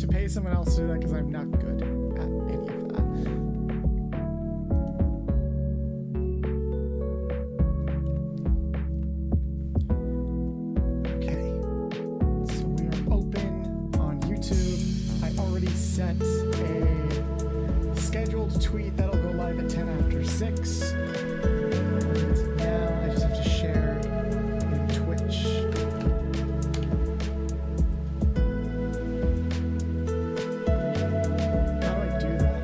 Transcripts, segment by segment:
to pay someone else to do that because I'm not good at any of that. Okay, so we are open on YouTube. I already set a scheduled tweet that'll go live at 10 after 6. Now I just have to share in Twitch. How do I do that?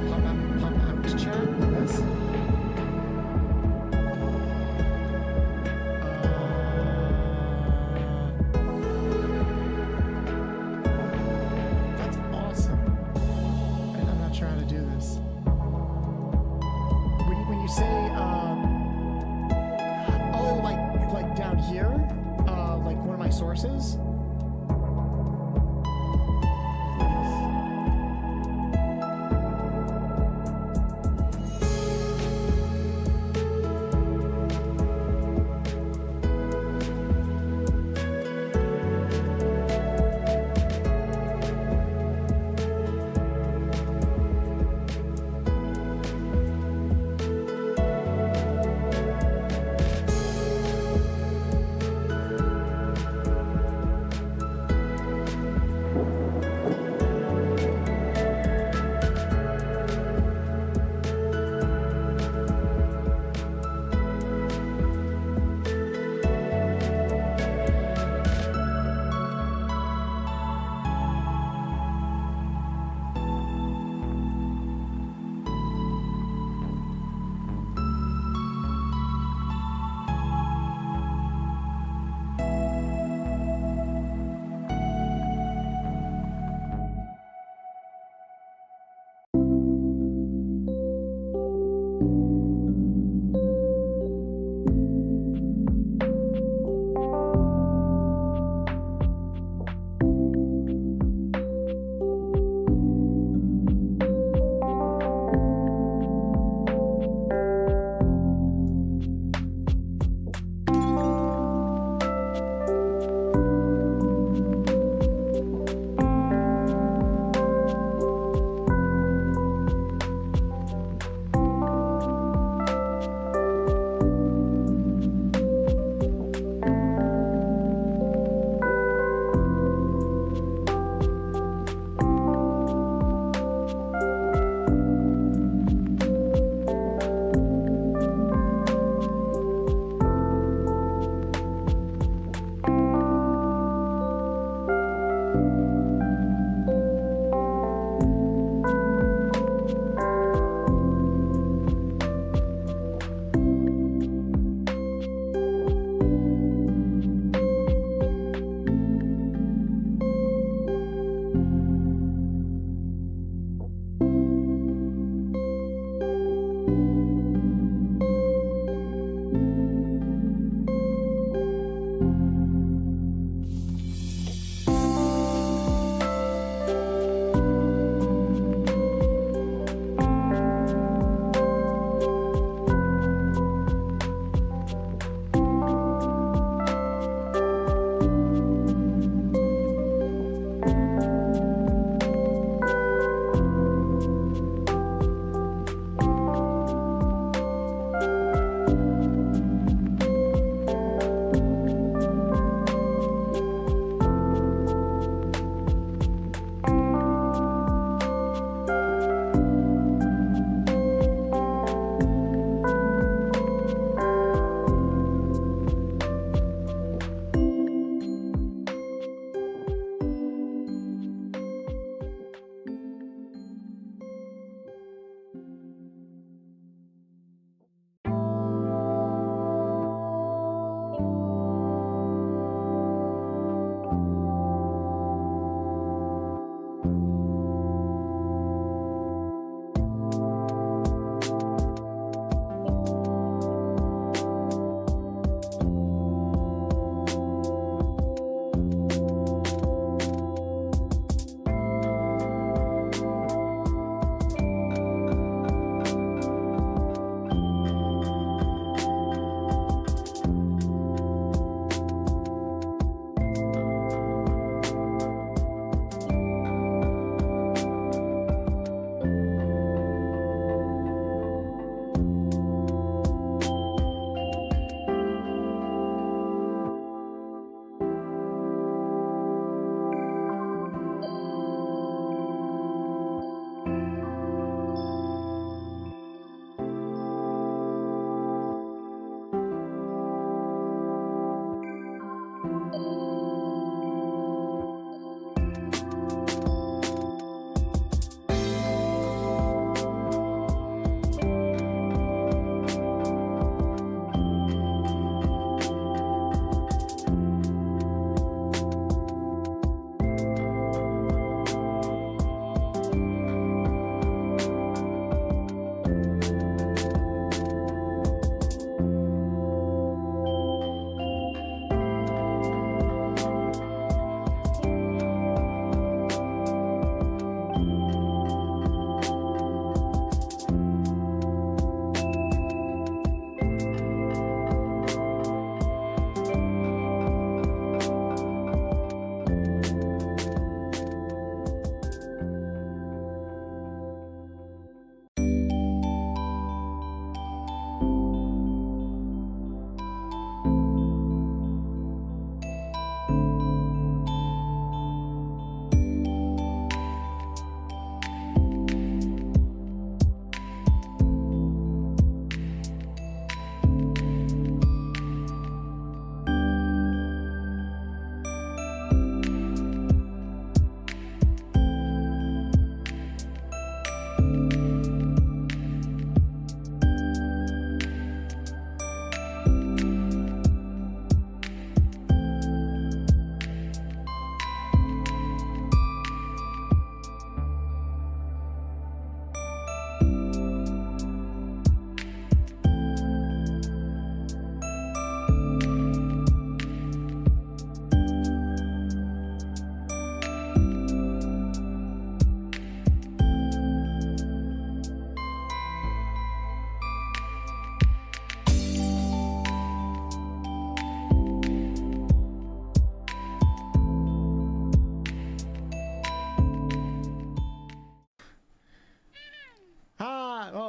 Pop out chat, I guess. That's awesome.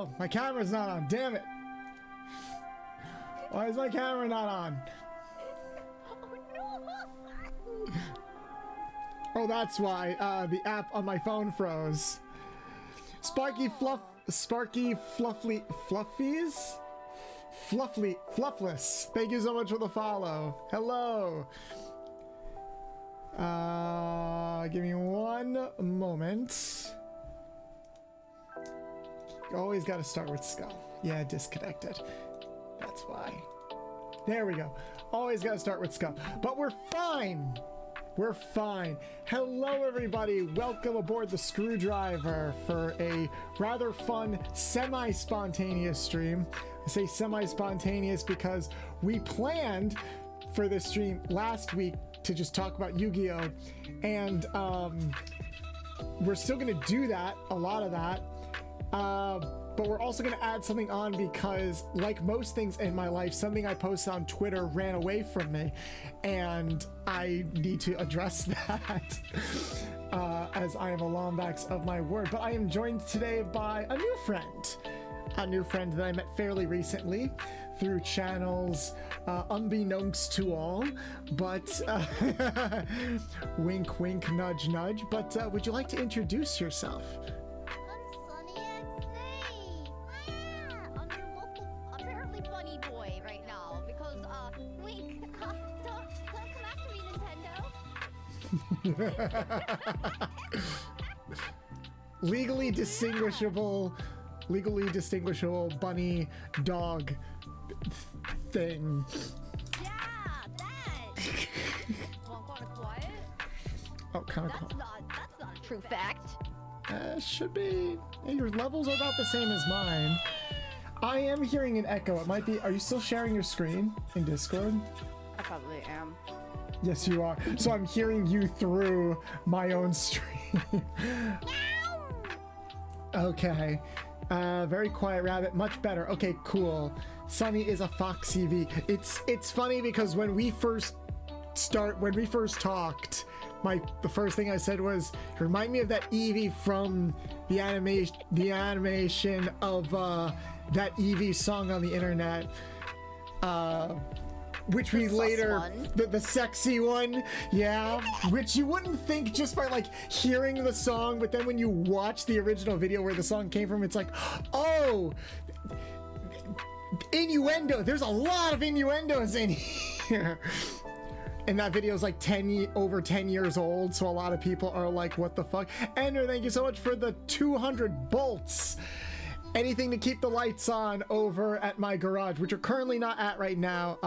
Oh, my camera's not on. Damn it. Why is my camera not on? Oh, that's why. The app on my phone froze. Sparky Fluffies? Fluffless. Thank you so much for the follow. Hello. Give me one moment. You always got to start with skull. Yeah, disconnected. That's why. There we go. Always got to start with skull. But we're fine. We're fine. Hello, everybody. Welcome aboard the Screwdriver for a rather fun, semi-spontaneous stream. I say semi-spontaneous because we planned for this stream last week to just talk about Yu-Gi-Oh! And we're still going to do that, a lot of that. But we're also going to add something on because, like most things in my life, something I posted on Twitter ran away from me, and I need to address that as I am a lombax of my word. But I am joined today by a new friend that I met fairly recently through channels unbeknownst to all, but wink, wink, nudge, nudge. But would you like to introduce yourself? legally distinguishable bunny dog thing. Yeah, that. Well, kind of quiet. Oh, kind of quiet. That's not a true fact. Should be. Hey, your levels are about the same as mine. I am hearing an echo. It might be. Are you still sharing your screen in Discord? I probably am. Yes, you are. So I'm hearing you through my own stream. Okay. Very quiet rabbit. Much better. Okay, cool. Sunny is a Foxy V. It's funny because when we first talked, the first thing I said was, remind me of that Eevee from the animation of that Eevee song on the internet. Which we later, the sexy one, yeah, which you wouldn't think just by like hearing the song, but then when you watch the original video where the song came from, it's like, oh, innuendo. There's a lot of innuendos in here. And that video is like over 10 years old, so a lot of people are like, what the fuck? Ender, thank you so much for the 200 bolts. Anything to keep the lights on over at my garage, which we're currently not at right now.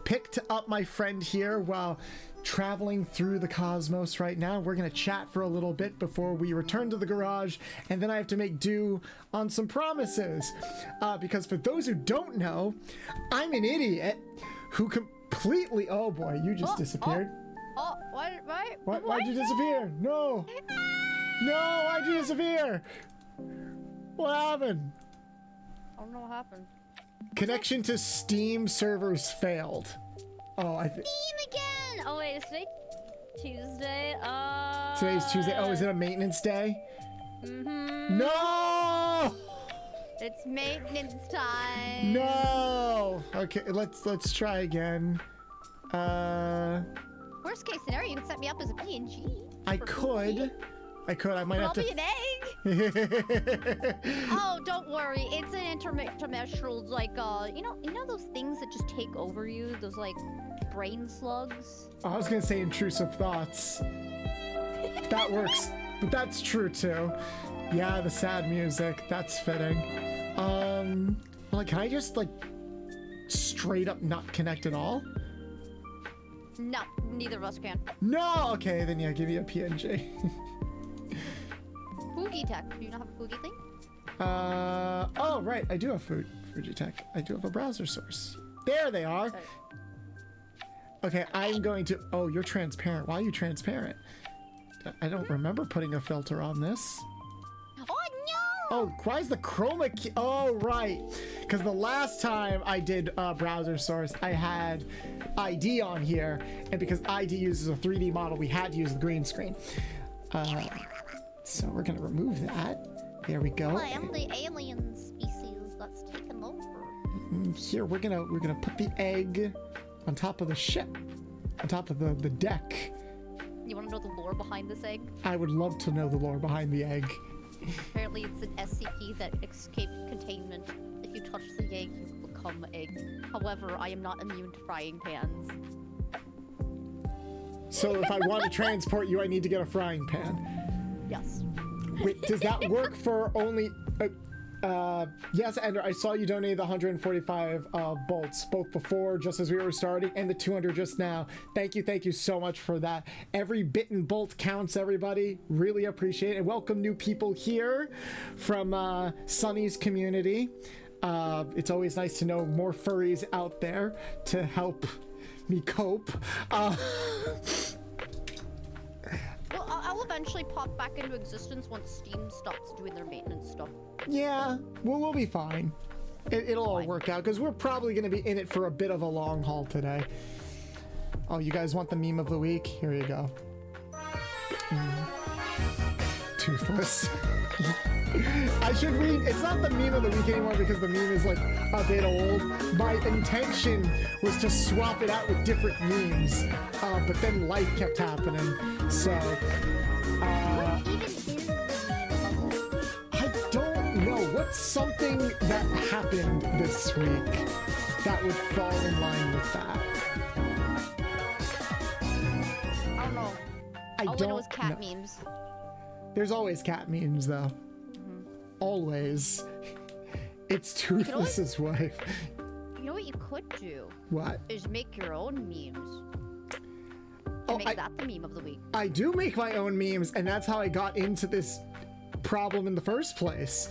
Picked up my friend here while traveling through the cosmos right now. We're gonna chat for a little bit before we return to the garage, and then I have to make do on some promises. Because for those who don't know, I'm an idiot who completely... Oh boy, you just disappeared. Why'd you disappear? No! No, why'd you disappear? What happened? I don't know what happened. Connection to Steam servers failed. Oh, Steam again! Oh wait, is today Tuesday? Today's Tuesday. Oh, is it a maintenance day? Mm-hmm. No! It's maintenance time. No! Okay, let's try again. Worst case scenario, you can set me up as a PNG. I could. I might have to. I'll be an egg. Oh, don't worry. It's an interdimensional, like, you know those things that just take over you? Those, like, brain slugs? I was gonna say intrusive thoughts. That works. But that's true, too. Yeah, the sad music. That's fitting. Like, can I just, like, straight up not connect at all? No, neither of us can. No! Okay, then yeah, give me a PNG. Fugi tech. Do you not have a Fugi thing? Oh, right. I do have Fuji tech. I do have a browser source. There they are. Sorry. Okay, I'm going to... Oh, you're transparent. Why are you transparent? I don't remember putting a filter on this. Oh, no! Oh, why is the chroma key? Oh, right. Because the last time I did browser source, I had ID on here. And because ID uses a 3D model, we had to use the green screen. So we're going to remove that. There we go. I am the alien species that's taken over. Here, we're gonna put the egg on top of the ship, on top of the deck. You want to know the lore behind this egg? I would love to know the lore behind the egg. Apparently, it's an SCP that escaped containment. If you touch the egg, you become egg. However, I am not immune to frying pans. So if I want to transport you, I need to get a frying pan. Yes. Wait, does that work for only... yes, Ender, I saw you donated the 145 bolts, both before, just as we were starting, and the 200 just now. Thank you so much for that. Every bit and bolt counts, everybody. Really appreciate it. And welcome new people here from Sunny's community. It's always nice to know more furries out there to help me cope. Well, I'll eventually pop back into existence once Steam stops doing their maintenance stuff. Yeah, we'll be fine. It'll all work out, because we're probably going to be in it for a bit of a long haul today. Oh, you guys want the meme of the week? Here you go. Toothless. I should read, it's not the meme of the week anymore because the meme is like a bit old. My intention was to swap it out with different memes, but then life kept happening, so What even is the meme of? I don't know. What's something that happened this week that would fall in line with that? I don't know. All I know is cat memes. There's always cat memes, though. Always. It's Toothless's wife. You know what you could do? What? Is make your own memes. Oh, Make that the meme of the week. I do make my own memes, and that's how I got into this problem in the first place.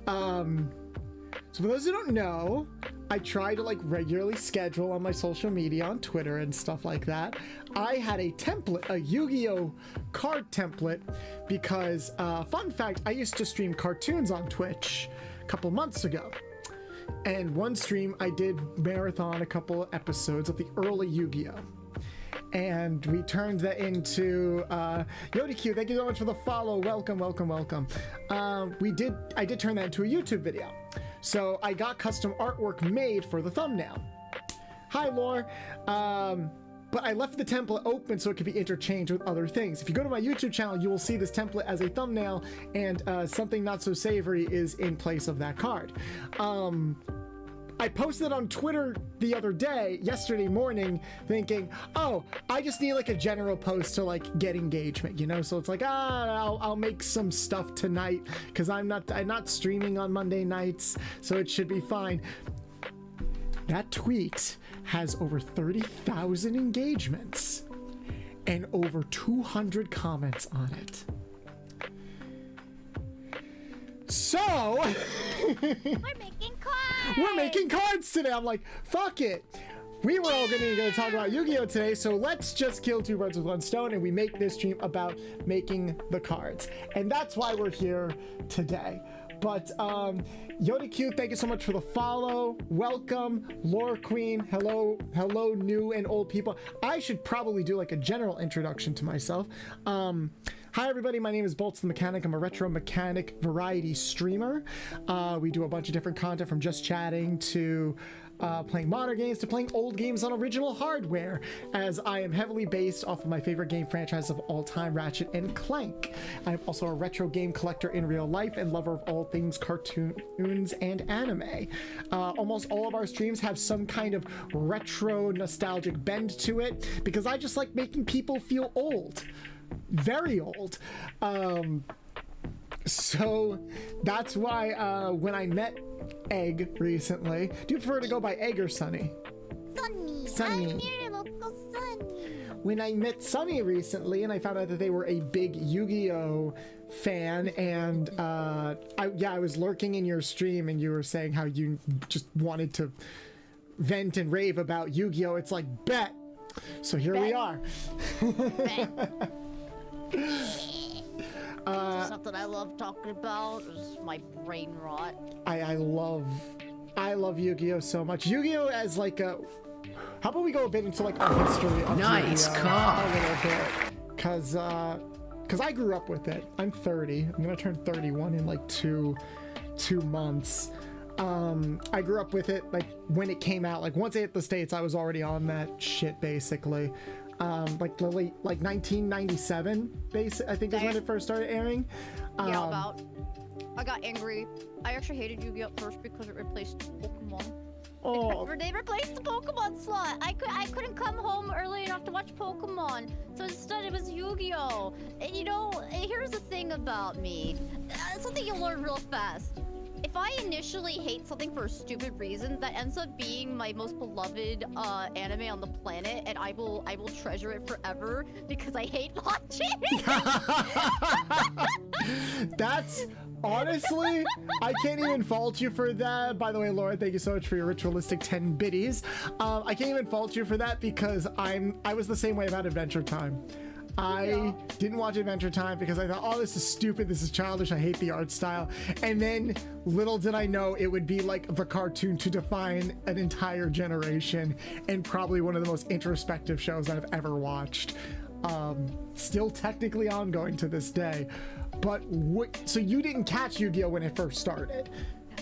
So for those who don't know, I try to like regularly schedule on my social media, on Twitter and stuff like that. I had a template, a Yu-Gi-Oh card template, because fun fact, I used to stream cartoons on Twitch a couple months ago. And one stream I did marathon a couple episodes of the early Yu-Gi-Oh! And we turned that into Yugioh, thank you so much for the follow. Welcome. I did turn that into a YouTube video. So I got custom artwork made for the thumbnail. Hi, Lore. But I left the template open so it could be interchanged with other things. If you go to my YouTube channel, you will see this template as a thumbnail, and something not so savory is in place of that card. I posted on Twitter the other day, yesterday morning, thinking, oh, I just need like a general post to like get engagement, you know? So it's like, I'll make some stuff tonight because I'm not streaming on Monday nights, so it should be fine. That tweet has over 30,000 engagements and over 200 comments on it. So We're making cards! we're making cards today. I'm like, fuck it. We were all going to talk about Yu-Gi-Oh today, so let's just kill two birds with one stone and we make this stream about making the cards. And that's why we're here today. But Yugioh, thank you so much for the follow. Welcome, Lore Queen. Hello, new and old people. I should probably do like a general introduction to myself. Hi everybody, my name is Bolts the Mechanic. I'm a retro mechanic variety streamer. We do a bunch of different content, from just chatting to playing modern games to playing old games on original hardware, as I am heavily based off of my favorite game franchise of all time, Ratchet and Clank. I'm also a retro game collector in real life and lover of all things cartoons and anime. Almost all of our streams have some kind of retro nostalgic bend to it, because I just like making people feel old. Very old. So that's why when I met Egg recently, do you prefer to go by Egg or Sunny? Sunny. I'm your local Sunny. When I met Sunny recently and I found out that they were a big Yu-Gi-Oh fan, and I was lurking in your stream and you were saying how you just wanted to vent and rave about Yu-Gi-Oh, it's like, bet. So here we are. Something I love talking about is my brain rot. I love Yu-Gi-Oh so much. Yu-Gi-Oh as like a, how about we go a bit into like our history of nice Yu-Gi-Oh car a little bit, because because I grew up with it. I'm 30. I'm gonna turn 31 in like two months. I grew up with it like when it came out. Like once it hit the States, I was already on that shit basically. Like the late, like 1997 I think is when it first started airing. Yeah, about. I got angry. I actually hated Yu-Gi-Oh! At first because it replaced Pokemon. Oh. They replaced the Pokemon slot. I couldn't come home early enough to watch Pokemon, so instead it was Yu-Gi-Oh! And you know, here's the thing about me. Something you'll learn real fast. If I initially hate something for a stupid reason, that ends up being my most beloved anime on the planet, and I will treasure it forever because I hate watching. That's honestly, I can't even fault you for that. By the way, Laura, thank you so much for your ritualistic 10 biddies. I can't even fault you for that because I was the same way about Adventure Time. I didn't watch Adventure Time because I thought, oh, this is stupid, this is childish, I hate the art style. And then little did I know it would be like the cartoon to define an entire generation and probably one of the most introspective shows I've ever watched. Still technically ongoing to this day. But so you didn't catch Yu-Gi-Oh! When it first started?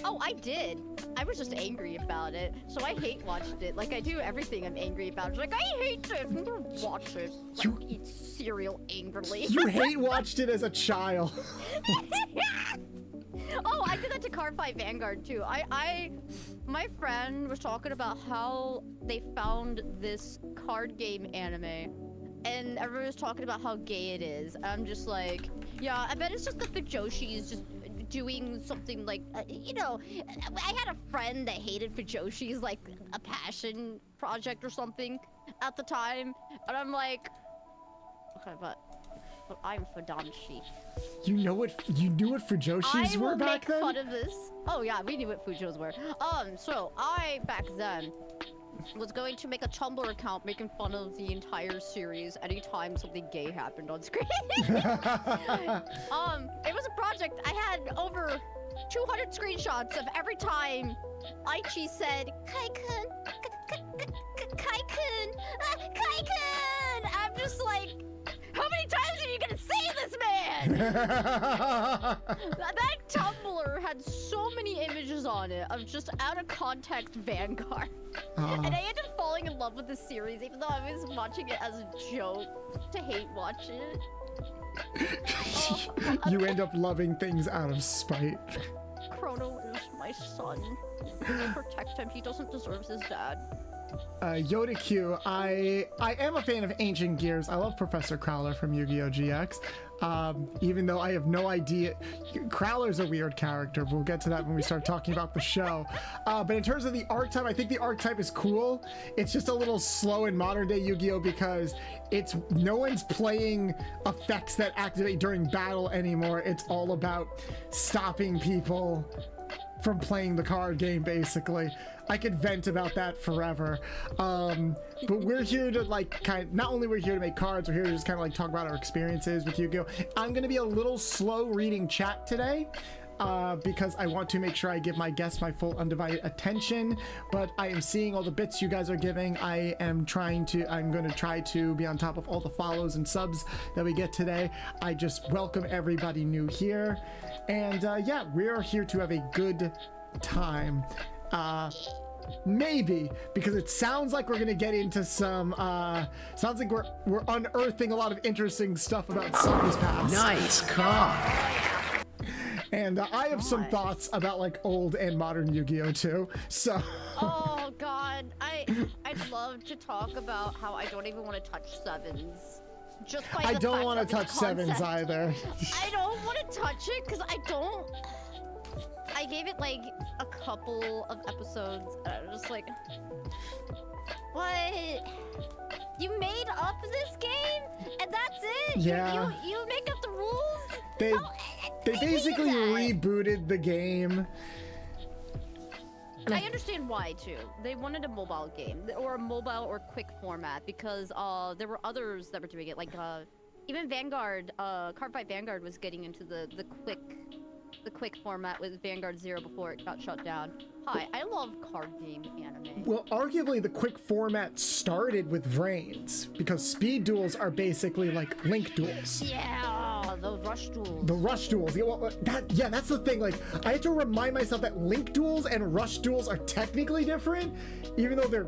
Oh, I did. I was just angry about it, so I hate watched it. Like I do everything I'm angry about. It's like, I hate this. I'm gonna watch it. Like, you eat cereal angrily. You hate watched it as a child. Oh, I did that to Card 5 Vanguard too. My friend was talking about how they found this card game anime, and everyone was talking about how gay it is. I'm just like, yeah, I bet it's just the Fujoshis just doing something like, you know, I had a friend that hated Fujoshis like a passion project or something at the time, and I'm like, okay, but I'm Fudanshi. You knew what Fujoshis were back then? I will make fun of this. Oh yeah, we knew what Fujos were. So I back then was going to make a Tumblr account making fun of the entire series anytime something gay happened on screen. It was a project. I had over 200 screenshots of every time Aichi said Kai-kun, Kai-kun, Kai-kun. I'm just like, how many times are you gonna say this, man? that Tumblr had so many images on it of just out of context Vanguard. And I ended up falling in love with the series, even though I was watching it as a joke to hate watch it. You end up loving things out of spite. Chrono is my son. I protect him. He doesn't deserve his dad. Yoda Q, I am a fan of Ancient Gears. I love Professor Crowler from Yu-Gi-Oh! GX. Even though I have no idea. Crowler's a weird character. We'll get to that when we start talking about the show. But in terms of the archetype, I think the archetype is cool. It's just a little slow in modern day Yu-Gi-Oh! Because no one's playing effects that activate during battle anymore. It's all about stopping people from playing the card game, basically. I could vent about that forever. But we're here to not only we're here to make cards, we're here to just kind of like talk about our experiences with Yu-Gi-Oh! I'm gonna be a little slow reading chat today, because I want to make sure I give my guests my full undivided attention, but I am seeing all the bits you guys are giving. I'm going to try to be on top of all the follows and subs that we get today. I just welcome everybody new here. And yeah, we're here to have a good time. Maybe, because it sounds like we're gonna get into some sounds like we're unearthing a lot of interesting stuff about Summer's Past. Nice call. And I have some thoughts about like old and modern Yu-Gi-Oh! Too, so. Oh god, I'd love to talk about how I don't even want to touch sevens. Just by I don't want to touch sevens either. I don't want to touch it because I gave it like a couple of episodes and I was just like, what? You made up this game and that's it? Yeah. You make up the rules? They basically rebooted the game. I understand why too. They wanted a mobile game or a mobile or quick format because there were others that were doing it, like even Vanguard, Card 5 Vanguard was getting into the quick format with Vanguard 0 before it got shut down. Hi, I love card game anime. Well, arguably the quick format started with Vrains because speed duels are basically like link duels. Yeah. rush duels. The rush duels. Yeah, well, that's the thing. Like, I have to remind myself that link duels and rush duels are technically different, even though they're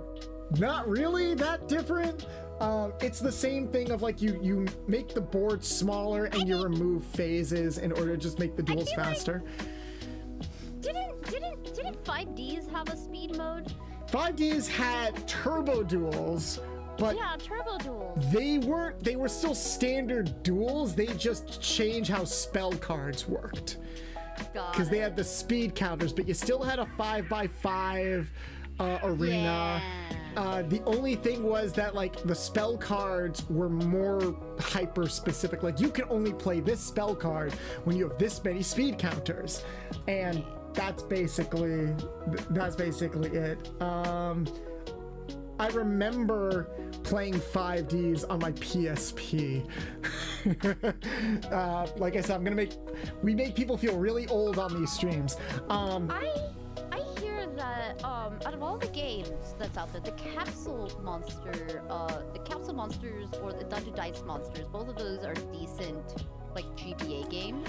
not really that different. It's the same thing of like you make the board smaller and you remove phases in order to just make the duels faster. Didn't 5Ds have a speed mode? 5Ds had turbo duels, but yeah, turbo duels. They were still standard duels. They just changed how spell cards worked. Because they had the speed counters, but you still had a 5x5 arena. Yeah. The only thing was that like the spell cards were more hyper specific. Like you can only play this spell card when you have this many speed counters, and that's basically it. I remember playing 5Ds on my PSP. Like I said, we make people feel really old on these streams. I hear that out of all the games that's out there, the capsule monsters or the Dungeon Dice monsters, both of those are decent, like GBA games.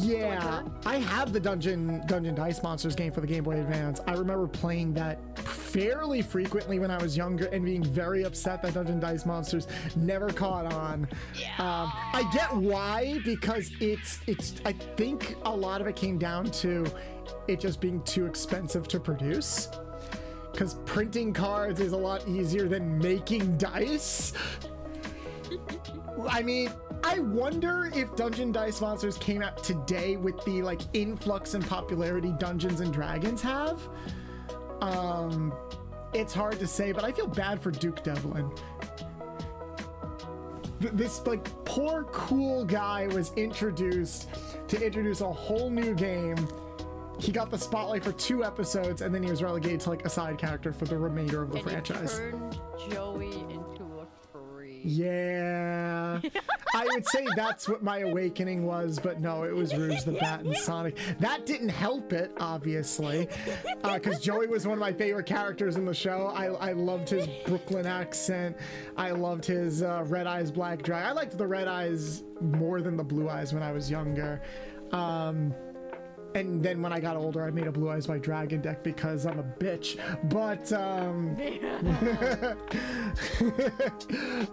Yeah, I have the Dungeon Dice Monsters game for the Game Boy Advance. I remember playing that fairly frequently when I was younger and being very upset that Dungeon Dice Monsters never caught on. Yeah. I get why, because it's I think a lot of it came down to it just being too expensive to produce. Because printing cards is a lot easier than making dice. I mean, I wonder if Dungeon Dice Monsters came out today with the like influx and popularity Dungeons and Dragons have. It's hard to say, but I feel bad for Duke Devlin. This like poor cool guy was introduced to introduce a whole new game. He got the spotlight for 2 episodes, and then he was relegated to like a side character for the remainder of the franchise. Turned Joey into a furry. Yeah. I would say that's what my awakening was, but no, it was Rouge the Bat and Sonic. That didn't help it, obviously, because Joey was one of my favorite characters in the show. I loved his Brooklyn accent. I loved his Red Eyes Black Dragon. I liked the Red Eyes more than the Blue Eyes when I was younger. And then when I got older, I made a Blue Eyes White Dragon deck because I'm a bitch. But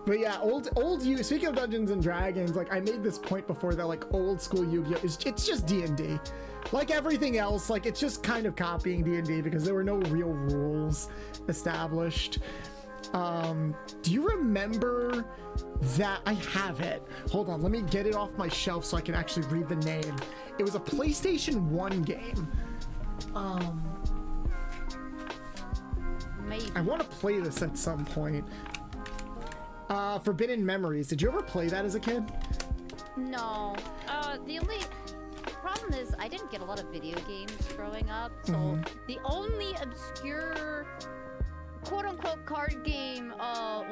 but yeah, old you. Speaking of Dungeons and Dragons, like I made this point before that like old school Yu-Gi-Oh it's just D&D. Like everything else, like it's just kind of copying D&D because there were no real rules established. Do you remember that? I have it. Hold on, let me get it off my shelf so I can actually read the name. It was a PlayStation 1 game. Maybe. I want to play this at some point. Forbidden Memories. Did you ever play that as a kid? No. The only problem is I didn't get a lot of video games growing up, so the only obscure quote-unquote card game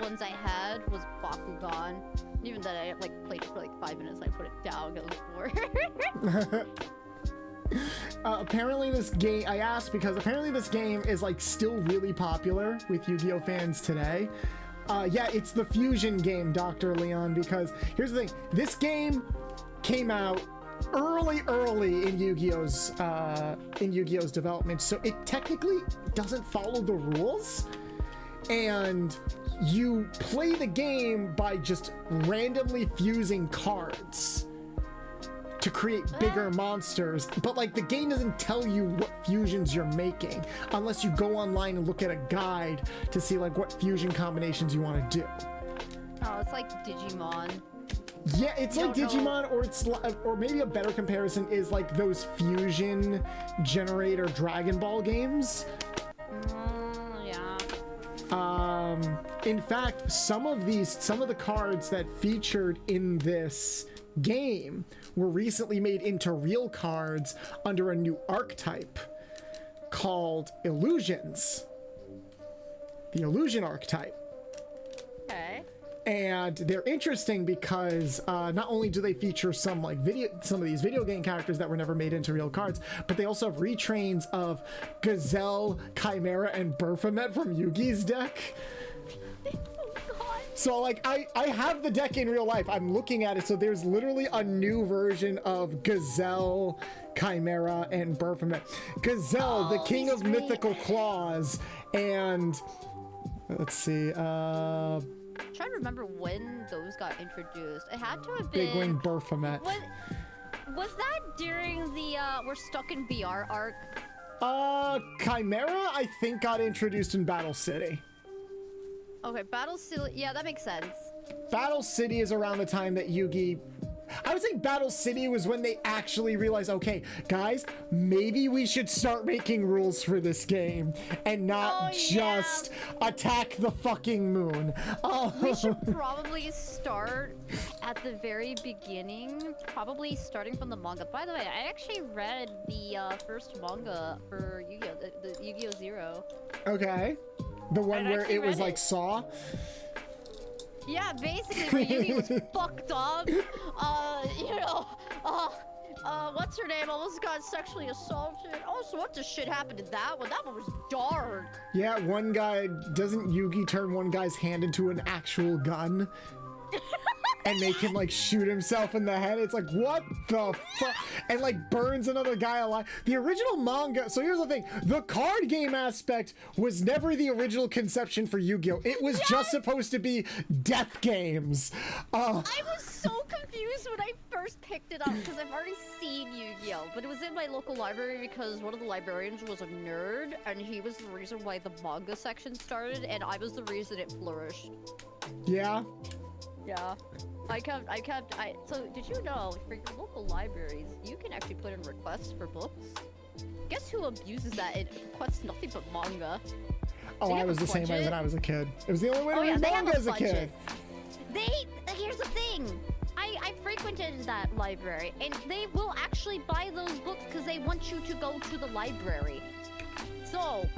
ones I had was Bakugan. Even that I like played for like 5 minutes, I put it down because I was bored. Apparently this game, I asked because apparently this game is like still really popular with Yu-Gi-Oh fans today. Yeah, it's the fusion game, Dr. Leon, because here's the thing. This game came out early in Yu-Gi-Oh's development, so it technically doesn't follow the rules. And you play the game by just randomly fusing cards to create bigger monsters, but like the game doesn't tell you what fusions you're making unless you go online and look at a guide to see like what fusion combinations you want to do. Oh, it's like Digimon. Yeah, it's like Digimon, or maybe a better comparison is like those fusion generator Dragon Ball games. Yeah. In fact, some of the cards that featured in this game were recently made into real cards under a new archetype called Illusions. The Illusion archetype. Okay. And they're interesting because not only do they feature some of these video game characters that were never made into real cards, but they also have retrains of Gazelle, Chimera, and Baphomet from Yugi's deck. Oh God. So like I have the deck in real life. I'm looking at it. So there's literally a new version of Gazelle, Chimera, and Baphomet. Gazelle, the king of mythical claws, and let's see. I'm trying to remember when those got introduced. It had to have been Big Wing Baphomet. Was that during the We're Stuck in VR arc? Chimera, I think, got introduced in Battle City. Okay, Battle City, yeah, that makes sense. Battle City is around the time that Yugi... I would say Battle City was when they actually realized, okay, guys, maybe we should start making rules for this game and not just attack the fucking moon. We should probably start at the very beginning, probably starting from the manga. By the way, I actually read the first manga for Yu-Gi-Oh, the Yu-Gi-Oh! Zero. Okay. The one where it was like Saw? Yeah, basically, where Yugi was fucked up. What's her name? Almost got sexually assaulted. Also, what the shit happened to that one? That one was dark. Yeah, one guy, doesn't Yugi turn one guy's hand into an actual gun? And make him like shoot himself in the head? It's like, what the fuck? And like burns another guy alive. The original manga, so here's the thing, the card game aspect was never the original conception for Yu-Gi-Oh! It was just supposed to be death games. I was so confused when I first picked it up because I've already seen Yu-Gi-Oh! But it was in my local library because one of the librarians was a nerd and he was the reason why the manga section started and I was the reason it flourished. Yeah? Yeah. So did you know, for your local libraries, you can actually put in requests for books? Guess who abuses that? It requests nothing but manga. Oh, I was the same way when I was a kid. It was the only way to read manga as a kid. Here's the thing. I frequented that library, and they will actually buy those books because they want you to go to the library. So,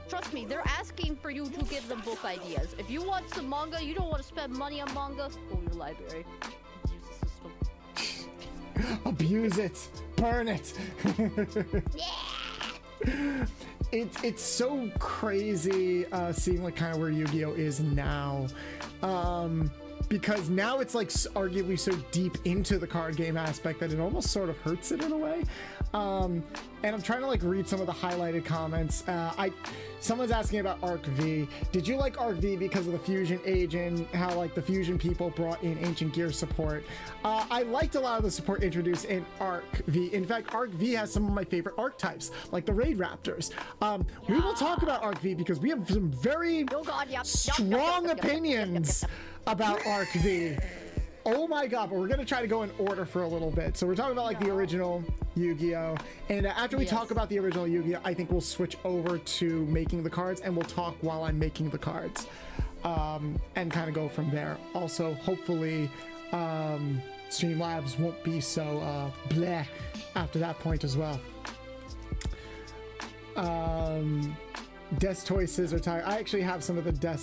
trust me, they're asking for you to give them book ideas. If you want some manga, you don't want to spend money on manga, go to the library. Use the system. Abuse it. Burn it. Yeah! It's so crazy seeing like kind of where Yu-Gi-Oh! Is now. Because now it's like arguably so deep into the card game aspect that it almost sort of hurts it in a way. And I'm trying to like read some of the highlighted comments. Someone's asking about Arc V. Did you like Arc V because of the Fusion Age and how like the Fusion people brought in Ancient Gear support? I liked a lot of the support introduced in Arc V. In fact, Arc V has some of my favorite archetypes, like the Raid Raptors. We will talk about Arc V because we have some very strong opinions about Arc V. Oh my god, but we're gonna try to go in order for a little bit. So we're talking about like the original Yu-Gi-Oh! And after we talk about the original Yu-Gi-Oh! I think we'll switch over to making the cards and we'll talk while I'm making the cards. And kind of go from there. Also, hopefully, Streamlabs won't be so bleh after that point as well. Des Toy Scissor Tire. I actually have some of the Des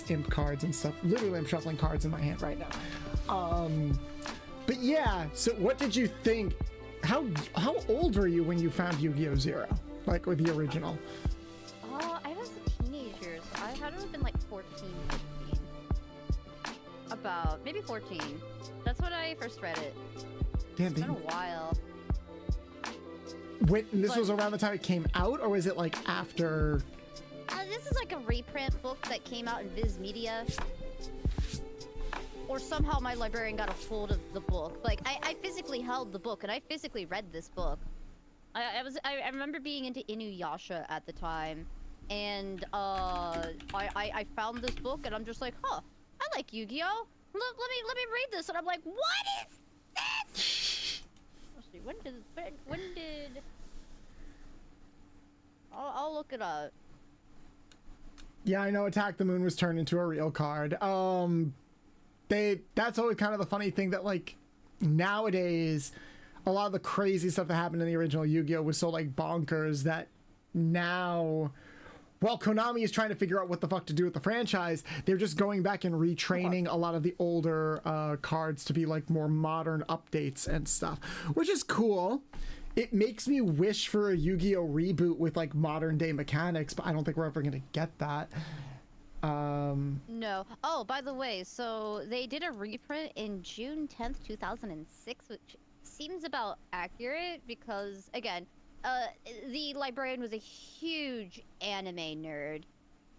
Imp cards and stuff. Literally, I'm shuffling cards in my hand right now. But yeah, so what did you think? How old were you when you found Yu-Gi-Oh! Zero? Like with the original? I was a teenager, so I had to have been like 14, 15. About, maybe 14. That's when I first read it. Damn, it's been a while. This was around the time it came out, or was it like after? This is like a reprint book that came out in Viz Media. Or somehow my librarian got a hold of the book. Like, I physically held the book, and I physically read this book. I remember being into Inuyasha at the time, and I found this book, and I'm just like, huh, I like Yu-Gi-Oh! Let me read this, and I'm like, what is this? Let's see, when did? I'll look it up. Yeah, I know Attack the Moon was turned into a real card. That's always kind of the funny thing that like nowadays a lot of the crazy stuff that happened in the original Yu-Gi-Oh! Was so like bonkers that now, while Konami is trying to figure out what the fuck to do with the franchise, they're just going back and retraining a lot of the older cards to be like more modern updates and stuff, which is cool. It makes me wish for a Yu-Gi-Oh! Reboot with like modern day mechanics, but I don't think we're ever gonna get that. No. Oh, by the way, so they did a reprint in June 10th, 2006, which seems about accurate because, again, the librarian was a huge anime nerd.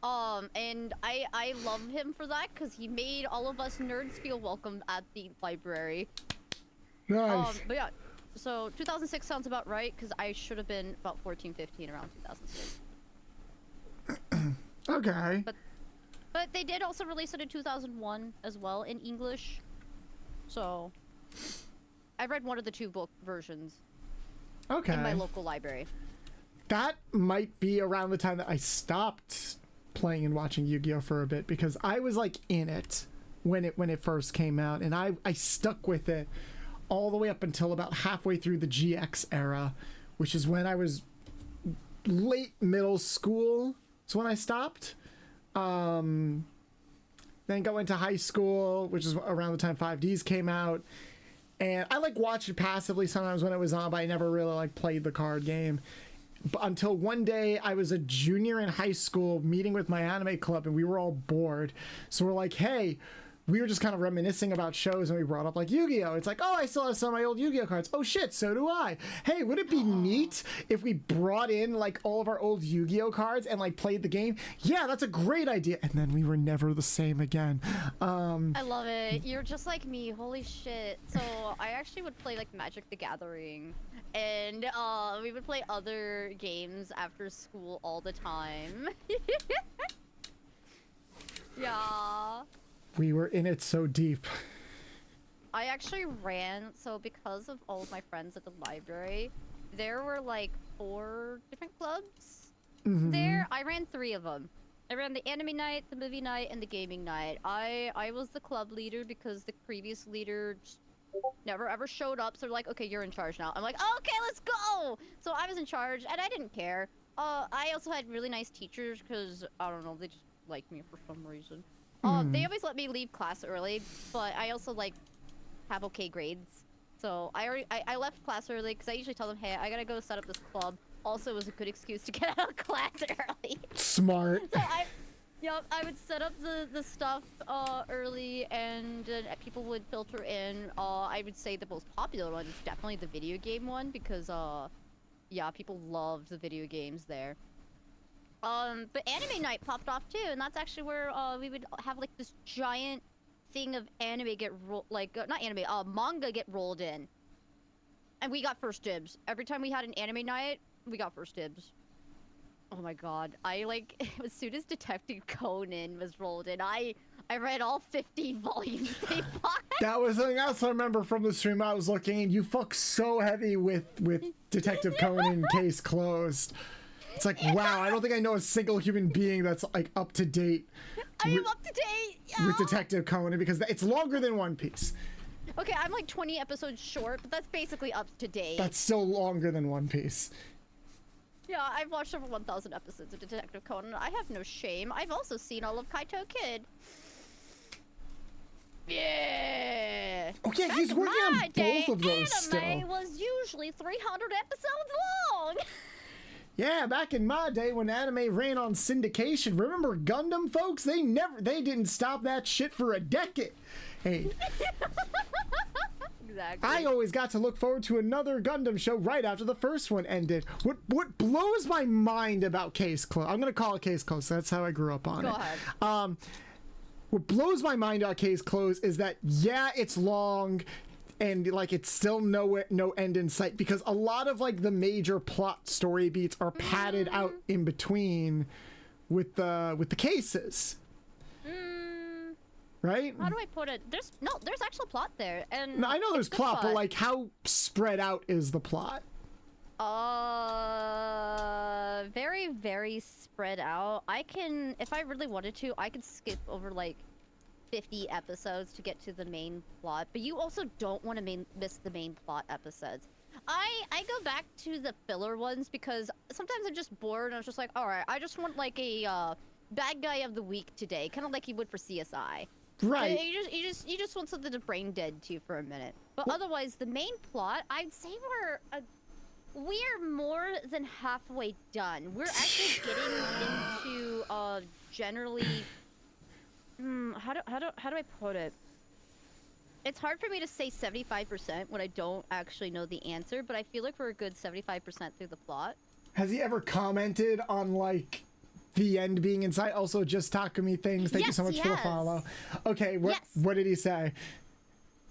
And I love him for that because he made all of us nerds feel welcome at the library. Nice. But yeah, so 2006 sounds about right because I should have been about 14, 15 around 2006. Okay. But they did also release it in 2001 as well in English. So I read one of the two book versions Okay. in my local library. That might be around the time that I stopped playing and watching Yu-Gi-Oh for a bit because I was like in it when it first came out, and I stuck with it all the way up until about halfway through the GX era, which is when I was late middle school. It's when I stopped. Then go into high school, which is around the time 5Ds came out. And I like watched it passively sometimes when it was on, but I never really like played the card game. But until one day I was a junior in high school meeting with my anime club and we were all bored. So we're like, hey, we were just kind of reminiscing about shows and we brought up like Yu-Gi-Oh! It's like, oh, I still have some of my old Yu-Gi-Oh! Cards. Oh shit, so do I. Hey, would it be neat if we brought in like all of our old Yu-Gi-Oh! Cards and like played the game? Yeah, that's a great idea. And then we were never the same again. I love it. You're just like me. Holy shit. So I actually would play like Magic the Gathering. And we would play other games after school all the time. Yeah. We were in it so deep. I actually ran, so because of all of my friends at the library, there were like 4 different clubs there. I ran 3 of them. I ran the anime night, the movie night, and the gaming night. I was the club leader because the previous leader just never ever showed up, so they're like, okay, you're in charge now. I'm like, okay, let's go! So I was in charge, and I didn't care. I also had really nice teachers because, I don't know, they just liked me for some reason. They always let me leave class early, but I also like have okay grades. So I left class early because I usually tell them, hey, I gotta go set up this club. Also, it was a good excuse to get out of class early. Smart. So I would set up the stuff early, and people would filter in. I would say the most popular one is definitely the video game one because yeah, people loved the video games there. But anime night popped off too, and that's actually where we would have like this giant thing of anime get not anime, manga get rolled in, and we got first dibs every time we had an anime night. We got first dibs. Oh my god, I like as soon as Detective Conan was rolled in, I read all 50 volumes they bought. That was something else I remember from the stream I was looking, and you fuck so heavy with Detective Conan Case Closed. It's like, wow, I don't think I know a single human being that's like up to date. I am up to date, yeah. With Detective Conan because it's longer than One Piece. Okay, I'm like 20 episodes short, but that's basically up to date. That's still longer than One Piece. Yeah, I've watched over 1,000 episodes of Detective Conan. I have no shame. I've also seen all of Kaito Kid. Yeah. Oh yeah, he's working on both of those still. Anime was usually 300 episodes long. Yeah, back in my day when anime ran on syndication, remember Gundam, folks? They didn't stop that shit for a decade. Hey. Exactly. I always got to look forward to another Gundam show right after the first one ended. What blows my mind about Case Close, I'm gonna call it Case Close, that's how I grew up on it. Go ahead. What blows my mind about Case Close is that, yeah, it's long, and like it's still no end in sight because a lot of like the major plot story beats are padded out in between with the cases. Right? How do I put it? There's actual plot there, and no, I know there's plot, but like how spread out is the plot? Very, very spread out. I can, if I really wanted to, I could skip over like 50 episodes to get to the main plot, but you also don't want to miss the main plot episodes. I go back to the filler ones because sometimes I'm just bored and I was just like, all right, I just want like a bad guy of the week today, kind of like you would for CSI. Right. You just want something to brain dead to for a minute. But otherwise, the main plot, I'd say we're more than halfway done. We're actually getting into generally How do I put it? It's hard for me to say 75% when I don't actually know the answer, but I feel like we're a good 75% through the plot. Has he ever commented on like the end being in sight? Also, just Takumi things. Thank you so much for the follow. Okay, what did he say?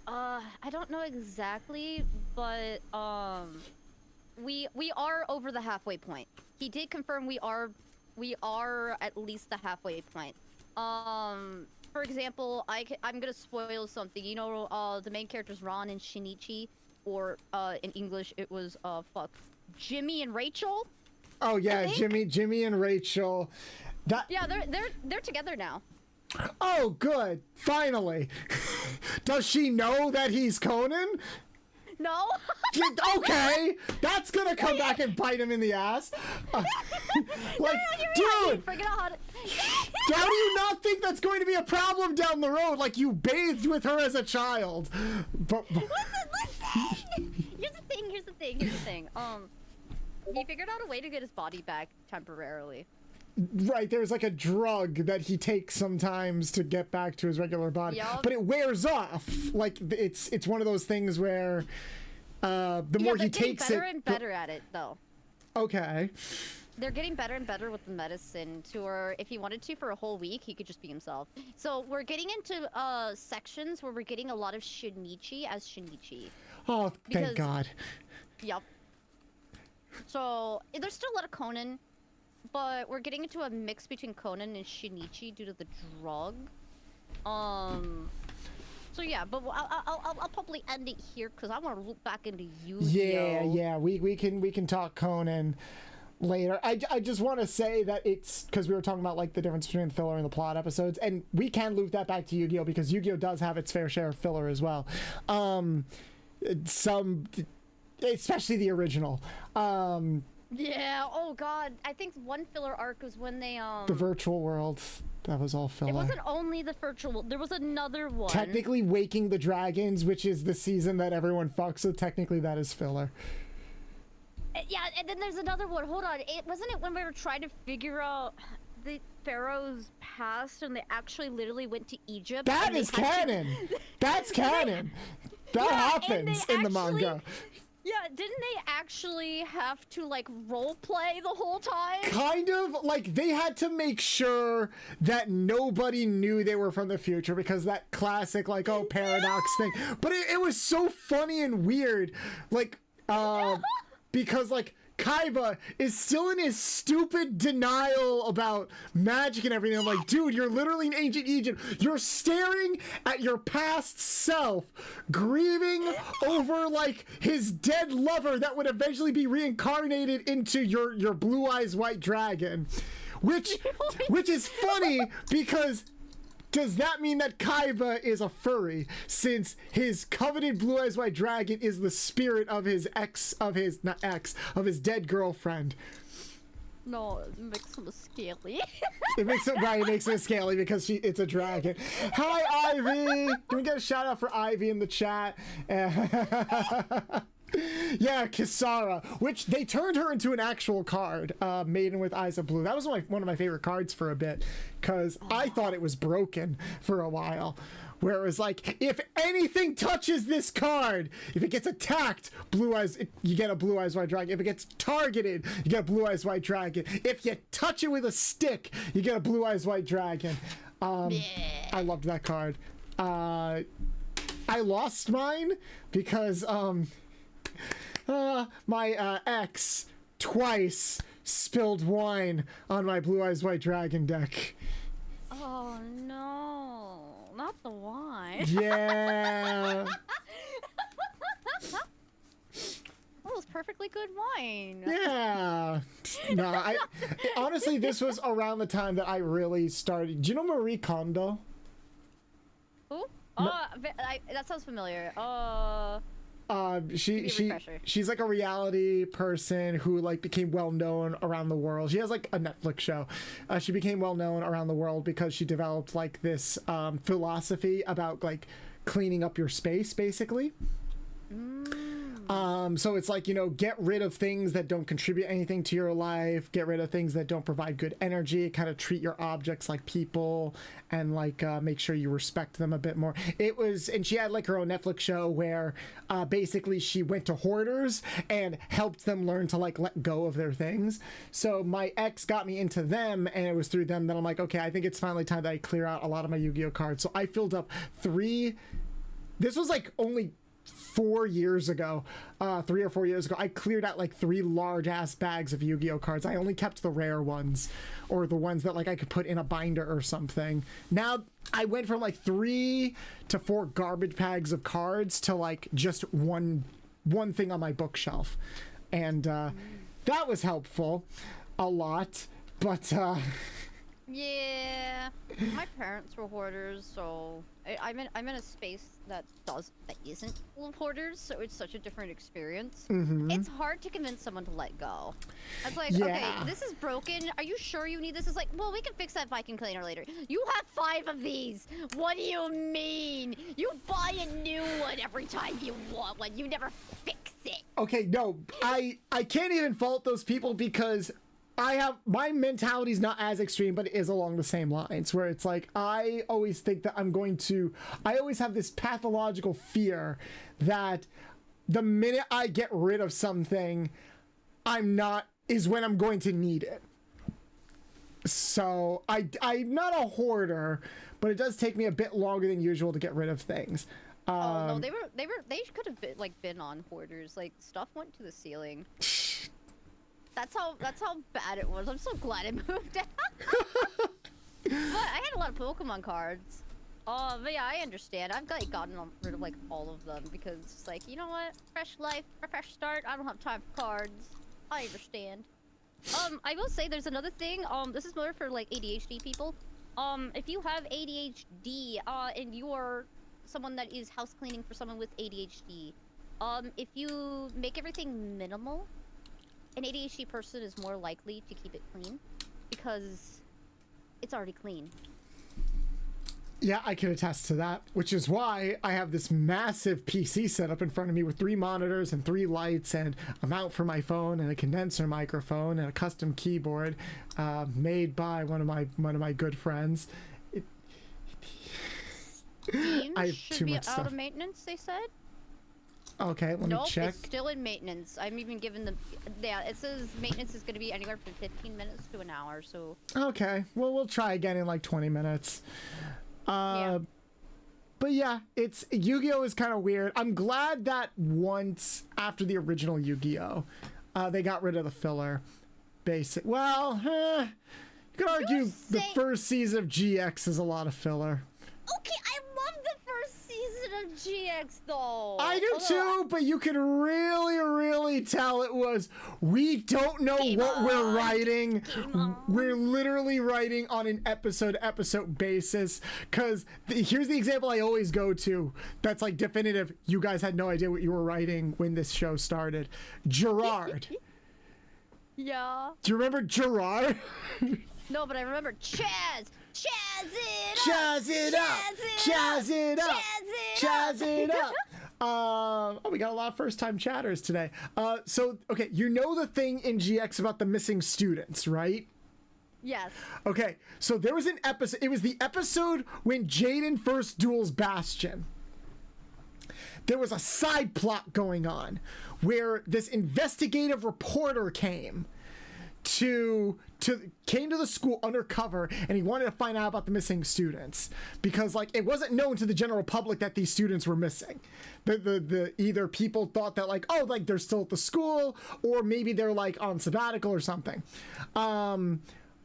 I don't know exactly, but we are over the halfway point. He did confirm we are at least the halfway point. For example, I'm gonna spoil something. You know, the main characters Ron and Shinichi, or in English it was Jimmy and Rachel. Oh yeah, Jimmy and Rachel. Yeah, they're together now. Oh good, finally. Does she know that he's Conan? No. Okay, that's gonna come back and bite him in the ass. Like, dude, how do you not think that's going to be a problem down the road? Like, you bathed with her as a child. But listen. Here's the thing. He figured out a way to get his body back temporarily. Right, there's like a drug that he takes sometimes to get back to his regular body, but it wears off. Like it's one of those things where the more he takes it, better and better at it though. Okay. They're getting better and better with the medicine to where if he wanted to for a whole week, he could just be himself. So we're getting into sections where we're getting a lot of Shinichi as Shinichi. Oh, thank God. Yep. So there's still a lot of Conan, but we're getting into a mix between Conan and Shinichi due to the drug. So yeah, but I'll probably end it here because I want to look back into Yugioh. Yeah, we can talk Conan later. I just want to say that it's because we were talking about like the difference between the filler and the plot episodes, and we can loop that back to Yu-Gi-Oh because Yu-Gi-Oh does have its fair share of filler as well. Especially the original. Yeah, oh god, I think one filler arc was when they the virtual world, that was all filler. It wasn't only the virtual, there was another one. Technically Waking the Dragons, which is the season that everyone fucks, so technically that is filler. Yeah, and then there's another one. Hold on, wasn't it when we were trying to figure out the pharaoh's past and they actually literally went to Egypt? That is canon. That's canon. That happens in the manga. Yeah, didn't they actually have to like role play the whole time? Kind of, like they had to make sure that nobody knew they were from the future because that classic like, oh, paradox thing. But it was so funny and weird, like because like Kaiba is still in his stupid denial about magic and everything. I'm like, dude, you're literally in ancient Egypt. You're staring at your past self, grieving over like his dead lover that would eventually be reincarnated into your blue eyes white dragon, which is funny because does that mean that Kaiba is a furry since his coveted blue eyes white dragon is the spirit of his of his dead girlfriend? No, it makes him scaly. It makes him scaly because it's a dragon. Hi Ivy! Can we get a shout out for Ivy in the chat? Yeah, Kisara, which they turned her into an actual card, Maiden with Eyes of Blue. That was one of my favorite cards for a bit, because I thought it was broken for a while, where it was like, if anything touches this card, if it gets attacked, blue eyes, you get a blue eyes white dragon. If it gets targeted, you get a blue eyes white dragon. If you touch it with a stick, you get a blue eyes white dragon. I loved that card. I lost mine because, my ex twice spilled wine on my blue eyes white dragon deck. Oh no, not the wine. Yeah. That was perfectly good wine. Yeah. No, honestly, this was around the time that I really started. Do you know Marie Kondo? Who? That sounds familiar. She's like a reality person who like became well known around the world. She has like a Netflix show. She became well known around the world because she developed like this philosophy about like cleaning up your space, basically. So it's like, you know, get rid of things that don't contribute anything to your life, get rid of things that don't provide good energy, kind of treat your objects like people, and like make sure you respect them a bit more. It was, and she had like her own Netflix show where basically she went to hoarders and helped them learn to like let go of their things. So my ex got me into them, and it was through them that I'm like, okay, I think it's finally time that I clear out a lot of my Yu-Gi-Oh cards. So I filled up this was like only 4 years ago, 3 or 4 years ago, I cleared out like 3 large ass bags of Yu-Gi-Oh cards. I only kept the rare ones, or the ones that like I could put in a binder or something. Now I went from like 3 to 4 garbage bags of cards to like just one thing on my bookshelf, and that was helpful a lot. But yeah, my parents were hoarders, so I'm in a space that isn't full of hoarders, so it's such a different experience. It's hard to convince someone to let go. It's like, okay, this is broken. Are you sure you need this? It's like, well, we can fix that Viking cleaner later. You have 5 of these. What do you mean? You buy a new one every time you want one. You never fix it. Okay, no, I can't even fault those people, because my mentality is not as extreme, but it is along the same lines, where it's like, I always think that I always have this pathological fear that the minute I get rid of something, is when I'm going to need it. So I'm not a hoarder, but it does take me a bit longer than usual to get rid of things. Oh no, they could have been on hoarders. Like, stuff went to the ceiling. That's how bad it was. I'm so glad it moved out. But I had a lot of Pokemon cards. But yeah, I understand. I've gotten rid of like all of them, because it's like, you know what? Fresh life, fresh start. I don't have time for cards. I understand. I will say there's another thing. This is more for like ADHD people. If you have ADHD, and you are someone that is house cleaning for someone with ADHD, if you make everything minimal, an ADHD person is more likely to keep it clean because it's already clean. Yeah, I can attest to that, which is why I have this massive PC set up in front of me with 3 monitors and 3 lights and a mount for my phone and a condenser microphone and a custom keyboard made by one of my good friends. I have should too be much out stuff. Of maintenance, they said. Okay, let me check. It's still in maintenance. I'm even given the... Yeah, it says maintenance is going to be anywhere from 15 minutes to an hour, so... Okay, well, we'll try again in like 20 minutes. Yeah. But yeah, Yu-Gi-Oh! Is kind of weird. I'm glad that once, after the original Yu-Gi-Oh!, they got rid of the filler. Well, you could argue the first season of GX is a lot of filler. Okay, I love the first season of GX though. I do too, but you can really tell it was, we don't know what we're writing. We're literally writing on an episode basis, because here's the example I always go to that's like definitive. You guys had no idea what you were writing when this show started. Gerard. Yeah. Do you remember Gerard? No, but I remember Chaz. Chaz it up! Chaz it up! Chaz it up! Chaz it up! Oh, we got a lot of first-time chatters today. So, okay, you know the thing in GX about the missing students, right? Yes. Okay, so there was an episode. It was the episode when Jaden first duels Bastion. There was a side plot going on where this investigative reporter came to the school undercover, and he wanted to find out about the missing students, because like it wasn't known to the general public that these students were missing. The either people thought that like, oh, like they're still at the school, or maybe they're like on sabbatical or something.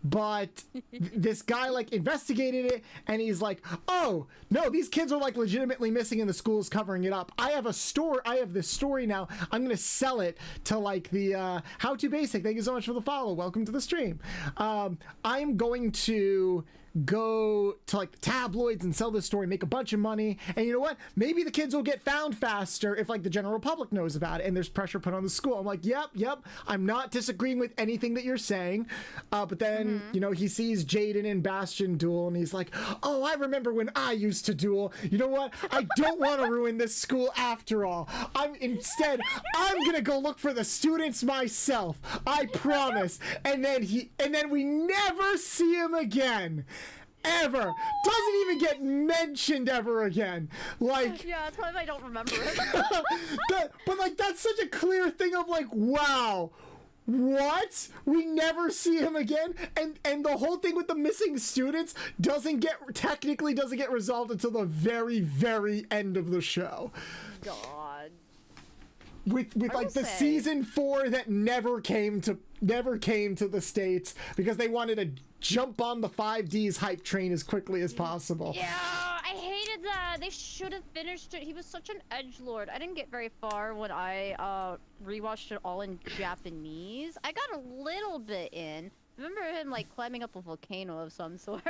But this guy like investigated it, and he's like, oh no, these kids are like legitimately missing and the school's covering it up. I have this story now. I'm gonna sell it to like the How To Basic. Thank you so much for the follow. Welcome to the stream. I'm going to go to like the tabloids and sell this story, make a bunch of money. And you know what? Maybe the kids will get found faster if like the general public knows about it and there's pressure put on the school. I'm like, yep. I'm not disagreeing with anything that you're saying. But then, you know, he sees Jaden and Bastion duel and he's like, oh, I remember when I used to duel. You know what? I don't want to ruin this school after all. I'm going to go look for the students myself. I promise. And then we never see him again. Ever. Doesn't even get mentioned ever again. Like, yeah, that's probably why I don't remember it. but like, that's such a clear thing of like, wow, what? We never see him again? And the whole thing with the missing students technically doesn't get resolved until the very, very end of the show. God. With like the season 4 that never came to the States because they wanted to jump on the 5Ds hype train as quickly as possible. Yeah, I hated that. They should have finished it. He was such an edgelord. I didn't get very far when I rewatched it all in Japanese. I got a little bit in. Remember him like climbing up a volcano of some sort.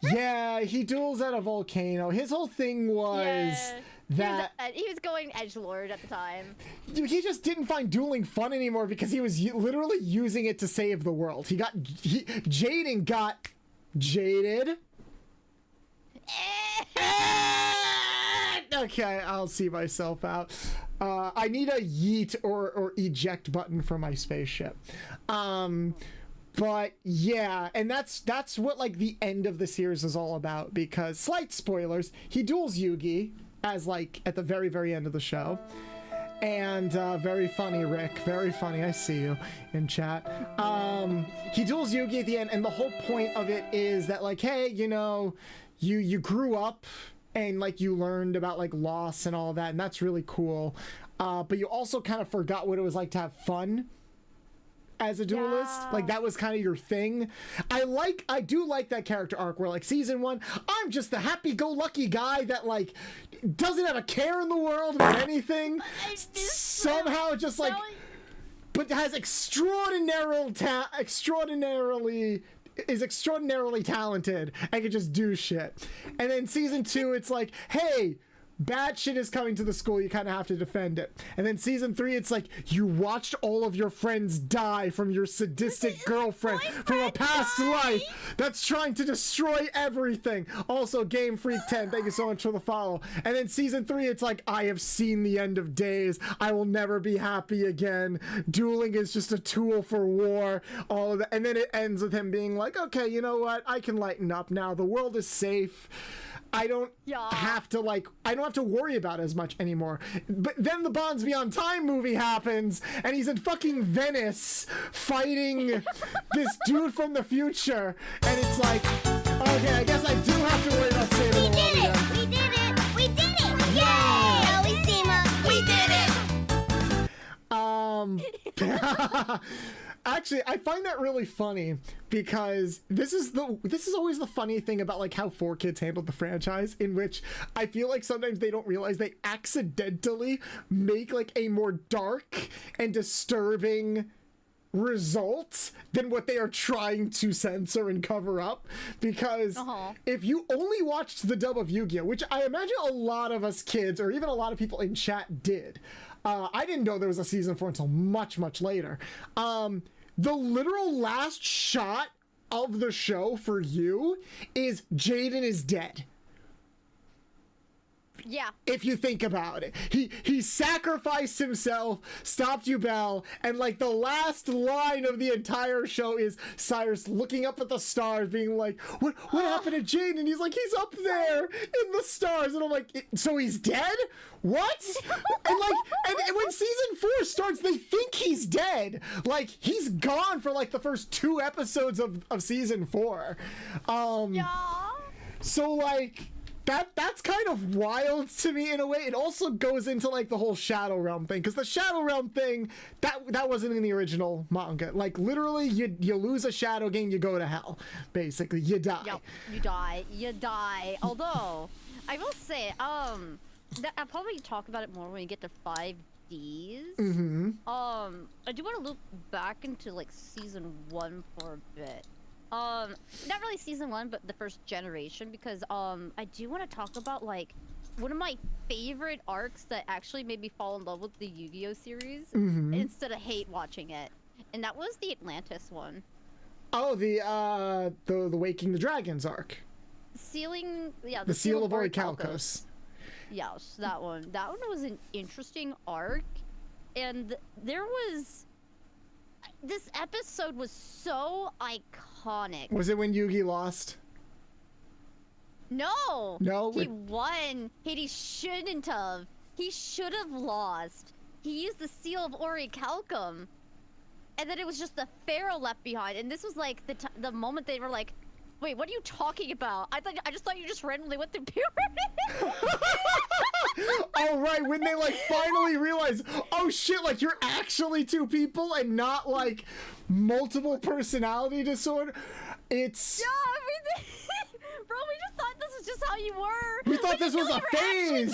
Yeah, he duels at a volcano. His whole thing was that he was going edgelord at the time. He just didn't find dueling fun anymore because he was literally using it to save the world. Jaden got jaded. Okay, I'll see myself out. I need a yeet or eject button for my spaceship. But yeah, and that's what like the end of the series is all about, because slight spoilers, he duels Yugi as like at the very, very end of the show. And very funny, Rick, very funny. I see you in chat. He duels Yugi at the end, and the whole point of it is that like, hey, you know, you grew up and like you learned about like loss and all that, and that's really cool. But you also kind of forgot what it was like to have fun as a duelist. Like that was kind of your thing. I do like that character arc where like season 1, I'm just the happy-go-lucky guy that like doesn't have a care in the world about anything, somehow just like, but has extraordinarily talented and can just do shit. And then season 2, it's like, hey, bad shit is coming to the school, you kind of have to defend it. And then season 3, it's like, you watched all of your friends die from your sadistic girlfriend from a past life that's trying to destroy everything. Also, Game Freak 10, thank you so much for the follow. And then season 3, it's like, I have seen the end of days, I will never be happy again, dueling is just a tool for war, all of that. And then it ends with him being like, okay, you know what, I can lighten up now, the world is safe, I don't have to worry about it as much anymore. But then the Bonds Beyond Time movie happens, and he's in fucking Venice fighting this dude from the future, and it's like, okay, I guess I do have to worry about saving the world again. We did it! We did it! Yay! Always team up! We did it! Actually, I find that really funny because this is always the funny thing about like how 4Kids handled the franchise, in which I feel like sometimes they don't realize they accidentally make like a more dark and disturbing result than what they are trying to censor and cover up. Because if you only watched the dub of Yu-Gi-Oh, which I imagine a lot of us kids or even a lot of people in chat did, I didn't know there was a season 4 until much, much later. The literal last shot of the show for you is Jaden is dead. Yeah. If you think about it, he sacrificed himself, stopped Yubel, and like the last line of the entire show is Cyrus looking up at the stars, being like, "What happened to Jaden?" And he's like, "He's up there in the stars." And I'm like, "So he's dead? What?" And like, and when season 4 starts, they think he's dead. Like he's gone for like the first 2 episodes of season 4. So like. That's kind of wild to me in a way. It also goes into like the whole Shadow Realm thing, because the Shadow Realm thing that wasn't in the original manga. Like literally, you lose a Shadow game, you go to hell. Basically, you die. Yep, you die. Although I will say, I'll probably talk about it more when we get to 5Ds. Mm-hmm. I do want to loop back into like season 1 for a bit. Not really season 1, but the first generation, because I do want to talk about like one of my favorite arcs that actually made me fall in love with the Yu-Gi-Oh series instead of hate watching it, and that was the Atlantis one. Oh, the Waking the Dragons arc. Sealing, yeah, the Seal of Orichalcos. Yes, that one. That one was an interesting arc, and there was. This episode was so iconic. Was it when Yugi lost? No. No. He won. He shouldn't have. He should have lost. He used the Seal of Orichalcum, and then it was just the Pharaoh left behind. And this was like the moment they were like, "Wait, what are you talking about? I just thought you just randomly went through puberty." Oh right, when they like finally realize, oh shit, like you're actually two people and not like multiple personality disorder. It's Yeah, I mean, bro, we just thought this was just how you were. we thought this was a phase.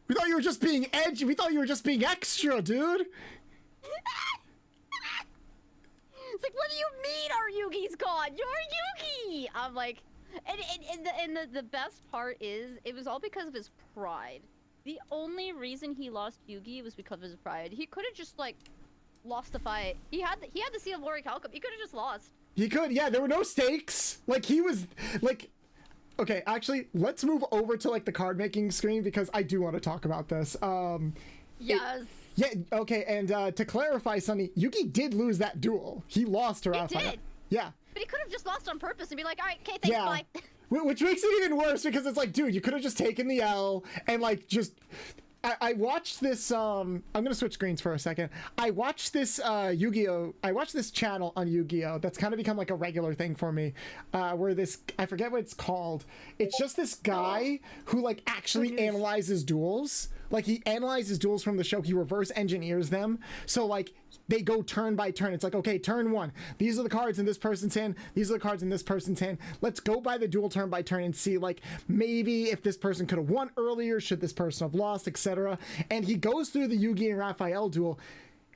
We thought you were just being edgy. We thought you were just being extra, dude. It's like, what do you mean our Yugi's gone? You're Yugi! I'm like, and the best part is, it was all because of his pride. The only reason he lost Yugi was because of his pride. He could have just, like, lost the fight. He had the Seal of Orichalcum. He could have just lost. He could, yeah, there were no stakes. Like, he was, like... Okay, actually, let's move over to, like, the card-making screen, because I do want to talk about this. Yes. Yeah, okay, and to clarify, Sunny, Yugi did lose that duel. He lost to Raphael. He did. Yeah. But he could have just lost on purpose and be like, all right, okay, thanks, Yeah. bye. Which makes it even worse, because it's like, dude, you could have just taken the L and, like, just... I watched this, I'm gonna switch screens for a second. I watched this, Yu-Gi-Oh! I watched this channel on Yu-Gi-Oh! That's kind of become, like, a regular thing for me. Where this, I forget what it's called. It's just this guy who, like, actually analyzes duels. Like, he analyzes duels from the show. He reverse engineers them. So, like, they go turn by turn. It's like, okay, turn 1. These are the cards in this person's hand. These are the cards in this person's hand. Let's go by the duel turn by turn and see, like, maybe if this person could have won earlier, should this person have lost, etc. And he goes through the Yugi and Raphael duel.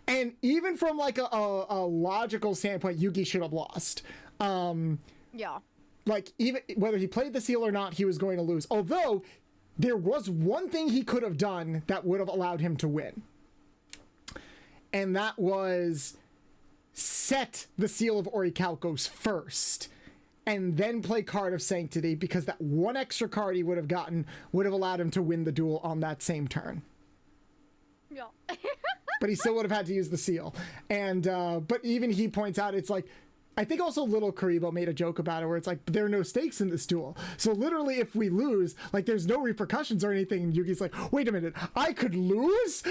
And even from, like, a logical standpoint, Yugi should have lost. Yeah. Like, even whether he played the seal or not, he was going to lose. Although... there was one thing he could have done that would have allowed him to win. And that was set the Seal of Orichalcos first and then play Card of Sanctity, because that one extra card he would have gotten would have allowed him to win the duel on that same turn. Yeah. But he still would have had to use the seal. And, but even he points out, it's like, I think also Little Karibo made a joke about it where it's like, there are no stakes in this duel. So literally if we lose, like there's no repercussions or anything. And Yugi's like, wait a minute, I could lose?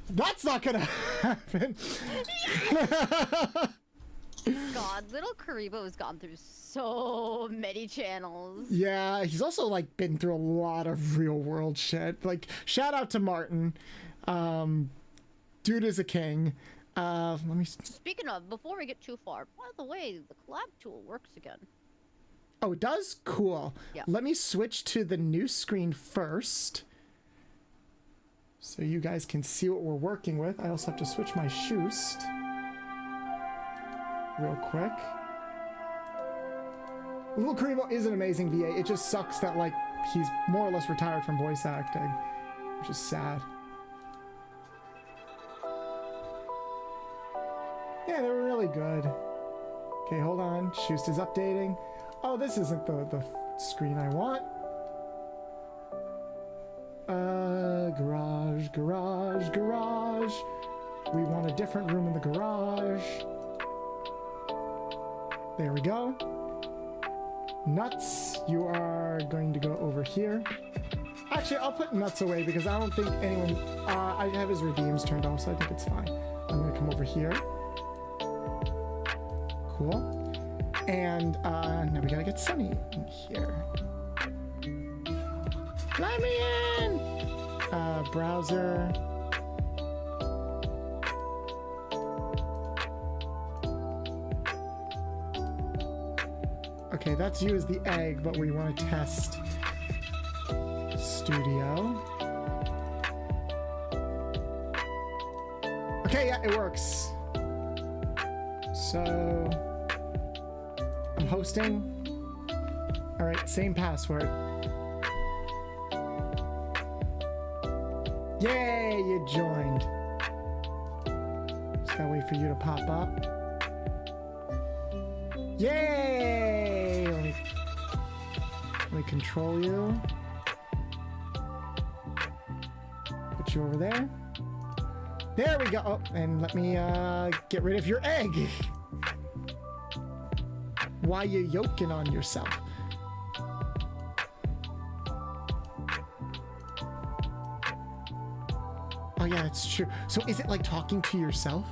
That's not gonna happen. God, Little Karibo has gone through so many channels. Yeah, he's also like been through a lot of real world shit. Like, shout out to Martin. Dude is a king. Let me... Speaking of, before we get too far, by the way, the collab tool works again. Oh, it does? Cool. Yeah. Let me switch to the new screen first, so you guys can see what we're working with. I also have to switch my shoes real quick. Little Karibo is an amazing VA. It just sucks that, like, he's more or less retired from voice acting, which is sad. Yeah, they were really good. Okay, hold on. Shoost is updating. Oh, this isn't the screen I want. Garage. We want a different room in the garage. There we go. Nuts, you are going to go over here. Actually, I'll put Nuts away because I don't think anyone... I have his redeems turned off, so I think it's fine. I'm going to come over here. Cool. And now we gotta get Sunny in here. Let me in! Browser. Okay, that's you as the egg, but we want to test Studio. Okay, yeah, it works. So I'm hosting. All right, same password. Yay, you joined. Just gotta wait for you to pop up. Yay! Let me control you. Put you over there. There we go. Oh, and let me get rid of your egg. Why you yoking on yourself? Oh yeah, it's true. So is it like talking to yourself?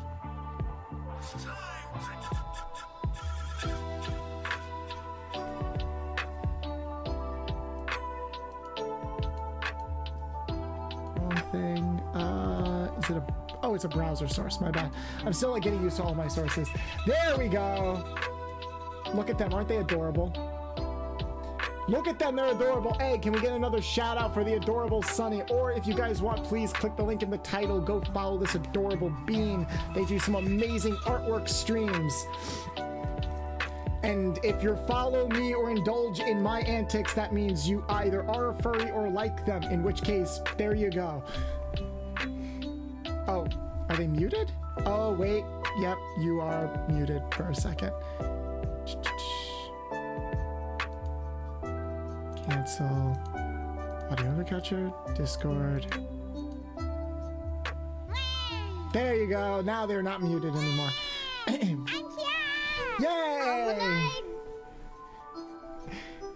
Wrong thing. Is it a... Oh, it's a browser source. My bad. I'm still like getting used to all my sources. There we go. Look at them. Aren't they adorable? Look at them, they're adorable. Hey, can we get another shout out for the adorable Sunny? Or if you guys want, please click the link in the title. Go follow this adorable bean. They do some amazing artwork streams. And if you follow me or indulge in my antics, that means you either are a furry or like them, in which case, there you go. Oh, are they muted? Oh, wait. Yep, you are muted for a second. Cancel audio overcapture, Discord. There you go. Now they're not muted anymore. Yay!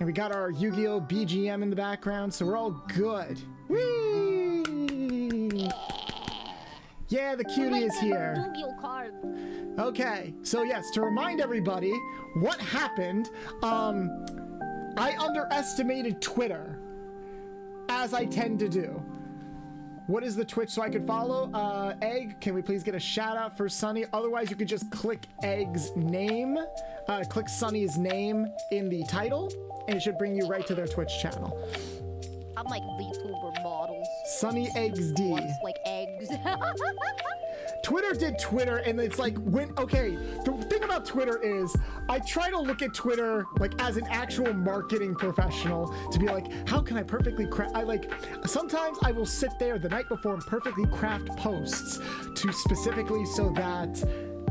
And we got our Yu-Gi-Oh! BGM in the background, so we're all good. Whee! Yeah, the cutie is here. Yu-Gi-Oh! card. Okay, so yes, to remind everybody what happened, I underestimated Twitter, as I tend to do. What is the Twitch so I could follow? Egg, can we please get a shout out for Sunny? Otherwise, you could just click Egg's name, click Sunny's name in the title, and it should bring you right to their Twitch channel. I'm like Vtuber models. Sunny Eggs D. What's like eggs? Twitter did Twitter, and it's like when, okay, the thing about Twitter is I try to look at Twitter like as an actual marketing professional to be like, how can I perfectly craft, sometimes I will sit there the night before and perfectly craft posts to specifically so that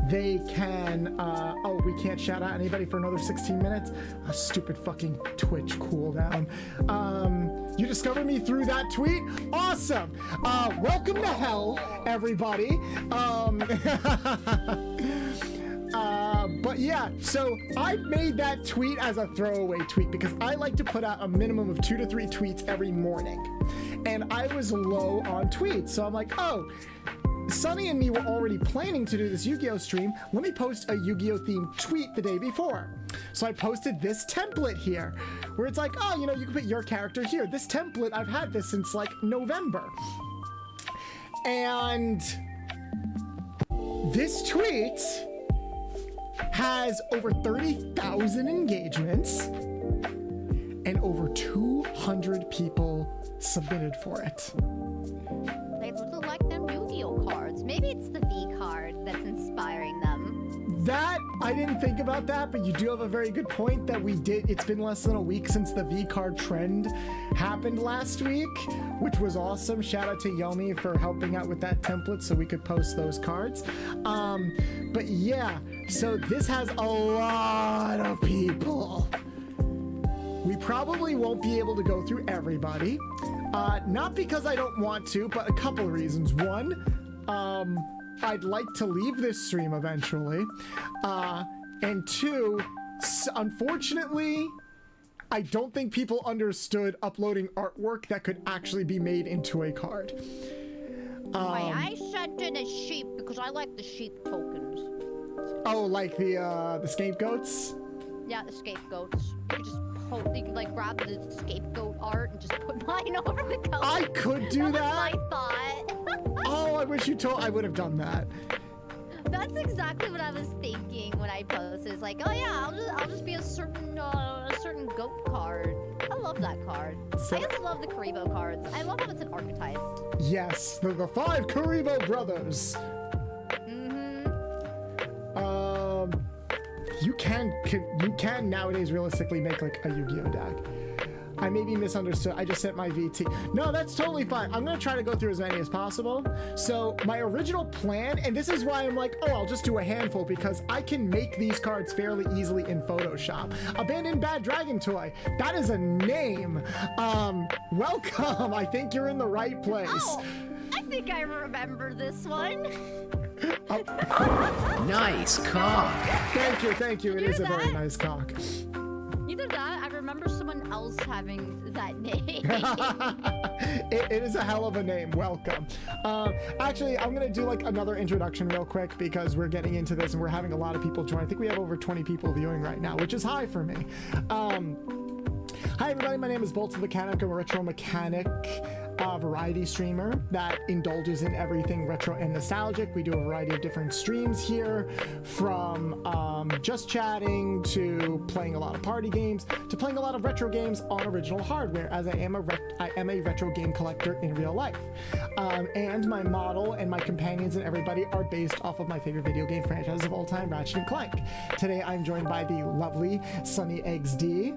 they can, oh, we can't shout out anybody for another 16 minutes? A stupid fucking Twitch cooldown. You discovered me through that tweet? Awesome! Welcome to hell, everybody. But yeah, so I made that tweet as a throwaway tweet because I like to put out a minimum of 2 to 3 tweets every morning. And I was low on tweets, so I'm like, oh, Sunny and me were already planning to do this Yu-Gi-Oh! Stream. Let me post a Yu-Gi-Oh! Themed tweet the day before. So I posted this template here, where it's like, oh, you know, you can put your character here. This template, I've had this since like November. And this tweet has over 30,000 engagements and over 200 people submitted for it. They look like them Yu-Gi-Oh! cards. Maybe it's the V card that's inspiring them. That, I didn't think about that, but you do have a very good point that we did. It's been less than a week since the V card trend happened last week, which was awesome. Shout out to Yomi for helping out with that template so we could post those cards. But yeah, so this has a lot of people. We probably won't be able to go through everybody. Not because I don't want to, but a couple of reasons. One, I'd like to leave this stream eventually. And two, unfortunately, I don't think people understood uploading artwork that could actually be made into a card. I sent in a sheep because I like the sheep tokens. Oh, like the scapegoats? Yeah, the scapegoats. You could like grab the scapegoat art and just put mine over the color. I could do that. That was my thought. Oh, I wish you told. I would have done that. That's exactly what I was thinking when I posted. It's like, oh yeah, I'll just be a certain goat card. I love that card. So, I also love the Karibo cards. I love how it's an archetype. Yes, the 5 Karibo brothers. you can nowadays realistically make like a Yu-Gi-Oh deck. I may be misunderstood. I just sent my VT. No, that's totally fine. I'm going to try to go through as many as possible. So my original plan, and this is why I'm like, oh, I'll just do a handful because I can make these cards fairly easily in Photoshop. Abandoned Bad Dragon Toy. That is a name. Welcome. I think you're in the right place. Oh, I think I remember this one. Nice cock. Thank you. It is a very nice cock. Either that, I remember someone else having that name. It is a hell of a name. Welcome. Actually, I'm going to do like another introduction real quick because we're getting into this and we're having a lot of people join. I think we have over 20 people viewing right now, which is high for me. Hi, everybody. My name is Bolts the Mechanic. I'm a retro mechanic variety streamer that indulges in everything retro and nostalgic. We do a variety of different streams here, from just chatting to playing a lot of party games to playing a lot of retro games on original hardware, as I am a retro game collector in real life. And my model and my companions and everybody are based off of my favorite video game franchise of all time, Ratchet and Clank. Today I'm joined by the lovely Sunny Eggs D,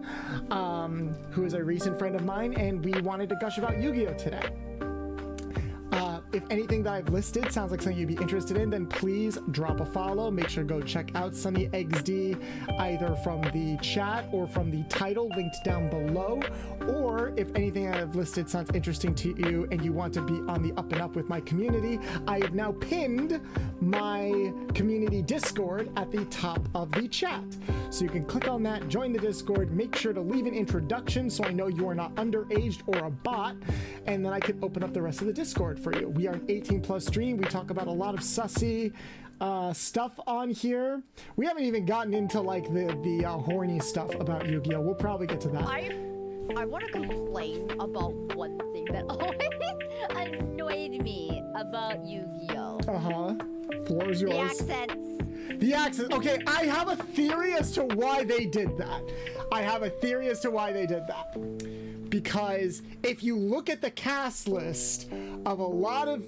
who is a recent friend of mine, and we wanted to gush about Yu-Gi-Oh today. If anything that I've listed sounds like something you'd be interested in, then please drop a follow. Make sure to go check out Sunny XD either from the chat or from the title linked down below. Or if anything I've listed sounds interesting to you and you want to be on the up and up with my community, I have now pinned my community Discord at the top of the chat. So you can click on that, join the Discord, make sure to leave an introduction so I know you are not underaged or a bot, and then I can open up the rest of the Discord for you. We are an 18+ stream. We talk about a lot of sussy stuff on here. We haven't even gotten into like the horny stuff about Yu-Gi-Oh. We'll probably get to that. I want to complain about one thing that always annoyed me about Yu-Gi-Oh. Floor's yours. The accents. The accents. Okay, I have a theory as to why they did that. Because if you look at the cast list of a lot of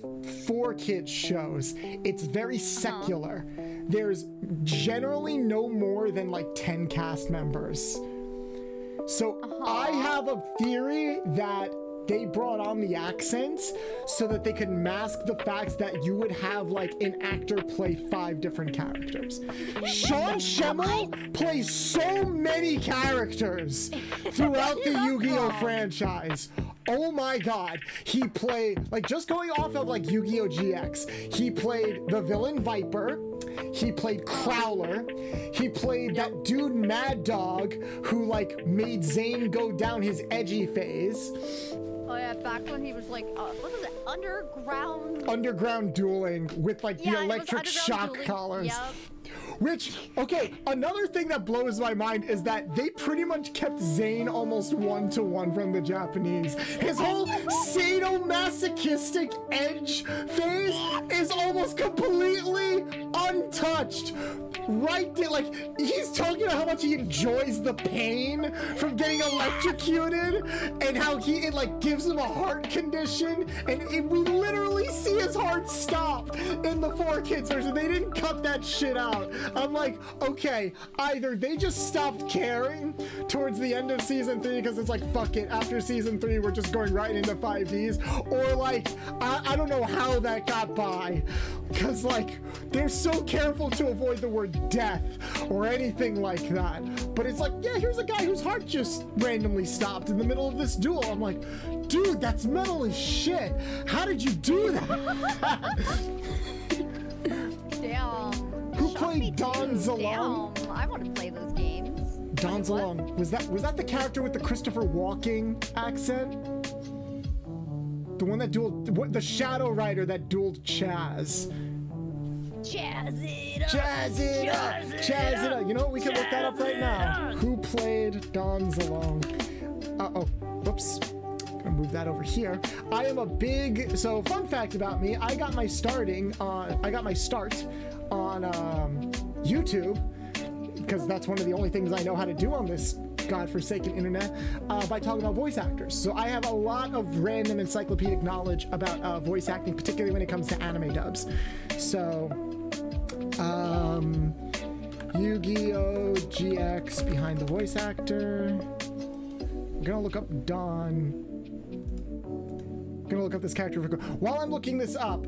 4Kids shows, it's very secular. There's generally no more than like 10 cast members. So I have a theory that they brought on the accents so that they could mask the facts that you would have like an actor play 5 different characters. Sean Schemmel plays so many characters throughout the Yu-Gi-Oh franchise. Oh my god, he played, like, just going off of like Yu-Gi-Oh GX, he played the villain Viper, he played Crowler, he played that dude Mad Dog who like made Zane go down his edgy phase. Oh yeah, back when he was like, what was it, Underground dueling with like the electric shock collars. Yep. Which, okay, another thing that blows my mind is that they pretty much kept Zane almost 1-to-1 from the Japanese. His whole sadomasochistic edge phase is almost completely untouched. Right there, like, he's talking about how much he enjoys the pain from getting electrocuted and how it like gives him a heart condition, and we literally see his heart stop in the 4Kids version. They didn't cut that shit out. I'm like, okay, either they just stopped caring towards the end of season 3 because it's like, fuck it, after season 3 we're just going right into 5Ds, or like I don't know how that got by, because like they're so careful to avoid the word death or anything like that. But it's like, yeah, here's a guy whose heart just randomly stopped in the middle of this duel. I'm like, dude, that's metal as shit. How did you do that? Damn. Who played Don Zalong? Damn, I want to play those games. Don Zalong. Was that the character with the Christopher Walking accent? The one that dueled, the Shadow Rider that dueled Chaz. Chaz it up. Chaz it up. Chaz it up. You know what? We can look that up right now. Who played Don Zalong? Oh, whoops. Gonna move that over here. I am a big, so fun fact about me, I got my start on YouTube, because that's one of the only things I know how to do on this godforsaken internet, by talking about voice actors. So I have a lot of random encyclopedic knowledge about voice acting, particularly when it comes to anime dubs. So Yugioh GX behind the voice actor. We're gonna look up Dawn. I'm gonna look up this character. While I'm looking this up,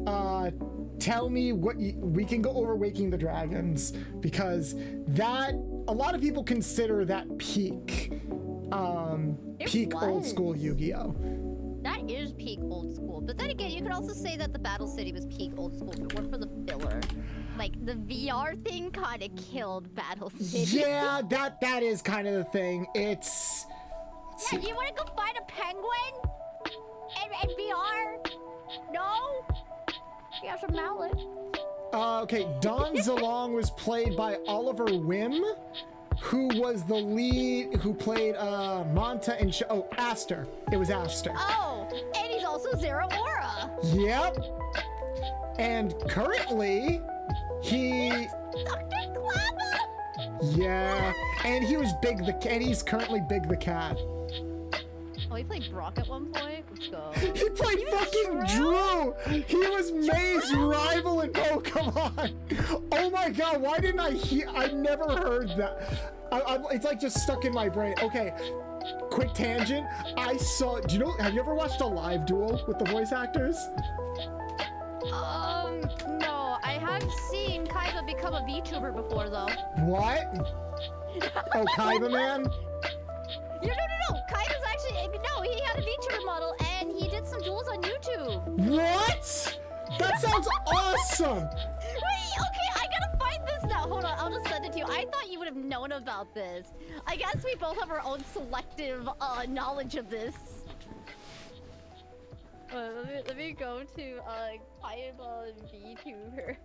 tell me what we can go over Waking the Dragons, because that a lot of people consider that peak old school Yu-Gi-Oh. That is peak old school, but then again, you could also say that the Battle City was peak old school if it weren't for the filler. Like, the VR thing kind of killed Battle City. Yeah, that is kind of the thing. It's... Yeah, do you want to go find a penguin? And VR? No? You have some mallet. Okay, Don Zalong was played by Oliver Wim, who was the lead, who played Monta and Aster. It was Aster. Oh, and he's also Zero Aura. Yep. And currently, he... Dr. Clapper. Yeah, and he was and he's currently Big the Cat. Oh, he played Brock at one point? Let's go. He played fucking Drew! He was May's rival in Pokemon! Oh my god, why didn't I hear? I never heard that. It's like just stuck in my brain. Okay, quick tangent. I saw, have you ever watched a live duel with the voice actors? No, I have seen Kaiba become a VTuber before though. What? Oh, Kaiba man? No. Kaiba's actually, no, he had a VTuber model and he did some duels on YouTube. What? That sounds awesome! Wait, okay, I gotta find this now. Hold on, I'll just send it to you. I thought you would have known about this. I guess we both have our own selective knowledge of this. Let me go to Kaiba VTuber.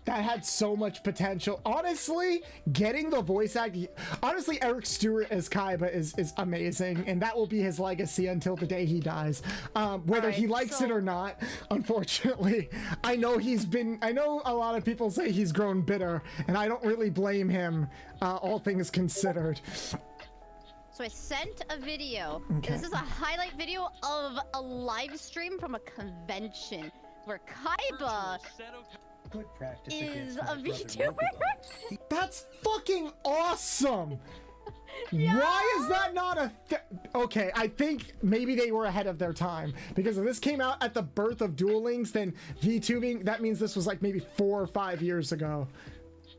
That had so much potential. Honestly, getting the voice act... Honestly, Eric Stewart as Kaiba is amazing, and that will be his legacy until the day he dies. Whether he likes it or not, unfortunately. I know a lot of people say he's grown bitter, and I don't really blame him, all things considered. So I sent a video. Okay. This is a highlight video of a live stream from a convention where Kaiba is a VTuber. That's fucking awesome! Yeah. Why is that not a okay, I think maybe they were ahead of their time, because if this came out at the birth of Duel Links, then VTubing, that means this was like maybe 4 or 5 years ago.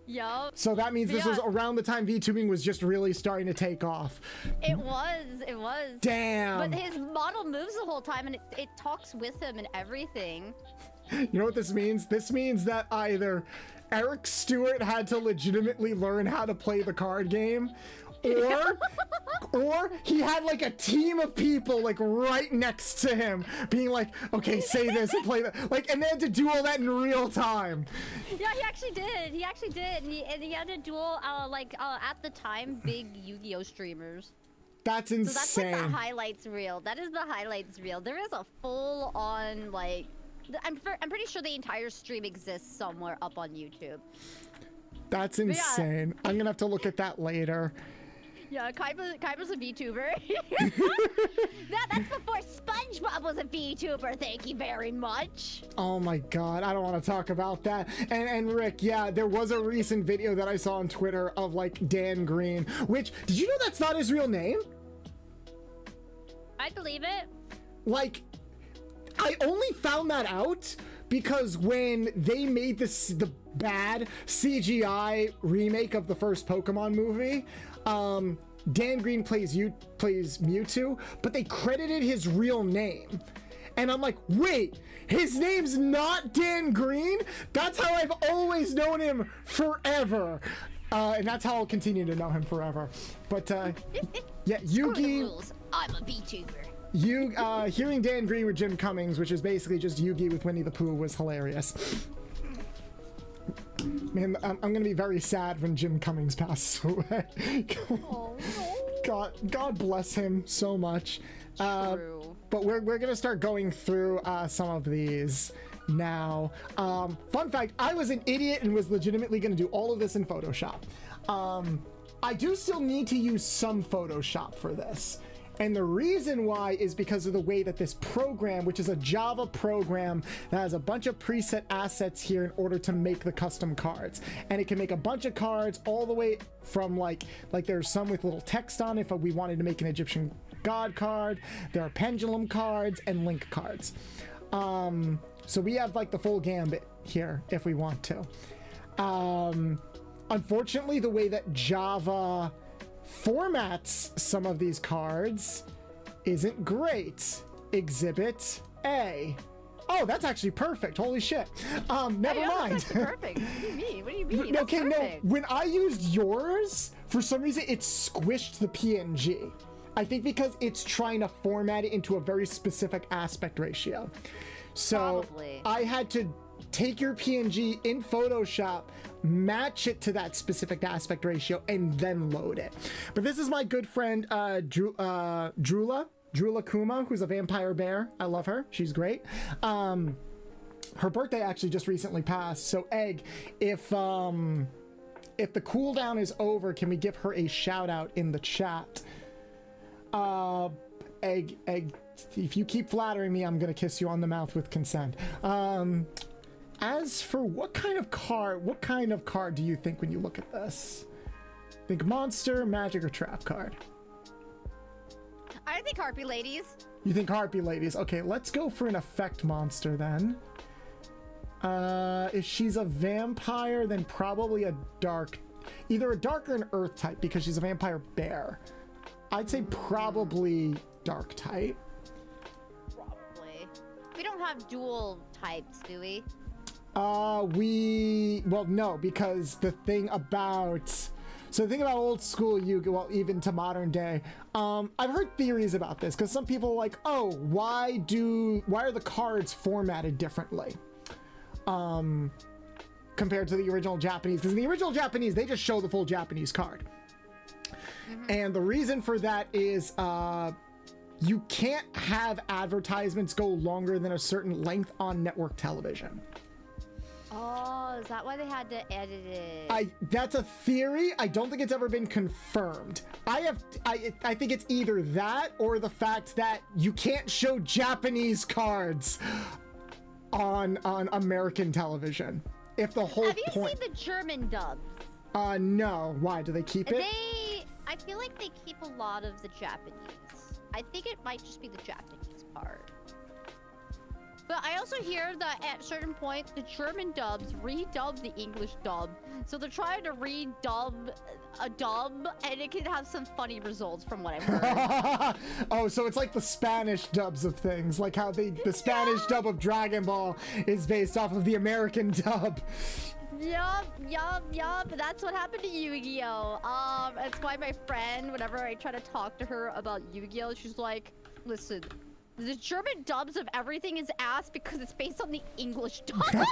Yup. So that means this was around the time VTubing was just really starting to take off. It was. Damn. But his model moves the whole time and it talks with him and everything. You know what this means? This means that either Eric Stewart had to legitimately learn how to play the card game, or he had like a team of people like right next to him being like, okay, say this and play that, like, and they had to do all that in real time. Yeah, he actually did. And he had to duel at the time big Yu-Gi-Oh streamers. That's insane. So that's like the highlights reel. That is the highlights reel. There is a full on like I'm pretty sure the entire stream exists somewhere up on YouTube. That's insane. I'm gonna have to look at that later. Yeah, Kaiba's a VTuber. That's before SpongeBob was a VTuber, thank you very much. Oh my god, I don't want to talk about that. And Rick, yeah, there was a recent video that I saw on Twitter of like Dan Green, which, did you know that's not his real name? I believe it. Like, I only found that out because when they made the bad CGI remake of the first Pokemon movie, Dan Green plays Mewtwo, but they credited his real name. And I'm like, wait, his name's not Dan Green? That's how I've always known him forever. And that's how I'll continue to know him forever. But, yeah, Yugi... I'm a VTuber. Hearing Dan Green with Jim Cummings, which is basically just Yugi with Winnie the Pooh, was hilarious. Man, I'm gonna be very sad when Jim Cummings passes away. Oh, no. God bless him so much. True. But we're gonna start going through some of these now. Fun fact, I was an idiot and was legitimately gonna do all of this in Photoshop. I do still need to use some Photoshop for this. And the reason why is because of the way that this program, which is a Java program that has a bunch of preset assets here in order to make the custom cards. And it can make a bunch of cards all the way from like there's some with little text on it if we wanted to make an Egyptian god card. There are pendulum cards and link cards. So we have like the full gambit here if we want to. Unfortunately, the way that Java formats some of these cards isn't great. Exhibit A. Oh, that's actually perfect. Holy shit. Never mind. That's perfect. What do you mean? What do you mean? Okay, that's perfect. no. When I used yours, for some reason, it squished the PNG. I think because it's trying to format it into a very specific aspect ratio. So Probably. I had to take your PNG in Photoshop, match it to that specific aspect ratio, and then load it. But this is my good friend Drula Kuma, who's a vampire bear. I love her. She's great. Her birthday actually just recently passed. So Egg, if the cooldown is over, can we give her a shout out in the chat? Egg, if you keep flattering me, I'm gonna kiss you on the mouth with consent. As for what kind of card do you think when you look at this? Think monster, magic, or trap card? I think Harpy Ladies. You think Harpy Ladies? Okay, let's go for an effect monster then. If she's a vampire, then probably either a dark or an earth type because she's a vampire bear. I'd say probably dark type. Probably. We don't have dual types, do we? Well, no, because the thing about old school Yu-Gi-Oh, well, even to modern day, I've heard theories about this because some people are like, oh, why are the cards formatted differently compared to the original Japanese? Because in the original Japanese, they just show the full Japanese card. And the reason for that is you can't have advertisements go longer than a certain length on network television. Oh, is that why they had to edit it? That's a theory. I don't think it's ever been confirmed. I think it's either that or the fact that you can't show Japanese cards on American television. If the whole Have you seen the German dubs? No. Why? Do they keep it? I feel like they keep a lot of the Japanese. I think it might just be the Japanese part. But I also hear that at a certain point, the German dubs redub the English dub. So they're trying to redub a dub, and it can have some funny results from what I've heard. Oh, so it's like the Spanish dubs of things, like how the Spanish dub of Dragon Ball is based off of the American dub. Yup. That's what happened to Yu-Gi-Oh. That's why my friend, whenever I try to talk to her about Yu-Gi-Oh, she's like, listen, the German dubs of everything is ass because it's based on the English dubs. And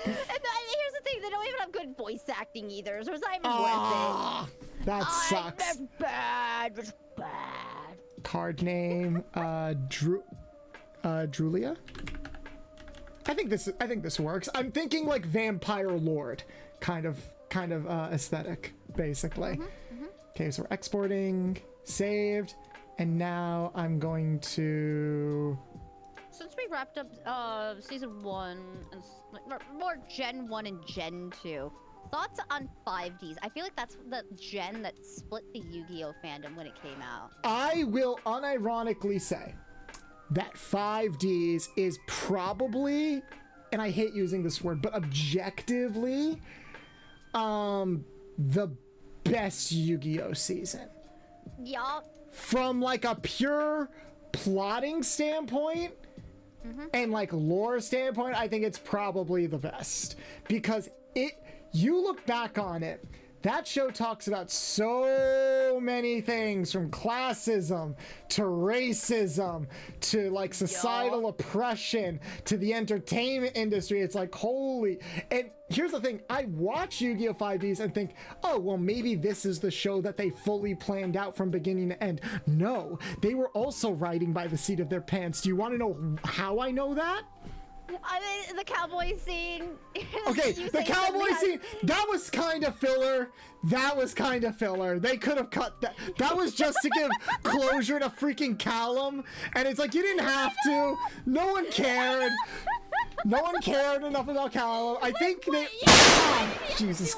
here's the thing, they don't even have good voice acting either, so it's not even worth it. That sucks. It's bad. It's bad. Card name, Drulia? I think this works. I'm thinking like Vampire Lord kind of aesthetic, basically. Okay, so we're exporting, saved, and now I'm going to... Since we wrapped up season 1 and more Gen 1 and Gen 2, thoughts on 5Ds? I feel like that's the gen that split the Yu-Gi-Oh fandom when it came out. I will unironically say that 5Ds is probably, and I hate using this word, but objectively, the best Yu-Gi-Oh season. Yup. From like a pure plotting standpoint and like lore standpoint, I think it's probably the best because you look back on it, that show talks about so many things from classism to racism to like societal oppression to the entertainment industry. It's like, holy. And here's the thing. I watch Yu-Gi-Oh! 5Ds and think, oh, well, maybe this is the show that they fully planned out from beginning to end. No, they were also writing by the seat of their pants. Do you want to know how I know that? I mean, the cowboy scene. Okay, You the say cowboy something scene, that was kind of filler. That was kind of filler. They could have cut that. That was just to give closure to freaking Callum. And it's like, you didn't have to. No one cared. No one cared enough about Callum. I think they... Oh, Jesus.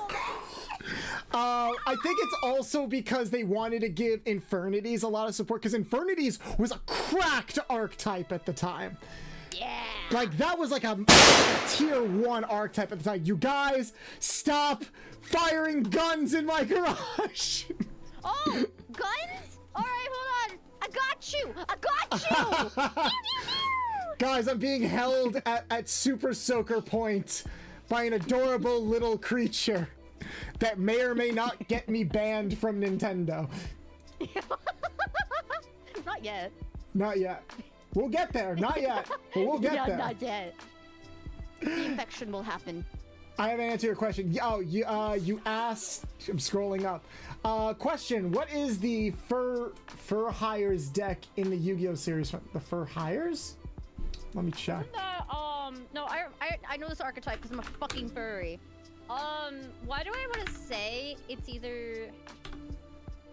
I think it's also because they wanted to give Infernities a lot of support, because Infernities was a cracked archetype at the time. Yeah. Like, that was like a tier 1 archetype at the time. You guys, stop firing guns in my garage. Oh, guns? All right, hold on. I got you. I got you. Guys, I'm being held at Super Soaker Point by an adorable little creature that may or may not get me banned from Nintendo. Not yet. Not yet. We'll get there. Not yet. But we'll get there. Not yet. The infection will happen. I haven't answered your question. Oh, you asked. I'm scrolling up. Question: what is the Fur Hires deck in the Yu-Gi-Oh series? The Fur Hires? Let me check. No, I know this archetype because I'm a fucking furry. Why do I want to say it's either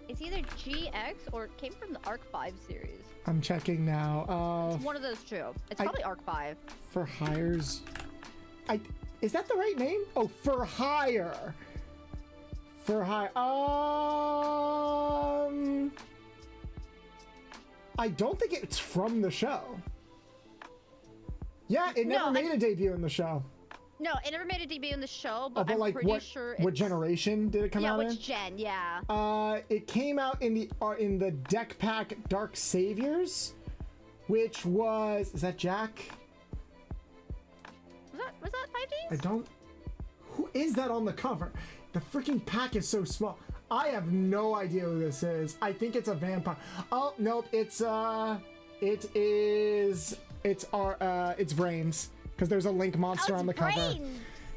GX or it came from the Arc 5 series? I'm checking now. It's one of those two. It's probably Arc 5. For Hires. Is that the right name? Oh, For Hire. For Hire. I don't think it's from the show. Yeah, it never made a debut in the show. No, it never made a debut in the show, but I'm like pretty sure it's... What generation did it come out in? Yeah, which gen, yeah. It came out in the deck pack Dark Saviors, which was... Is that Jack? Was that 5Ds? I don't... Who is that on the cover? The freaking pack is so small. I have no idea who this is. I think it's a vampire. Oh, nope, it's Brains. Because there's a Link monster on the cover.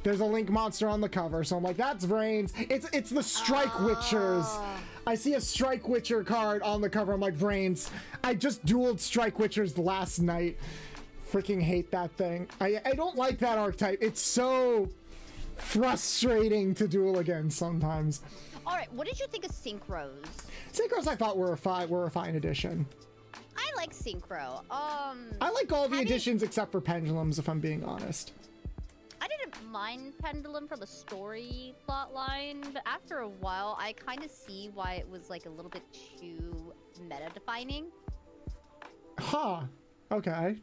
There's a Link monster on the cover, so I'm like, that's Brains. It's the Strike Witchers. I see a Strike Witcher card on the cover. I'm like, Brains. I just dueled Strike Witchers last night. Freaking hate that thing. I don't like that archetype. It's so frustrating to duel against sometimes. All right, what did you think of Synchros? Synchros I thought were a fine addition. I like Synchro. I like all the additions except for Pendulums, if I'm being honest. I didn't mind Pendulum from a story plot line, but after a while, I kind of see why it was like a little bit too meta-defining. Huh. Okay.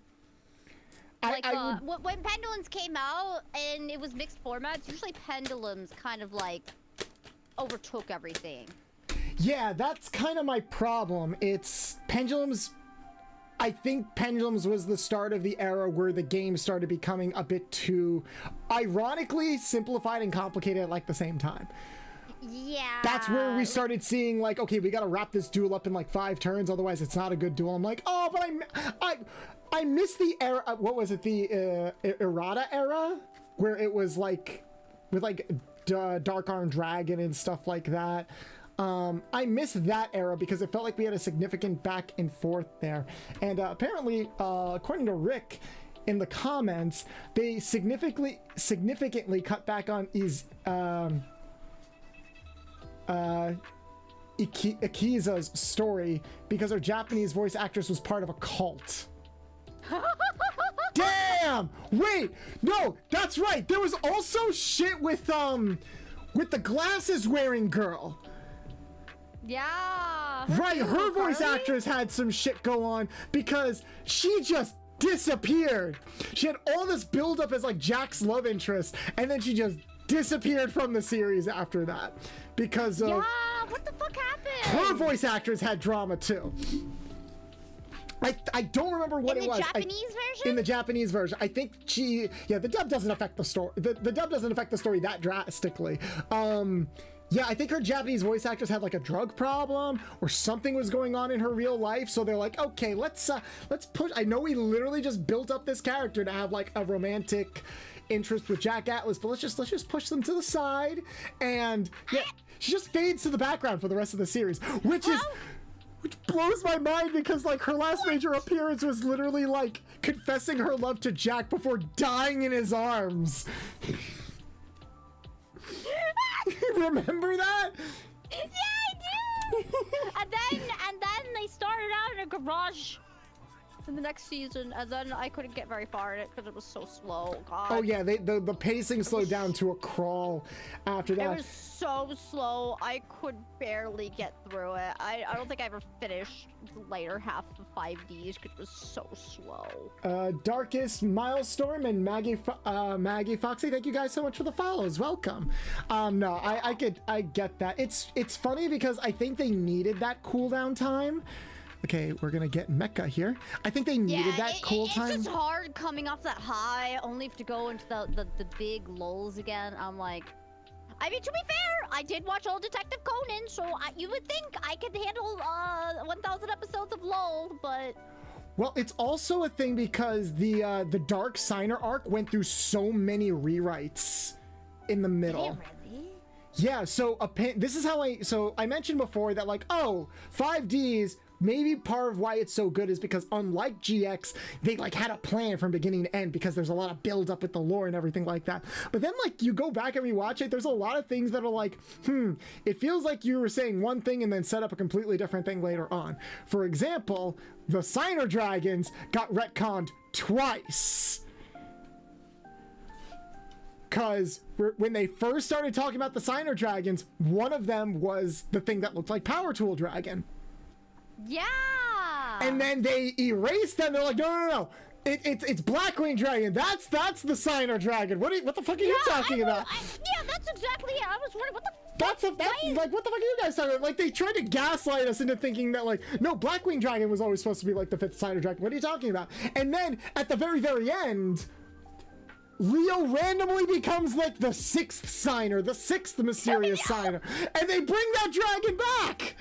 Like, when Pendulums came out and it was mixed formats, usually Pendulums kind of like overtook everything. Yeah, that's kind of my problem. It's Pendulums. I think Pendulums was the start of the era where the game started becoming a bit too, ironically, simplified and complicated at like the same time. Yeah. That's where we started seeing like, okay, we got to wrap this duel up in like 5 turns, otherwise it's not a good duel. I'm like, oh, but I miss the era. What was it? The errata era, where it was like with like Dark Arm Dragon and stuff like that. I miss that era because it felt like we had a significant back and forth there. And apparently, according to Rick in the comments, they significantly cut back on Ikiza's story because her Japanese voice actress was part of a cult. Damn! Wait, no, that's right. There was also shit with the glasses wearing girl. Yeah. Right, her voice actress had some shit go on because she just disappeared. She had all this build up as like Jack's love interest, and then she just disappeared from the series after that because of... Yeah, what the fuck happened? Her voice actress had drama too. I don't remember what it was. In the Japanese version? In the Japanese version. I think the dub doesn't affect the story. The dub doesn't affect the story that drastically. Yeah, I think her Japanese voice actress had like a drug problem or something was going on in her real life. So they're like, okay, let's push. I know we literally just built up this character to have like a romantic interest with Jack Atlas, but let's just push them to the side. And yeah, she just fades to the background for the rest of the series, which is Which blows my mind because, like, her last major appearance was literally, like, confessing her love to Jack before dying in his arms. Remember that? Yeah, I do. and then they started out in a garage in the next season, and then I couldn't get very far in it because it was so slow. God. Oh yeah, the pacing slowed down to a crawl after that. It was so slow, I could barely get through it. I don't think I ever finished the later half of 5Ds because it was so slow. Darkest, Milestorm, and Maggie Foxy, thank you guys so much for the follows. Welcome. No, I get that. It's funny because I think they needed that cooldown time. Okay, we're gonna get Mecha here. I think they needed that cool time. It's just hard coming off that high, only to go into the big lulls again. I'm like, I mean, to be fair, I did watch all Detective Conan, so you would think I could handle 1,000 episodes of lull, but... Well, it's also a thing because the Dark Signer arc went through so many rewrites in the middle. Really? Yeah, so this is how I mentioned before that, like, oh, 5Ds, maybe part of why it's so good is because unlike GX, they like had a plan from beginning to end because there's a lot of build up with the lore and everything like that. But then like you go back and rewatch it, there's a lot of things that are like, it feels like you were saying one thing and then set up a completely different thing later on. For example, the Signer Dragons got retconned twice. Because when they first started talking about the Signer Dragons, one of them was the thing that looked like Power Tool Dragon. Yeah. And then they erased them. They're like, no. It's Blackwing Dragon. That's the Signer Dragon. What the fuck are you talking about? Yeah, that's exactly it. I was wondering what the like what the fuck are you guys talking about? Like they tried to gaslight us into thinking that like no, Blackwing Dragon was always supposed to be like the 5th Signer Dragon. What are you talking about? And then at the very end, Leo randomly becomes like the 6th Signer, the 6th mysterious Signer, and they bring that dragon back.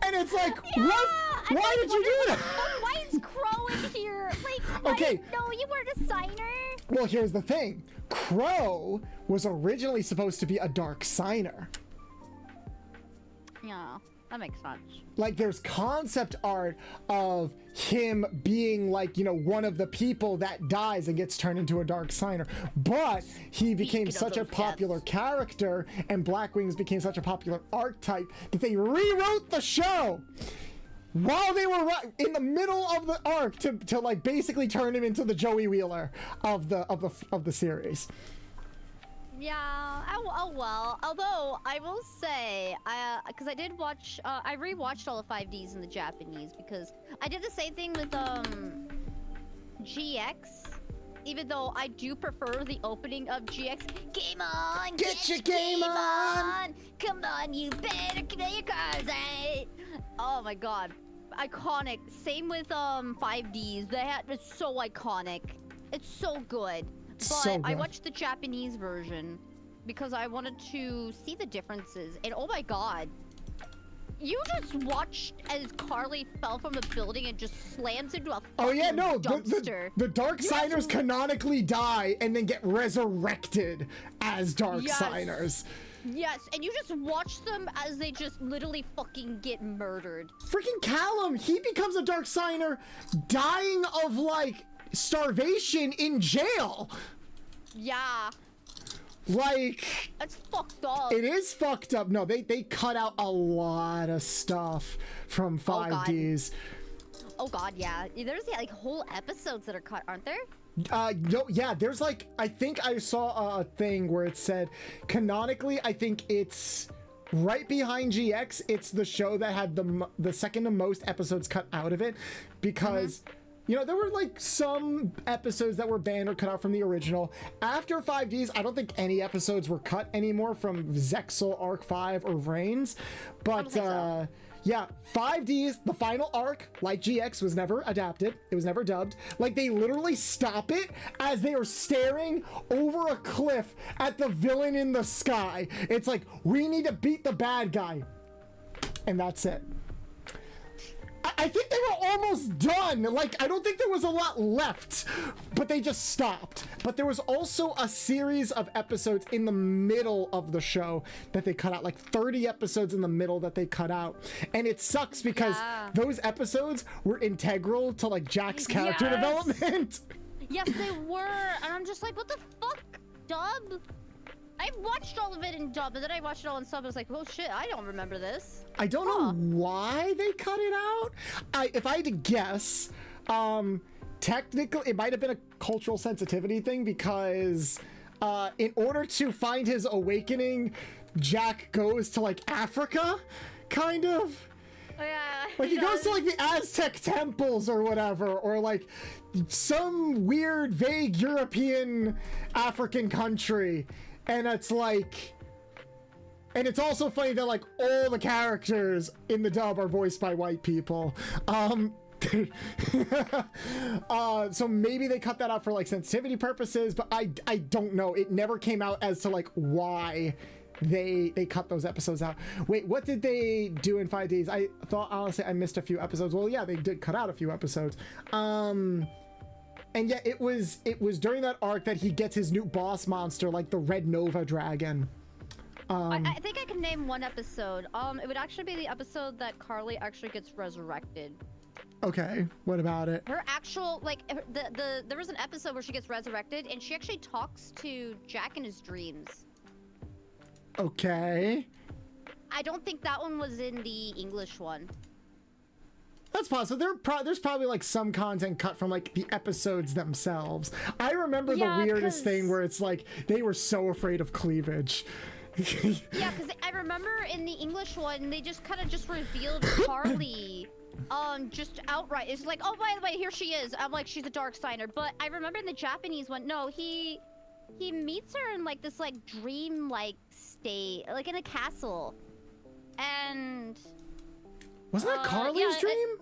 And it's like, what? Why did you do that? Why is Crow in here? Like, okay. No, you weren't a Signer. Well, here's the thing. Crow was originally supposed to be a Dark Signer. Yeah, that makes sense. Like, there's concept art of him being, like, you know, one of the people that dies and gets turned into a Dark Signer. But he became such a popular character, and Blackwings became such a popular archetype that they rewrote the show while they were in the middle of the arc to like, basically turn him into the Joey Wheeler of the series. Yeah, oh well. Although I will say, because I did watch, I rewatched all the 5Ds in the Japanese because I did the same thing with GX. Even though I do prefer the opening of GX. Game on, get your game on. Come on, you better play your cards right. Oh my god, iconic. Same with 5Ds. It's so iconic. It's so good. But so good. I watched the Japanese version because I wanted to see the differences. And oh my god, you just watched as Carly fell from a building and just slams into a dumpster. The Dark Signers canonically die and then get resurrected as Dark Signers. Yes, and you just watch them as they just literally fucking get murdered. Freaking Callum, he becomes a Dark Signer dying of, like, starvation in jail. Yeah. Like, that's fucked up. It is fucked up. No, they cut out a lot of stuff from 5Ds. Oh god, yeah. There's like whole episodes that are cut, aren't there? No, yeah, there's like, I think I saw a thing where it said canonically, I think it's right behind GX. It's the show that had the second to most episodes cut out of it because you know, there were like some episodes that were banned or cut out from the original. After 5Ds, I don't think any episodes were cut anymore from Zexal Arc 5 or Reigns. But yeah, 5Ds, the final arc, like GX, was never adapted. It was never dubbed. Like, they literally stop it as they are staring over a cliff at the villain in the sky. It's like, we need to beat the bad guy. And that's it. I think they were almost done. Like, I don't think there was a lot left, but they just stopped. But there was also a series of episodes in the middle of the show that they cut out, like 30 episodes in the middle that they cut out. And it sucks because those episodes were integral to like Jack's character development. Yes, they were. And I'm just like, what the fuck, dub? I watched all of it in dub, and then I watched it all in sub, and I was like, oh shit, I don't remember this. I don't know why they cut it out. If I had to guess, technically, it might have been a cultural sensitivity thing because in order to find his awakening, Jack goes to like Africa, kind of. Oh, yeah. Like he goes to like the Aztec temples or whatever, or like some weird, vague European African country. And it's like, and it's also funny that like all the characters in the dub are voiced by white people. So maybe they cut that out for like sensitivity purposes, but I don't know. It never came out as to like why they cut those episodes out. Wait, what did they do in 5 days? I thought honestly I missed a few episodes. Well, yeah, they did cut out a few episodes. And yeah, it was during that arc that he gets his new boss monster, like the Red Nova Dragon. I think I can name one episode. It would actually be the episode that Carly actually gets resurrected. Okay, what about it? Her actual, like, there was an episode where she gets resurrected, and she actually talks to Jack in his dreams. Okay. I don't think that one was in the English one. That's possible. There's probably like some content cut from like the episodes themselves. I remember the weirdest thing where it's like they were so afraid of cleavage. Yeah, because I remember in the English one they just kind of just revealed Carly, just outright. It's like, oh, by the way, here she is. I'm like, she's a dark signer. But I remember in the Japanese one, no, he meets her in like this like dream like state, like in a castle, and. Wasn't that Carly's dream?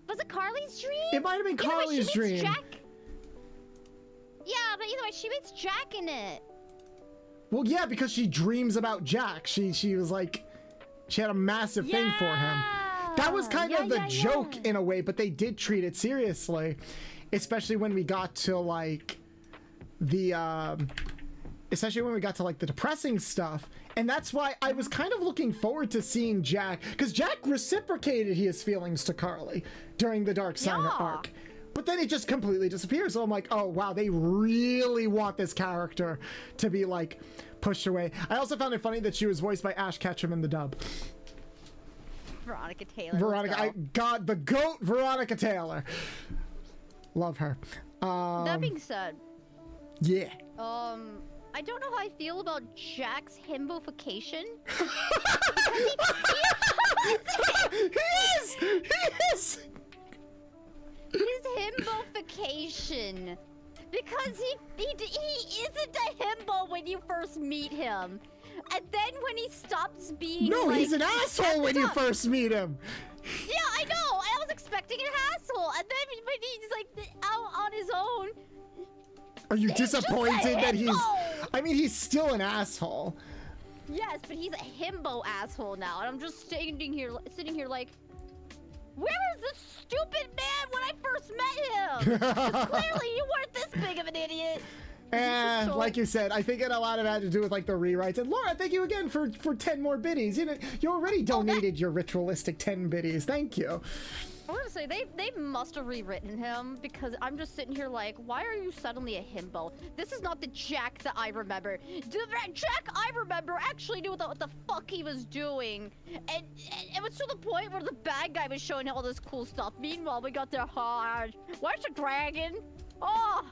Was it Carly's dream? It might have been Carly's dream. Jack. Yeah, but either way, she meets Jack in it. Well, yeah, because she dreams about Jack. She was like, she had a massive thing for him. That was kind of the joke in a way, but they did treat it seriously, especially when we got to like the depressing stuff. And that's why I was kind of looking forward to seeing Jack, because Jack reciprocated his feelings to Carly during the Dark Signer arc. But then it just completely disappears. So I'm like, oh, wow, they really want this character to be, like, pushed away. I also found it funny that she was voiced by Ash Ketchum in the dub. Veronica Taylor. The GOAT Veronica Taylor. Love her. That being said. Yeah. I don't know how I feel about Jack's himbofication. He is! His himbofication. Because he isn't a himbo when you first meet him. And then when he stops being he's an asshole when you first meet him. Yeah, I know. I was expecting an asshole. And then when he's like out on his own. Are you disappointed that he's... I mean, he's still an asshole. Yes, but he's a himbo asshole now. And I'm just sitting here like, where was this stupid man when I first met him? 'Cause clearly you weren't this big of an idiot. And like you said, I think it a lot of it had to do with like the rewrites. And Laura, thank you again for 10 more biddies. You already donated your ritualistic 10 biddies. Thank you. I want to say, they must have rewritten him, because I'm just sitting here like, why are you suddenly a himbo? This is not the Jack that I remember. The Jack I remember actually knew what the fuck he was doing. And it was to the point where the bad guy was showing all this cool stuff. Meanwhile, we got their hard. Where's the dragon? Oh,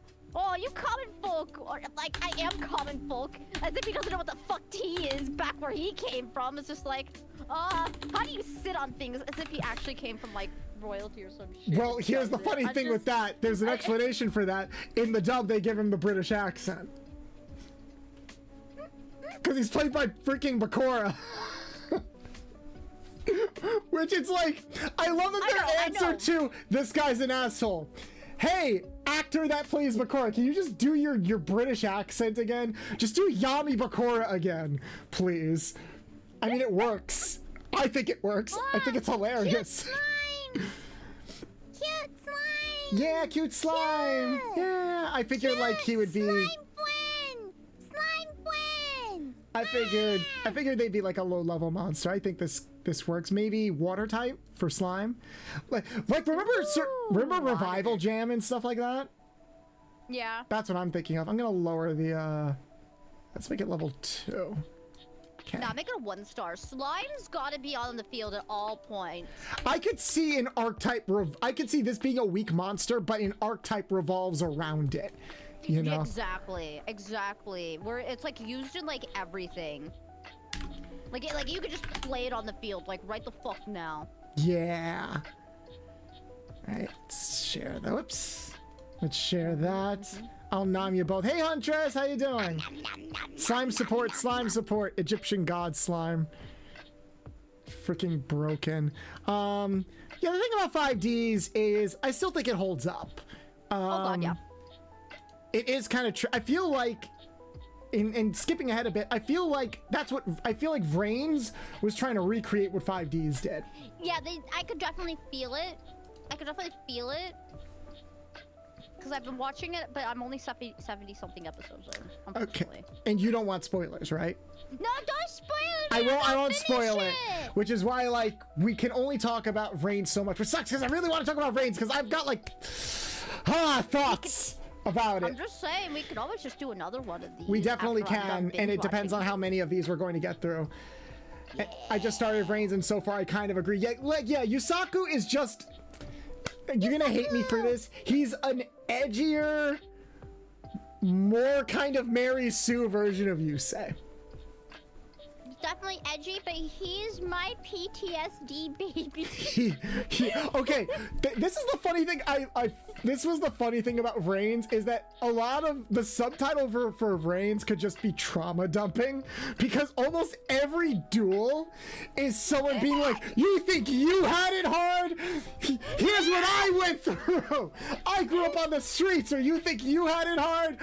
you common folk. Or, like, I am common folk. As if he doesn't know what the fuck tea is back where he came from. It's just like, how do you sit on things as if he actually came from, like, royalty or some shit? Well, here's the funny thing with that. There's an explanation for that. In the dub, they give him the British accent. Because he's played by freaking Bakura. Which it's like, I love that their answer to this guy's an asshole. Hey, actor that plays Bakura, can you just do your British accent again? Just do Yami Bakura again, please. I mean, it works. I think it works. I think it's hilarious. Fine. Cute slime. Yeah, cute slime. Cute. Yeah, I figured like he would be. Slime friend. Slime friend. I figured they'd be like a low-level monster. I think this works. Maybe water type for slime. Like remember Revival Jam and stuff like that? Yeah. That's what I'm thinking of. I'm gonna lower the. Let's make it level 2. Okay. Nah, make it a 1-star. Slime's gotta be on the field at all points. I could see an archetype. I could see this being a weak monster, but an archetype revolves around it. You know. Exactly. Where it's like used in like everything. Like you could just play it on the field, like right the fuck now. Yeah. All right. Let's share that. Whoops. Let's share that. I'll nom you both. Hey, Huntress, how you doing? Slime support, Egyptian god slime. Freaking broken. Yeah, the thing about 5Ds is I still think it holds up. Oh god, yeah. It is kind of I feel like, in skipping ahead a bit, I feel like Vrains was trying to recreate what 5Ds did. Yeah, I could definitely feel it. Because I've been watching it, but I'm only 70-something episodes in, unfortunately. Okay. And you don't want spoilers, right? No, don't spoil it! I won't spoil it. Which is why, like, we can only talk about Vrains so much, which sucks, because I really want to talk about Vrains, because I've got, like, thoughts about it. I'm just saying, we could always just do another one of these. We definitely after I'm done can, and it depends on how many of these we're going to get through. Yeah. I just started Vrains, and so far I kind of agree. Yeah, like, yeah, Yusaku is just... You're gonna hate me for this. He's an edgier, more kind of Mary Sue version of Yusei. Definitely edgy, but he's my PTSD baby. Okay, this is the funny thing. This was the funny thing about Vrains is that a lot of the subtitle for Vrains could just be trauma dumping, because almost every duel is someone being like, "You think you had it hard? Here's what I went through. I grew up on the streets, or you think you had it hard?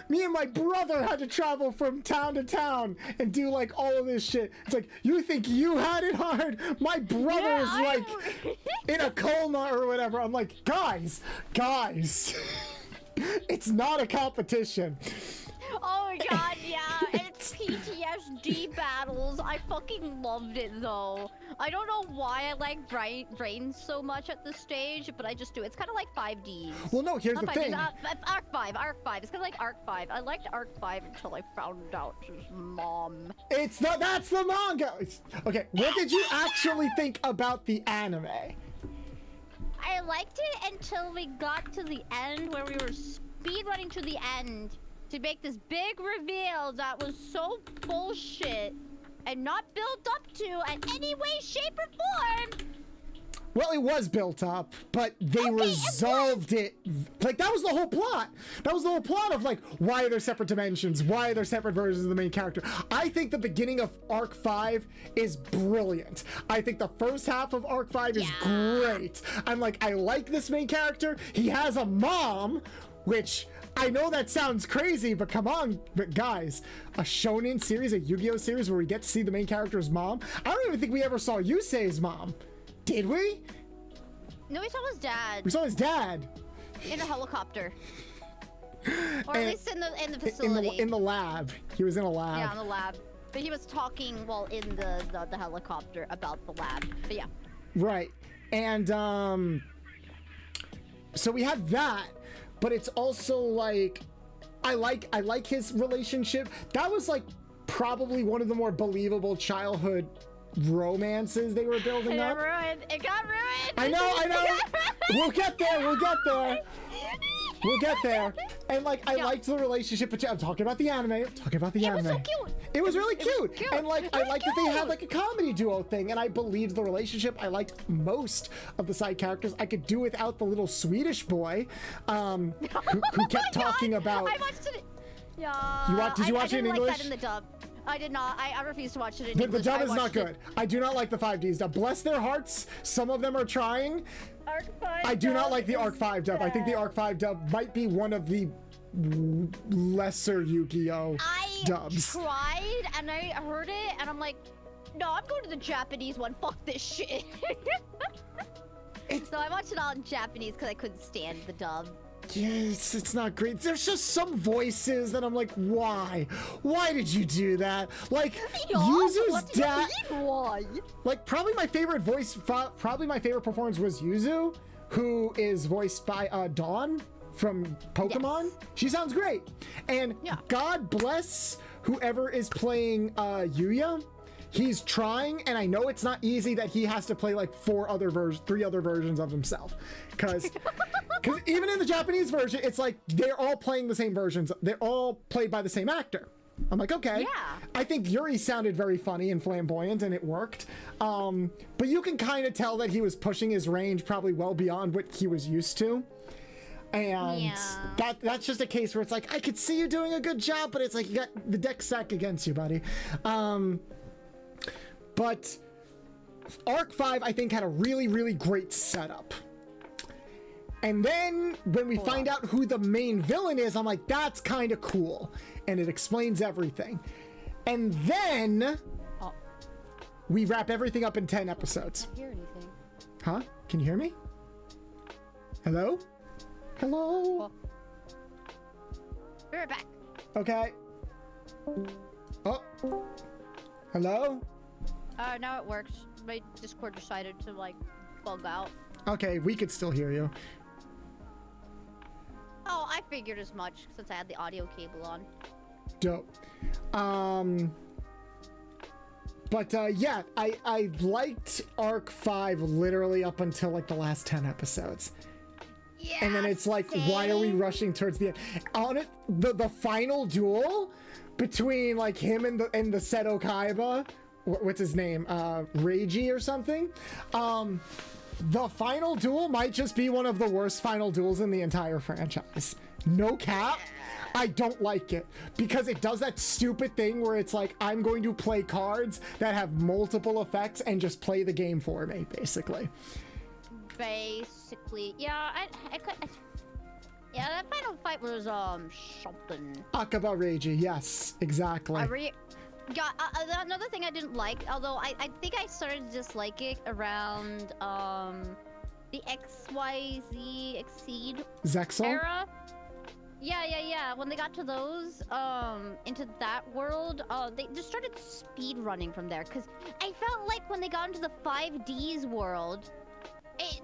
Me and my brother had to travel from town to town and do like all of this shit. It's like, you think you had it hard? My brother is like in a coma or whatever." I'm like, guys, it's not a competition. Oh my god, yeah, and it's PTSD battles. I fucking loved it though. I don't know why I like Vrains so much at this stage, but I just do. It's kind of like 5Ds. Well, no, here's the thing. Arc 5. It's kind of like Arc 5. I liked Arc 5 until I found out his mom. That's the manga. Okay, what did you actually think about the anime? I liked it until we got to the end, where we were speedrunning to the end to make this big reveal that was so bullshit and not built up to in any way, shape, or form. Well, it was built up, but they resolved it. Like, that was the whole plot. That was the whole plot of, like, why are there separate dimensions? Why are there separate versions of the main character? I think the beginning of Arc 5 is brilliant. I think the first half of Arc 5 is great. I'm like, I like this main character. He has a mom, which... I know that sounds crazy, but come on, guys. A shonen series, a Yu-Gi-Oh series where we get to see the main character's mom? I don't even think we ever saw Yusei's mom. Did we? No, we saw his dad. We saw his dad. In a helicopter. Or at least in the facility. In the lab. He was in a lab. Yeah, in the lab. But he was talking while in the helicopter about the lab. But yeah. Right. And, so we had that. But it's also like, I like his relationship. That was like probably one of the more believable childhood romances they were building up. It got ruined. I know. We'll get there. And like, I liked the relationship, but I'm talking about the anime. It was so cute. It was really cute. And like, I liked that they had cute. like a comedy duo thing, and I believed the relationship. I liked most of the side characters. I could do without the little Swedish boy, who kept talking about. I watched it. Yeah. Did you watch it in English? I didn't like that in the dub. I did not. I refuse to watch it in English. The dub is not good. I do not like the 5Ds dub. Bless their hearts. Some of them are trying. Arc 5 I do not like the Arc 5 dub. I think the Arc 5 dub might be one of the lesser Yu-Gi-Oh dubs. I tried and I heard it and I'm like, no, I'm going to the Japanese one. Fuck this shit. So I watched it all in Japanese because I couldn't stand the dub. Yes, it's not great. There's just some voices that I'm like, why? Why did you do that? Like, Yuzu's dad. Why? Like, probably my favorite performance was Yuzu, who is voiced by Dawn from Pokemon. Yes. She sounds great. And Yeah. God bless whoever is playing Yugioh. He's trying, and I know it's not easy that he has to play like three other versions of himself, because even in the Japanese version, it's like they're all playing the same versions. They're all played by the same actor. I'm like, okay. Yeah. I think Yuri sounded very funny and flamboyant, and it worked. But you can kind of tell that he was pushing his range probably well beyond what he was used to. And Yeah. that's just a case where it's like, I could see you doing a good job, but it's like you got the deck stacked against you, buddy. But Arc 5, I think, had a really, really great setup. And then when we find out who the main villain is, I'm like, that's kind of cool. And it explains everything. And then we wrap everything up in 10 episodes. I can't hear anything. Huh? Can you hear me? Hello? Hello? Be right back. Okay. Oh. Hello? Now it works. My Discord decided to like bug out. Okay, we could still hear you. Oh, I figured as much since I had the audio cable on. Dope. Yeah, I liked Arc 5 literally up until like the last 10 episodes. Yeah. And then it's like, why are we rushing towards the end? On it, the final duel between like him and the Seto Kaiba, what's his name? Reiji or something? The final duel might just be one of the worst final duels in the entire franchise. No cap. I don't like it because it does that stupid thing where it's like, I'm going to play cards that have multiple effects and just play the game for me, basically. Basically, yeah, I could. Yeah, that final fight was something. Akaba Reiji, yes, exactly. Another thing I didn't like, although I think I started to dislike it around the XYZ Exceed Zexal? era. Yeah. When they got to those, into that world, they just started speed running from there. Cause I felt like when they got into the 5Ds world,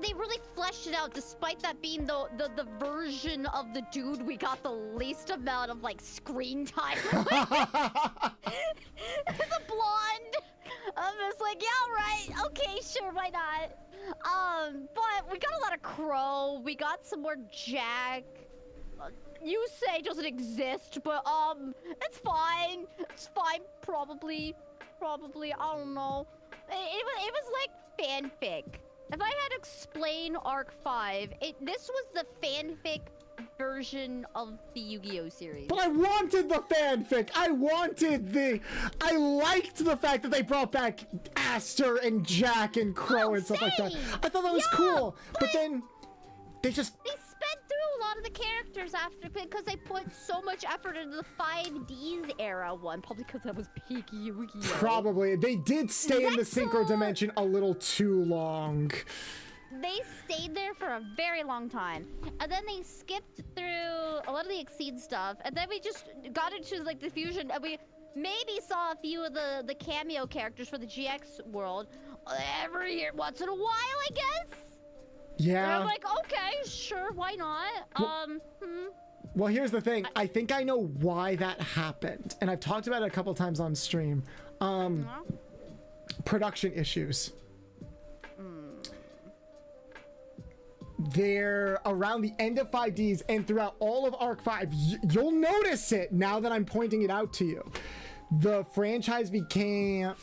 they really fleshed it out, despite that being the version of the dude we got the least amount of like screen time with. The blonde. I'm just like, yeah, right. Okay, sure, why not? But we got a lot of Crow. We got some more Jack. You say doesn't exist, but it's fine. It's fine, probably. I don't know. It was like fanfic. If I had to explain Arc 5, this was the fanfic version of the Yu-Gi-Oh series. But I wanted the fanfic. I liked the fact that they brought back Aster and Jack and Crow and stuff like that. I thought that was cool. But then they sped through a lot of the characters after because they put so much effort into the 5Ds era one. Probably because that was peak Yu-Gi-Oh. Probably. They did stay in the Synchro Dimension a little too long. They stayed there for a very long time. And then they skipped through a lot of the Exceed stuff. And then we just got into like the fusion. And we maybe saw a few of the cameo characters for the GX world every year, once in a while, I guess. Yeah. And I'm like, okay, sure, why not? Well, here's the thing. I think I know why that happened. And I've talked about it a couple times on stream. Production issues. They're around the end of 5Ds and throughout all of Arc 5. You'll notice it now that I'm pointing it out to you. The franchise began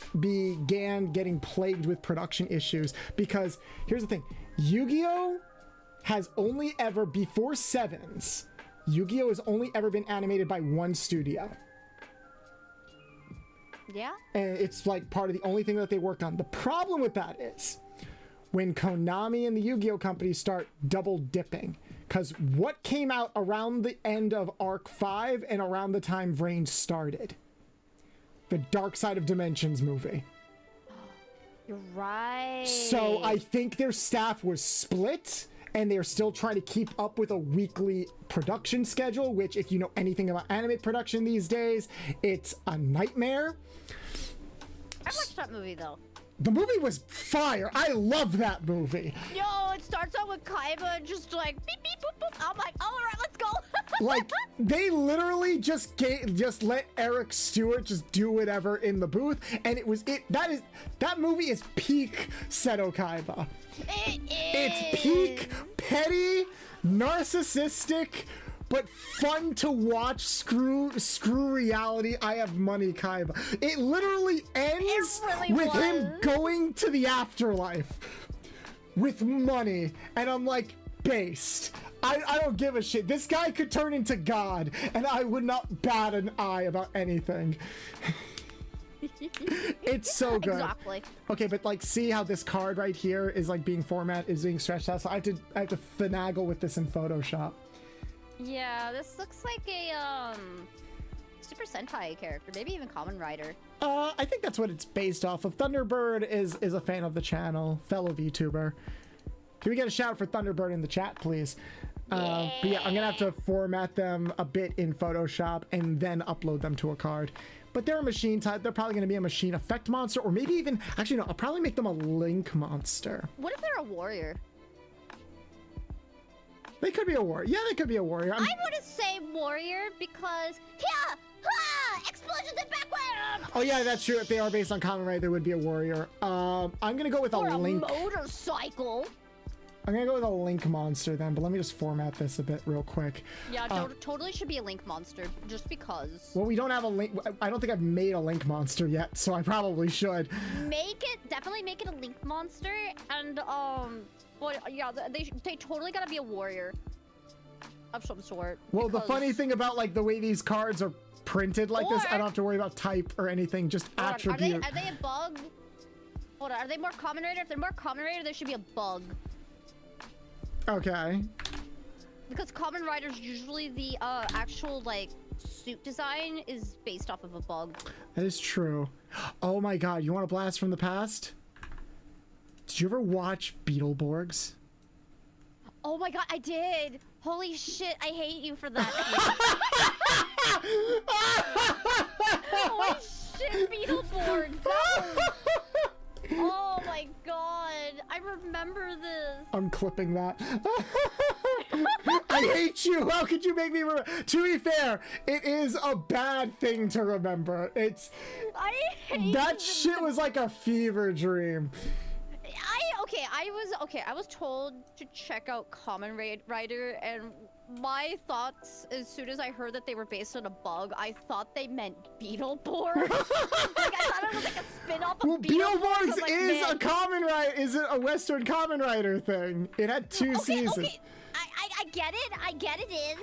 getting plagued with production issues because here's the thing. Yu-Gi-Oh has only ever, before Sevens, Yu-Gi-Oh has only ever been animated by one studio. Yeah? And it's like part of the only thing that they worked on. The problem with that is when Konami and the Yu-Gi-Oh company start double dipping. Because what came out around the end of Arc 5 and around the time Reign started? The Dark Side of Dimensions movie. You're right. So I think their staff was split, and they're still trying to keep up with a weekly production schedule, which, if you know anything about anime production these days, it's a nightmare. I watched that movie though. The movie was fire. I love that movie. Yo, it starts out with Kaiba just like beep beep boop boop. I'm like, all right, let's go. Like, they literally just let Eric Stewart just do whatever in the booth, and that movie is peak Seto Kaiba. It is. It's peak petty, narcissistic, but fun to watch. Screw reality. I have money, Kaiba. It literally ends with him going to the afterlife with money, and I'm like, based. I don't give a shit. This guy could turn into God, and I would not bat an eye about anything. It's so good. Exactly. Okay, but like, see how this card right here is like being stretched out. So I have to finagle with this in Photoshop. Yeah, this looks like a Super Sentai character, maybe even Kamen Rider. I think that's what it's based off of. Thunderbird is a fan of the channel, fellow VTuber. Can we get a shout out for Thunderbird in the chat, please? But yeah, I'm gonna have to format them a bit in Photoshop and then upload them to a card. But they're a machine type. They're probably gonna be a machine effect monster, or maybe even, actually no, I'll probably make them a link monster. What if they're a warrior? They could be a warrior. Yeah, they could be a warrior. I want to say warrior because explosions in background. Oh yeah, that's true. If they are based on Kamen Rider, they would be a warrior. I'm gonna go with a link. Motorcycle. I'm gonna go with a link monster then, but let me just format this a bit real quick. Yeah, totally should be a link monster, just because. Well, we don't have a link. I don't think I've made a link monster yet, so I probably should. Definitely make it a link monster, and well, yeah, they totally gotta be a warrior of some sort. Well, the funny thing about like the way these cards are printed like this, I don't have to worry about type or anything, just attribute. Are they a bug? Hold on, are they more Kamen Rider? If they're more Kamen Rider, there should be a bug. Okay. Because Kamen Rider's usually the actual like suit design is based off of a bug. That is true. Oh my god, you want a blast from the past? Did you ever watch Beetleborgs? Oh my god, I did! Holy shit, I hate you for that. Holy shit, Beetleborgs! Oh my god, I remember this. I'm clipping that. I hate you. How could you make me remember? To be fair, it is a bad thing to remember. I hate that shit was like a fever dream. I was told to check out Kamen Rider, and my thoughts, as soon as I heard that they were based on a bug, I thought they meant Beetleborgs. Like, I thought it was like a spin-off of Beetleborgs like, is a Kamen Rider, is a Western Kamen Rider thing. It had two seasons. Okay, I get it is.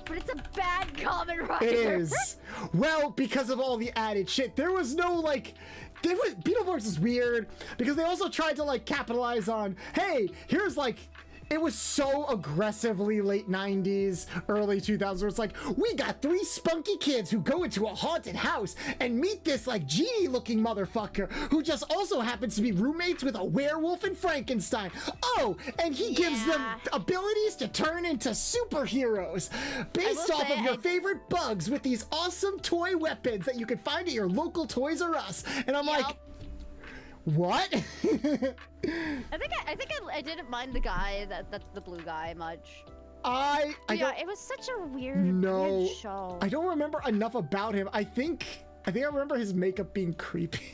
But it's a bad Kamen Rider. It is. Well, because of all the added shit. There was no, like... Beetleborgs is weird, because they also tried to, like, capitalize on, hey, here's, like... It was so aggressively late 90s, early 2000s, where it's like, we got 3 spunky kids who go into a haunted house and meet this, like, genie-looking motherfucker who just also happens to be roommates with a werewolf and Frankenstein. Oh, and he gives them abilities to turn into superheroes based off of your favorite bugs with these awesome toy weapons that you can find at your local Toys R Us. And I'm like... What? I think I didn't mind the guy that's the blue guy much. It was such a weird show. I don't remember enough about him. I think I remember his makeup being creepy.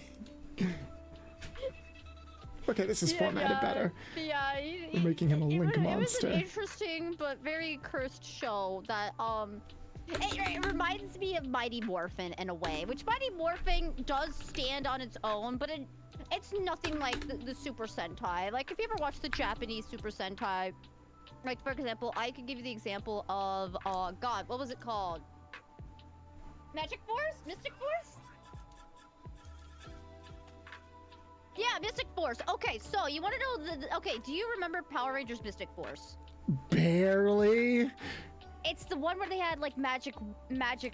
Okay, this is formatted better. Yeah, we're making him a link monster. It was an interesting but very cursed show that it reminds me of Mighty Morphin in a way, which Mighty Morphin does stand on its own, but it's nothing like the Super Sentai. Like, if you ever watch the Japanese Super Sentai, like, for example, I could give you the example of, God, what was it called? Magic Force? Mystic Force? Yeah, Mystic Force. Okay, so you want to know okay, do you remember Power Rangers Mystic Force? Barely. It's the one where they had, like, magic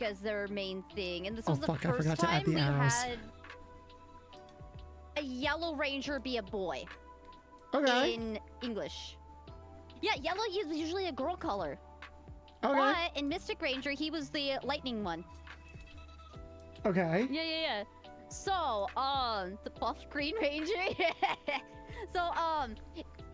as their main thing, and this was the I first forgot to add time the we arrows. had... a Yellow Ranger be a boy Okay. in English. Yeah, yellow is usually a girl color. Okay. But in Mystic Ranger, he was the lightning one. Okay. Yeah. So, the buff Green Ranger. So,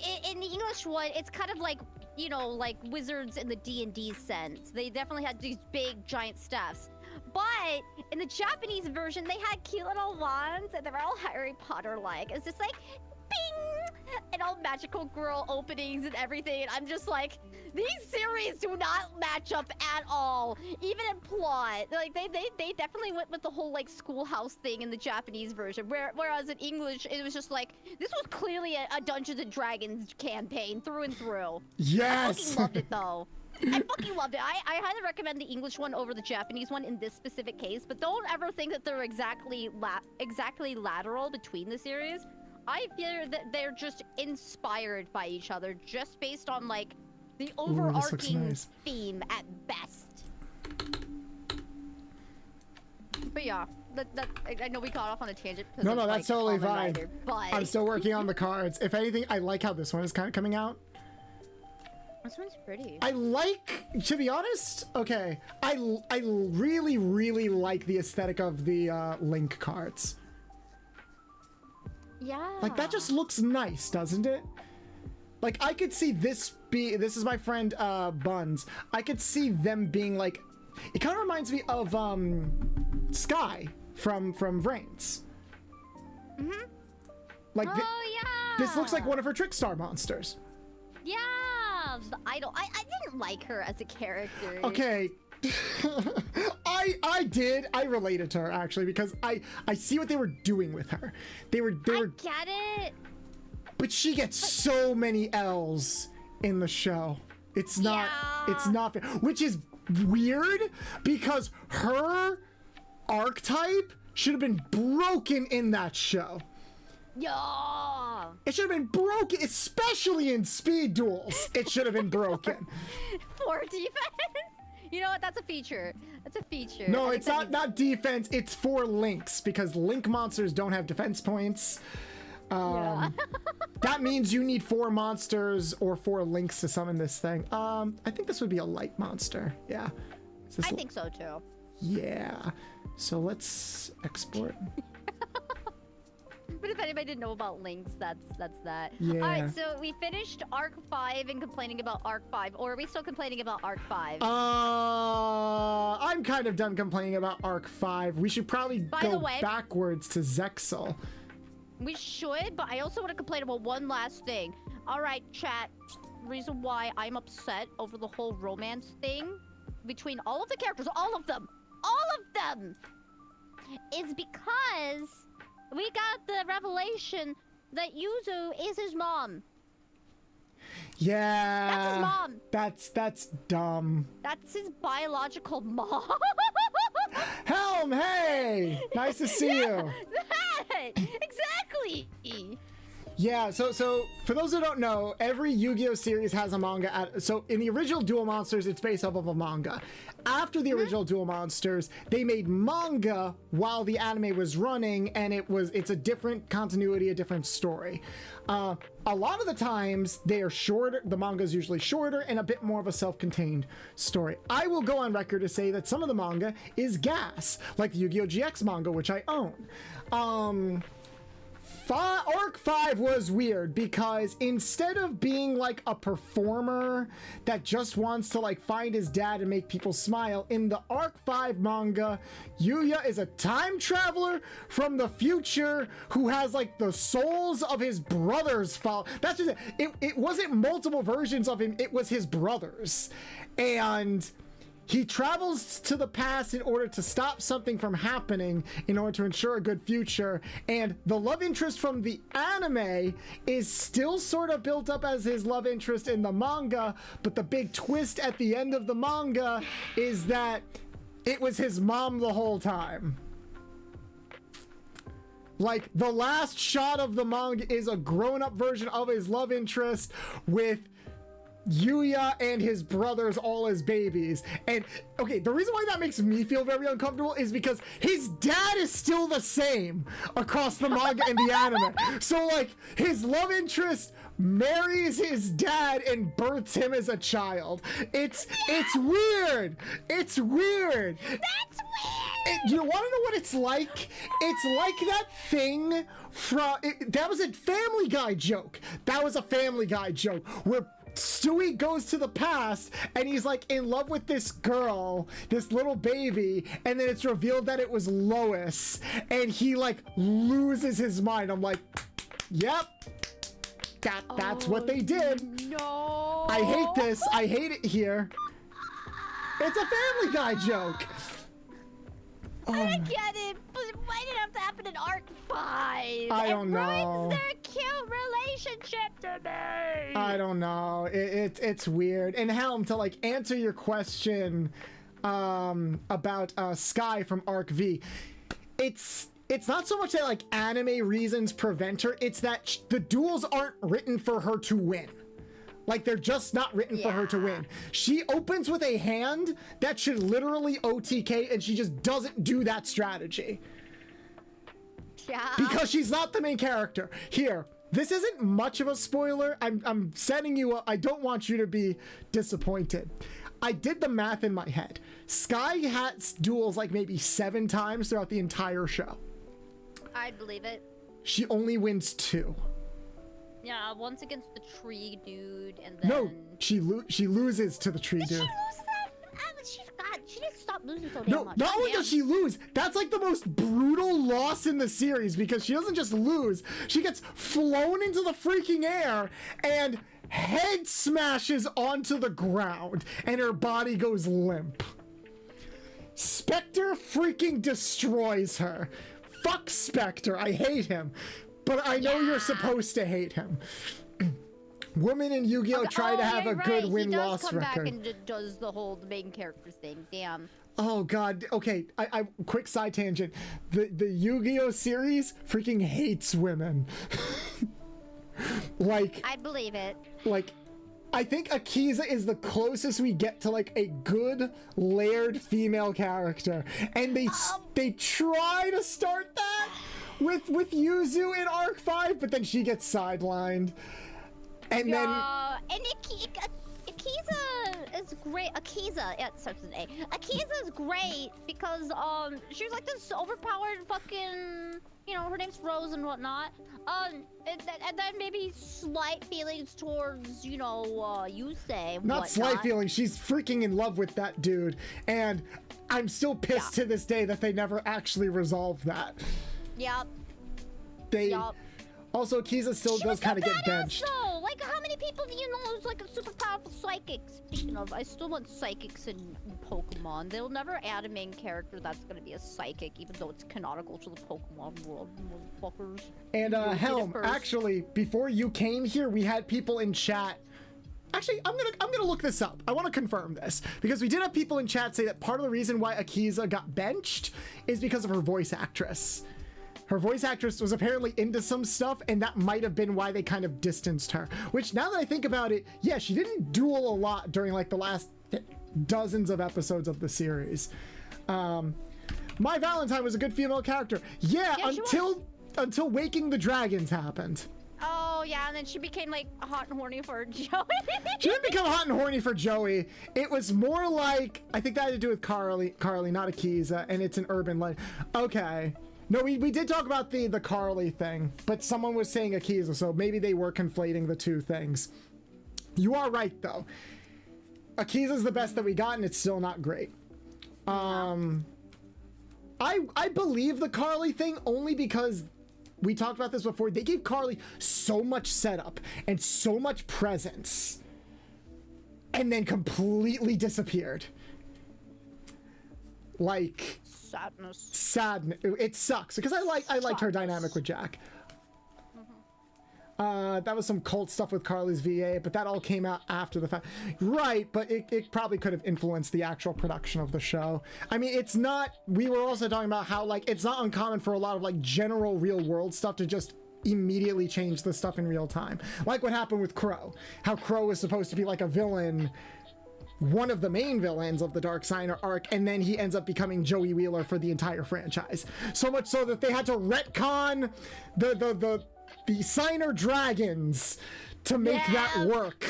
in the English one, it's kind of like, you know, like wizards in the D&D sense. They definitely had these big, giant staffs. But in the Japanese version, they had cute little wands, and they were all Harry Potter-like. It's just like, bing! And all magical girl openings and everything. And I'm just like, these series do not match up at all, even in plot. Like they definitely went with the whole like schoolhouse thing in the Japanese version, whereas in English it was just like this was clearly a Dungeons and Dragons campaign through and through. Yes. I fucking loved it though. I fucking loved it. I highly recommend the English one over the Japanese one in this specific case, but don't ever think that they're exactly lateral between the series. I feel that they're just inspired by each other, just based on like the overarching theme at best. But yeah, I know we got off on a tangent. No, that's like, totally fine. Rider, but I'm still working on the cards. If anything, I like how this one is kind of coming out. This one's pretty. I like, to be honest, okay, I really, really like the aesthetic of the Link cards. Yeah. Like, that just looks nice, doesn't it? Like, I could see this is my friend, Buns. I could see them being, like, it kind of reminds me of, Sky from Vrains. Mm-hmm. Like, yeah! This looks like one of her Trickstar monsters. Yeah! The idol. I didn't like her as a character. Okay. I related to her actually because I see what they were doing with her. They were I get it. But she gets so many L's in the show. It's not fair, which is weird because her archetype should have been broken in that show. Yeah. It should have been broken, especially in speed duels. It should have been broken. For defense? You know what? That's a feature. That's a feature. No, it's not defense. It's for links because link monsters don't have defense points. Yeah. That means you need 4 monsters or 4 links to summon this thing. I think this would be a light monster. Yeah. I think so too. Yeah. So let's export. But if anybody didn't know about links, that's that. Yeah. Alright, so we finished Arc 5 and complaining about Arc 5. Or are we still complaining about Arc 5? I'm kind of done complaining about Arc 5. We should probably go backwards to Zexal. We should, but I also want to complain about one last thing. Alright, chat. Reason why I'm upset over the whole romance thing between all of the characters, all of them, is because we got the revelation that Yugioh is his mom. Yeah. That's his mom. That's dumb. That's his biological mom. Helm, hey! Nice to see you. That! Exactly! Yeah, so for those who don't know, every Yu-Gi-Oh series has a manga. So in the original Duel Monsters, it's based off of a manga. After the original Duel Monsters, they made manga while the anime was running, and it's a different continuity, a different story. A lot of the times they are shorter. The manga is usually shorter and a bit more of a self-contained story. I will go on record to say that some of the manga is gas, like the Yu-Gi-Oh GX manga, which I own. Arc 5 was weird because instead of being like a performer that just wants to like find his dad and make people smile, in the Arc 5 manga, Yugioh is a time traveler from the future who has like the souls of his brothers fall. That's just it. It wasn't multiple versions of him, it was his brothers. And he travels to the past in order to stop something from happening in order to ensure a good future. And the love interest from the anime is still sort of built up as his love interest in the manga. But the big twist at the end of the manga is that it was his mom the whole time. Like, the last shot of the manga is a grown-up version of his love interest with Yuya and his brothers all as babies. And okay, the reason why that makes me feel very uncomfortable is because his dad is still the same across the manga and the anime. So like his love interest marries his dad and births him as a child. It's weird. It's weird. That's weird. You want to know what it's like? It's like that thing from that was a Family Guy joke. That was a Family Guy joke where Stewie goes to the past and he's like in love with this girl, this little baby, and then it's revealed that it was Lois, and he like loses his mind. I'm like, yep, that's what they did. No. I hate this. I hate it here. It's a Family Guy joke. I get it, but why did it have to happen in Arc 5? I don't know. It ruins their cute relationship to me. I don't know. It's weird. And Helm, to like answer your question about Sky from Arc V, it's not so much that like anime reasons prevent her. It's that the duels aren't written for her to win. Like, they're just not written for her to win. She opens with a hand that should literally OTK, and she just doesn't do that strategy. Yeah. Because she's not the main character. Here, this isn't much of a spoiler. I'm setting you up. I don't want you to be disappointed. I did the math in my head. Sky has duels like maybe 7 times throughout the entire show. I believe it. She only wins 2. Yeah, once against the tree dude, and then... No, she loses to the tree dude. Did she lose that? She didn't stop losing so damn No, much. not only does she lose, that's like the most brutal loss in the series, because she doesn't just lose, she gets flown into the freaking air and head smashes onto the ground, and her body goes limp. Spectre freaking destroys her. Fuck Spectre, I hate him. But I know you're supposed to hate him. Woman in Yu-Gi-Oh! Try to have a good win-loss record. He does come back and does the whole main character thing. Damn. Oh god. Okay, I quick side tangent. The Yu-Gi-Oh! Series freaking hates women. Like, I believe it. Like, I think Akiza is the closest we get to like a good layered female character, and they try to start that with Yuzu in Arc 5, but then she gets sidelined. And then Akiza is great. Akiza, yeah, it starts with an A. Akiza is great because she was like this overpowered fucking, you know, her name's Rose and whatnot. And then maybe slight feelings towards, you know, Yusei. Not slight feelings. She's freaking in love with that dude, and I'm still pissed to this day that they never actually resolved that. Yep. Also, Akiza still does kind of get benched. Though. Like, how many people do you know who's like a super powerful psychic? Speaking of, I still want psychics in Pokemon. They'll never add a main character that's gonna be a psychic, even though it's canonical to the Pokemon world, motherfuckers. And Helm, actually, before you came here, we had people in chat. Actually, I'm gonna look this up. I want to confirm this because we did have people in chat say that part of the reason why Akiza got benched is because of her voice actress. Her voice actress was apparently into some stuff, and that might have been why they kind of distanced her. Which, now that I think about it, yeah, she didn't duel a lot during like the last dozens of episodes of the series. My Valentine was a good female character. Yeah, until Waking the Dragons happened. Oh, yeah, and then she became, like, hot and horny for Joey. She didn't become hot and horny for Joey. It was more like, I think that had to do with Carly, not Akiza, and it's an urban life. Okay. No, we did talk about the Carly thing, but someone was saying Akiza, so maybe they were conflating the two things. You are right, though. Akiza's the best that we got, and it's still not great. I believe the Carly thing only because we talked about this before. They gave Carly so much setup and so much presence, and then completely disappeared. Like, sadness. It sucks because I liked her dynamic with Jack. That was some cult stuff with Carly's VA, but that all came out after the fact. Right, but it probably could have influenced the actual production of the show. I mean, it's not, we were also talking about how, like, it's not uncommon for a lot of, like, general real world stuff to just immediately change the stuff in real time. Like what happened with Crow. How Crow was supposed to be like a villain, one of the main villains of the Dark Signer arc, and then he ends up becoming Joey Wheeler for the entire franchise. So much so that they had to retcon the Signer dragons to make that work,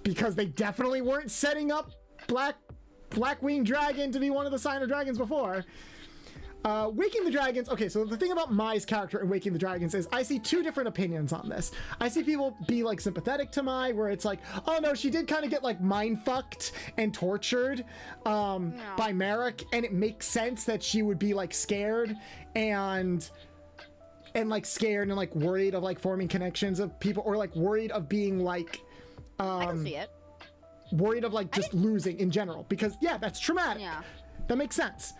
because they definitely weren't setting up Blackwing Dragon to be one of the Signer dragons before. Waking the Dragons. Okay, so the thing about Mai's character in Waking the Dragons is I see two different opinions on this. I see people be like sympathetic to Mai, where it's like, oh no, she did kind of get like mind fucked and tortured by Merrick, and it makes sense that she would be like scared and like scared and like worried of like forming connections of people, or like worried of being like I can see it. Worried of like just losing in general, because yeah, that's traumatic. Yeah, that makes sense.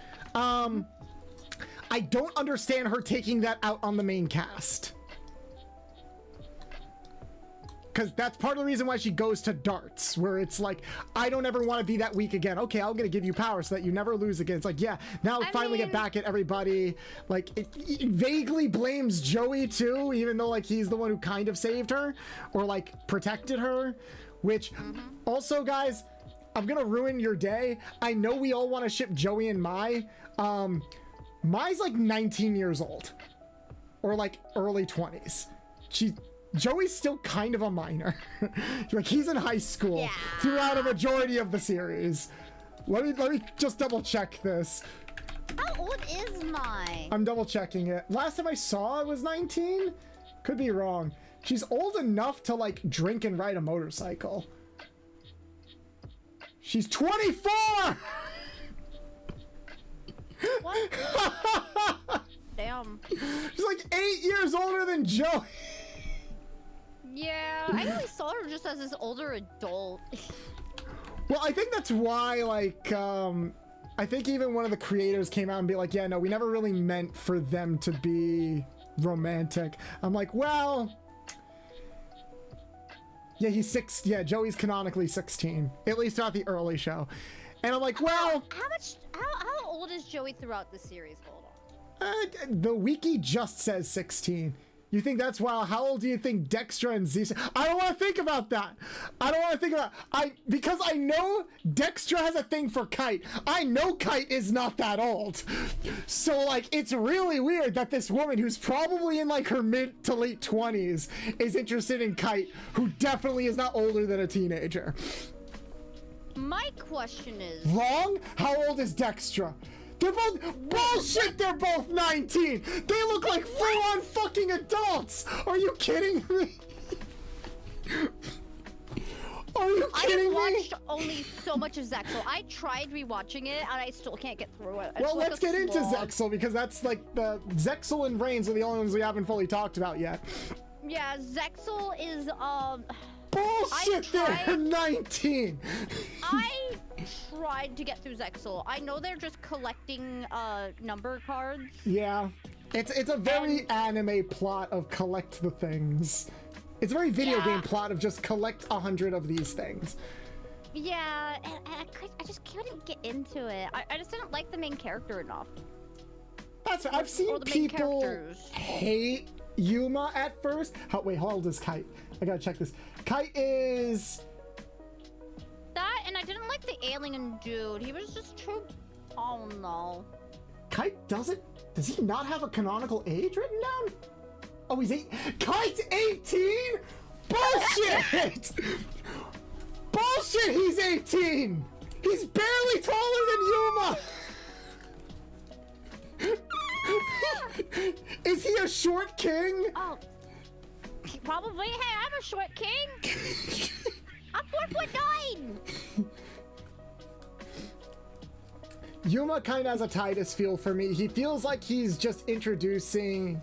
I don't understand her taking that out on the main cast, because that's part of the reason why she goes to darts, where it's like, I don't ever want to be that weak again. Okay, I'm gonna give you power so that you never lose again. It's like, yeah, now I finally get back at everybody. Like it vaguely blames Joey too, even though like he's the one who kind of saved her or like protected her, which also, guys, I'm gonna ruin your day. I know we all want to ship Joey and Mai. Mai's like 19 years old, or like early 20s. Joey's still kind of a minor. Like he's in high school throughout a majority of the series. Let me just double check this. How old is Mai? I'm double checking it. Last time I saw it was 19. Could be wrong. She's old enough to like drink and ride a motorcycle. She's 24. What? Damn. She's like 8 years older than Joey. Yeah, I only saw her just as this older adult. Well, I think that's why, like, I think even one of the creators came out and be like, yeah, no, we never really meant for them to be romantic. I'm like, well, yeah, yeah, Joey's canonically 16, at least throughout the early show. And I'm like, well, how old is Joey throughout the series? Hold on. The wiki just says 16. You think that's wild? How old do you think Dextra and Z? I don't want to think about that. I don't want to think about because I know Dextra has a thing for Kite. I know Kite is not that old. So like, it's really weird that this woman who's probably in like her mid to late 20s is interested in Kite, who definitely is not older than a teenager. My question is... Wrong? How old is Dextra? They're both... Bullshit, they're both 19! They look like full-on fucking adults! Are you kidding me? Are you kidding me? I watched only so much of Zexel. I tried rewatching it, and I still can't get through it. Well, let's get into Zexel, because that's like the... Zexel and Reigns are the only ones we haven't fully talked about yet. Yeah, Zexel is, Bullshit, they're 19! I tried to get through Zexel. I know they're just collecting number cards. Yeah. It's a very anime plot of collect the things. It's a very video game plot of just collect 100 of these things. Yeah, and I just couldn't get into it. I just didn't like the main character enough. That's right. I've seen people hate Yuma at first. Wait, how old is Kite? I gotta check this. Kite is... That, and I didn't like the alien dude. He was just too... Oh, no. Kite doesn't... Does he not have a canonical age written down? Oh, he's 8... Kite's 18?! Bullshit! Bullshit, he's 18! He's barely taller than Yuma! Is he a short king? Oh. Probably. Hey, I'm a short king. I'm 4'9". Yuma kind of has a Titus feel for me. He feels like he's just introducing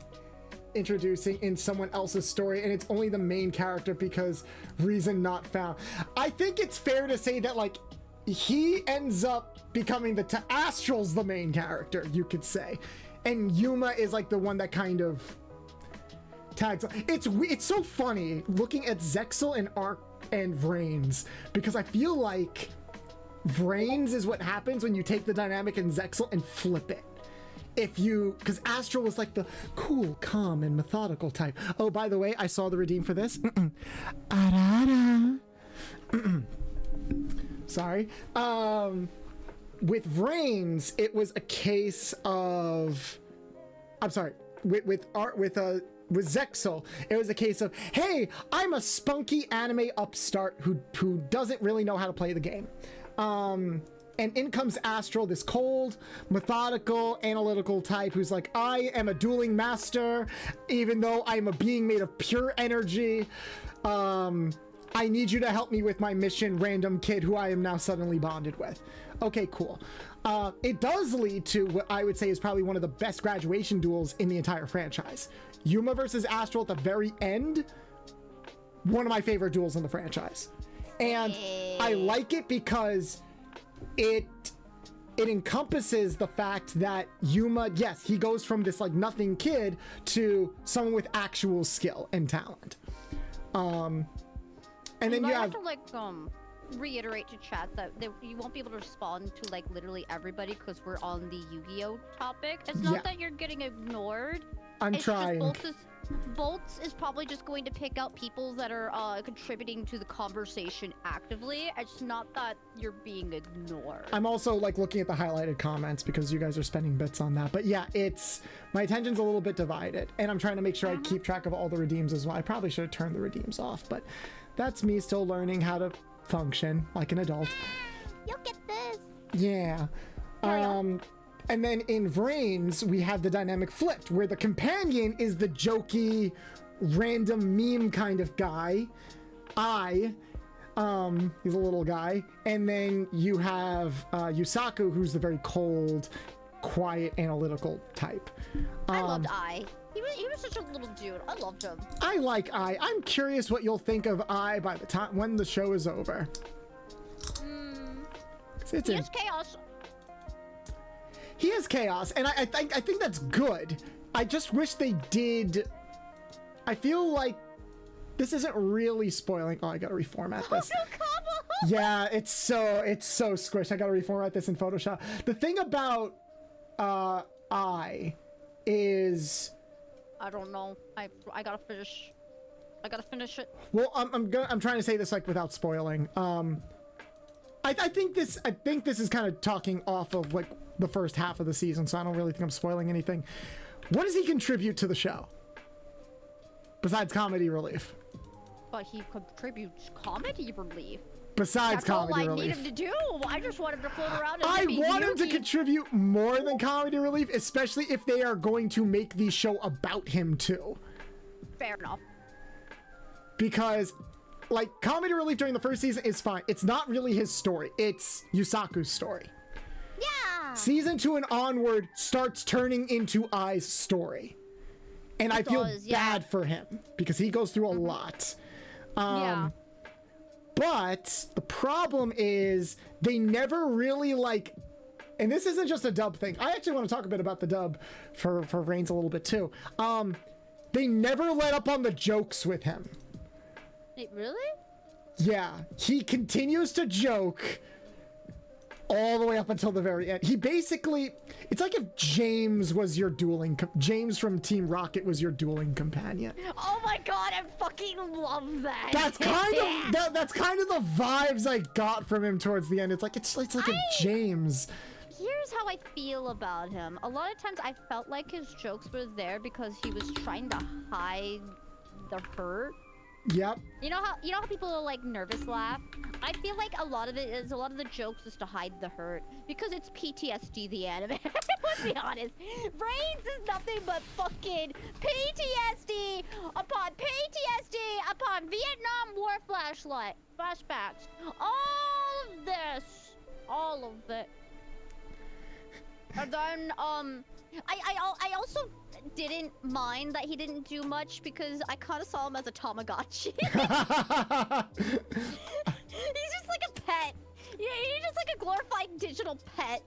in someone else's story, and it's only the main character because reason not found. I think it's fair to say that like he ends up becoming Astral's the main character, you could say, and Yuma is like the one that kind of tags. It's so funny looking at Zexel and Arc and Vrains, because I feel like Vrains is what happens when you take the dynamic in Zexel and flip it. because Astral was like the cool, calm, and methodical type. Oh, by the way, I saw the redeem for this. Arara. Sorry. With Vrains, it was a case of, I'm sorry, with Zexel, it was a case of, hey, I'm a spunky anime upstart who doesn't really know how to play the game. And in comes Astral, this cold, methodical, analytical type who's like, I am a dueling master, even though I'm a being made of pure energy. I need you to help me with my mission, random kid who I am now suddenly bonded with. Okay, cool. It does lead to what I would say is probably one of the best graduation duels in the entire franchise. Yuma versus Astral at the very end, one of my favorite duels in the franchise. And I like it because it encompasses the fact that Yuma, yes, he goes from this like nothing kid to someone with actual skill and talent. And then you have to like reiterate to chat that you won't be able to respond to like literally everybody because we're on the Yu-Gi-Oh topic. It's not that you're getting ignored. I'm trying. Bolts is probably just going to pick out people that are contributing to the conversation actively. It's not that you're being ignored. I'm also like looking at the highlighted comments because you guys are spending bits on that. But yeah, my attention's a little bit divided, and I'm trying to make sure I keep track of all the redeems as well. I probably should have turned the redeems off, but that's me still learning how to function like an adult. You'll get this. Yeah. And then in Vrains, we have the dynamic flipped, where the companion is the jokey, random meme kind of guy. He's a little guy. And then you have Yusaku, who's the very cold, quiet, analytical type. I loved He was such a little dude. I loved him. I like I'm curious what you'll think of by the time when the show is over. It's he is chaos. He is chaos, and I think that's good. I just wish they did. I feel like this isn't really spoiling. Oh, I gotta reformat this. Yeah, it's so squished. I gotta reformat this in Photoshop. The thing about is I don't know. I gotta finish. I gotta finish it. Well, I'm trying to say this like without spoiling. I think this is kind of talking off of like the first half of the season, so I don't really think I'm spoiling anything. What does he contribute to the show besides comedy relief? But he contributes comedy relief. Besides comedy relief. That's all I need him to do. I just want him to float around and I want him to contribute more than comedy relief, especially if they are going to make the show about him too. Fair enough. Because, like, comedy relief during the first season is fine. It's not really his story. It's Yusaku's story. Yeah. Season 2 and onward starts turning into Ai's story. And I feel bad for him because he goes through a lot. Yeah. But the problem is they never really like, and this isn't just a dub thing. I actually want to talk a bit about the dub for Reigns a little bit too. They never let up on the jokes with him. Wait, really? Yeah, he continues to joke all the way up until the very end. He basically, it's like if James was your dueling, James from Team Rocket was your dueling companion. Oh my god, I fucking love that. That's kind of that's kind of the vibes I got from him towards the end. It's like if James. Here's how I feel about him. A lot of times I felt like his jokes were there because he was trying to hide the hurt. Yep. You know how people are like nervous laugh? I feel like a lot of the jokes is to hide the hurt because it's PTSD the anime. Let's be honest. Brains is nothing but fucking PTSD upon Vietnam War flashbacks. All of this, all of it. And then I also didn't mind that he didn't do much because I kind of saw him as a Tamagotchi. He's just like a pet. Yeah, he's just like a glorified digital pet.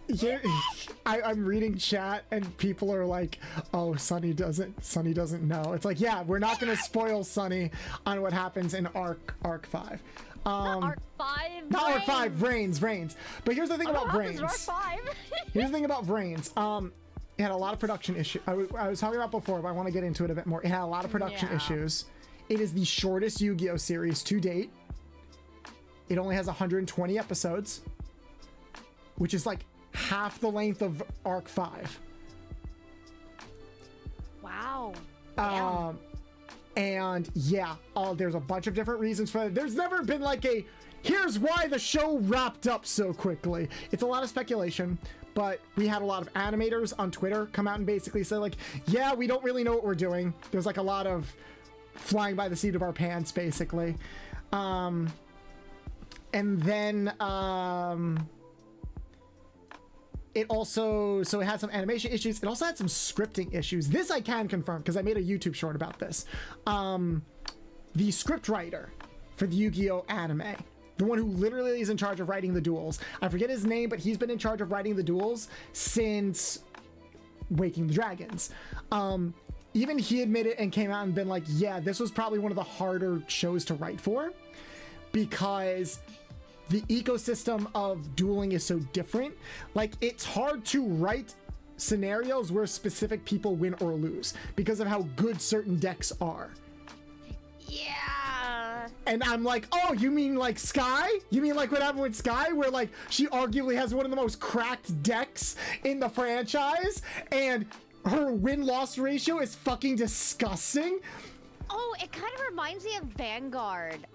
Yeah, I'm reading chat and people are like, "Oh, Sunny doesn't know." It's like, yeah, we're not gonna spoil Sunny on what happens in Arc 5. Not Arc 5. Not Arc 5, Vrains. But here's the thing about Vrains. Arc 5. Here's the thing about Vrains. It had a lot of production issues. I was talking about before, but I want to get into it a bit more. It had a lot of production issues. It is the shortest Yu-Gi-Oh series to date. It only has 120 episodes, which is like half the length of Arc 5. Wow. And yeah, there's a bunch of different reasons for that. There's never been like here's why the show wrapped up so quickly. It's a lot of speculation, but we had a lot of animators on Twitter come out and basically say like, yeah, we don't really know what we're doing. There's like a lot of flying by the seat of our pants, basically. And then it also, so it had some animation issues. It also had some scripting issues. This I can confirm because I made a YouTube short about this. The script writer for the Yu-Gi-Oh anime, the one who literally is in charge of writing the duels, I forget his name, but he's been in charge of writing the duels since Waking the Dragons. Even he admitted and came out and been like, yeah, this was probably one of the harder shows to write for because the ecosystem of dueling is so different. Like, it's hard to write scenarios where specific people win or lose because of how good certain decks are. Yeah. And I'm like, oh, you mean like Sky? You mean like what happened with Sky, where like she arguably has one of the most cracked decks in the franchise, and her win-loss ratio is fucking disgusting? Oh, it kind of reminds me of Vanguard.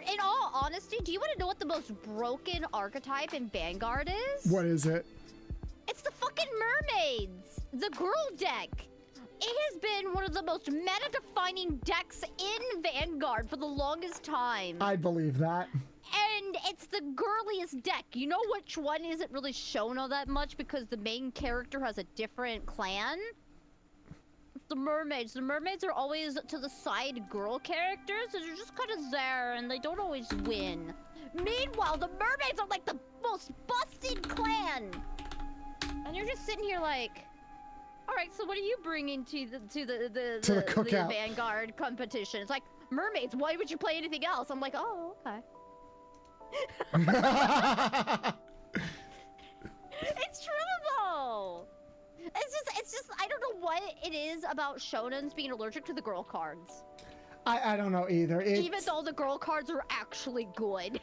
In all honesty, do you want to know what the most broken archetype in Vanguard is? What is it? It's the fucking mermaids! The girl deck! It has been one of the most meta-defining decks in Vanguard for the longest time. I believe that. And it's the girliest deck. You know which one isn't really shown all that much because the main character has a different clan? The mermaids. The mermaids are always to the side girl characters, and they're just kind of there, and they don't always win. Meanwhile, the mermaids are like the most busted clan, and you're just sitting here like, all right, so what are you bringing to the Vanguard competition? It's like, mermaids. Why would you play anything else? I'm like, oh, okay. It's true though. It's just, I don't know what it is about shonens being allergic to the girl cards. I don't know either. Even though the girl cards are actually good.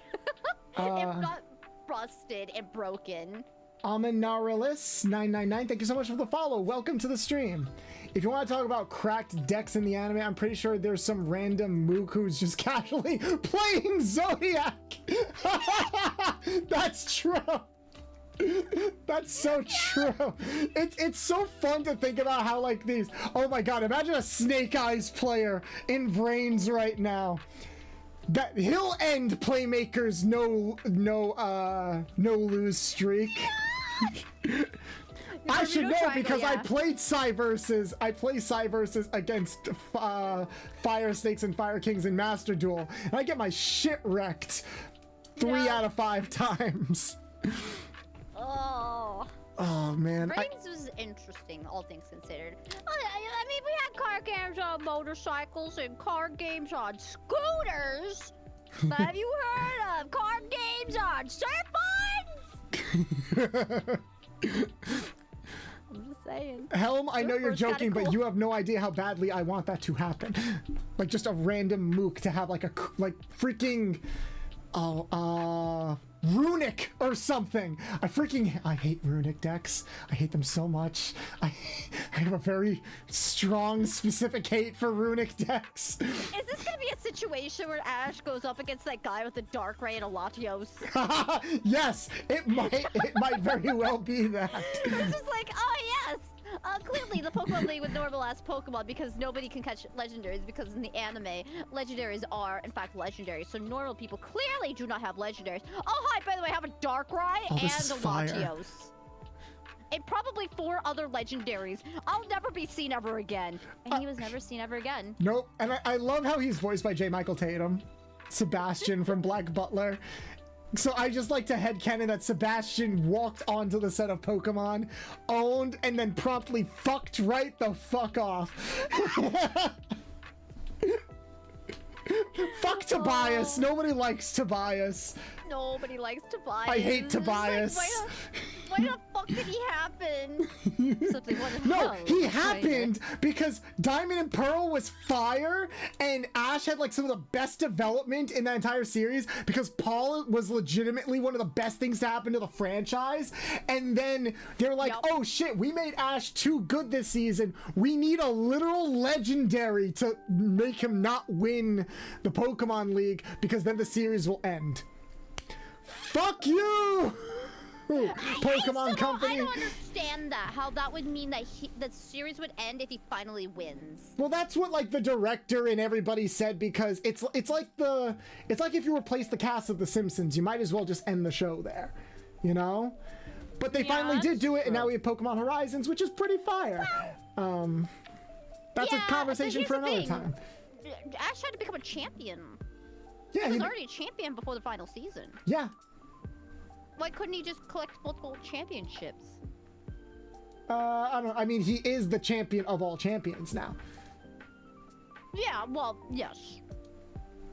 If not busted and broken. Aminarilis999, thank you so much for the follow. Welcome to the stream. If you want to talk about cracked decks in the anime, I'm pretty sure there's some random mook who's just casually playing Zodiac. That's true. That's so true. It's so fun to think about how like these, oh my god, imagine a Snake Eyes player in Brains right now. That he'll end Playmaker's no lose streak. I should know because I played Cyverses. I play Cyverses against Fire Snakes and Fire Kings in Master Duel, and I get my shit wrecked 3 out of 5 times. Oh man. Brains was interesting, all things considered. I mean, we had card games on motorcycles and card games on scooters. But have you heard of card games on surfboards? I'm just saying. Helm, I know you're joking, but you have no idea how badly I want that to happen. Like just a random mook to have like a freaking Runic or something. I hate Runic decks. I hate them so much. I have a very strong, specific hate for Runic decks. Is this gonna be a situation where Ash goes up against that guy with the Dark Ray and a Latios? Yes, it might very well be that. It's just like, oh yes. Clearly the Pokemon League with normal ass Pokemon, because nobody can catch legendaries, because in the anime, legendaries are in fact legendaries. So normal people clearly do not have legendaries. Oh hi, by the way, I have a Darkrai and a Latios. And probably 4 other legendaries. I'll never be seen ever again. And he was never seen ever again. Nope. And I love how he's voiced by J. Michael Tatum. Sebastian from Black Butler. So I just like to headcanon that Sebastian walked onto the set of Pokemon, owned, and then promptly fucked right the fuck off. Fuck Tobias. Nobody likes Tobias. Nobody likes Tobias. I hate Tobias. Like, why the fuck did he happen? Something, what the No, hell? he happened because Diamond and Pearl was fire, and Ash had like some of the best development in that entire series because Paul was legitimately one of the best things to happen to the franchise. And then they were like, oh shit, we made Ash too good this season. We need a literal legendary to make him not win the Pokemon League because then the series will end. Fuck you! Pokemon Company. I don't understand that. How that would mean that the series would end if he finally wins. Well, that's what like the director and everybody said because it's like if you replace the cast of The Simpsons, you might as well just end the show there, you know? But they finally did do it, and now we have Pokemon Horizons, which is pretty fire. That's a conversation for another time. Ash had to become a champion. Yeah, he was already a champion before the final season. Yeah. Why couldn't he just collect multiple championships? I don't know. I mean, he is the champion of all champions now. Yeah, well, yes.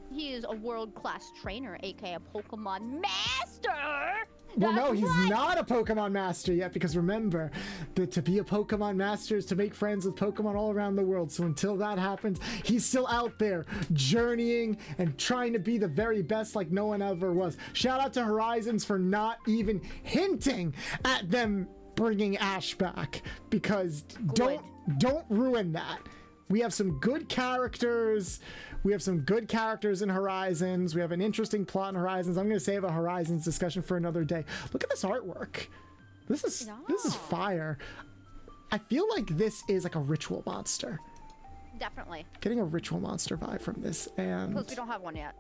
He is a world-class trainer, aka a Pokemon Master! Well, no, he's not a Pokemon Master yet, because remember, to be a Pokemon Master is to make friends with Pokemon all around the world. So until that happens, he's still out there journeying and trying to be the very best like no one ever was. Shout out to Horizons for not even hinting at them bringing Ash back, because don't ruin that. We have some good characters. We have some good characters in Horizons. We have an interesting plot in Horizons. I'm going to save a Horizons discussion for another day. Look at this artwork. This is fire. I feel like this is like a ritual monster. Definitely. Getting a ritual monster vibe from this, and because we don't have one yet.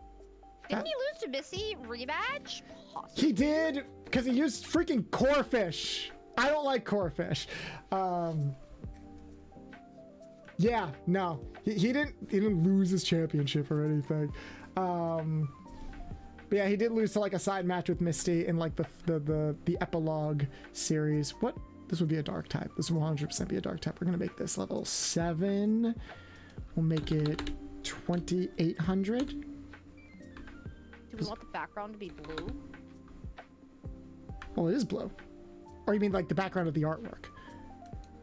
Didn't he lose to Missy rematch? Possibly. He did because he used freaking Corphish. I don't like Corphish. Yeah, no, he didn't lose his championship or anything. But yeah, he did lose to like a side match with Misty in like the epilogue series. What? This would be a dark type. This will 100% be a dark type. We're gonna make this level 7. We'll make it 2800. Do we want the background to be blue? Well, it is blue. Or you mean like the background of the artwork?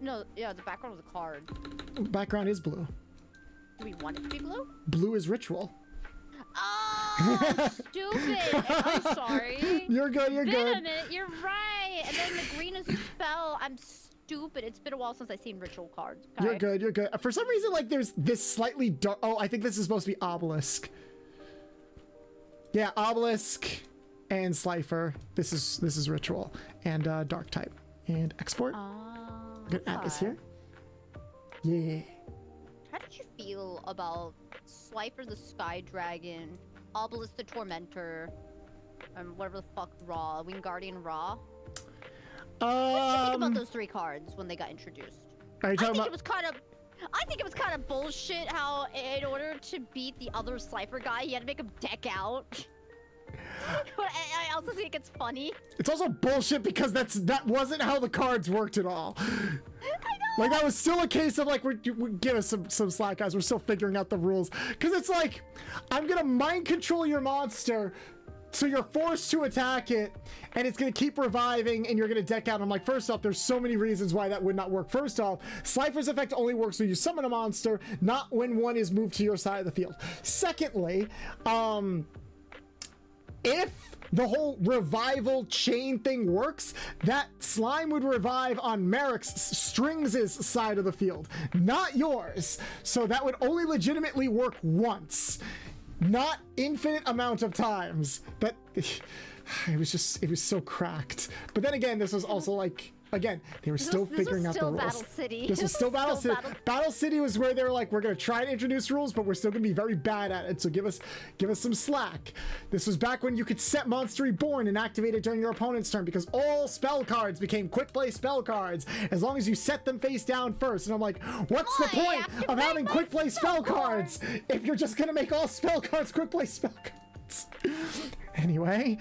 No, yeah, the background of the card. Background is blue. Do we want it to be blue? Blue is ritual. Oh, stupid. I'm sorry. You're good, you're good. Wait a minute, you're right. And then the green is spell. I'm stupid. It's been a while since I've seen ritual cards. Okay? You're good, you're good. For some reason, like, there's this slightly dark... Oh, I think this is supposed to be Obelisk. Yeah, Obelisk and Slifer. This is ritual. And dark type. And export. I'm gonna add this here. Yeah. How did you feel about Slifer the Sky Dragon, Obelisk the Tormentor, and whatever the fuck Wingardium Raw? What did you think about those 3 cards when they got introduced? Are you talking about... I think it was kind of bullshit how in order to beat the other Slifer guy, he had to make him deck out. But I also think it's funny. It's also bullshit because that wasn't how the cards worked at all. I know. Like, that was still a case of like, we give us some slack, guys. We're still figuring out the rules. Because it's like, I'm gonna mind control your monster, so you're forced to attack it, and it's gonna keep reviving, and you're gonna deck out. I'm like, first off, there's so many reasons why that would not work. First off, Slifer's effect only works when you summon a monster, not when one is moved to your side of the field. Secondly, if the whole revival chain thing works, that slime would revive on Merrick's Strings' side of the field, not yours. So that would only legitimately work once, not infinite amount of times. But it was so cracked. But then again, this was also like, again, they were still figuring out the rules. Battle City. This was still Battle City. Battle City was where they were like, we're gonna try to introduce rules, but we're still gonna be very bad at it. So give us some slack. This was back when you could set Monster Reborn and activate it during your opponent's turn, because all spell cards became quick play spell cards as long as you set them face down first. And I'm like, what's the point of having quick play spell cards if you're just gonna make all spell cards quick play spell cards? Anyway.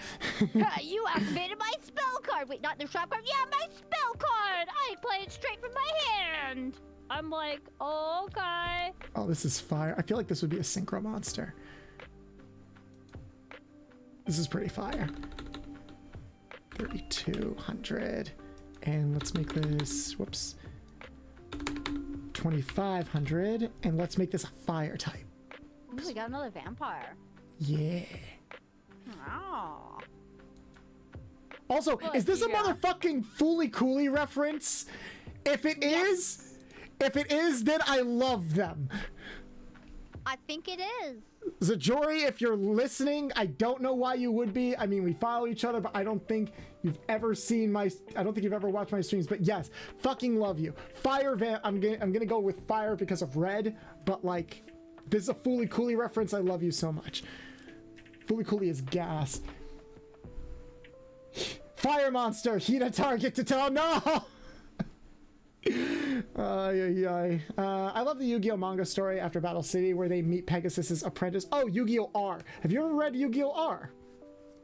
You activated my spell card. Wait, not the shop card. Yeah, my spell card. I play it straight from my hand. I'm like, okay. Oh, this is fire. I feel like this would be a synchro monster. This is pretty fire. 3,200. And let's make this, whoops, 2,500. And let's make this a fire type. Ooh, we got another vampire. Yeah. Oh. Also, Well, is this a yeah. motherfucking Fooly Cooly reference? If it is, then I love them. I think it is. Zajori, if you're listening, I don't know why you would be. I mean, we follow each other, but I don't think you've ever seen I don't think you've ever watched my streams, but yes, fucking love you. Fire Van, I'm gonna go with fire because of red, but like, this is a Fooly Cooly reference. I love you so much. Fooly Cooly is gas. Fire monster, heat a target to tell. No! I love the Yu-Gi-Oh manga story after Battle City where they meet Pegasus's apprentice. Oh, Yu-Gi-Oh R. Have you ever read Yu-Gi-Oh R?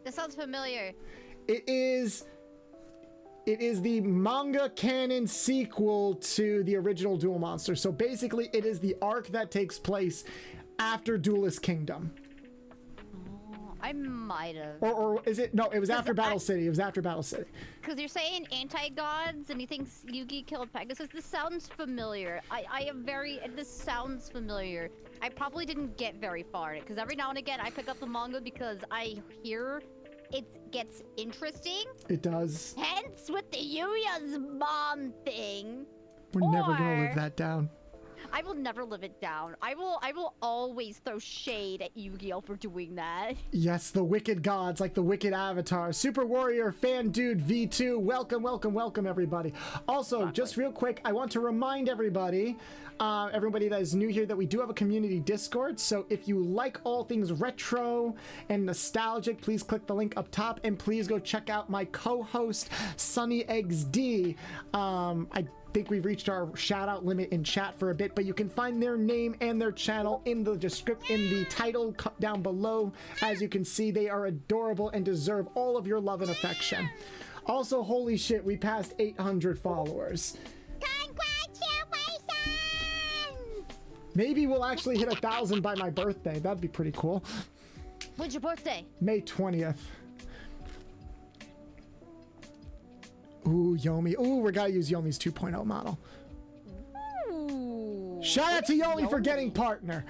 This sounds familiar. It is the manga canon sequel to the original Duel Monster. So basically it is the arc that takes place after Duelist Kingdom. I might have. Or is it? No, it was after Battle City. It was after Battle City. Because you're saying anti-gods and he thinks Yugi killed Pegasus. This sounds familiar. This sounds familiar. I probably didn't get very far in it because every now and again I pick up the manga because I hear it gets interesting. It does. Hence with the Yuya's mom thing. We're never gonna live that down. I will never live it down. I will always throw shade at Yu-Gi-Oh for doing that. Yes, the wicked gods, like the wicked avatar. Super Warrior Fan Dude V2, welcome everybody. Also, just real quick, I want to remind everybody that is new here, that we do have a community Discord. So if you like all things retro and nostalgic, please click the link up top and please go check out my co-host Sunny Eggs D. I think we've reached our shout out limit in chat for a bit, but you can find their name and their channel in the title down below. As you can see, they are adorable and deserve all of your love and affection. Also, holy shit, we passed 800 followers. Congratulations! Maybe we'll actually hit 1,000 by my birthday. That'd be pretty cool. When's your birthday? May 20th. Ooh, Yomi. Ooh, we gotta use Yomi's 2.0 model. Ooh. Shout out to Yomi for getting partner.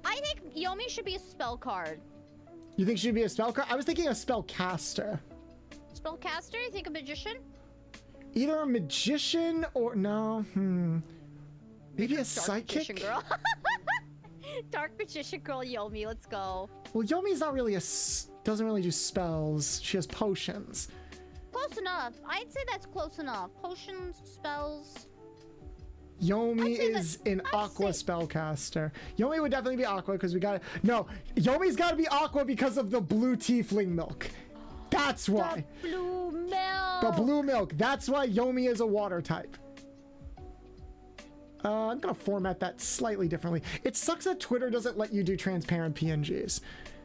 I think Yomi should be a spell card. You think she'd be a spell card? I was thinking a spellcaster. Spellcaster? You think a magician? Either a magician or no. Maybe a Dark psychic. magician girl. Dark magician girl Yomi, let's go. Well, Yomi's not really doesn't really do spells. She has potions. Close enough. I'd say that's close enough. Potions, spells. Yomi is an aqua spellcaster. Yomi would definitely be aqua because we got no. Yomi's got to be aqua because of the blue tiefling milk. That's why. The blue milk. The blue milk. That's why Yomi is a water type. I'm gonna format that slightly differently. It sucks that Twitter doesn't let you do transparent PNGs,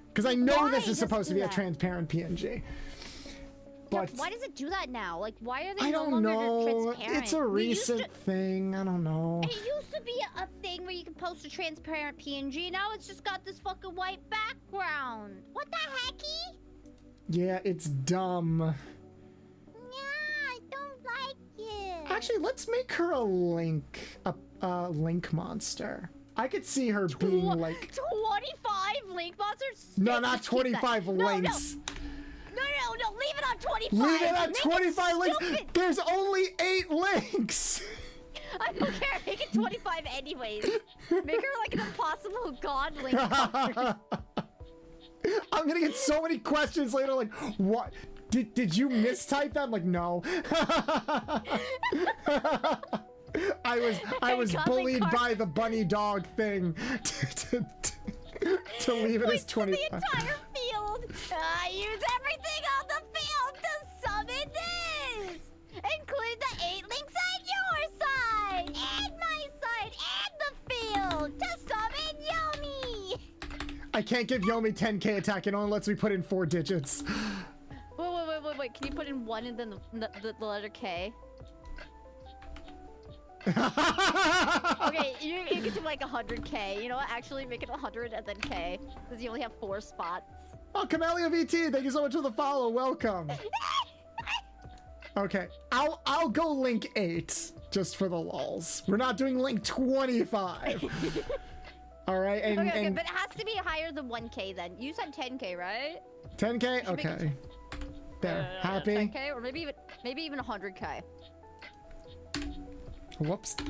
because I know this is supposed to be a transparent PNG. But why does it do that now? Like, why are they I no don't longer know. transparent? It's a recent thing. I don't know. It used to be a thing where you could post a transparent PNG. Now it's just got this fucking white background. What the hecky? Yeah, it's dumb. Yeah, I don't like it. Actually, let's make her a link monster. I could see her being like 25 link monsters? no, not 25 links. No, leave it on 25. Leave it at Make 25 links. stupid. There's only 8 links. I don't care. Make it 25 anyways. Make her like an impossible god link monster. I'm gonna get so many questions later, like, what? Did you mistype that? I'm like, no. I was bullied by the bunny dog thing to leave it as 25. The entire field. I use everything on the field to summon this, including the 8 links on your side, and my side, and the field to summon Yomi. I can't give Yomi 10k attack. It only lets me put in 4 digits. Wait. Can you put in 1 and then the letter K? Okay, you can do like 100k. You know what? Actually, make it 100 and then K, because you only have 4 spots. Oh, Camellia VT, thank you so much for the follow. Welcome. Okay, I'll go link 8 just for the lulz. We're not doing link 25. All right, and, okay, but it has to be higher than 1K then. You said 10K, right? 10K? Okay. There, happy? 10K or maybe even 100K. Whoops. 10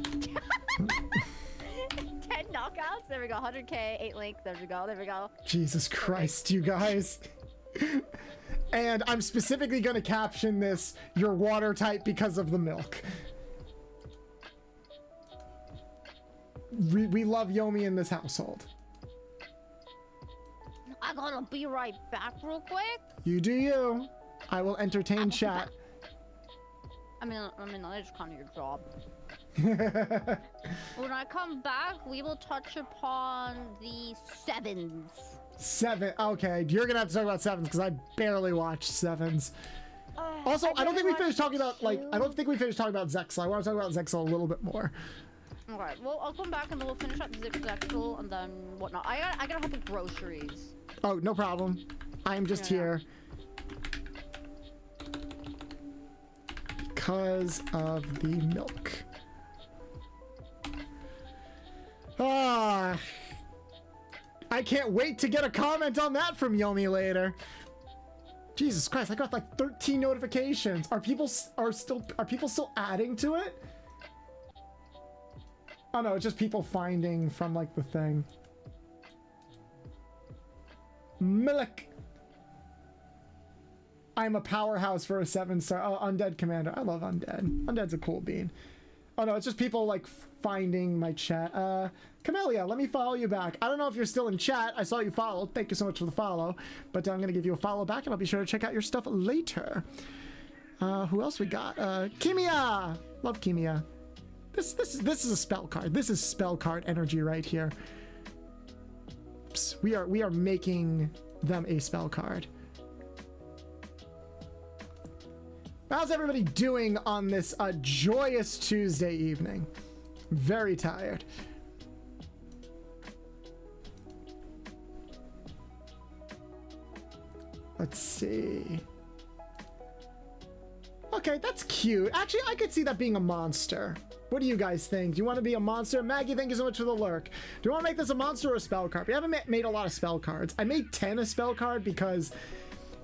knockouts. There we go. 100K, 8 links. There we go. There we go. Jesus Christ, you guys. And I'm specifically going to caption this, "You're water type because of the milk." We love Yomi in this household. I'm gonna be right back real quick. You do you. I will entertain chat. I mean, that is kind of your job. When I come back, we will touch upon the 7s. 7. Okay, you're gonna have to talk about 7s because I barely watched 7s. Also, I don't think we finished talking about Zexal. I want to talk about Zexal a little bit more. Okay, well, I'll come back and we'll finish up Zexal and then whatnot. I gotta help with groceries. Oh, no problem. I'm just here. Because of the milk. I can't wait to get a comment on that from Yomi later. Jesus Christ, I got like 13 notifications. Are people still adding to it? Oh no, it's just people finding from like the thing. Milk. I'm a powerhouse for a 7-star. Oh, Undead Commander. I love Undead. Undead's a cool bean. Oh no, it's just people like finding my chat. Camellia, let me follow you back. I don't know if you're still in chat. I saw you followed. Thank you so much for the follow. But I'm gonna give you a follow back and I'll be sure to check out your stuff later. Who else we got? Kimia! Love Kimia. This is a spell card. This is spell card energy right here. Oops. We are making them a spell card. How's everybody doing on this joyous Tuesday evening? Very tired. Let's see. Okay, that's cute. Actually, I could see that being a monster. What do you guys think? Do you want to be a monster? Maggie, thank you so much for the lurk. Do you want to make this a monster or a spell card? We haven't made a lot of spell cards. I made 10 a spell card because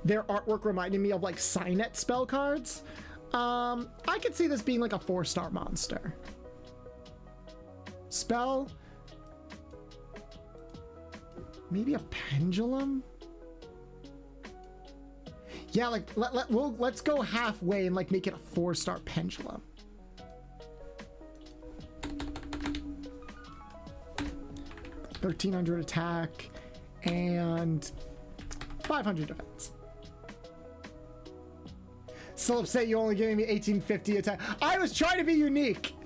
their artwork reminded me of like Signet spell cards. I could see this being like a 4-star monster. Spell. Maybe a pendulum? Yeah, like let's go halfway and like make it a 4-star pendulum. $1,300 attack and 500 defense. Still upset you only giving me 1850 attack. I was trying to be unique.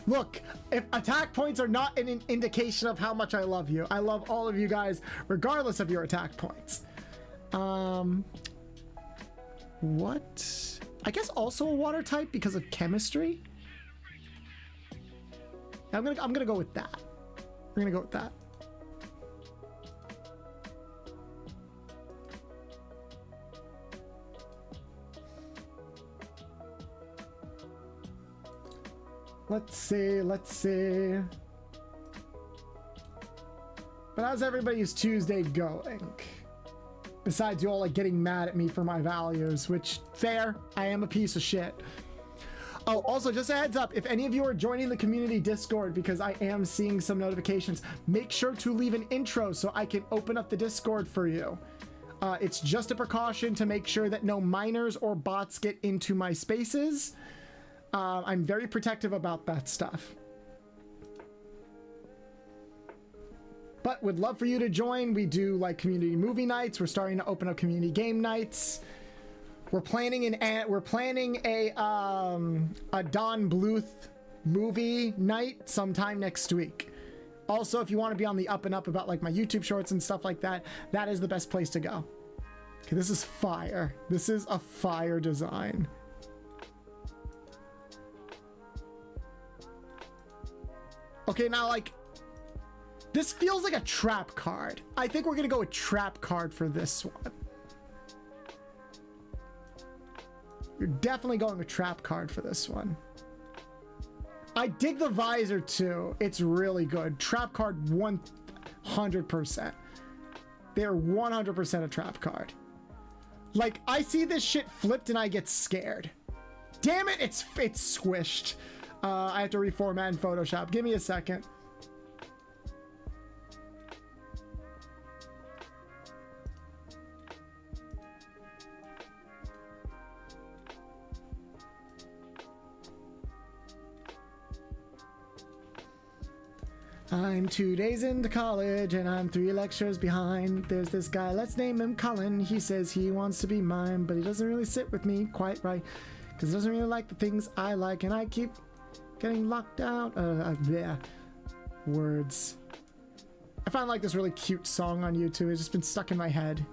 Look, if attack points are not an indication of how much I love you, I love all of you guys regardless of your attack points. What? I guess also a water type because of chemistry. I'm gonna go with that. We're gonna go with that. Let's see. But how's everybody's Tuesday going? Besides you all like getting mad at me for my values, which fair, I am a piece of shit. Oh, also just a heads up, if any of you are joining the community Discord, because I am seeing some notifications, make sure to leave an intro so I can open up the Discord for you. It's just a precaution to make sure that no minors or bots get into my spaces. I'm very protective about that stuff. But would love for you to join. We do like community movie nights. We're starting to open up community game nights. We're planning a Don Bluth movie night sometime next week. Also, if you want to be on the up and up about like my YouTube shorts and stuff like that, that is the best place to go. Okay, this is fire. This is a fire design. Okay, now like, this feels like a trap card. I think we're gonna go with trap card for this one. You're definitely going with trap card for this one. I dig the visor too. It's really good. Trap card 100%. They're 100% a trap card. Like, I see this shit flipped and I get scared. Damn it, it's squished. I have to reformat in Photoshop. Give me a second. I'm 2 days into college and I'm 3 lectures behind. There's this guy, let's name him Cullen. He says he wants to be mine, but he doesn't really sit with me quite right, because he doesn't really like the things I like, and I keep getting locked out. Yeah. Words. I found like this really cute song on YouTube. It's just been stuck in my head.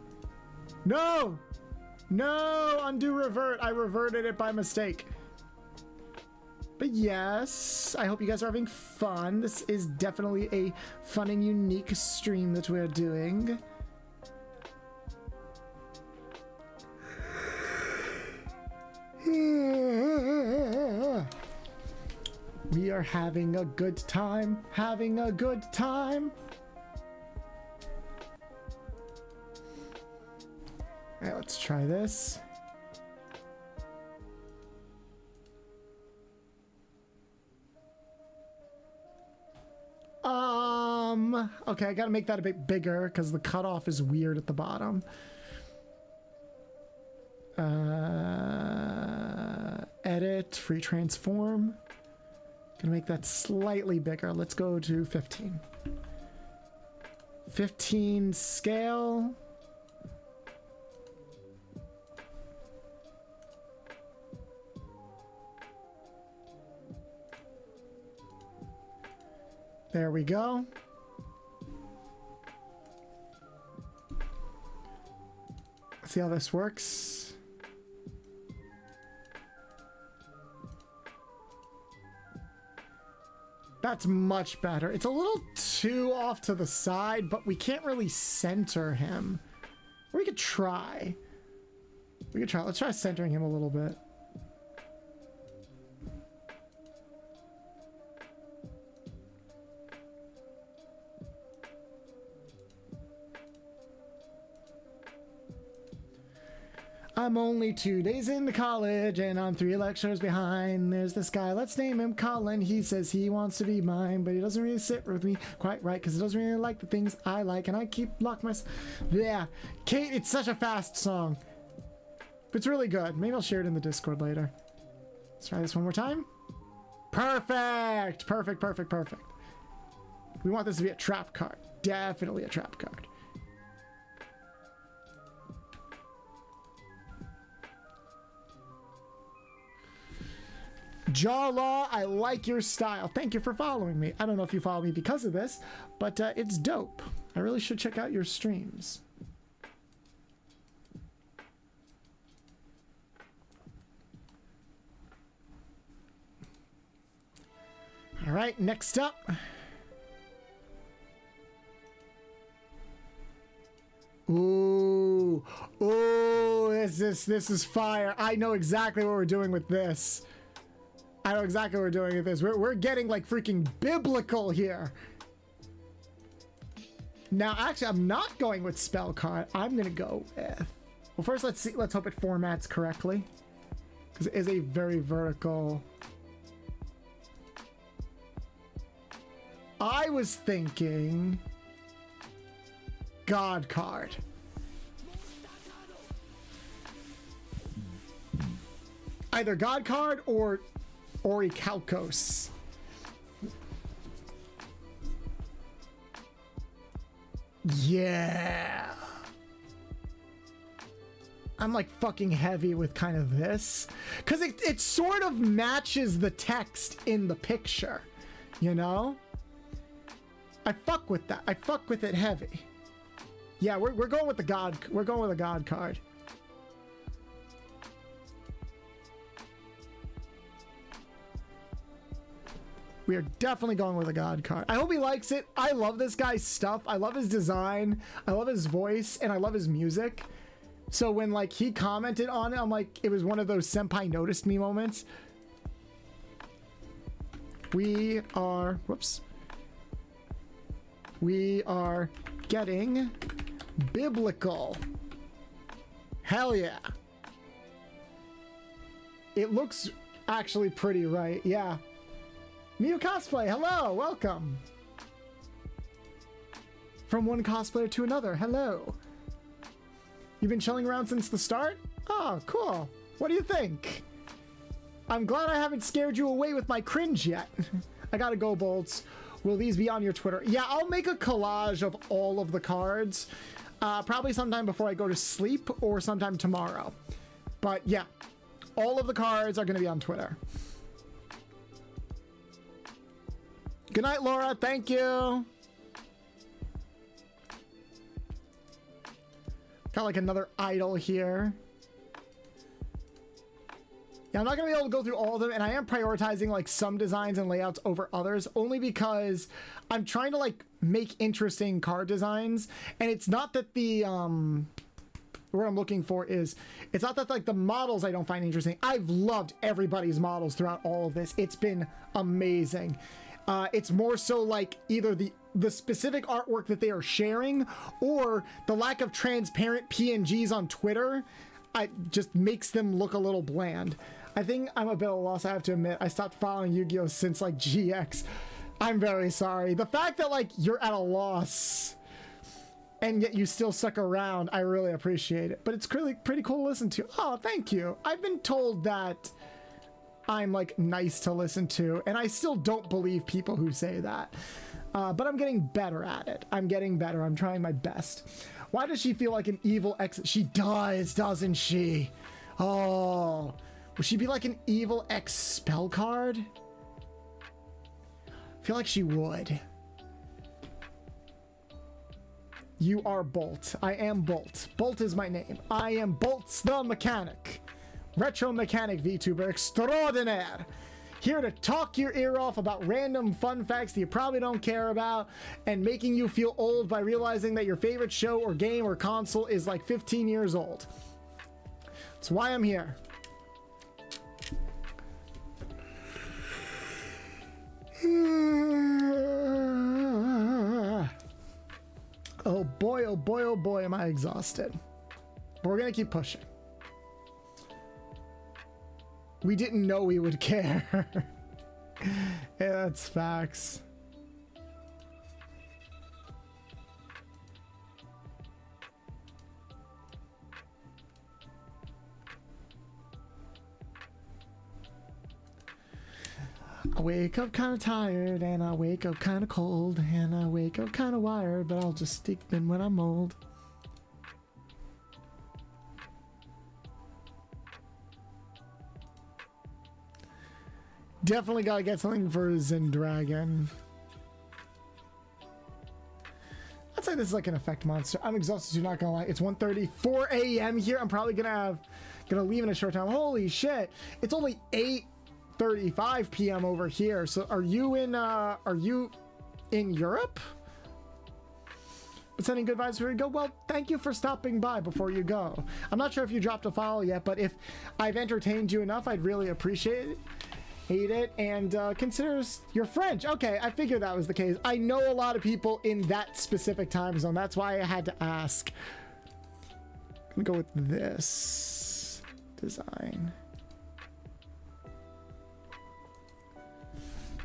No! No! Undo revert. I reverted it by mistake. But yes, I hope you guys are having fun. This is definitely a fun and unique stream that we're doing. We are having a good time, having a good time. All right, let's try this. Okay, I gotta make that a bit bigger because the cutoff is weird at the bottom. Edit, free transform. Gonna make that slightly bigger. Let's go to 15. 15 scale. There we go. See how this works. That's much better. It's a little too off to the side, but we can't really center him. We could try. We could try. Let's try centering him a little bit. I'm only 2 days into college and I'm 3 lectures behind. There's this guy, let's name him Cullen. He says he wants to be mine, but he doesn't really sit with me quite right because he doesn't really like the things I like, and I keep locked myself. Yeah, Kate, it's such a fast song. But it's really good. Maybe I'll share it in the Discord later. Let's try this one more time. Perfect! Perfect, perfect, perfect. We want this to be a trap card. Definitely a trap card. Jawlaw, I like your style. Thank you for following me. I don't know if you follow me because of this, but it's dope. I really should check out your streams. All right, next up. Ooh, ooh, this is fire. I know exactly what we're doing with this. I know exactly what we're doing with this. We're getting like freaking biblical here. Now, actually, I'm not going with spell card. I'm gonna go with. Well, first, let's see. Let's hope it formats correctly, because it is a very vertical. I was thinking God card. Either God card or Orichalcos. Yeah. I'm like fucking heavy with kind of this. Because it sort of matches the text in the picture. You know? I fuck with that. I fuck with it heavy. Yeah, we're going with the God. We're going with a God card. We are definitely going with a God card. I hope he likes it. I love this guy's stuff. I love his design. I love his voice, and I love his music. So when like he commented on it, I'm like, it was one of those senpai noticed me moments. We are, whoops. We are getting biblical. Hell yeah. It looks actually pretty right, yeah. Mew Cosplay, hello, welcome. From one cosplayer to another, hello. You've been chilling around since the start? Oh, cool. What do you think? I'm glad I haven't scared you away with my cringe yet. I gotta go, Bolts. Will these be on your Twitter? Yeah, I'll make a collage of all of the cards. Probably sometime before I go to sleep or sometime tomorrow. But yeah, all of the cards are gonna be on Twitter. Good night, Laura. Thank you. Got like another idol here. Yeah, I'm not gonna be able to go through all of them, and I am prioritizing like some designs and layouts over others, only because I'm trying to like make interesting card designs. And it's not that the what I'm looking for is, it's not that like the models I don't find interesting. I've loved everybody's models throughout all of this. It's been amazing. It's more so like either the specific artwork that they are sharing or the lack of transparent PNGs on Twitter. Just makes them look a little bland. I think I'm a bit at a loss, I have to admit. I stopped following Yu-Gi-Oh since like GX. I'm very sorry. The fact that like you're at a loss and yet you still stuck around, I really appreciate it. But it's really pretty cool to listen to. Oh, thank you. I've been told that I'm like nice to listen to, and I still don't believe people who say that. But I'm getting better at it. I'm getting better. I'm trying my best. Why does she feel like an evil ex? She does, doesn't she? Oh, would she be like an evil ex spell card? I feel like she would. You are Bolt. I am Bolt. Bolt is my name. I am Bolt's the Mechanic. Retro Mechanic VTuber extraordinaire. Here to talk your ear off about random fun facts that you probably don't care about and making you feel old by realizing that your favorite show or game or console is like 15 years old. That's why I'm here. Oh boy, oh boy, oh boy, am I exhausted. But we're gonna keep pushing. We didn't know we would care. Yeah, that's facts. I wake up kind of tired, and I wake up kind of cold, and I wake up kind of wired, but I'll just stick them when I'm old. Definitely gotta get something for Zendragon. I'd say this is like an effect monster. I'm exhausted, you're not gonna lie. It's 1:34 a.m. here. I'm probably gonna leave in a short time. Holy shit. It's only 8:35 p.m. over here. So are you in Europe? But sending good vibes before you go. Well, thank you for stopping by before you go. I'm not sure if you dropped a follow yet, but if I've entertained you enough, I'd really appreciate it. Hate it, and consider you're French. Okay, I figured that was the case. I know a lot of people in that specific time zone. That's why I had to ask. I'm gonna go with this design.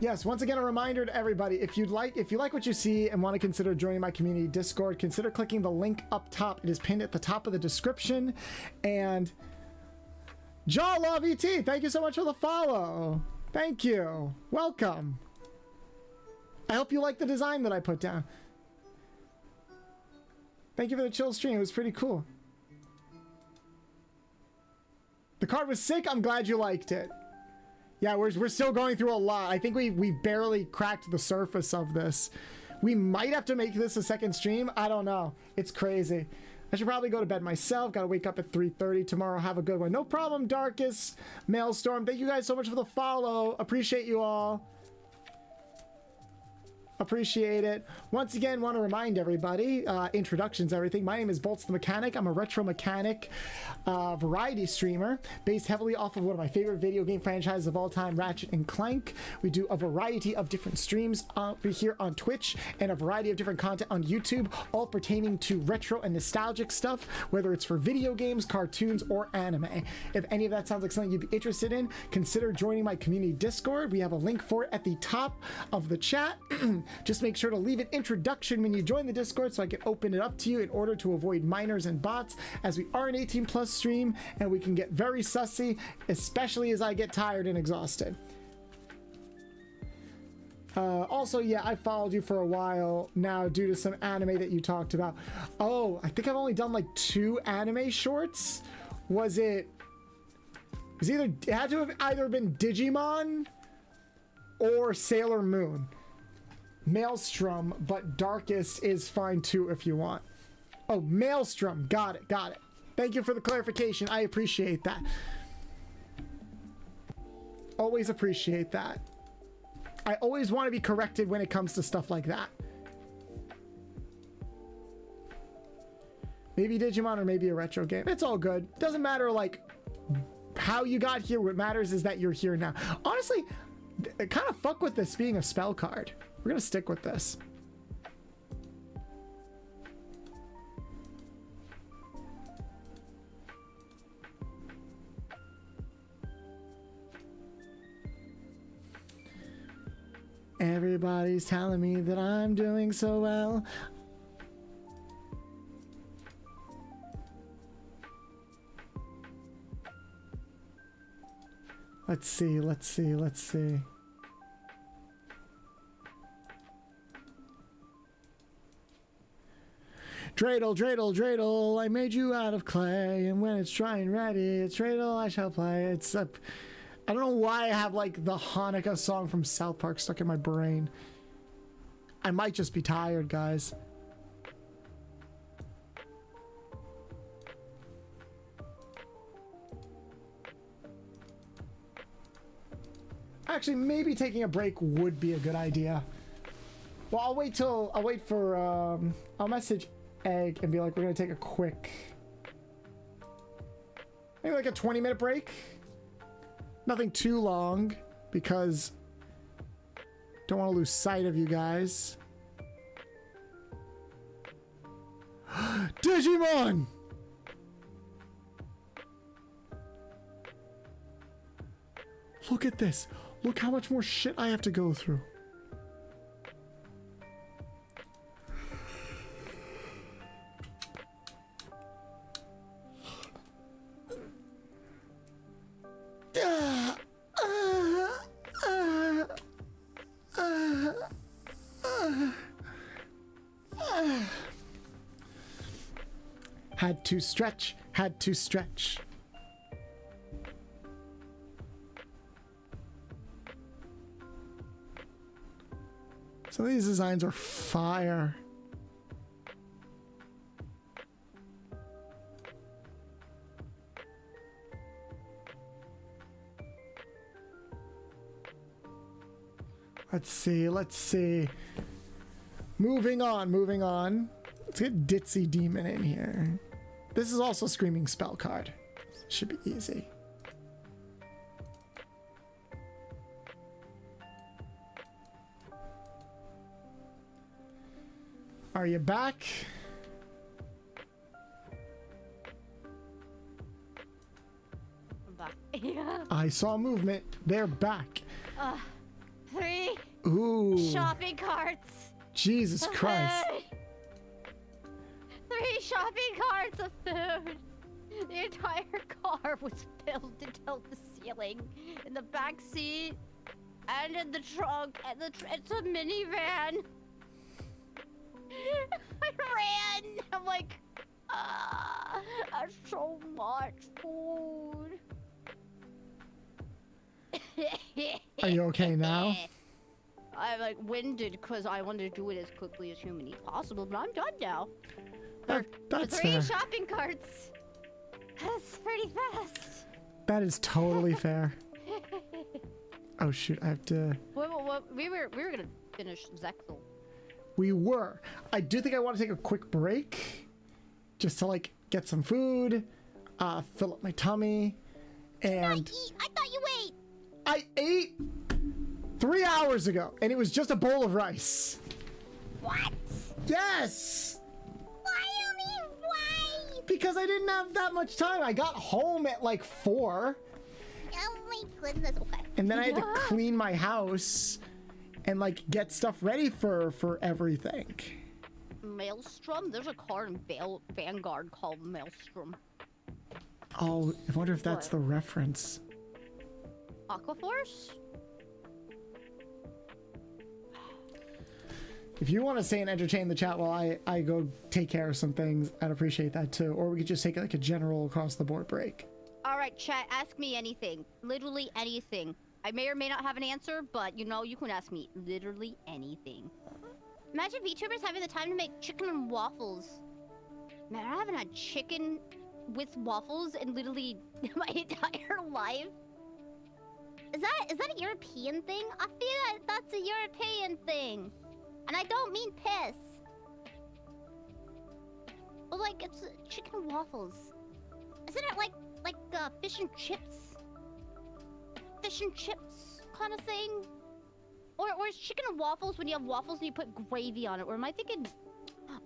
Yes, once again, a reminder to everybody, if you like what you see and want to consider joining my community Discord, consider clicking the link up top. It is pinned at the top of the description. And Jaw Love ET, thank you so much for the follow. Thank you. Welcome. I hope you like the design that I put down. Thank you for the chill stream. It was pretty cool. The card was sick. I'm glad you liked it. Yeah, we're still going through a lot. I think we barely cracked the surface of this. We might have to make this a second stream. I don't know. It's crazy. I should probably go to bed myself. Gotta wake up at 3:30 tomorrow. Have a good one. No problem, Darkest Maelstrom. Thank you guys so much for the follow. Appreciate you all. Appreciate it. Once again, want to remind everybody, introductions, everything. My name is Bolts the Mechanic. I'm a retro mechanic variety streamer based heavily off of one of my favorite video game franchises of all time, Ratchet and Clank. We do a variety of different streams here on Twitch and a variety of different content on YouTube, all pertaining to retro and nostalgic stuff, whether it's for video games, cartoons, or anime. If any of that sounds like something you'd be interested in, consider joining my community Discord. We have a link for it at the top of the chat. Just make sure to leave an introduction when you join the Discord so I can open it up to you in order to avoid minors and bots, as we are an 18+ stream and we can get very sussy, especially as I get tired and exhausted. Also, yeah, I followed you for a while now due to some anime that you talked about. Oh, I think I've only done like 2 anime shorts. It had to have either been Digimon or Sailor Moon. Maelstrom, but Darkest is fine too if you want. Oh, Maelstrom. Got it. Thank you for the clarification. I appreciate that. Always appreciate that. I always want to be corrected when it comes to stuff like that. Maybe Digimon or maybe a retro game. It's all good. Doesn't matter like how you got here. What matters is that you're here now. Honestly, kind of fuck with this being a spell card. We're gonna stick with this. Everybody's telling me that I'm doing so well. Let's see. Dreidel, I made you out of clay, and when it's dry and ready, it's Dreidel, I shall play. It's I don't know why I have like the Hanukkah song from South Park stuck in my brain. I might just be tired, guys. Actually, maybe taking a break would be a good idea. Well, I'll wait for I'll message Egg and be like, we're gonna take a quick, maybe like a 20-minute break. Nothing too long because don't want to lose sight of you guys. Digimon! Look at this. Look how much more shit I have to go through. Had to stretch. Some of these designs are fire. Let's see. Moving on. Let's get Ditzy Demon in here. This is also Screaming Spell card. Should be easy. Are you back? I'm back. Yeah. I saw movement. They're back. 3 Ooh. shopping carts. Jesus Christ. 3 shopping carts of food. The entire car was filled until the ceiling. In the back seat and in the trunk. And it's a minivan. I ran. I'm like, that's so much food. Are you okay now? I'm like winded because I wanted to do it as quickly as humanly possible, but I'm done now. That's 3 fair. shopping carts. That's pretty fast. That is totally fair. Oh shoot, I have to. What, we were gonna finish Zexel. We were. I do think I want to take a quick break just to like get some food, fill up my tummy, and I thought you ate. I ate 3 hours ago, and it was just a bowl of rice. What? Yes! Why, Yummy? Why? Because I didn't have that much time. I got home at like 4, Oh my goodness. Okay. and then I had to clean my house and like get stuff ready for everything. Maelstrom? There's a card in Vanguard called Maelstrom. Oh, I wonder if that's What? the reference. Aquaforce? If you want to stay and entertain the chat while I go take care of some things, I'd appreciate that too. Or we could just take like a general across the board break. Alright, chat, ask me anything. Literally anything. I may or may not have an answer, but you know, you can ask me literally anything. Imagine VTubers having the time to make chicken and waffles. Man, I haven't had chicken with waffles in literally my entire life. Is that a European thing? I feel like that's a European thing. And I don't mean piss. But like, it's chicken and waffles. Isn't it like fish and chips? Fish and chips kind of thing? Or is chicken and waffles when you have waffles and you put gravy on it? Or am I thinking...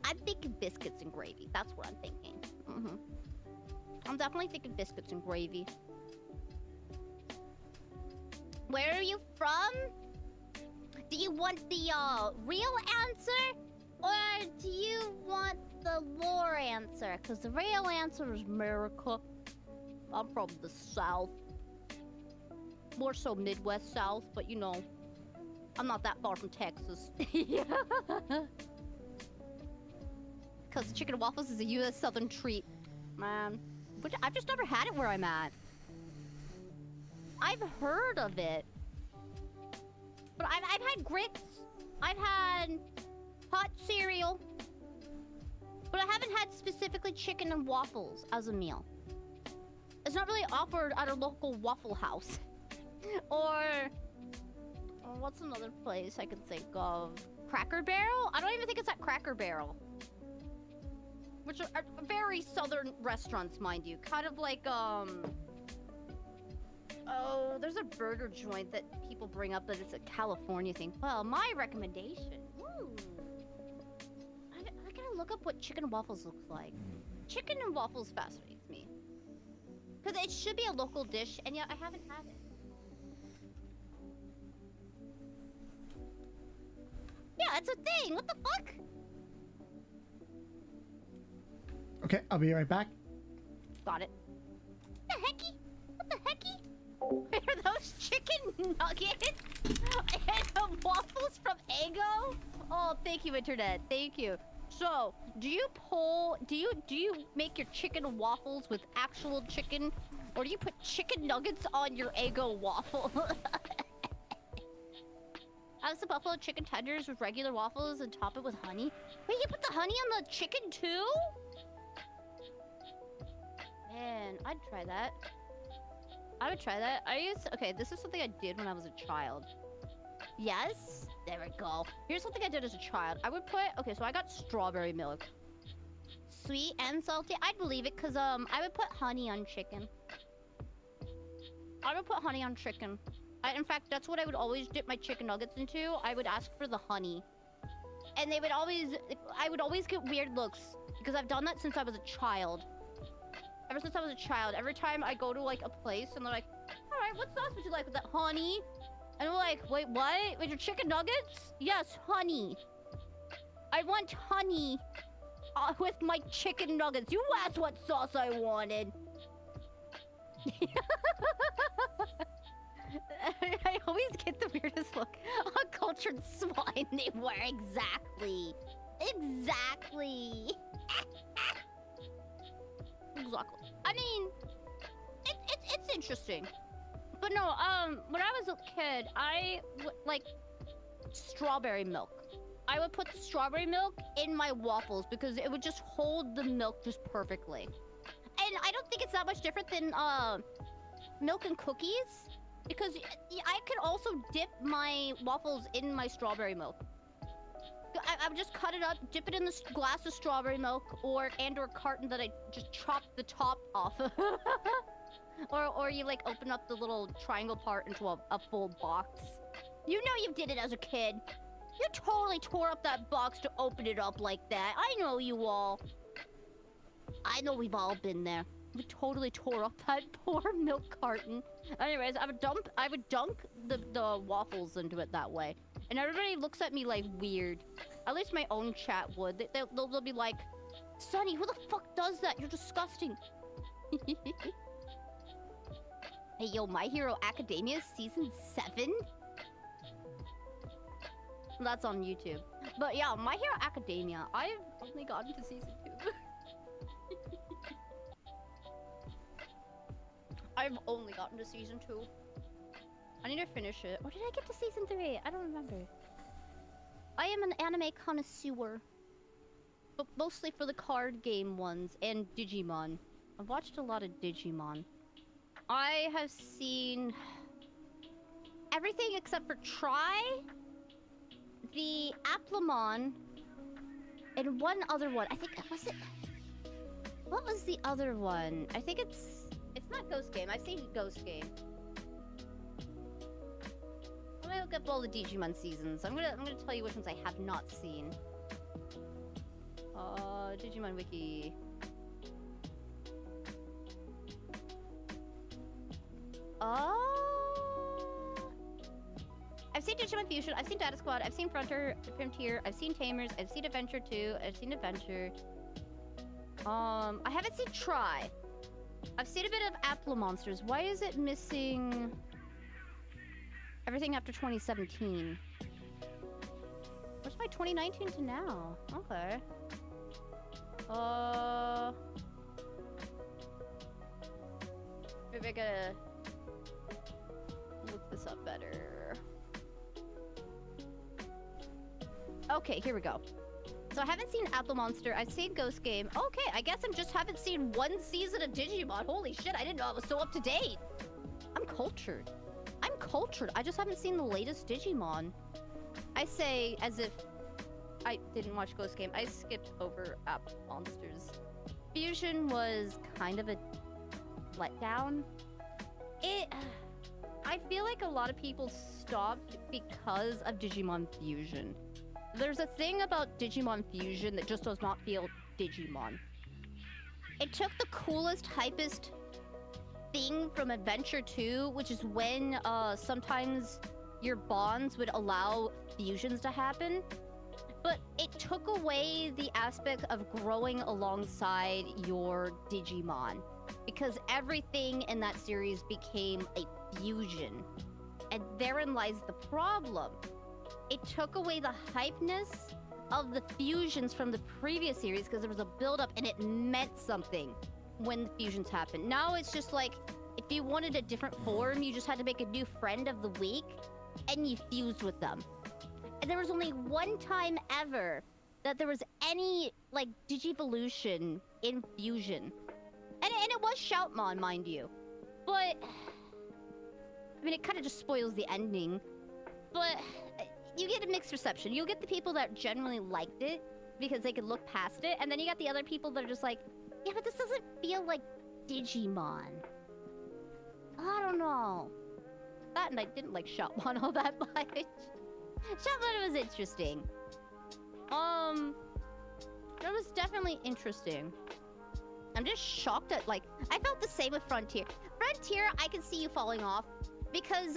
I'm thinking biscuits and gravy. That's what I'm thinking. I'm definitely thinking biscuits and gravy. Where are you from? Do you want the real answer? Or do you want the lore answer? Because the real answer is America. I'm from the South. More so Midwest South, but you know, I'm not that far from Texas. Because chicken and waffles is a U.S. Southern treat, man. But I've just never had it where I'm at. I've heard of it. But I've had grits. I've had hot cereal. But I haven't had specifically chicken and waffles as a meal. It's not really offered at a local Waffle House. Or what's another place I can think of? Cracker Barrel? I don't even think it's at Cracker Barrel. Which are very southern restaurants, mind you. Kind of like, oh, there's a burger joint that people bring up that it's a California thing. Well, my recommendation. Ooh. I gotta look up what chicken and waffles looks like. Chicken and waffles fascinates me. Because it should be a local dish, and yet I haven't had it. Yeah, it's a thing. What the fuck? Okay, I'll be right back. Got it. What the hecky? What the hecky? Are those chicken nuggets and waffles from Eggo? Oh, thank you, internet. Thank you. So, do you make your chicken and waffles with actual chicken, or do you put chicken nuggets on your Eggo waffle? Have some buffalo chicken tenders with regular waffles and top it with honey. Wait, you put the honey on the chicken too? Man, I'd try that. I would try that. Okay, this is something I did when I was a child. Yes, there we go. Here's something I did as a child. I would put, okay, so I got strawberry milk. Sweet and salty. I'd believe it, because, I would put honey on chicken. I would put honey on chicken. In fact, that's what I would always dip my chicken nuggets into. I would ask for the honey. And I would always get weird looks, because I've done that since I was a child. Ever since I was a child, every time I go to like a place and they're like, all right, what sauce would you like with that? Honey? And I'm like, wait, what? With your chicken nuggets? Yes, honey. I want honey with my chicken nuggets. You asked what sauce I wanted. I always get the weirdest look. Uncultured swine they were, exactly. Exactly. Exactly. I mean, it's interesting. But no, when I was a kid, I like strawberry milk. I would put the strawberry milk in my waffles because it would just hold the milk just perfectly. And I don't think it's that much different than milk and cookies, because I could also dip my waffles in my strawberry milk. I would just cut it up, dip it in the glass of strawberry milk, or carton that I just chopped the top off of. or you like open up the little triangle part into a full box. You know you did it as a kid. You totally tore up that box to open it up like that. I know you all. I know we've all been there. We totally tore up that poor milk carton. Anyways, I would dunk the waffles into it that way. And everybody looks at me like weird. At least my own chat would. They'll be like, Sonny, who the fuck does that? You're disgusting. Hey, yo, My Hero Academia Season 7? That's on YouTube. But yeah, My Hero Academia. I've only gotten to Season 2. I've only gotten to Season 2. I need to finish it. Or did I get to Season 3? I don't remember. I am an anime connoisseur. But mostly for the card game ones and Digimon. I've watched a lot of Digimon. I have seen everything except for Try, the Applemon, and one other one. I think, was it? What was the other one? I think it's not Ghost Game. I've seen Ghost Game. I'm gonna look up all the Digimon seasons. I'm gonna tell you which ones I have not seen. Digimon Wiki. I've seen Digimon Fusion, I've seen Data Squad, I've seen Frontier, I've seen Tamers, I've seen Adventure 2, I've seen Adventure. I haven't seen Try. I've seen a bit of Apple Monsters. Why is it missing everything after 2017? Where's my 2019 to now? Okay. Maybe I gotta look this up better. Okay, here we go. So I haven't seen Apple Monster. I've seen Ghost Game. Okay, I guess I just haven't seen one season of Digimon. Holy shit, I didn't know I was so up to date. I'm cultured. I'm cultured. I just haven't seen the latest Digimon. I say as if I didn't watch Ghost Game. I skipped over Apple Monsters. Fusion was kind of a letdown. I feel like a lot of people stopped because of Digimon Fusion. There's a thing about Digimon Fusion that just does not feel Digimon. It took the coolest, hypest thing from Adventure 2, which is when sometimes your bonds would allow fusions to happen. But it took away the aspect of growing alongside your Digimon. Because everything in that series became a fusion. And therein lies the problem. It took away the hypeness of the fusions from the previous series because there was a build-up and it meant something when the fusions happened. Now it's just like, if you wanted a different form, you just had to make a new friend of the week and you fused with them. And there was only one time ever that there was any, like, Digivolution in Fusion. And it was Shoutmon, mind you. But, I mean, it kind of just spoils the ending. But you get a mixed reception. You'll get the people that generally liked it because they could look past it. And then you got the other people that are just like, yeah, but this doesn't feel like Digimon. I don't know. That and I didn't like Shoutmon all that much. Shoutmon was interesting. That was definitely interesting. I'm just shocked at, like, I felt the same with Frontier. Frontier, I can see you falling off because,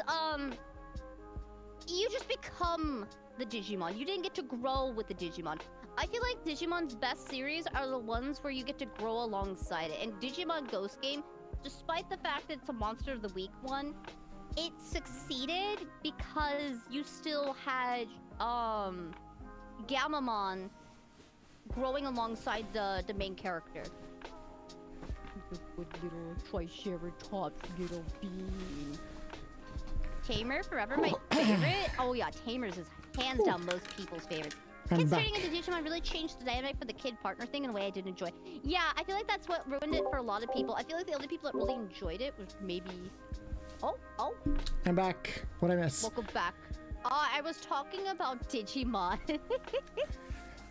you just become the Digimon. You didn't get to grow with the Digimon. I feel like Digimon's best series are the ones where you get to grow alongside it. And Digimon Ghost Game, despite the fact that it's a Monster of the Week one, it succeeded because you still had, Gamamon growing alongside the main character. The good little Triceratops little bean. Tamer, forever my favorite. Oh yeah, Tamer's is hands down most people's favorites. Kids turning into Digimon really changed the dynamic for the kid partner thing in a way I didn't enjoy. Yeah, I feel like that's what ruined it for a lot of people. I feel like the only people that really enjoyed it was maybe... Oh. I'm back. What'd I miss? Welcome back. I was talking about Digimon.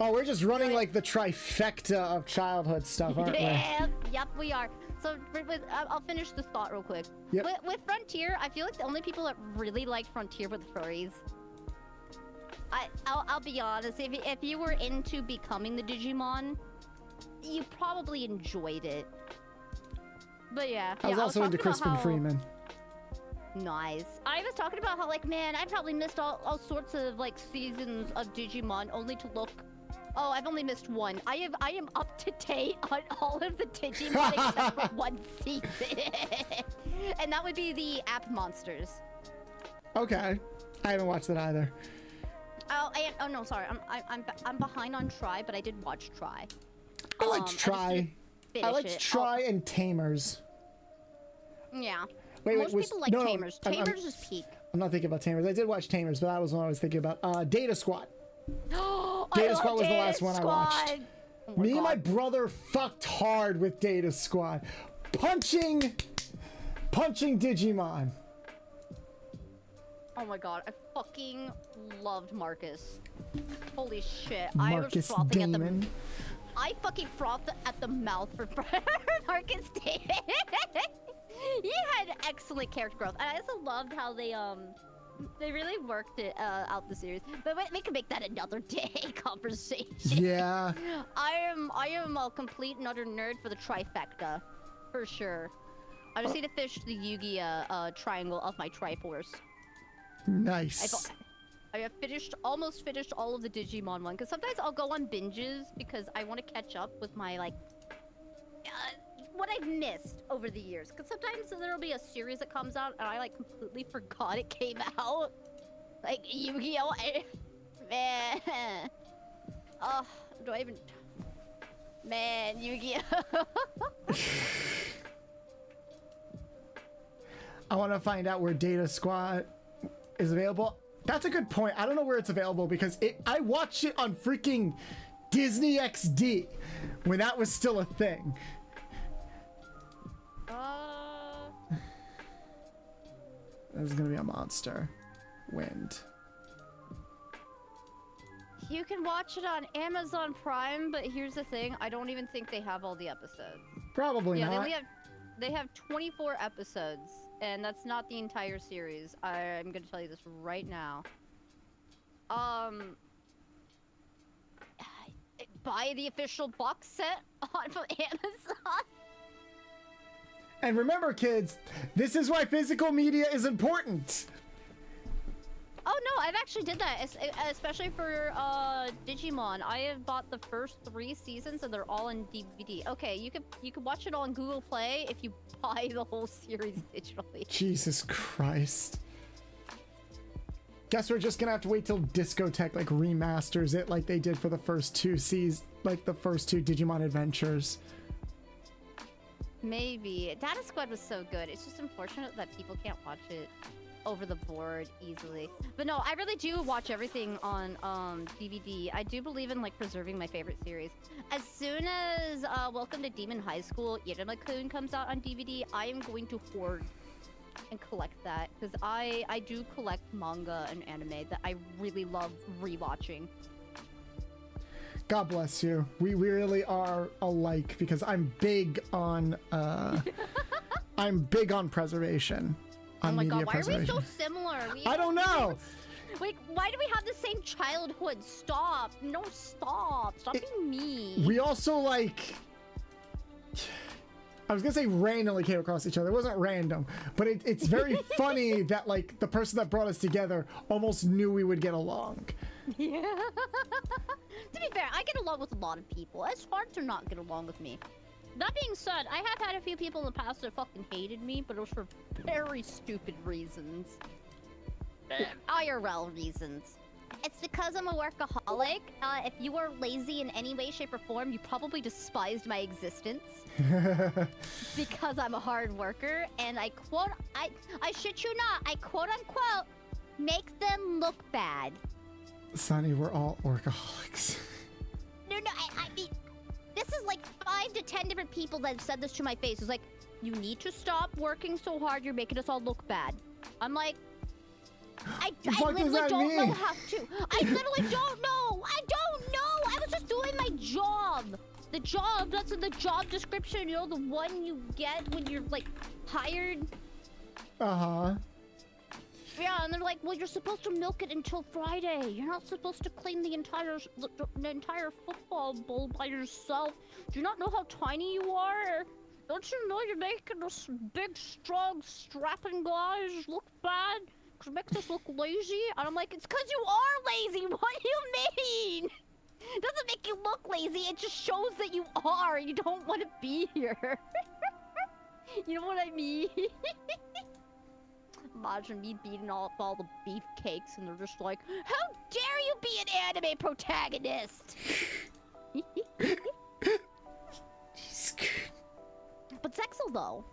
Oh, we're just running like the trifecta of childhood stuff, aren't we? Yep, we are. So I'll finish this thought real quick. Yep. With Frontier, I feel like the only people that really liked Frontier were the furries. I'll be honest, if you were into becoming the Digimon, you probably enjoyed it. But yeah. I was also into Crispin Freeman. Nice. I was talking about how, like, man, I probably missed all sorts of, like, seasons of Digimon only to look... Oh, I've only missed one. I am up to date on all of the Digimon except for one season. And that would be the App Monsters. Okay. I haven't watched that either. Oh no, sorry. I'm behind on Try, but I did watch Try. I liked Try. I liked Try and Tamers. Yeah. Most people like Tamers. Tamers is peak. I'm not thinking about Tamers. I did watch Tamers, but that was one I was thinking about. Data Squad. Data Squad was the last one I watched. Oh Me and my brother fucked hard with Data Squad. Punching Digimon. Oh my god, I fucking loved Marcus. Holy shit. Marcus Damon. I fucking frothed at the mouth for Marcus Damon. He had excellent character growth. And I also loved how they really worked it out the series. But we can make that another day conversation. Yeah. I am a complete and utter nerd for the trifecta, for sure. I just need to finish the Yugioh triangle of my Triforce. Nice. I have almost finished all of the Digimon one, because sometimes I'll go on binges because I want to catch up with my, like, what I've missed over the years. Because sometimes there'll be a series that comes out and I, like, completely forgot it came out. Like, Yu-Gi-Oh! Man. Oh, do I even... Man, Yu-Gi-Oh! I want to find out where Data Squad is available. That's a good point. I don't know where it's available because I watched it on freaking Disney XD when that was still a thing. There's gonna be a monster. Wind. You can watch it on Amazon Prime, but here's the thing. I don't even think they have all the episodes. Probably not. Yeah, they have 24 episodes, and that's not the entire series. I'm gonna tell you this right now. Buy the official box set on Amazon. And remember, kids, this is why physical media is important. Oh no, I've actually did that, especially for Digimon. I have bought the first 3 seasons, and they're all in DVD. Okay, you could watch it on Google Play if you buy the whole series digitally. Jesus Christ. Guess we're just gonna have to wait till Discotech like remasters it like they did for the first 2 like the first 2 Digimon Adventures. Maybe. Data Squad was so good. It's just unfortunate that people can't watch it over the board easily. But no, I really do watch everything on DVD. I do believe in like preserving my favorite series. As soon as Welcome to Demon High School Iruma-kun comes out on DVD, I am going to hoard and collect that because I do collect manga and anime that I really love rewatching. God bless you. We really are alike because I'm big on I'm big on preservation. On oh my media god, why are we so preservation. similar? I don't know. Like, why do we have the same childhood? Stop. No, stop. Stop being mean. We also like I was gonna say randomly came across each other. It wasn't random, but it's very funny that like the person that brought us together almost knew we would get along. Yeah. To be fair, I get along with a lot of people. It's hard to not get along with me. That being said, I have had a few people in the past that fucking hated me, but it was for very stupid reasons. IRL reasons. It's because I'm a workaholic. If you were lazy in any way, shape, or form, you probably despised my existence. Because I'm a hard worker, and I shit you not, I quote unquote, make them look bad. Sonny, we're all workaholics. No, I mean, this is like 5 to 10 different people that have said this to my face. It's like, You need to stop working so hard, you're making us all look bad. I'm like, I What does literally that don't mean? know how to. I literally don't know. I don't know. I was just doing my job. The job, that's in the job description, you know, the one you get when you're, like, hired. Uh-huh. Yeah, and they're like, well, you're supposed to milk it until Friday. You're not supposed to clean the entire football bowl by yourself. Do you not know how tiny you are? Don't you know you're making us big, strong, strapping guys look bad? Because it makes us look lazy? And I'm like, it's because you are lazy. What do you mean? It doesn't make you look lazy. It just shows that you are. You don't want to be here. You know what I mean? Imagine me beating all the beefcakes and they're just like, how dare you be an anime protagonist? But Zexel, though.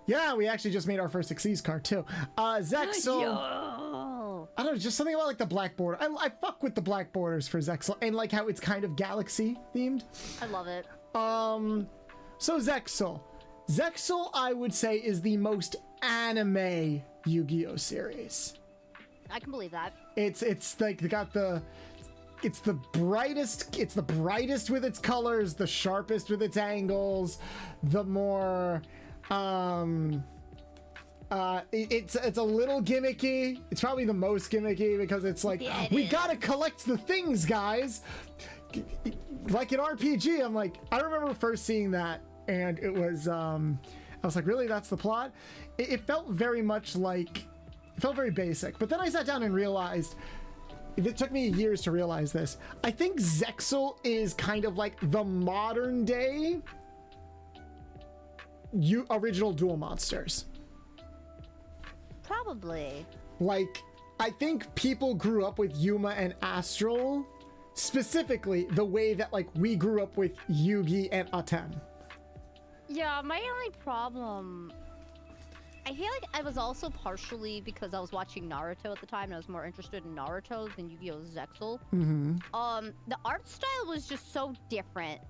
Yeah, we actually just made our first Xyz card too. Zexel. Yo. I don't know, just something about like the black border. I fuck with the black borders for Zexel and like how it's kind of galaxy themed. I love it. So Zexel. Zexel, I would say, is the most anime Yu-Gi-Oh series. I can believe that. It's like they got it's the brightest with its colors, the sharpest with its angles, the more it's a little gimmicky. It's probably the most gimmicky because it's like, Yeah, we gotta collect the things, guys. Like an RPG, I'm like, I remember first seeing that and it was I was like, really, that's the plot? It felt very much like, it felt very basic. But then I sat down and realized, it took me years to realize this. I think Zexel is kind of like the modern day original Duel Monsters. Probably. Like, I think people grew up with Yuma and Astral, specifically the way that like we grew up with Yugi and Atem. Yeah, my only problem... I feel like I was also partially because I was watching Naruto at the time and I was more interested in Naruto than Yu-Gi-Oh! Zexal. Mm-hmm. The art style was just so different.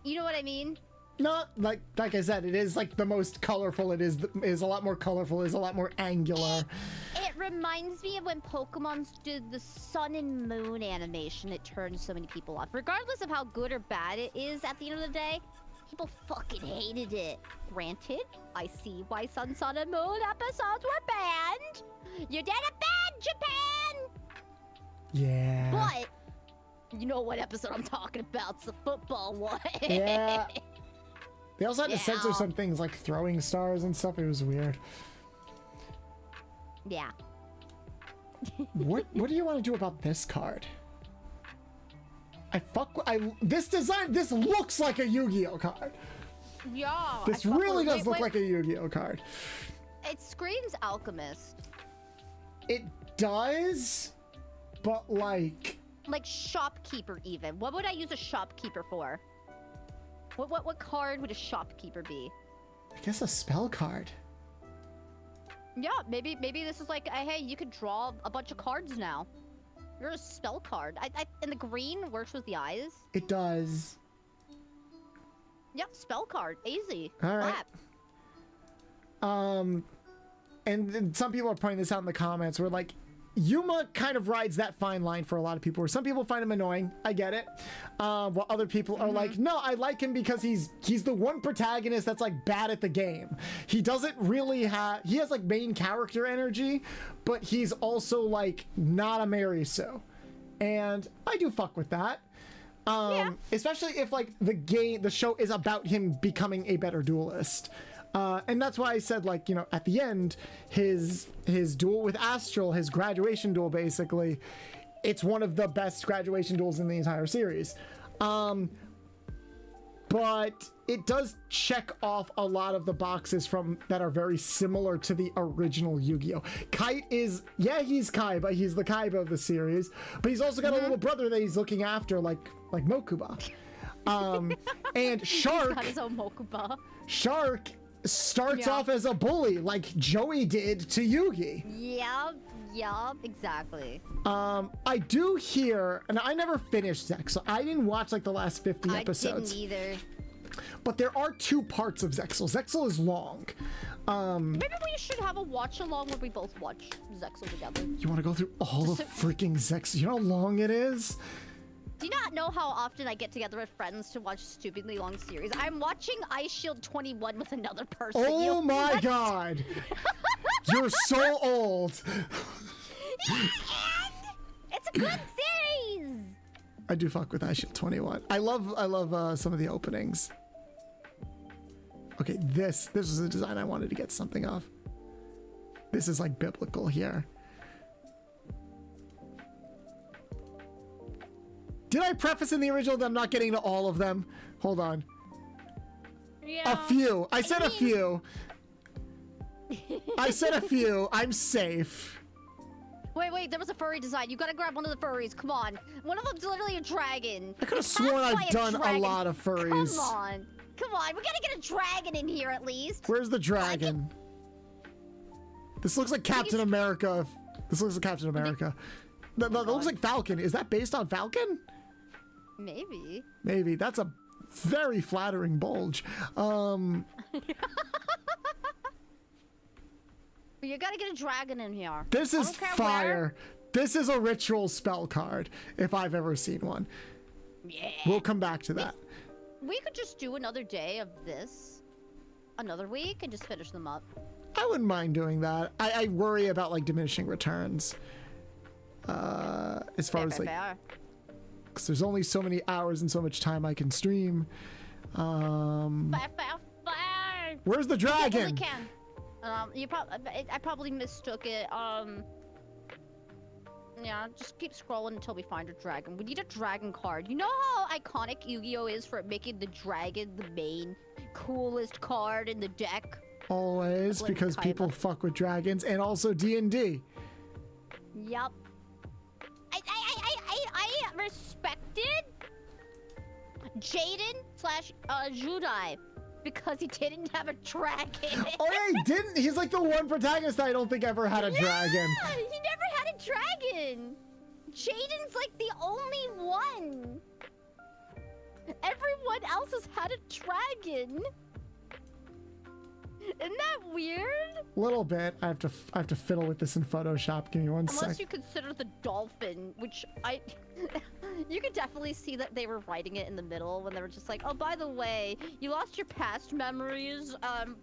You know what I mean? Not like I said, it is like the most colorful. It is a lot more colorful. Is a lot more angular. It reminds me of when Pokemon did the Sun and Moon animation. It turned so many people off. Regardless of how good or bad it is at the end of the day, People fucking hated it. granted, I see why Sun and Moon episodes were banned. You did it bad, Japan! Yeah. But, you know what episode I'm talking about. It's the football one. Yeah. They also had to Yeah. censor some things like throwing stars and stuff. It was weird. Yeah. What do you want to do about this card? This design, this looks like a Yu-Gi-Oh card. Yeah. This really does look like a Yu-Gi-Oh card. It screams Alchemist. It does, but like Shopkeeper even. What would I use a shopkeeper for? What card would a shopkeeper be? I guess a spell card. Yeah, maybe this is like, hey, you could draw a bunch of cards now. You're a spell card. And the green works with the eyes. It does. Yep, spell card. Easy. All right. Clap. And then some people are pointing this out in the comments where like Yuma kind of rides that fine line for a lot of people where some people find him annoying. I get it. While other people are like, no, I like him because he's the one protagonist that's like bad at the game. He doesn't really he has like main character energy, but he's also like not a Marisu. And I do fuck with that. Yeah. Especially if like the show is about him becoming a better duelist. And that's why I said, like, you know, at the end, his duel with Astral, his graduation duel, basically, it's one of the best graduation duels in the entire series. But it does check off a lot of the boxes that are very similar to the original Yu-Gi-Oh! Kite is, yeah, he's Kaiba, he's the Kaiba of the series, but he's also got a little brother that he's looking after, like Mokuba. And Shark, He's got his own Mokuba. Shark starts off as a bully like Joey did to Yugi. Yup, exactly. I do hear, and I never finished Zek, so I didn't watch like the last 50 episodes. I didn't either. But there are 2 parts of Zexal. Zexal is long. Maybe we should have a watch along where we both watch Zexal together. You want to go through all the freaking Zexal? You know how long it is? Do you not know how often I get together with friends to watch stupidly long series? I'm watching Ice Shield 21 with another person. Oh my god! You're so old! And it's a good series! I do fuck with Ice Shield 21. I love some of the openings. Okay, this is a design I wanted to get something of. This is like biblical here. Did I preface in the original that I'm not getting to all of them? Hold on. Yeah. A few. I said a few. I said a few. I'm safe. Wait, there was a furry design. You gotta grab one of the furries. Come on. One of them's literally a dragon. I could have sworn I've done a lot of furries. Come on. We gotta get a dragon in here at least. Where's the dragon? This looks like Captain America. This looks like Captain America. That looks like Falcon. Is that based on Falcon? Maybe. Maybe. That's a very flattering bulge. You gotta get a dragon in here. This is fire. This is a ritual spell card, if I've ever seen one. Yeah. We'll come back to that. We could just do another day of this, another week, and just finish them up. I wouldn't mind doing that. I worry about like diminishing returns. As far as like, because there's only so many hours and so much time I can stream. Where's the dragon? I probably mistook it. Yeah, just keep scrolling until we find a dragon. We need a dragon card. You know how iconic Yu-Gi-Oh is for making the dragon the main coolest card in the deck? Always, because people fuck with dragons, and also D&D. Yup. I respected Jaden / Judai because he didn't have a dragon. Oh yeah, he didn't. He's like the one protagonist that I don't think ever had a dragon. He never had a dragon. Jaden's like the only one. Everyone else has had a dragon. Isn't that weird? Little bit. I have to fiddle with this in Photoshop. Give me one sec. Unless you consider the dolphin, which you could definitely see that they were writing it in the middle when they were just like, oh, by the way, you lost your past memories.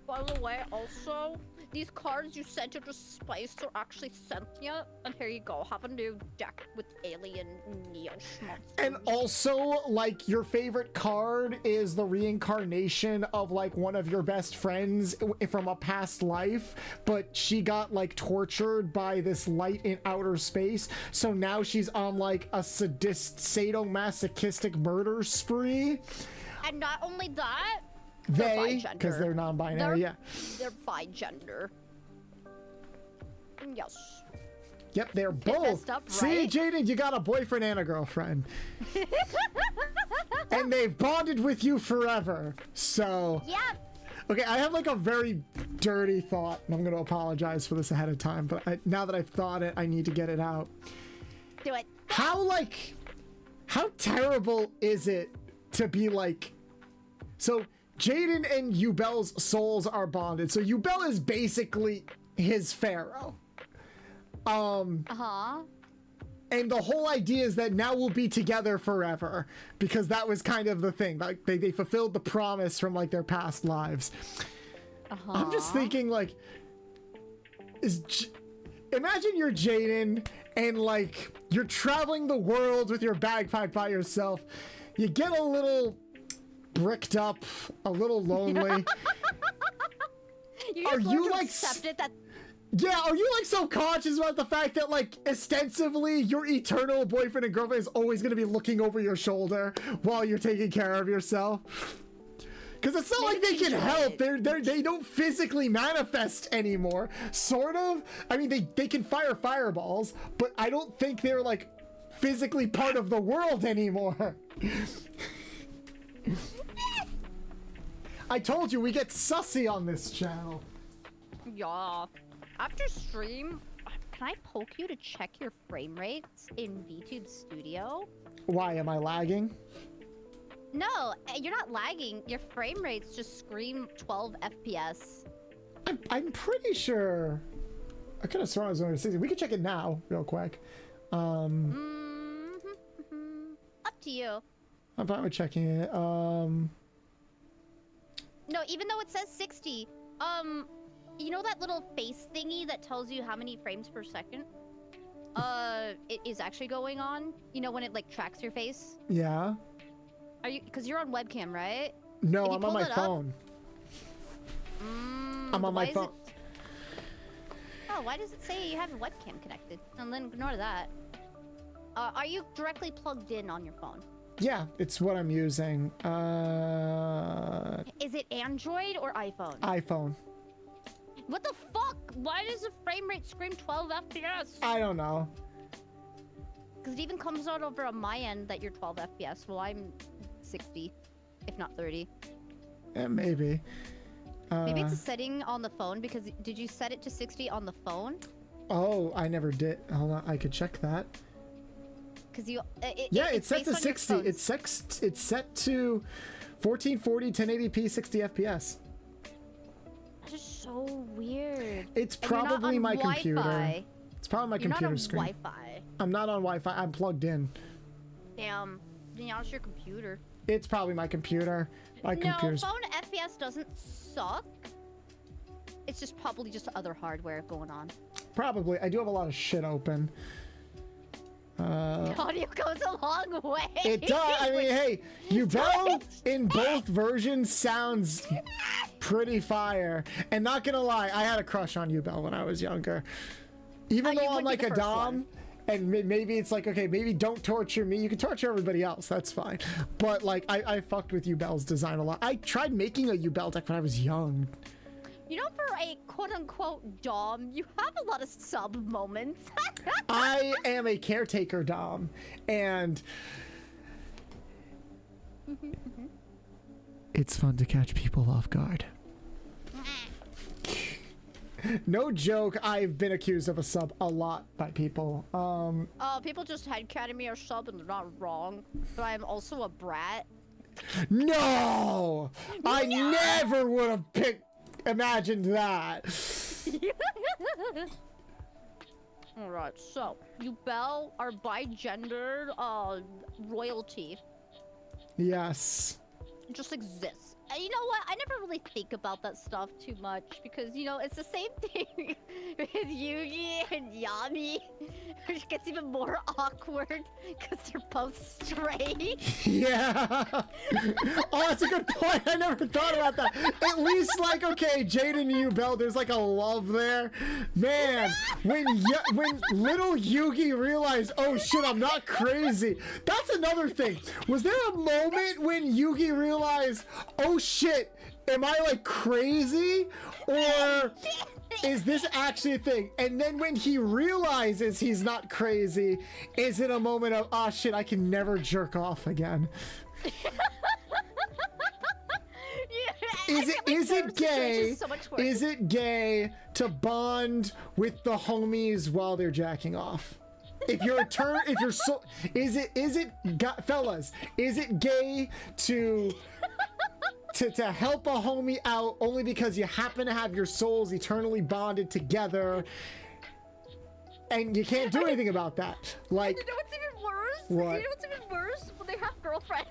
By the way, also, these cards you sent into Spice are actually sentient. And here you go, have a new deck with alien neo schmucks. And also, like, your favorite card is the reincarnation of, like, one of your best friends from a past life, but she got, like, tortured by this light in outer space, so now she's on, like, a sadomasochistic murder spree. And not only that, because they're non-binary, yeah. They're bi-gender. Yes. Yep, they're both. Up, See, right? Jaden, you got a boyfriend and a girlfriend. And they've bonded with you forever. So. Yep. Okay, I have like a very dirty thought, and I'm going to apologize for this ahead of time, but now that I've thought it, I need to get it out. Do it. How terrible is it to be like, so Jaden and Yubel's souls are bonded. So Yubel is basically his pharaoh. And the whole idea is that now we'll be together forever, because that was kind of the thing. Like they fulfilled the promise from like their past lives. I'm just thinking like, imagine you're Jaden and like you're traveling the world with your bagpipe by yourself. You get a little bricked up, a little lonely. Are you like accepted that? Yeah, are you like self-conscious about the fact that like ostensibly your eternal boyfriend and girlfriend is always going to be looking over your shoulder while you're taking care of yourself? Because it's not like they can help. They don't physically manifest anymore. Sort of. I mean, they can fire fireballs, but I don't think they're like physically part of the world anymore. I told you we get sussy on this channel. Yeah. After stream, can I poke you to check your frame rates in VTube Studio? Why am I lagging? No, you're not lagging. Your frame rates just scream 12 FPS. I'm pretty sure. I could have sworn I was only 60. We can check it now, real quick. Up to you. I'm fine with checking it. No, even though it says 60, you know that little face thingy that tells you how many frames per second? It is actually going on. You know when it like tracks your face? Yeah. Are you? Because you're on webcam, right? No, I'm on my phone. I'm on my phone. Oh, why does it say you have a webcam connected? And then ignore that. Are you directly plugged in on your phone? Yeah, it's what I'm using. Is it Android or iPhone? iPhone. What the fuck? Why does the frame rate scream 12 FPS? I don't know. Because it even comes out over on my end that you're 12 FPS. Well, I'm 60, if not 30. Yeah, maybe. Maybe it's a setting on the phone, because did you set it to 60 on the phone? Oh, I never did. Hold on, I could check that. Because you, it's set to 60. It's set to 1440, 1080p, 60 FPS. That's just so weird. It's probably my computer. Wi-Fi. It's probably my computer screen. You're not on Wi-Fi. I'm not on Wi-Fi. I'm plugged in. Damn. Then it's your computer. It's probably my computer. My computer's... phone FPS doesn't suck. It's just probably just other hardware going on. Probably. I do have a lot of shit open. Audio goes a long way. It does. I mean, hey, Yugioh in both versions sounds pretty fire. And not gonna lie, I had a crush on Yugioh when I was younger. Even though I'm like a dom, and maybe it's like, okay, maybe don't torture me. You can torture everybody else. That's fine. But like, I fucked with Yugioh's design a lot. I tried making a Yugioh deck when I was young. You know, for a quote-unquote dom, you have a lot of sub moments. I am a caretaker dom, and it's fun to catch people off guard. No joke, I've been accused of a sub a lot by people. People just headcanon me or sub, and they're not wrong. But I'm also a brat. No! I never would have imagined that. Alright, so Yugioh are bi-gendered royalty. Yes. It just exists. And you know what? I never really think about that stuff too much, because, you know, it's the same thing with Yugi and Yami, which gets even more awkward because they're both straight. Yeah. Oh, that's a good point. I never thought about that. At least, like, okay, Jade and Yubel, there's like a love there. Man, when little Yugi realized, oh shit, I'm not crazy. That's another thing. Was there a moment when Yugi realized, oh shit, am I like crazy? Or is this actually a thing? And then when he realizes he's not crazy, is it a moment of, oh shit, I can never jerk off again? Is it gay? Is it gay to bond with the homies while they're jacking off? Fellas, is it gay to help a homie out only because you happen to have your souls eternally bonded together and you can't do anything about that? Like, you know what's even worse? What? You know what's even worse? When they have girlfriends.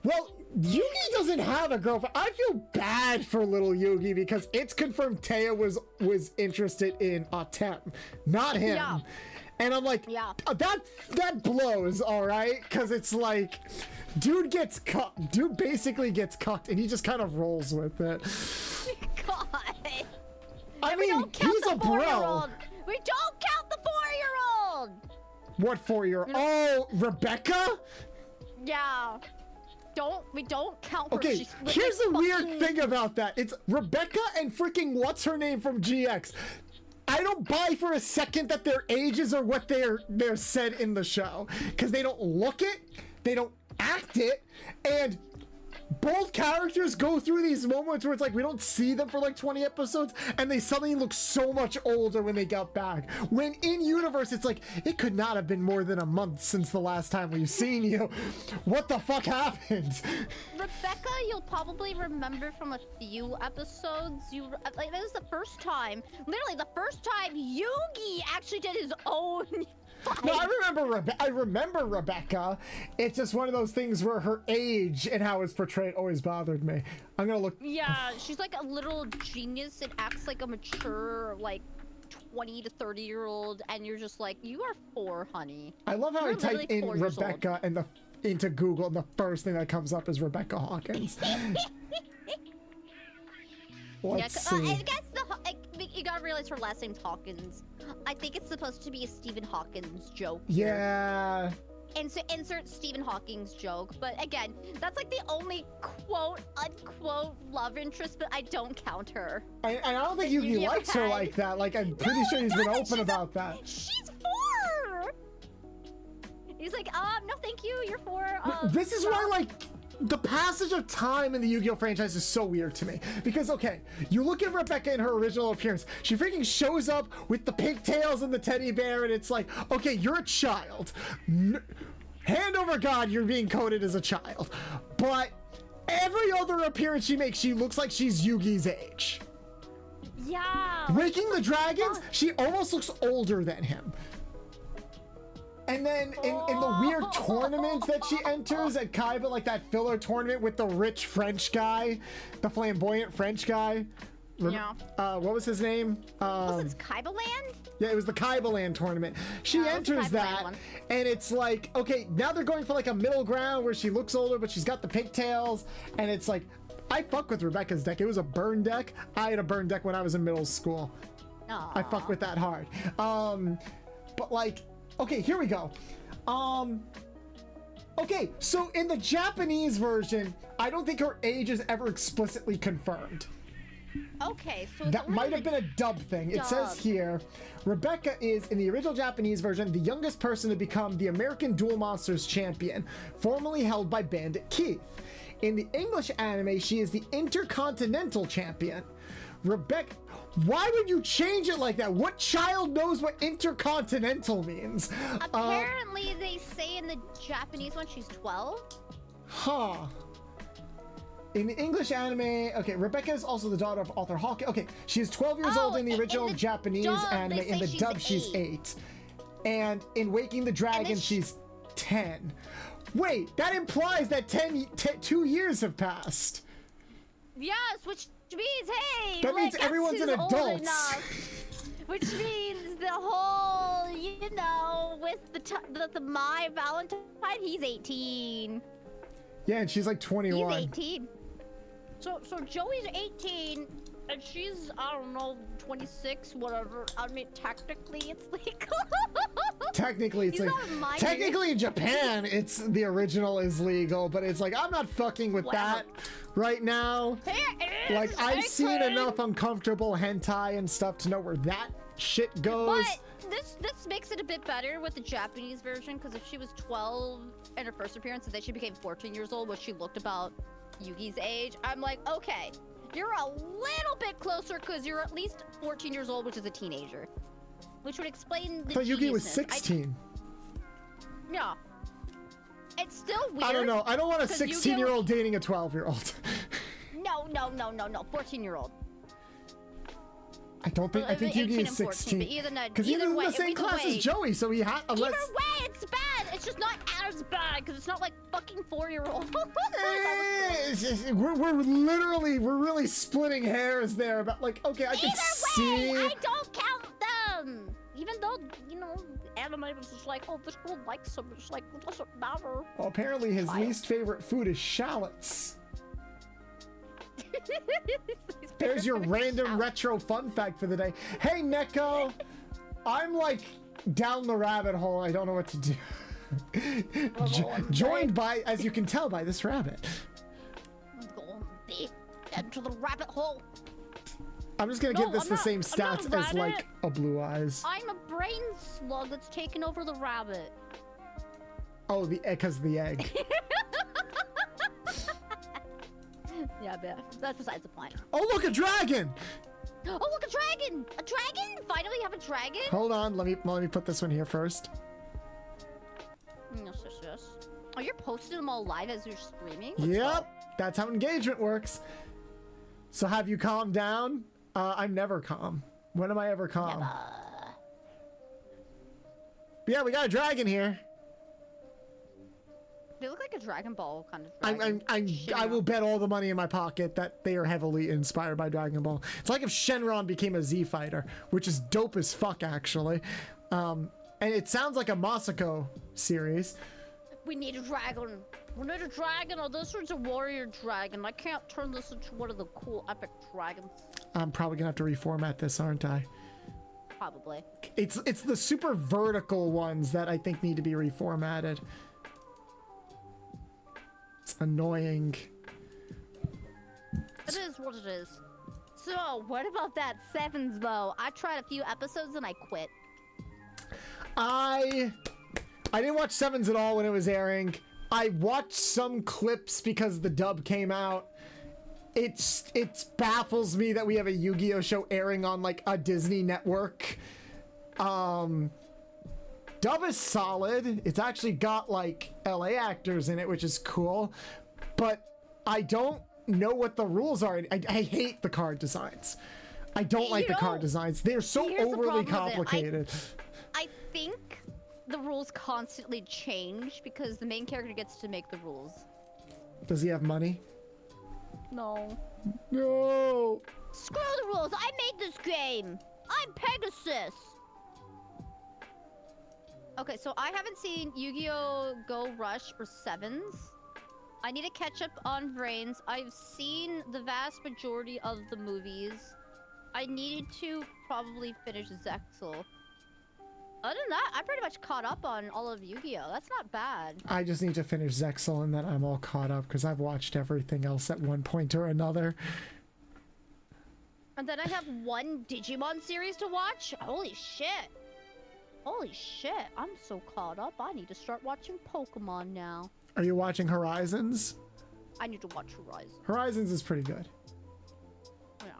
well, Yugi doesn't have a girlfriend. I feel bad for little Yugi because it's confirmed Taya was interested in Tem, not him. Yeah. And I'm like, yeah, that blows, all right? Because it's like, dude basically gets cucked, and he just kind of rolls with it. God. I mean, he's a bro. We don't count the 4-year-old. What 4-year-old? Oh, Rebecca? Yeah. We don't count her. Okay, here's the weird thing about that. It's Rebecca and freaking what's her name from GX. I don't buy for a second that their ages are what they're said in the show, because they don't look it, they don't act it, and both characters go through these moments where it's like we don't see them for like 20 episodes and they suddenly look so much older when they got back. When in universe, it's like, it could not have been more than a month since the last time we've seen you. What the fuck happened? Rebecca, you'll probably remember from a few episodes. Like, that was the first time, literally the first time Yugi actually did his own fight. No, I remember Rebecca. It's just one of those things where her age and how it's portrayed always bothered me. I'm gonna look. Yeah, she's like a little genius and acts like a mature, like 20 to 30-year-old, and you're just like, you are 4, honey. I love how You're I type literally in 4 years Rebecca and into Google, and the first thing that comes up is Rebecca Hawkins. Let's see. I guess you gotta realize her last name's Hawkins. I think it's supposed to be a Stephen Hawkins joke. Yeah. Insert Stephen Hawking's joke, but again, that's like the only quote-unquote love interest, but I don't count her. I don't think Yugi likes her like that. Like, I'm pretty sure he's been open about that. She's 4! He's like, no thank you, you're 4. This is why, like, the passage of time in the Yu-Gi-Oh franchise is so weird to me. Because, okay, you look at Rebecca in her original appearance, she freaking shows up with the pigtails and the teddy bear, and it's like, okay, you're a child. Hand over God, you're being coded as a child. But every other appearance she makes, she looks like she's Yugi's age. Yeah. Waking the Dragons, she almost looks older than him. And then in the weird tournaments that she enters at Kaiba, like that filler tournament with the rich French guy, the flamboyant French guy. Yeah. What was his name? Was it Kaiba Land? Yeah, it was the Kaiba Land tournament. She enters that, and it's like, okay, now they're going for like a middle ground where she looks older, but she's got the pigtails, and it's like, I fuck with Rebecca's deck. It was a burn deck. I had a burn deck when I was in middle school. Aww. I fuck with that hard. But like, okay, here we go. Okay, so in the Japanese version, I don't think her age is ever explicitly confirmed. Okay, so that might have been a dub thing. It says here, Rebecca is, in the original Japanese version, the youngest person to become the American Duel Monsters champion, formerly held by Bandit Keith. In the English anime, she is the Intercontinental champion. Rebecca, why would you change it like that? What child knows what intercontinental means? Apparently, they say in the Japanese one she's 12. Huh. In the English anime, okay, Rebecca is also the daughter of Arthur Hawkins. Okay, she is 12 years old in the original Japanese anime. In the dub, she's 8. And in Waking the Dragon, she's 10. Wait, that implies that 2 years have passed. Yes, which means, hey, that means everyone's an adult. Which means the whole, you know, with the my Valentine, he's 18. Yeah, and she's like 21. He's 18. So Joey's 18, and she's, I don't know, 26, whatever. I mean, technically it's legal. Technically it's legal. Technically in Japan, it's the original is legal, but it's like, I'm not fucking with that right now. Like, I've seen enough uncomfortable hentai and stuff to know where that shit goes. But this makes it a bit better with the Japanese version, because if she was 12 in her first appearance and then she became 14 years old, which she looked about Yugi's age, I'm like, okay, you're a little bit closer because you're at least 14 years old, which is a teenager. Which would explain the I thought Yugi was 16. Yeah. It's still weird. I don't know. I don't want a 16-year-old dating a 12-year-old. No. 14-year-old. I don't think. I think Yugi is 16. Because he's in the same class as Joey, so he had. Either way, it's bad. It's just not as bad because it's not like fucking 4-year-old. we're really splitting hairs there. But like, okay, I can see. I don't count them. Even though, you know, anime was just like, oh, this girl likes him. It's like, it doesn't matter. Well, apparently his least favorite food is shallots. There's your random retro fun fact for the day. Hey, Neko, I'm like down the rabbit hole. I don't know what to do. Joined by, as you can tell, by this rabbit. I'm going deep into the rabbit hole. I'm just gonna give this the same stats as like a Blue Eyes. I'm a brain slug that's taken over the rabbit. Oh, because of the egg. Yeah, but that's besides the point. Oh, look, a dragon! Oh, look, a dragon! A dragon? Finally have a dragon? Hold on, let me put this one here first. Yes. Oh, you're posting them all live as you're streaming? Yep, that's how engagement works. So have you calmed down? I'm never calm. When am I ever calm? Never. Yeah, we got a dragon here. They look like a Dragon Ball kind of dragon. I will bet all the money in my pocket that they are heavily inspired by Dragon Ball. It's like if Shenron became a Z fighter, which is dope as fuck, actually. And it sounds like a Masako series. We need a dragon. We need a dragon. Oh, this one's a warrior dragon. I can't turn this into one of the cool epic dragons. I'm probably gonna have to reformat this, aren't I? Probably. It's the super vertical ones that I think need to be reformatted. It's annoying. It is what it is. So, what about that Sevens, though? I tried a few episodes and I quit. I didn't watch Sevens at all when it was airing. I watched some clips because the dub came out. It baffles me that we have a Yu-Gi-Oh show airing on like a Disney network. Dub is solid. It's actually got like LA actors in it, which is cool. But I don't know what the rules are. I hate the card designs. I don't like the card designs. They're so overly complicated. I think the rules constantly change because the main character gets to make the rules. Does he have money? No. No. Screw the rules. I made this game. I'm Pegasus. Okay, so I haven't seen Yu-Gi-Oh! Go Rush or Sevens. I need to catch up on Vrains. I've seen the vast majority of the movies. I needed to probably finish Zexal. Other than that, I'm pretty much caught up on all of Yu-Gi-Oh! That's not bad. I just need to finish Zexal and then I'm all caught up because I've watched everything else at one point or another. And then I have one Digimon series to watch. Holy shit. Holy shit. I'm so caught up. I need to start watching Pokemon now. Are you watching Horizons? I need to watch Horizon. Horizons is pretty good. Yeah.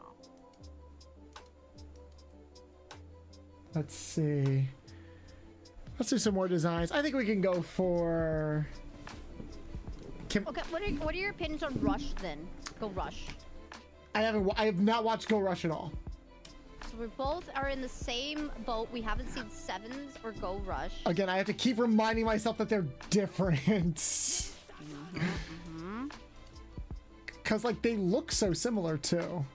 Let's see. Let's do some more designs. I think we can go for... Okay, what are your opinions on Rush then? Go Rush. I have not watched Go Rush at all. So we both are in the same boat. We haven't seen Sevens or Go Rush. Again, I have to keep reminding myself that they're different. Because, like, they look so similar, too.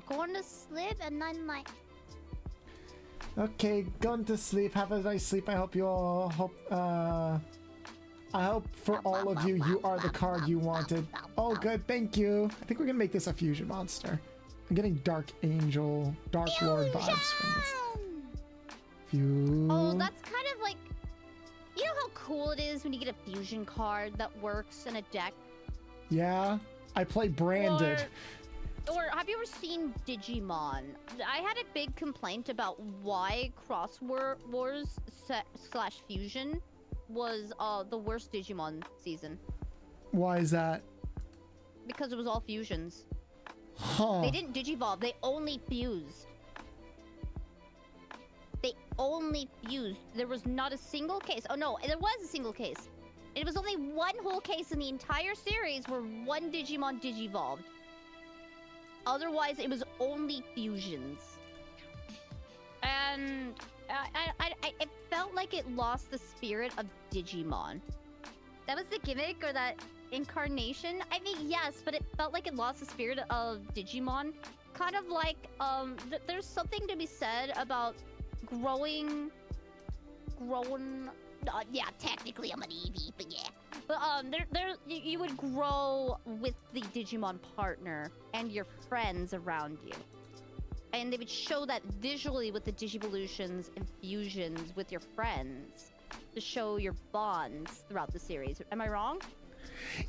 Going to sleep and then, like... Okay, going to sleep. Have a nice sleep. I hope you all I hope for all of you, you are the card you wanted. Oh, good. Thank you. I think we're gonna make this a fusion monster. I'm getting Dark Angel, Dark Lord vibes from this. Oh, that's kind of like... You know how cool it is when you get a fusion card that works in a deck? Yeah, I play Branded. Or have you ever seen Digimon? I had a big complaint about why Cross Wars / Fusion was the worst Digimon season. Why is that? Because it was all fusions. Huh. They didn't digivolve, they only fused. They only fused. There was not a single case. Oh no, there was a single case. It was only one whole case in the entire series where one Digimon digivolved. Otherwise, it was only fusions. And it felt like it lost the spirit of Digimon. That was the gimmick or that incarnation? I mean, yes, but it felt like it lost the spirit of Digimon. Kind of like, there's something to be said about growing... yeah, technically I'm an Eevee, but yeah. But you would grow with the Digimon partner and your friends around you. And they would show that visually with the Digivolutions and fusions with your friends to show your bonds throughout the series. Am I wrong?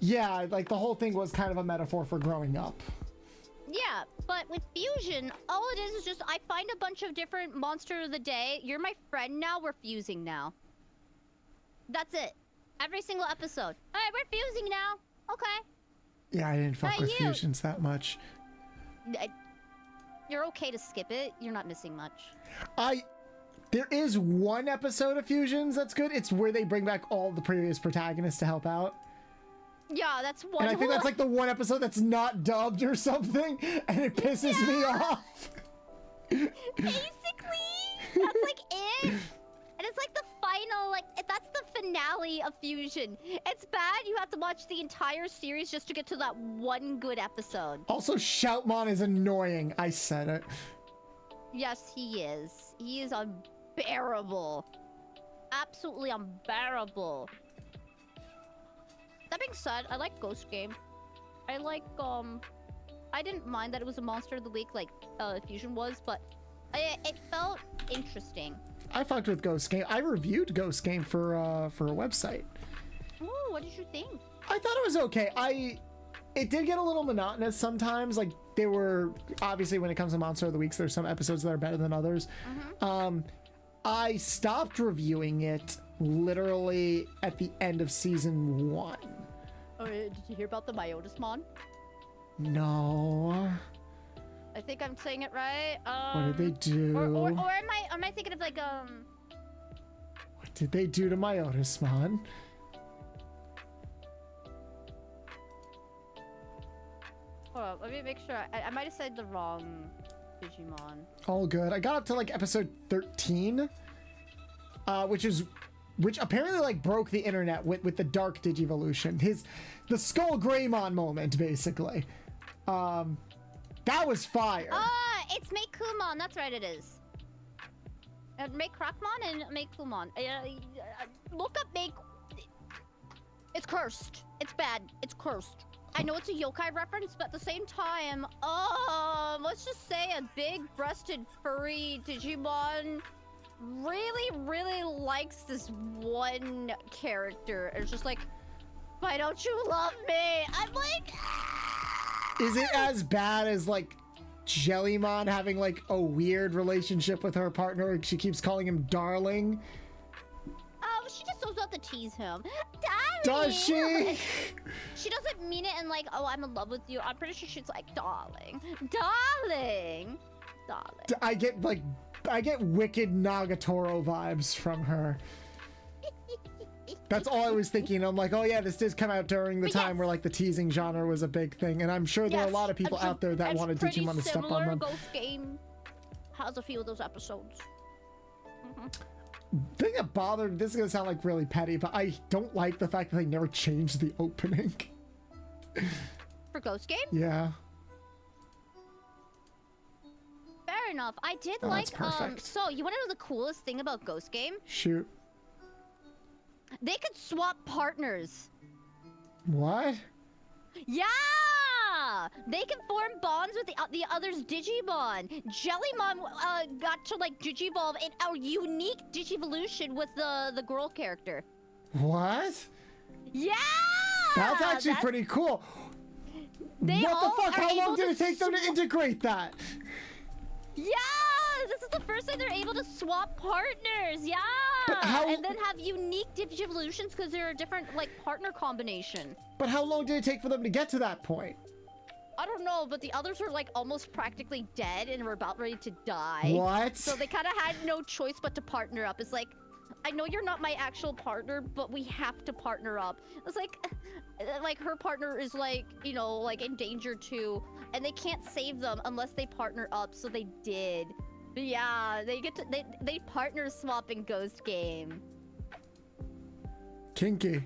Yeah, like the whole thing was kind of a metaphor for growing up. Yeah, but with fusion, all it is just I find a bunch of different monster of the day. You're my friend now, we're fusing now. That's it. Every single episode. Alright, we're fusing now. Okay. Yeah, I didn't fuck Not with you. fusions that much. You're okay to skip it. You're not missing much. There is one episode of Fusions that's good. It's where they bring back all the previous protagonists to help out. Yeah, that's one. And I think that's like the one episode that's not dubbed or something, and it pisses me off. Basically, that's like it. And it's like the final, like, that's the finale of Fusion. It's bad you have to watch the entire series just to get to that one good episode. Also, Shoutmon is annoying. I said it. Yes, he is. He is unbearable. Absolutely unbearable. That being said, I like Ghost Game. I like, I didn't mind that it was a monster of the week like Fusion was, but it felt interesting. I fucked with Ghost Game. I reviewed Ghost Game for a website. Ooh, what did you think? I thought it was okay. It did get a little monotonous sometimes. Like, there were, obviously when it comes to Monster of the Weeks, there's some episodes that are better than others. I stopped reviewing it literally at the end of season 1. Oh, did you hear about the Myotismon? No. I think I'm saying it right. What did they do? Or am I thinking of like What did they do to Myotismon? Hold on, let me make sure. I might have said the wrong Digimon. All good. I got up to like episode 13, which apparently like broke the internet with the Dark Digivolution. The Skull Greymon moment, basically. That was fire. It's Meikumon. That's right, it is. Make Crackmon and Meikumon. Look up It's cursed. It's bad. It's cursed. I know it's a yokai reference, but at the same time, let's just say a big-breasted, furry Digimon really, really likes this one character. It's just like, why don't you love me? I'm like, Is it as bad as like Jellymon having like a weird relationship with her partner? She keeps calling him darling. she just knows not to tease him. Does she? She doesn't mean it in like, oh, I'm in love with you. I'm pretty sure she's like, darling. Darling. Darling. I get wicked Nagatoro vibes from her. That's all I was thinking. I'm like, oh yeah, this did come out during the time where like the teasing genre was a big thing, and I'm sure there are a lot of people out there that wanted Digimon to step on them. Ghost Game has a few of those episodes. The thing that bothered, this is gonna sound like really petty, but I don't like the fact that they never changed the opening. For Ghost Game? Yeah. Fair enough. I did that's perfect. So you wanna know the coolest thing about Ghost Game? Shoot. They could swap partners. What? Yeah! They can form bonds with the other's Digimon. Jellymon got to like Digivolve in a unique Digivolution with the girl character. What? Yeah! That's actually pretty cool. What the fuck? How long did it take them to integrate that? Yeah! This is the first time they're able to swap partners. Yeah! But how... And then have unique Digivolutions because they're a different like partner combination. But how long did it take for them to get to that point? I don't know, but the others are like almost practically dead and were about ready to die. What? So they kind of had no choice but to partner up. It's like, I know you're not my actual partner, but we have to partner up. It's like her partner is like, you know, like in danger too, and they can't save them unless they partner up. So they did. But yeah, they partner swap in Ghost Game. Kinky.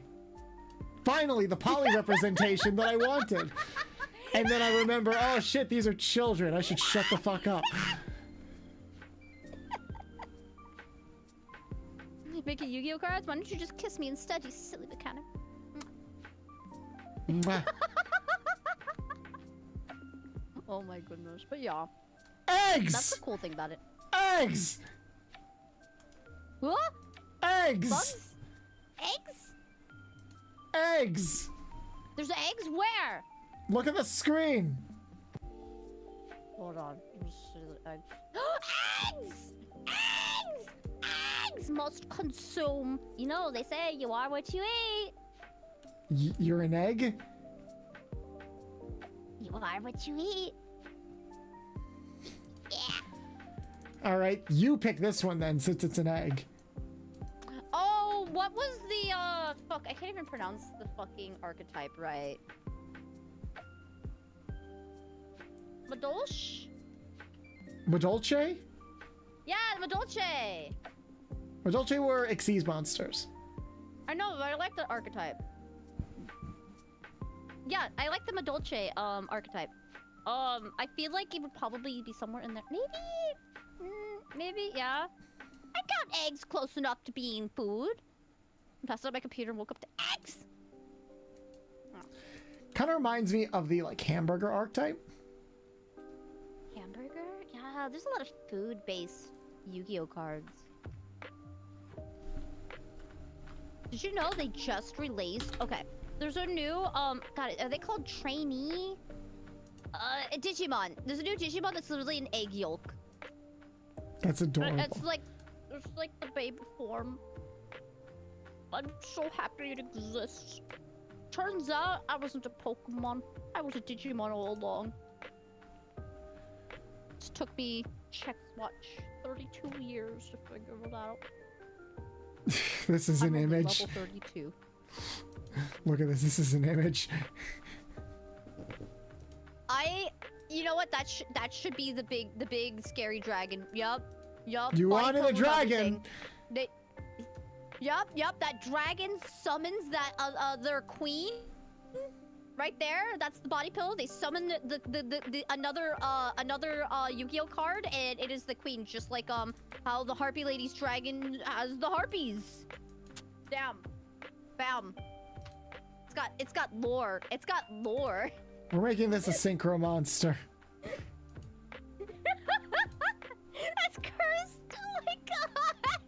Finally, the poly representation that I wanted. And then I remember, oh shit, these are children. I should shut the fuck up. Making Yu-Gi-Oh cards? Why don't you just kiss me instead, you silly mechanic? Mwah. Oh my goodness, but yeah. Eggs! That's the cool thing about it. Eggs! What? Eggs! Bugs? Eggs? Eggs! There's eggs where? Look at the screen. Hold on. Eggs. Eggs! Eggs! Eggs must consume. You know, they say you are what you eat. You're an egg? You are what you eat. Yeah. All right, you pick this one then, since it's an egg. Oh, what was the fuck? I can't even pronounce the fucking archetype right. Madolche? Madolche? Yeah, Madolche. Madolche were Xyz monsters. I know, but I like the archetype. Yeah, I like the Madolche archetype. I feel like it would probably be somewhere in there. Maybe, yeah. I count eggs close enough to being food. I passed out my computer and woke up to eggs. Kind of reminds me of the like hamburger archetype. Hamburger? Yeah, there's a lot of food-based Yu-Gi-Oh cards. Did you know they just released? Okay, there's a new God, are they called trainee? Digimon. There's a new Digimon that's literally an egg yolk. That's adorable. It's like the baby form. I'm so happy it exists. Turns out I wasn't a Pokemon. I was a Digimon all along. It took me, check watch, 32 years to figure it out. This is an image. Level 32. Look at this. This is an image. You know what? That should be the big scary dragon. Yup. You wanted a dragon. Yup. That dragon summons that their queen. Right there. That's the body pillow. They summon the another Yu-Gi-Oh card, and it is the queen, just like how the Harpy Lady's dragon has the harpies. Damn. Bam. It's got lore. It's got lore. We're making this a synchro monster. That's cursed. Oh my god.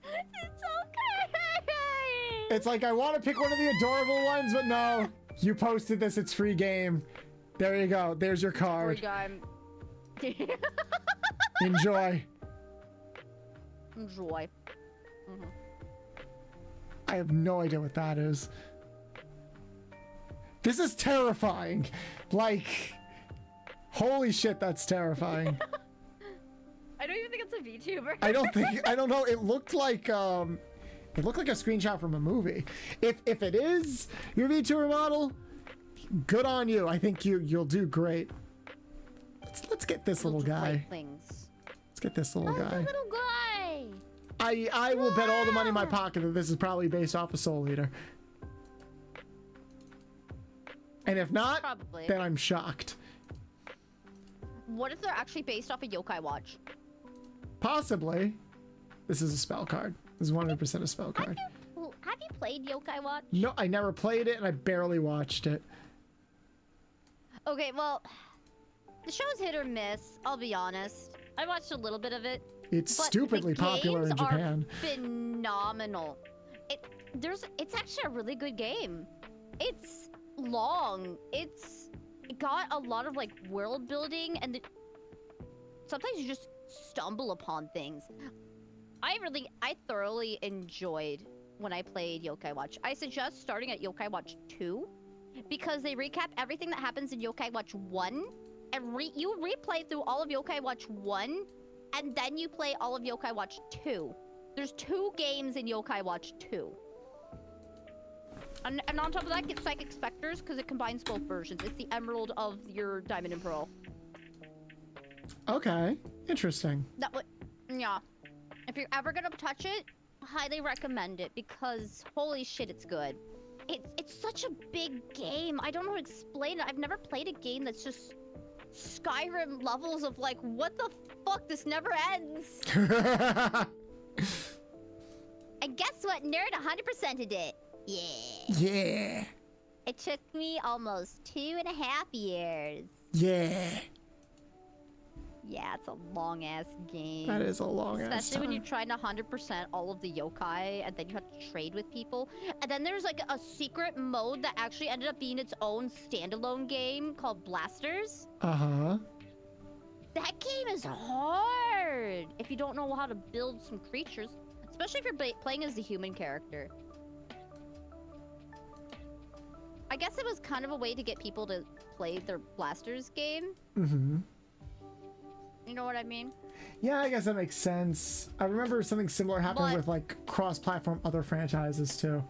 It's okay. It's like I want to pick one of the adorable ones, but no. You posted this. It's free game. There you go. There's your card. Free game. Enjoy. Enjoy. Mm-hmm. I have no idea what that is. This is terrifying. Like, holy shit, that's terrifying. I don't even think it's a VTuber. I don't know. It looked like a screenshot from a movie. If it is your VTuber model, good on you. I think you'll do great. Let's get this little guy. Let's get this little guy. Little guy. I will bet all the money in my pocket that this is probably based off of Soul Eater. And if not, Probably. then I'm shocked. What if they're actually based off a Yokai Watch? Possibly. This is a spell card. This is 100% a spell card. Have you played Yokai Watch? No, I never played it and I barely watched it. Okay, well, the show's hit or miss, I'll be honest. I watched a little bit of it. It's but stupidly the popular in games Japan. Are phenomenal. It's actually a really good game. It's long. It's got a lot of like world building, and sometimes you just stumble upon things. I thoroughly enjoyed when I played Yokai Watch. I suggest starting at Yokai Watch 2 because they recap everything that happens in Yokai Watch 1, and you replay through all of Yokai Watch 1, and then you play all of Yokai Watch 2. There's 2 games in Yokai Watch 2. And on top of that, get Psychic Specters because it combines both versions. It's the Emerald of your Diamond and Pearl. Okay, interesting. Yeah. If you're ever gonna touch it, highly recommend it because holy shit, it's good. It's such a big game. I don't know how to explain it. I've never played a game that's just Skyrim levels of like, what the fuck? This never ends. And guess what? Nerd 100%ed it. Yeah. Yeah. It took me almost 2.5 years. Yeah. Yeah, it's a long ass game. That is a long ass time. Especially when you're trying to 100% all of the yokai, and then you have to trade with people. And then there's like a secret mode that actually ended up being its own standalone game called Blasters. Uh-huh. That game is hard if you don't know how to build some creatures, especially if you're playing as the human character. I guess it was kind of a way to get people to play their Blasters game. Mm-hmm. You know what I mean? Yeah, I guess that makes sense. I remember something similar happened with like cross-platform other franchises too.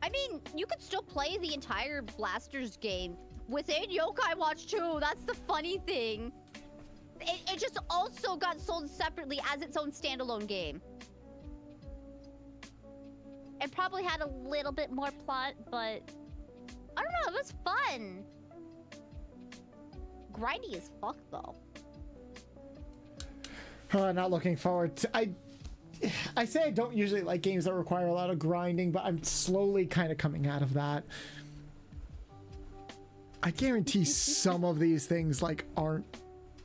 I mean, you could still play the entire Blasters game within Yokai Watch 2. That's the funny thing. It just also got sold separately as its own standalone game. It probably had a little bit more plot, but I don't know, it was fun. Grindy as fuck, though. Not looking forward to... I say I don't usually like games that require a lot of grinding, but I'm slowly kind of coming out of that. I guarantee some of these things like aren't...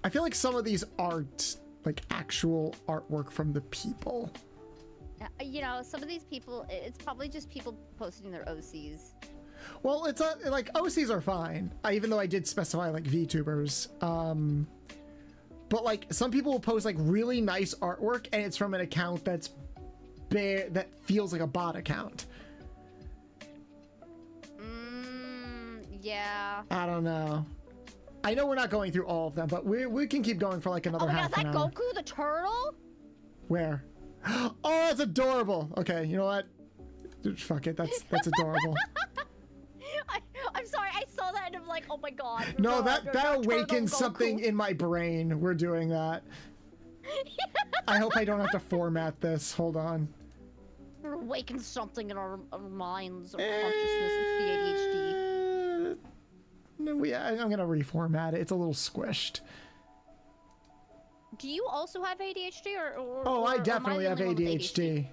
I feel like some of these aren't like actual artwork from the people. You know, some of these people, it's probably just people posting their OCs. Well, it's like OCs are fine, even though I did specify like VTubers. But like some people will post like really nice artwork and it's from an account that's bare, that feels like a bot account. Yeah. I don't know. I know we're not going through all of them, but we can keep going for like another half an hour. Is that Goku the turtle? Where? Oh, that's adorable. Okay, you know what? Fuck it. That's adorable. I'm sorry. I saw that and I'm like, oh my god. No, that awakens something in my brain. We're doing that. I hope I don't have to format this. Hold on. It awakens something in our minds, our consciousness. It's the ADHD. No, I'm gonna reformat it. It's a little squished. Do you also have ADHD Oh, I definitely have ADHD.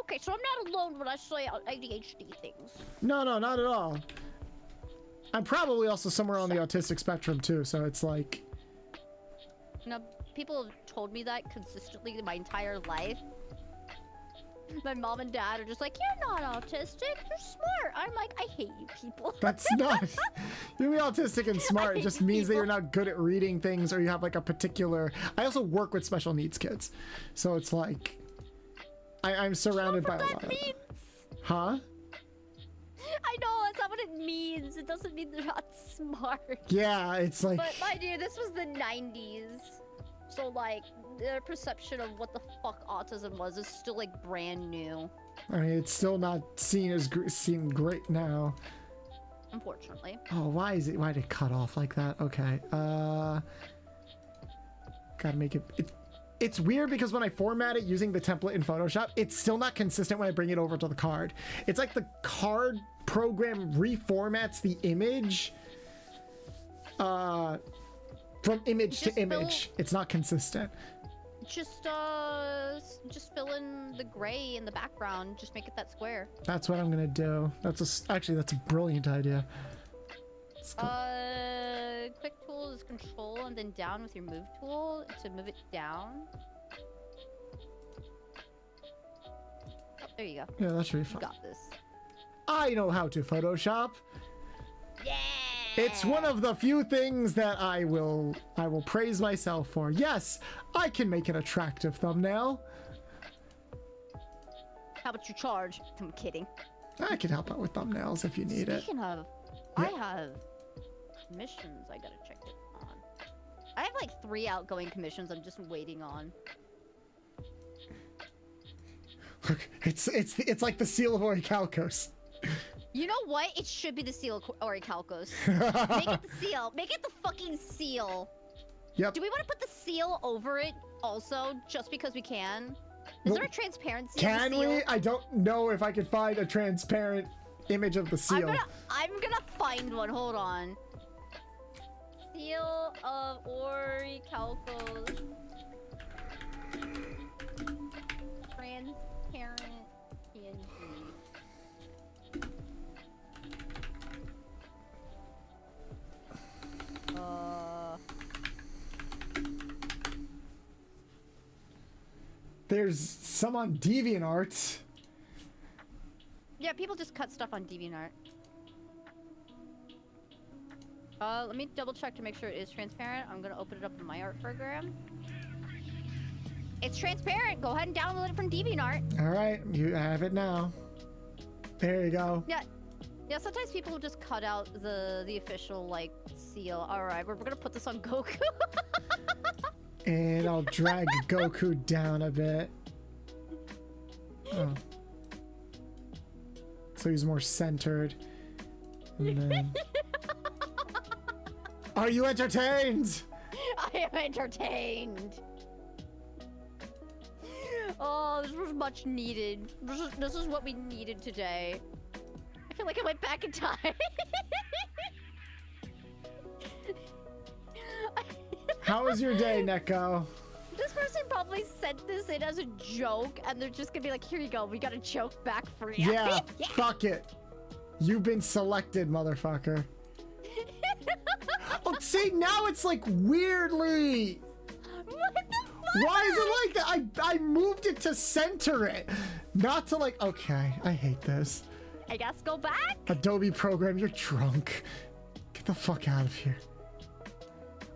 Okay, so I'm not alone when I say ADHD things. No, not at all. I'm probably also somewhere on the autistic spectrum too, so it's like... No, people have told me that consistently my entire life. My mom and dad are just like, you're not autistic, you're smart. I'm like, I hate you people. That's not... You be autistic and smart. It just means that you're not good at reading things or you have like a particular... I also work with special needs kids. So it's like... I'm surrounded by a lot of them. Huh? I know, that's not what it means. It doesn't mean they're not smart. Yeah, it's like... But my dear, this was the 90s. So like, their perception of what the fuck autism was is still like brand new. I mean, it's still not seen great now. Unfortunately. Oh, why did it cut off like that? Okay, gotta make it... It's weird because when I format it using the template in Photoshop, it's still not consistent when I bring it over to the card. It's like the card program reformats the image from image to image. It's not consistent. Just fill in the gray in the background. Just make it that square. That's what I'm gonna do. Actually, that's a brilliant idea. Quick tool is control and then down with your move tool to move it down. Oh, there you go. Yeah, that should be fine. You got this. I know how to Photoshop. Yeah! It's one of the few things that I will praise myself for. Yes, I can make an attractive thumbnail. How about you charge? I'm kidding. I can help out with thumbnails if you need it. Speaking of, I have commissions I gotta check it on. I have like 3 outgoing commissions I'm just waiting on. Look, it's like the seal of Orichalcos. You know what? It should be the seal of Orichalcos. Make it the seal. Make it the fucking seal. Yep. Do we want to put the seal over it also, just because we can? Is there a transparency Can of the seal? we? I don't know if I can find a transparent image of the seal. I'm gonna find one. Hold on. Seal of Orichalcos. Transparent PNG. There's some on DeviantArt. Yeah, people just cut stuff on DeviantArt. Let me double check to make sure it is transparent. I'm gonna open it up in my art program. It's transparent. Go ahead and download it from DeviantArt. All right, you have it now. There you go. Yeah. Yeah, sometimes people will just cut out the official, like, seal. Alright, we're gonna put this on Goku. And I'll drag Goku down a bit. Oh. So he's more centered. And then... Are you entertained? I am entertained. Oh, this was much needed. This is what we needed today. I feel like I went back in time. How was your day, Neko? This person probably sent this in as a joke, and they're just gonna be like, here you go, we got a joke back for you. Yeah, fuck it. You've been selected, motherfucker. Oh, see, now it's like weirdly. What the fuck? Why is it like that? I moved it to center it. Not to like, okay, I hate this. I guess go back? Adobe program, you're drunk. Get the fuck out of here.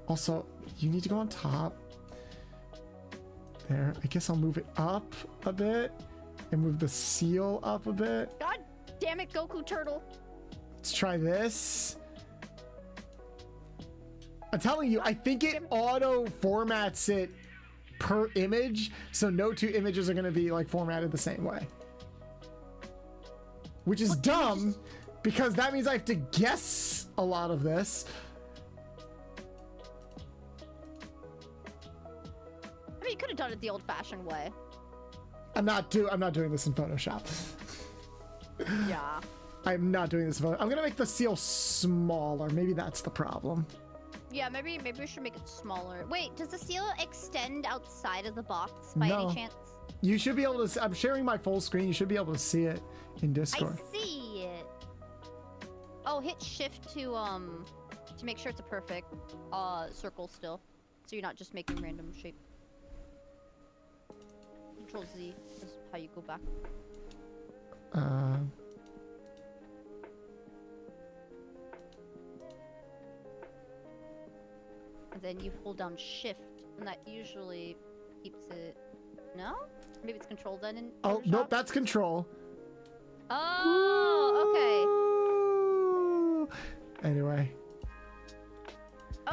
Also, you need to go on top. There, I guess I'll move it up a bit and move the seal up a bit. God damn it, Goku Turtle. Let's try this. I'm telling you, I think it auto formats it per image, so no two images are going to be like formatted the same way. Which is dumb, because that means I have to guess a lot of this. I mean, you could have done it the old-fashioned way. I'm not doing this in Photoshop. Yeah. I'm not doing this in Photoshop. I'm gonna make the seal smaller. Maybe that's the problem. Yeah, maybe we should make it smaller. Wait, does the seal extend outside of the box by No. any chance? You should be able to. I'm sharing my full screen. You should be able to see it in Discord. I see it. Oh, hit shift to make sure it's a perfect circle still, so you're not just making random shape. Control Z is how you go back. And then you hold down shift, and that usually keeps it. No? Maybe it's control then in Oh, Photoshop? nope, that's control. Oh, okay. Anyway.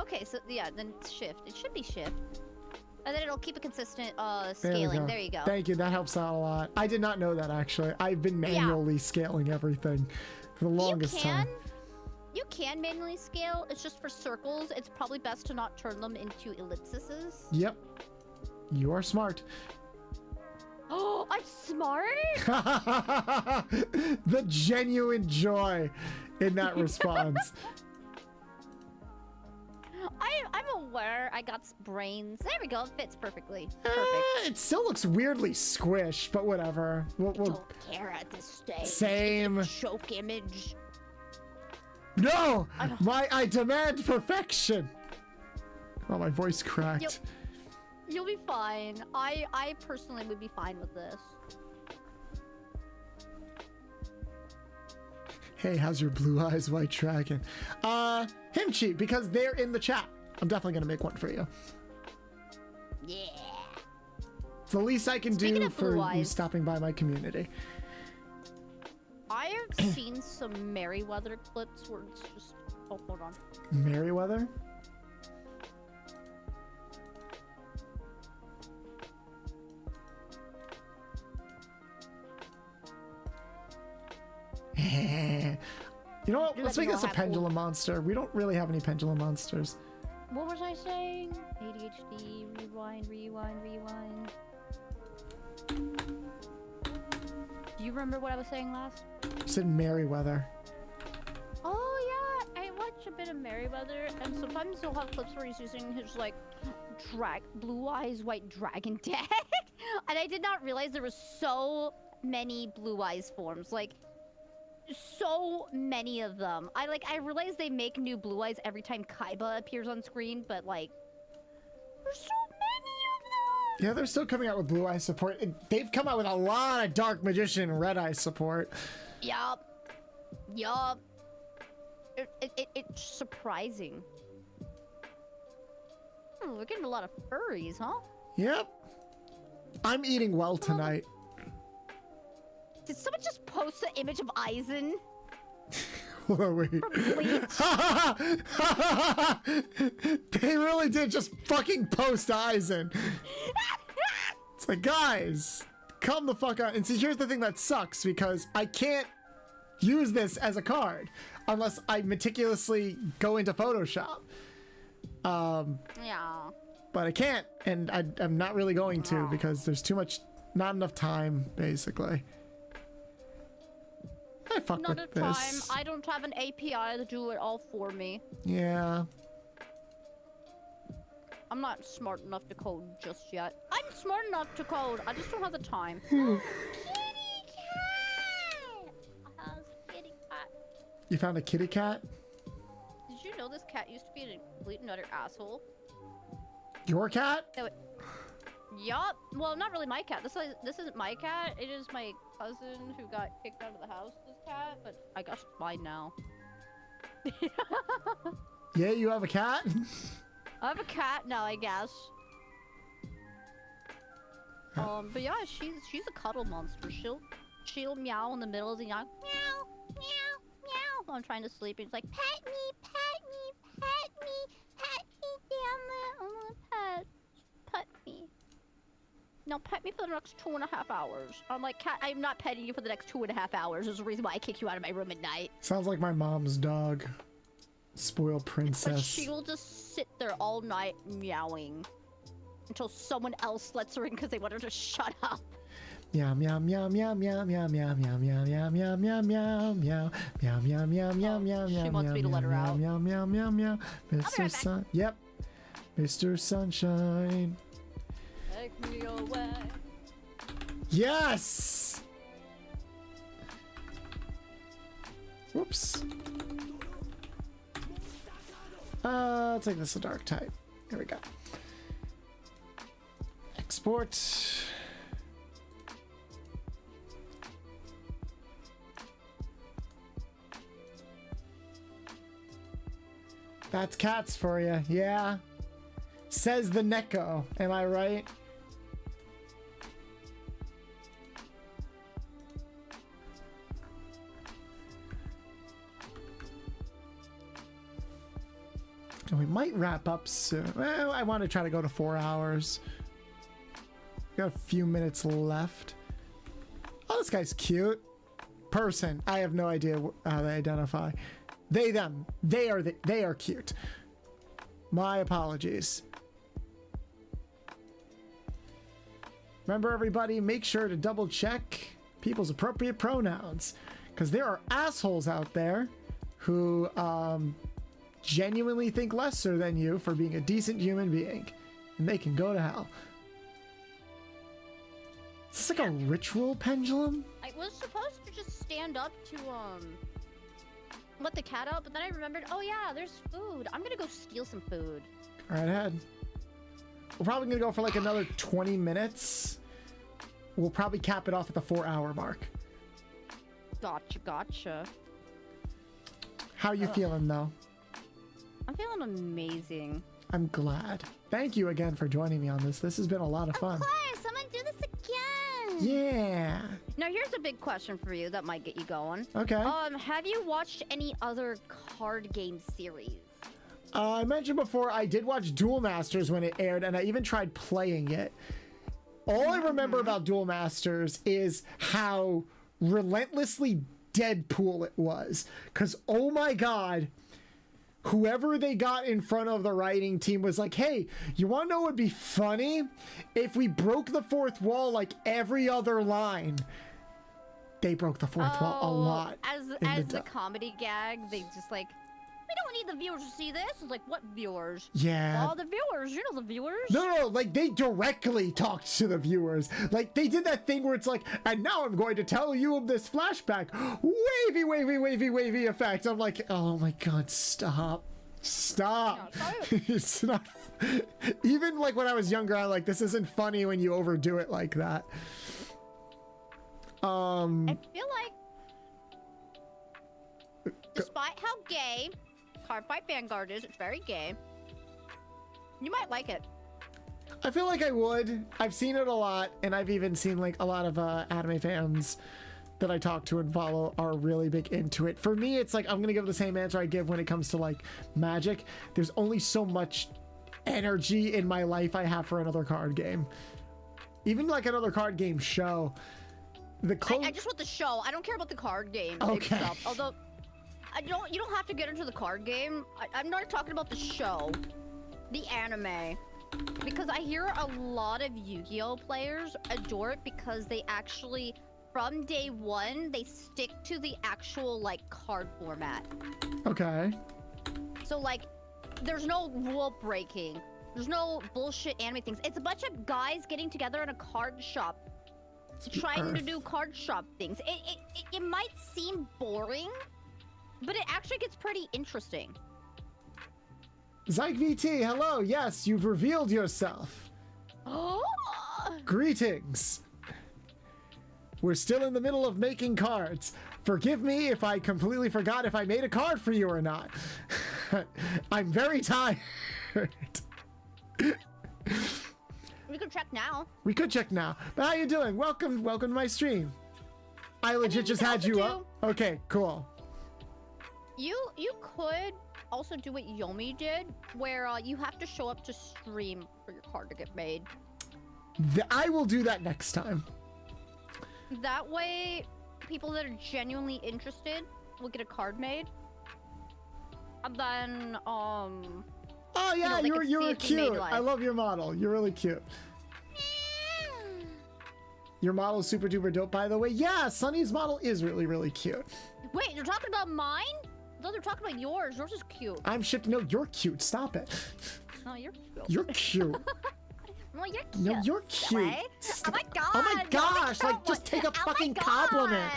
Okay, so yeah, then it's shift. It should be shift. And then it'll keep a consistent There we scaling. go. There you go. Thank you. That helps out a lot. I did not know that, actually. I've been manually scaling everything for the longest time. You can manually scale. It's just for circles. It's probably best to not turn them into ellipses. Yep. You are smart. Oh, I'm smart? The genuine joy in that response. I'm aware I got brains. There we go. It fits perfectly. Perfect. It still looks weirdly squished, but whatever. We'll Don't care at this stage. Same. It's a choke image. No! I demand perfection! Oh, my voice cracked. You'll be fine. I personally would be fine with this. Hey, how's your blue eyes, white dragon? Himchi, because they're in the chat. I'm definitely gonna make one for you. Yeah. It's the least I can Speaking do of for blue you eyes. stopping by my community. I have seen some Merryweather clips where it's just... Oh, hold on. Merryweather? You know what? You Let's let me make know this a how- pendulum monster. We don't really have any pendulum monsters. What was I saying? ADHD, rewind. Do you remember what I was saying last? You said Merryweather. Oh yeah, I watch a bit of Merryweather, and sometimes he'll have clips where he's using his like blue eyes white dragon deck, and I did not realize there was so many blue eyes forms, like so many of them. I realized they make new blue eyes every time Kaiba appears on screen, but like there's so many of them. Yeah, they're still coming out with blue eye support. They've come out with a lot of Dark Magician and Red Eye support. Yup. It's surprising. We're getting a lot of furries, huh? Yep. I'm eating well tonight. Did someone just post the image of Aizen? Hold on, wait. They really did just fucking post Aizen. It's like, guys, come the fuck out. And see, here's the thing that sucks, because I can't use this as a card unless I meticulously go into Photoshop. Yeah. But I can't, and I'm not really going to, because there's not enough time, basically. I fuck Not with a time. this. I don't have an API to do it all for me. Yeah. I'm not smart enough to code just yet. I'm smart enough to code. I just don't have the time. Kitty cat! How's kitty cat? You found a kitty cat? Did you know this cat used to be a complete and utter asshole? Your cat? Yup. Well, not really my cat. This isn't my cat. It is my cousin who got kicked out of the house. This cat, but I guess it's mine now. Yeah, you have a cat? I have a cat now, I guess. But yeah, she's a cuddle monster. She'll meow in the middle of the night. Meow, meow, meow. While I'm trying to sleep, and it's like, pet me, pet me, pet me, pet me, damn it, I want to pet me. Now pet me for the next 2.5 hours. I'm like, cat, I'm not petting you for the next 2.5 hours. There's a reason why I kick you out of my room at night. Sounds like my mom's dog. Spoiled princess. But she will just sit there all night meowing until someone else lets her in because they want her to shut up. Meow meow meow meow meow meow meow meow meow meow meow meow meow meow meow meow meow meow meow. She wants me to let her out. Meow meow meow meow. Mr. back. Sun. Yep. Mr. Sunshine. Take me away. Yes. Whoops. Let's take this a dark type. Here we go. Export. That's cats for you, yeah. Says the Neko. Am I right? And we might wrap up soon. Well, I want to try to go to 4 hours. Got a few minutes left. Oh, this guy's cute. Person. I have no idea how they identify. They, them. They are cute. My apologies. Remember, everybody, make sure to double check people's appropriate pronouns, because there are assholes out there who genuinely think lesser than you for being a decent human being, and they can go to hell. Is this like a ritual pendulum? I was supposed to just stand up to let the cat out, but then I remembered, oh yeah, there's food. I'm gonna go steal some food. All right, ahead. We're probably gonna go for like another 20 minutes. We'll probably cap it off at the 4-hour mark. Gotcha. How you feeling though? I'm feeling amazing. I'm glad. Thank you again for joining me on this. This has been a lot of fun. Of course, I'm gonna do this again. Yeah. Now here's a big question for you that might get you going. Okay. Have you watched any other card game series? I mentioned before I did watch Duel Masters when it aired, and I even tried playing it. All I remember about Duel Masters is how relentlessly Deadpool it was. Because, oh my god, whoever they got in front of the writing team was like, hey, you want to know what would be funny? If we broke the fourth wall like every other line. They broke the fourth wall a lot. As the comedy gag, they just like, we don't need the viewers to see this. It's like, what viewers? Yeah. Oh, the viewers. You know the viewers. No, like they directly talked to the viewers. Like they did that thing where it's like, and now I'm going to tell you of this flashback. Wavy, wavy, wavy, wavy effect. I'm like, oh my god, stop. Stop. No, It's not. Even like when I was younger, I'm like, this isn't funny when you overdo it like that. I feel like, despite how gay Cardfight Vanguard is, it's very gay. You might like it. I feel like I would. I've seen it a lot, and I've even seen like a lot of anime fans that I talk to and follow are really big into it. For me, it's like I'm gonna give the same answer I give when it comes to like Magic. There's only so much energy in my life I have for another card game. Even like another card game show. I just want the show. I don't care about the card game itself. Although, you don't have to get into the card game. I'm not talking about the show, the anime. Because I hear a lot of Yu-Gi-Oh players adore it because they actually, from day one, they stick to the actual like card format. Okay. So like, there's no rule breaking. There's no bullshit anime things. It's a bunch of guys getting together in a card shop, trying to do card shop things. It might seem boring, but it actually gets pretty interesting. Zyke VT, hello. Yes, you've revealed yourself. Oh! Greetings. We're still in the middle of making cards. Forgive me if I completely forgot if I made a card for you or not. I'm very tired. We could check now. We could check now. But how you doing? Welcome to my stream. I legit just had you up. Okay, cool. You could also do what Yomi did, where you have to show up to stream for your card to get made. I will do that next time. That way, people that are genuinely interested will get a card made. And then, oh yeah, you know, you're cute. I love your model. You're really cute. Your model is super duper dope, by the way. Yeah, Sunny's model is really, really cute. Wait, you're talking about mine? No, they're talking about yours. Yours is cute. I'm shifting. No, you're cute. Stop it. No, you're cute. You're cute. No, you're cute. No, you're cute. Oh my god. Oh my gosh. Like, just take a fucking compliment.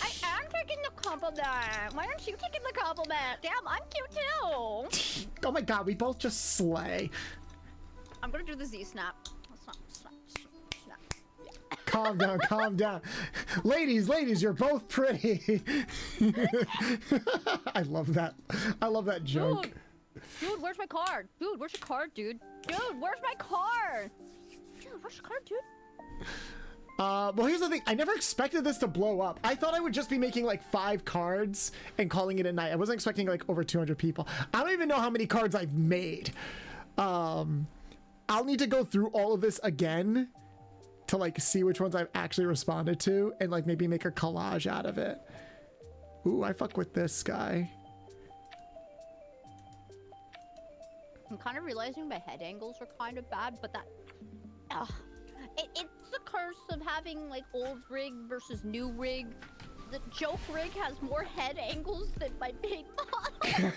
I am taking the compliment. Why aren't you taking the compliment? Damn, I'm cute too. Oh my god, we both just slay. I'm gonna do the Z snap. Snap. Yeah. Calm down, calm down. Ladies, you're both pretty. I love that. I love that joke. Dude, where's my card? Dude, where's your card, dude? Dude, where's my card? Dude, where's your card, dude? Well, here's the thing. I never expected this to blow up. I thought I would just be making like 5 cards and calling it a night. I wasn't expecting like over 200 people. I don't even know how many cards I've made. I'll need to go through all of this again to like see which ones I've actually responded to and like maybe make a collage out of it. Ooh, I fuck with this guy. I'm kind of realizing my head angles are kind of bad, but that... It's the curse of having, like, old rig versus new rig. The joke rig has more head angles than my big model.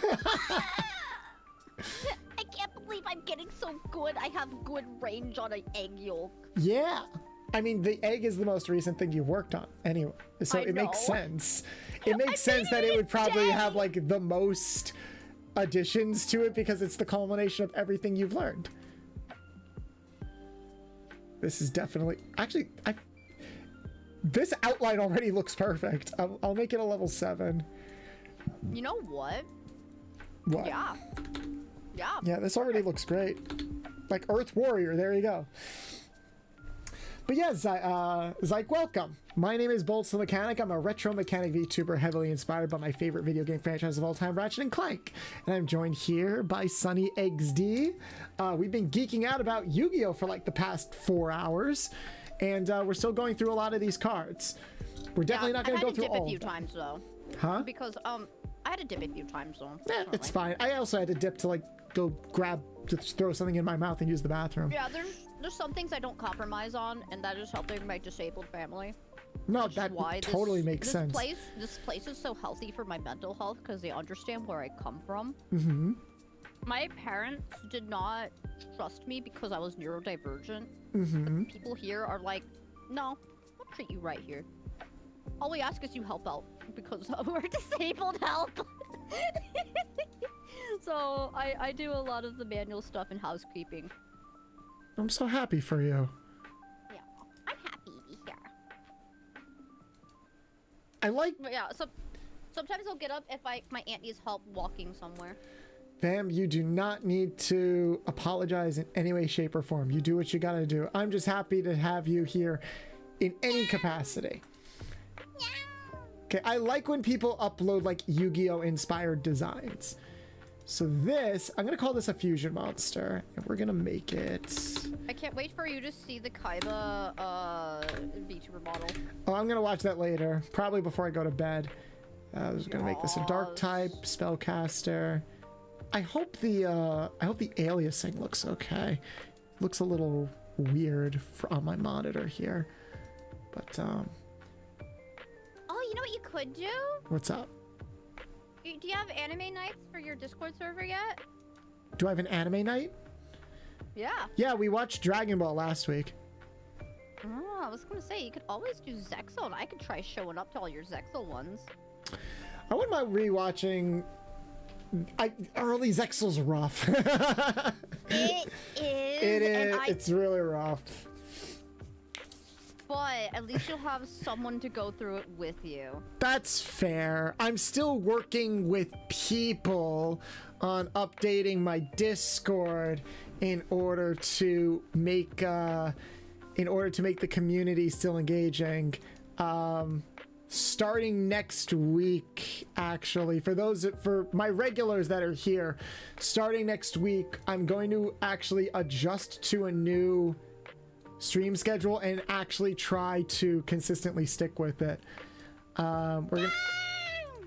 I can't believe I'm getting so good. I have good range on an egg yolk. Yeah. I mean, the egg is the most recent thing you've worked on anyway. So it makes sense. It makes sense that it would probably have, like, the most additions to it because it's the culmination of everything you've learned. This is definitely... Actually, this outline already looks perfect. I'll make it a level 7. You know what? What? Yeah. Yeah, this already looks great. Like Earth Warrior, there you go. But yeah, Zyke, welcome. My name is Bolts the Mechanic. I'm a retro mechanic VTuber heavily inspired by my favorite video game franchise of all time, Ratchet & Clank. And I'm joined here by Sunny XD. We've been geeking out about Yu-Gi-Oh! For like the past 4 hours. And we're still going through a lot of these cards. We're definitely not going to go through all of them. I had to dip a few times though. Huh? Because, I had to dip a few times though. Yeah, it's fine. I also had to dip to like go grab, to throw something in my mouth and use the bathroom. Yeah, there's some things I don't compromise on, and that is helping my disabled family. No, that totally makes sense. This place is so healthy for my mental health because they understand where I come from. Mm-hmm. My parents did not trust me because I was neurodivergent. Mm-hmm. People here are like, no, we'll treat you right here. All we ask is you help out because we're disabled help. So I do a lot of the manual stuff and housekeeping. I'm so happy for you. Yeah, I'm happy to be here. I like... But yeah, sometimes I'll get up if my aunt needs help walking somewhere. Fam, you do not need to apologize in any way, shape, or form. You do what you gotta do. I'm just happy to have you here in any capacity. Okay, I like when people upload like Yu-Gi-Oh inspired designs. So this, I'm gonna call this a fusion monster, and we're gonna make it. I can't wait for you to see the Kaiba VTuber model. Oh, I'm gonna watch that later, probably before I go to bed. I was gonna make this a dark type spellcaster. I hope the aliasing looks okay. Looks a little weird on my monitor here, but Oh, you know what you could do? what's up? Do you have anime nights for your Discord server yet? Do I have an anime night? Yeah. Yeah, we watched Dragon Ball last week. Oh, I was gonna say you could always do Zexal, and I could try showing up to all your Zexal ones. I wouldn't mind rewatching. Early Zexal's rough. It is. It is. It's really rough. But at least you'll have someone to go through it with you. That's fair. I'm still working with people on updating my Discord in order to make the community still engaging. Starting next week, actually, for my regulars that are here, starting next week, I'm going to actually adjust to a new stream schedule and actually try to consistently stick with it. We're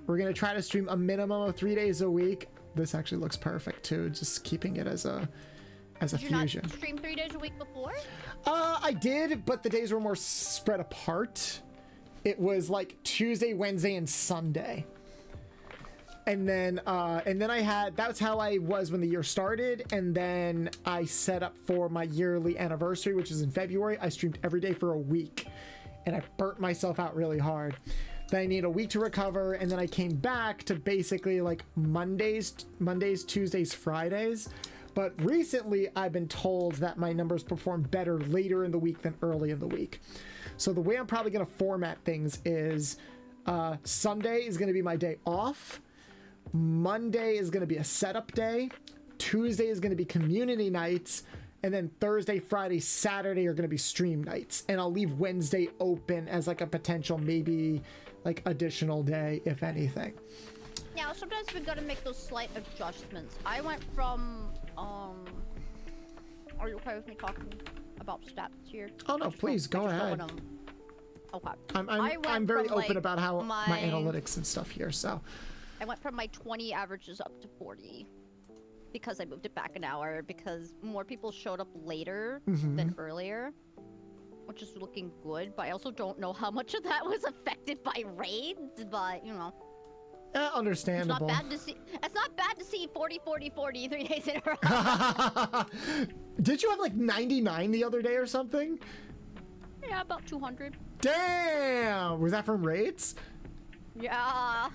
gonna try to stream a minimum of 3 days a week. This actually looks perfect too, just keeping it as a fusion. Did you not stream 3 days a week before? I did, but the days were more spread apart. It was like Tuesday, Wednesday, and Sunday. And then that's how I was when the year started. And then I set up for my yearly anniversary, which is in February. I streamed every day for a week, and I burnt myself out really hard. Then I needed a week to recover, and then I came back to basically like Mondays, Tuesdays, Fridays. But recently, I've been told that my numbers perform better later in the week than early in the week. So the way I'm probably going to format things is Sunday is going to be my day off. Monday is going to be a setup day. Tuesday is going to be community nights. And then Thursday, Friday, Saturday are going to be stream nights. And I'll leave Wednesday open as like a potential maybe like additional day, if anything. Yeah, sometimes we gotta make those slight adjustments. I went from, are you okay with me talking about stats here? Oh no, please go ahead. Okay. I'm very open like, about how my analytics and stuff here, so. I went from my 20 averages up to 40 because I moved it back an hour because more people showed up later than earlier, which is looking good, but I also don't know how much of that was affected by raids, but you know. Understandable. It's not bad to see 40, 40, 40 3 days in a row. Did you have like 99 the other day or something? Yeah, about 200. Damn! Was that from raids? Yeah.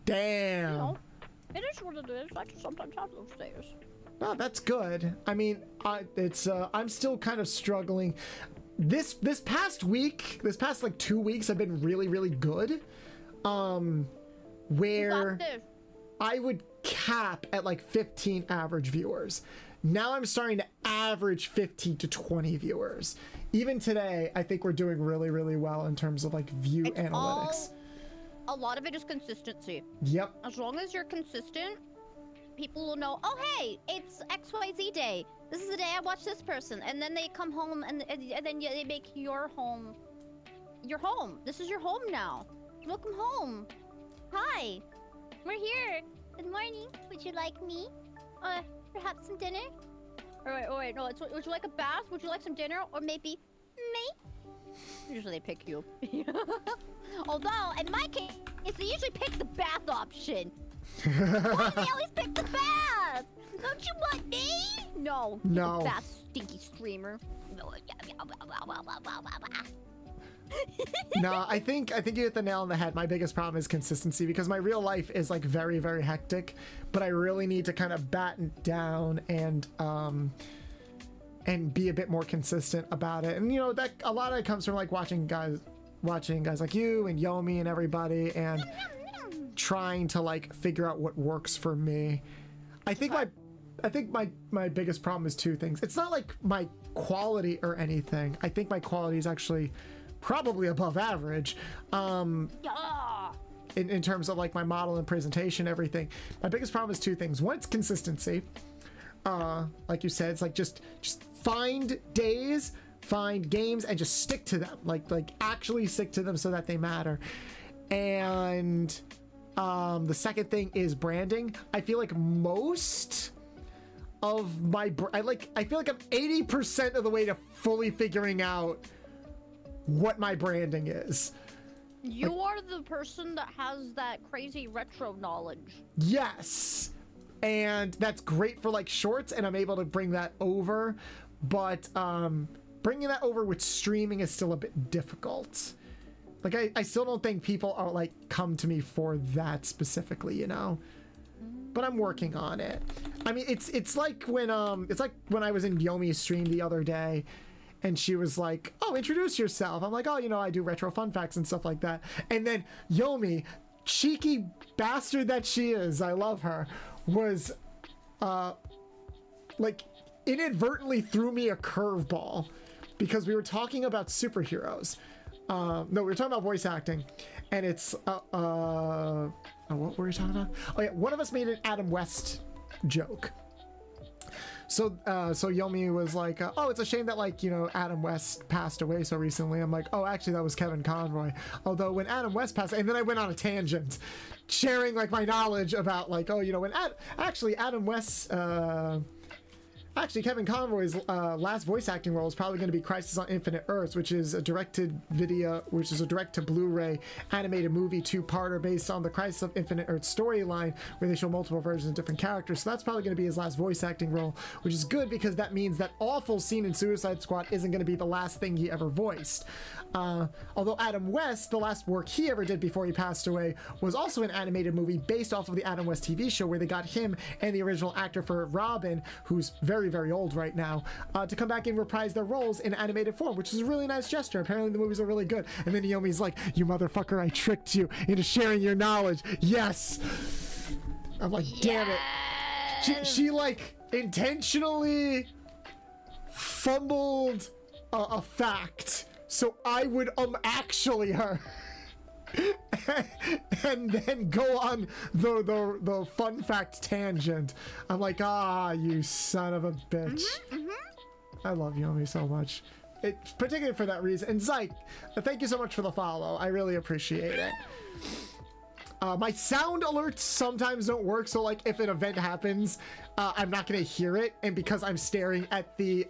Damn. You know, it is what it is. I just sometimes have those days. No, that's good. I mean, I'm still kind of struggling. This past like 2 weeks have been really, really good. Where I would cap at like 15 average viewers. Now I'm starting to average 15 to 20 viewers. Even today, I think we're doing really, really well in terms of like view analytics. A lot of it is consistency. Yep. As long as you're consistent, people will know, oh, hey, it's XYZ day. This is the day I watch this person. And then they come home and then they make your home your home. This is your home now. Welcome home. Hi. We're here. Good morning. Would you like me? Perhaps some dinner? Oh wait, no. Would you like a bath? Would you like some dinner? Or maybe me? Usually they pick you. Although, in my case, they usually pick the bath option. Why do they always pick the bath? Don't you want me? No. No. Bath stinky streamer. No, I think you hit the nail on the head. My biggest problem is consistency because my real life is like very, very hectic, but I really need to kind of batten down and be a bit more consistent about it. And you know, that a lot of it comes from like watching guys like you and Yomi and everybody and trying to like figure out what works for me. I think my biggest problem is two things. It's not like my quality or anything. I think my quality is actually probably above average. Yeah. In terms of like my model and presentation, everything. My biggest problem is two things. One, it's consistency. Like you said, it's like just find days, find games, and just stick to them. Like actually stick to them so that they matter. And the second thing is branding. I feel like most of my I feel like I'm 80% of the way to fully figuring out what my branding is. You are the person that has that crazy retro knowledge. Yes. And that's great for like shorts, and I'm able to bring that over, but bringing that over with streaming is still a bit difficult. Like I still don't think people are like come to me for that specifically, you know, but I'm working on it. I mean, it's like when I was in Yomi's stream the other day, and she was like, oh, introduce yourself. I'm like, oh, you know, I do retro fun facts and stuff like that. And then Yomi, cheeky bastard that she is, I love her, was like inadvertently threw me a curveball because we were talking about superheroes. No, we were talking about voice acting, and it's what were we talking about? Oh yeah, one of us made an Adam West joke. So Yomi was like, oh, it's a shame that, like, you know, Adam West passed away so recently. I'm like, oh, actually that was Kevin Conroy. Although when Adam West passed, and then I went on a tangent sharing like my knowledge about like, oh, you know, when Adam West, actually, Kevin Conroy's last voice acting role is probably going to be Crisis on Infinite Earths, which is a direct-to-Blu-ray animated movie two-parter based on the Crisis of Infinite Earths storyline, where they show multiple versions of different characters. So that's probably going to be his last voice acting role, which is good because that means that awful scene in Suicide Squad isn't going to be the last thing he ever voiced. Although Adam West, the last work he ever did before he passed away, was also an animated movie based off of the Adam West TV show, where they got him and the original actor for Robin, who's very, very old right now, to come back and reprise their roles in animated form, which is a really nice gesture. Apparently the movies are really good. And then Naomi's like, you motherfucker, I tricked you into sharing your knowledge. Yes. I'm like, damn it. She like intentionally fumbled a fact so I would actually her. And then go on the fun fact tangent. I'm like, you son of a bitch. I love Yomi so much. Particularly for that reason. And Zyke, thank you so much for the follow. I really appreciate it. My sound alerts sometimes don't work, so like if an event happens, I'm not gonna hear it, and because I'm staring at the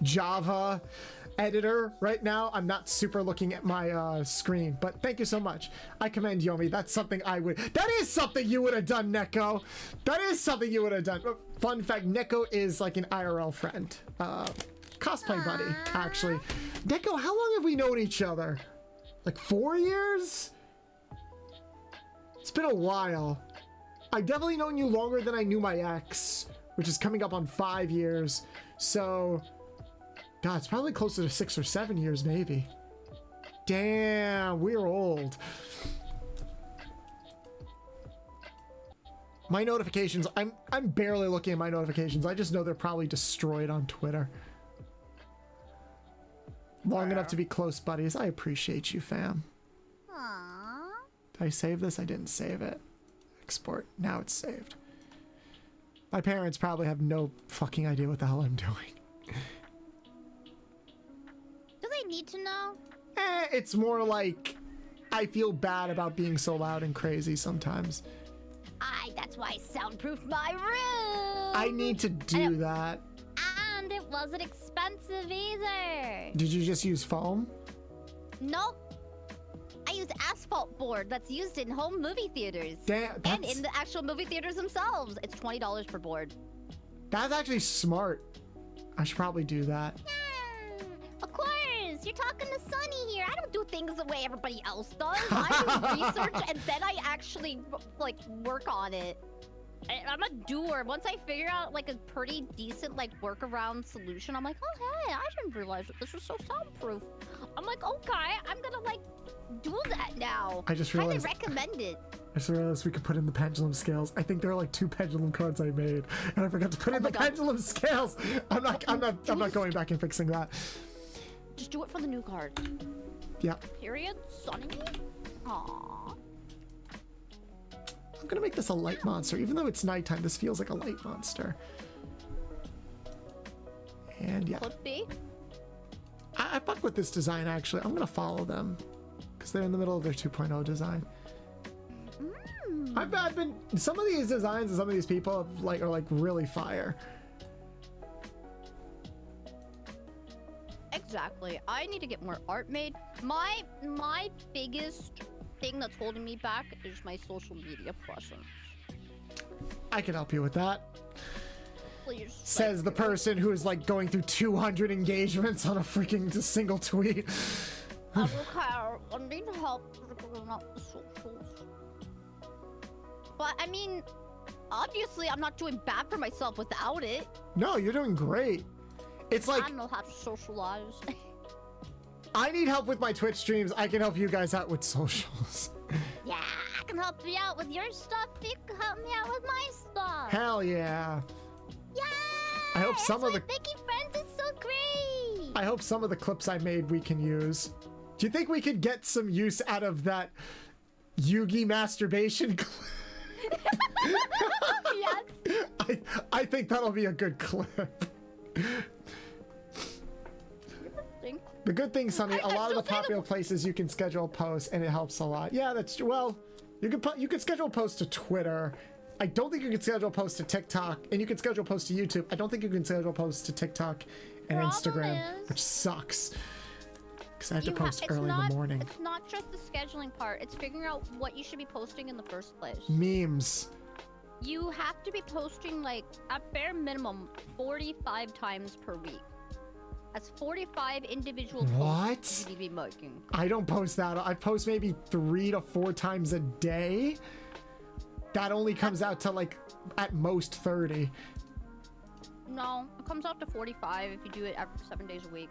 Java editor right now, I'm not super looking at my screen. But thank you so much. I commend Yomi. That's something that is something you would have done, Neko. That is something you would have done. Fun fact, Neko is like an IRL friend, cosplay buddy, actually. Neko, how long have we known each other? Like 4 years? It's been a while. I've definitely known you longer than I knew my ex, which is coming up on 5 years. So, God, it's probably closer to 6 or 7 years, maybe. Damn, we're old. My notifications, I'm barely looking at my notifications. I just know they're probably destroyed on Twitter. Long enough to be close buddies. I appreciate you, fam. Aww. Did I save this? I didn't save it. Export. Now it's saved. My parents probably have no fucking idea what the hell I'm doing. Do they need to know? It's more like I feel bad about being so loud and crazy sometimes. That's why I soundproofed my room. I need to do that. And it wasn't expensive either. Did you just use foam? Nope. I used asphalt board that's used in home movie theaters. Damn, and in the actual movie theaters themselves. It's $20 per board. That's actually smart. I should probably do that. Of course. You're talking to Sunny here. I don't do things the way everybody else does. I do research and then I actually, like, work on it. I'm a doer. Once I figure out, like, a pretty decent, like, workaround solution, I'm like, oh, hey, I didn't realize that this was so soundproof. I'm like, okay, I'm gonna, like, do that now. I just realized. Highly recommend it. I just realized we could put in the pendulum scales. I think there are like 2 pendulum cards I made, and I forgot to put in the pendulum scales. I'm not going back and fixing that. Just do it for the new card. Yeah. Period. Sunny. Aww. I'm gonna make this a light monster. Even though it's nighttime, this feels like a light monster. And yeah. Could be. I fuck with this design, actually. I'm gonna follow them. Because they're in the middle of their 2.0 design. I've been... Some of these designs and some of these people are like really fire. Exactly. I need to get more art made. My biggest thing that's holding me back is my social media presence. I can help you with that. Please. Says the person who is like going through 200 engagements on a freaking single tweet. I need help figuring out the socials. But I mean, obviously I'm not doing bad for myself without it. No, you're doing great. It's like... I don't know how to socialize. I need help with my Twitch streams. I can help you guys out with socials. Yeah, I can help you out with your stuff. You can help me out with my stuff. Hell yeah. Yeah. I hope some of the... Making friends is so great. I hope some of the clips I made we can use. Do you think we could get some use out of that Yugi masturbation clip? Yes. I think that'll be a good clip. The good thing, Sonny, a lot of the popular places you can schedule posts and it helps a lot. Yeah, that's well. You can schedule posts to Twitter. I don't think you can schedule posts to TikTok, and you can schedule posts to YouTube. I don't think you can schedule posts to TikTok and Instagram, which sucks. Because I have to post early in the morning. It's not just the scheduling part. It's figuring out what you should be posting in the first place. Memes. You have to be posting, like, at bare minimum, 45 times per week. That's 45 individual posts you need to be making. I don't post that. I post maybe 3 to 4 times a day. That only comes out to, like, at most 30. No, it comes out to 45 if you do it every 7 days a week.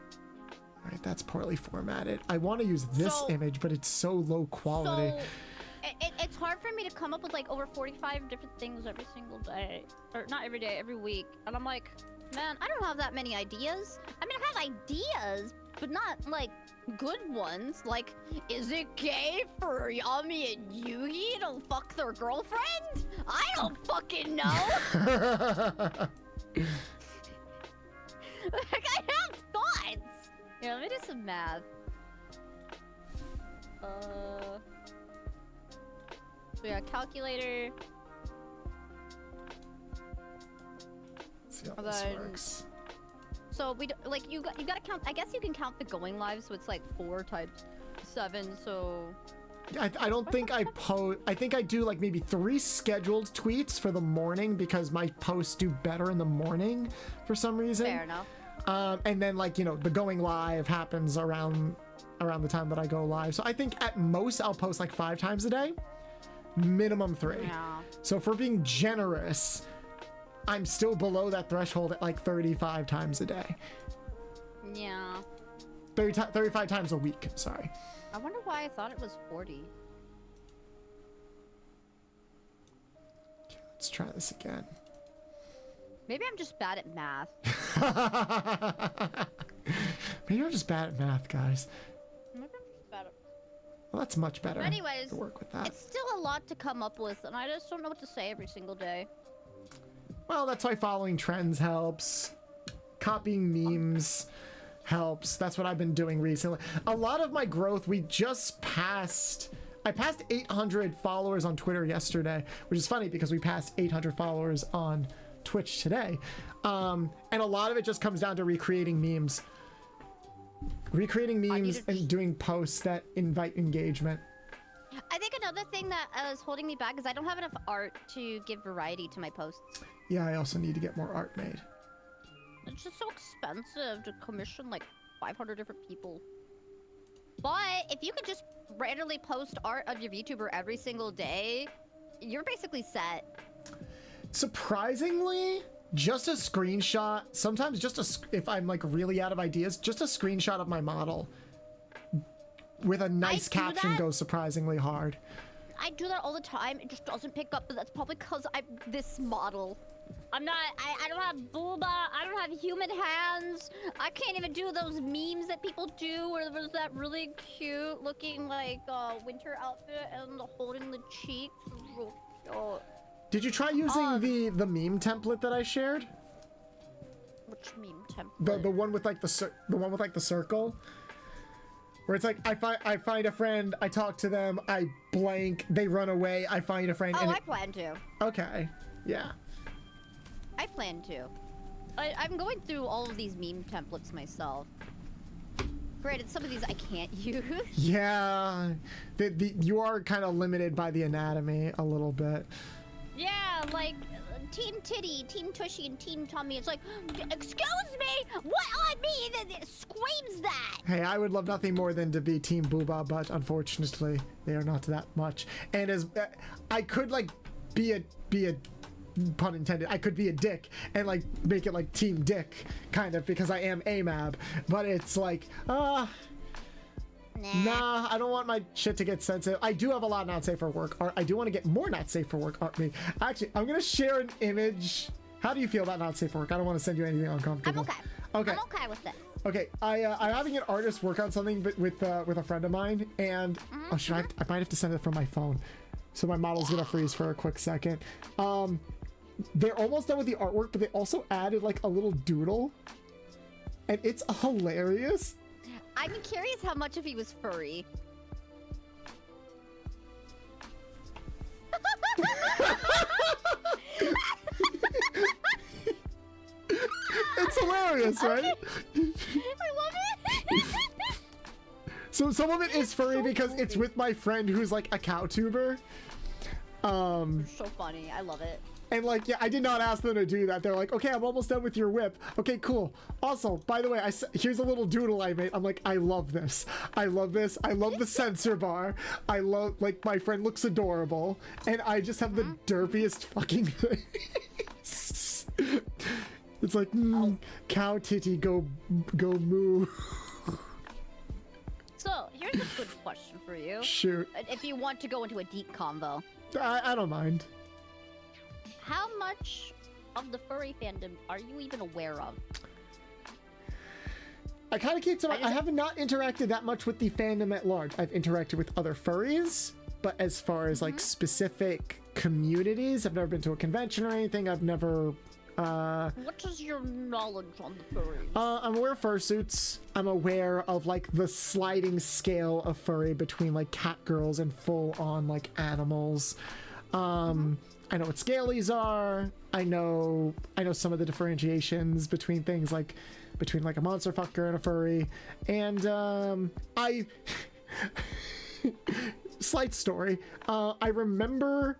All right, that's poorly formatted. I want to use this image, but it's so low quality. So, it's hard for me to come up with, like, over 45 different things every single day. Or not every day, every week. And I'm like, man, I don't have that many ideas. I mean, I have ideas, but not, like, good ones. Like, is it gay for Yami and Yugi to fuck their girlfriend? I don't fucking know. Like, I have thoughts. Yeah, let me do some math. So yeah, calculator. Let's see how this works. So we like you gotta count. I guess you can count the going live, so it's like 4 times 7. So I don't think I post. I think I do like maybe 3 scheduled tweets for the morning because my posts do better in the morning for some reason. Fair enough. And then like, you know, the going live happens around the time that I go live. So I think at most I'll post like 5 times a day, minimum 3. Yeah. So if we're being generous, I'm still below that threshold at like 35 times a day. Yeah. 35 times a week, sorry. I wonder why I thought it was 40. Okay, let's try this again. Maybe I'm just bad at math. Maybe I'm just bad at math, guys. Maybe I'm just bad at... Well, that's much better. But anyways, to work with that. It's still a lot to come up with, and I just don't know what to say every single day. Well, that's why following trends helps. Copying memes helps. That's what I've been doing recently. A lot of my growth, I passed 800 followers on Twitter yesterday, which is funny because we passed 800 followers on Twitch today. And a lot of it just comes down to recreating memes. Recreating memes and doing posts that invite engagement. I think another thing that is holding me back is I don't have enough art to give variety to my posts. Yeah, I also need to get more art made. It's just so expensive to commission like 500 different people. But if you could just randomly post art of your VTuber every single day, you're basically set. Surprisingly, just a screenshot, sometimes if I'm like really out of ideas, just a screenshot of my model with a nice caption goes surprisingly hard. I do that all the time. It just doesn't pick up, but that's probably because I'm this model. I'm not. I don't have booba. I don't have human hands. I can't even do those memes that people do, where there's that really cute looking like winter outfit and holding the cheeks. Oh. Did you try using the meme template that I shared? Which meme template? The one with like the circle, where it's like I find a friend, I talk to them, I blank, they run away, I find a friend. Oh, I plan to. Okay, yeah. I plan to. I'm going through all of these meme templates myself. Granted, some of these I can't use. Yeah, you are kind of limited by the anatomy a little bit. Yeah, like Team Titty, Team Tushy, and Team Tummy. It's like, excuse me, what on me that screams that? Hey, I would love nothing more than to be Team Booba, but unfortunately, they are not that much. And as I could like be a pun intended, I could be a dick and like make it like Team Dick kind of, because I am AMAB, but it's like nah, I don't want my shit to get sensitive. I do have a lot of not safe for work art. I do want to get more not safe for work art made. Actually, I'm gonna share an image. How do you feel about not safe for work? I don't want to send you anything uncomfortable. I'm okay. Okay. I'm okay with it. Okay, I'm having an artist work on something with a friend of mine, and oh, should I might have to send it from my phone, so my model's gonna freeze for a quick second. They're almost done with the artwork, but they also added like a little doodle, and it's hilarious. I'm curious how much of he was furry. It's hilarious, right? I love it. So some of it is furry because it's with my friend who's like a cow tuber. So funny. I love it. And like, yeah, I did not ask them to do that. They're like, okay, I'm almost done with your whip. Okay, cool. Also, by the way, here's a little doodle I made. I'm like, I love this. I love this. I love the sensor bar. I love, like, my friend looks adorable. And I just have the derpiest fucking face. It's like, cow titty, go moo. So, here's a good question for you. Shoot. If you want to go into a deep convo. I don't mind. How much of the furry fandom are you even aware of? I kind of keep to I have not interacted that much with the fandom at large. I've interacted with other furries, but as far as like specific communities, I've never been to a convention or anything. I've never What is your knowledge on the furries? I'm aware of fursuits. I'm aware of like the sliding scale of furry between like cat girls and full on like animals. I know what scalies are. I know some of the differentiations between things like between like a monster fucker and a furry. And I slight story. I remember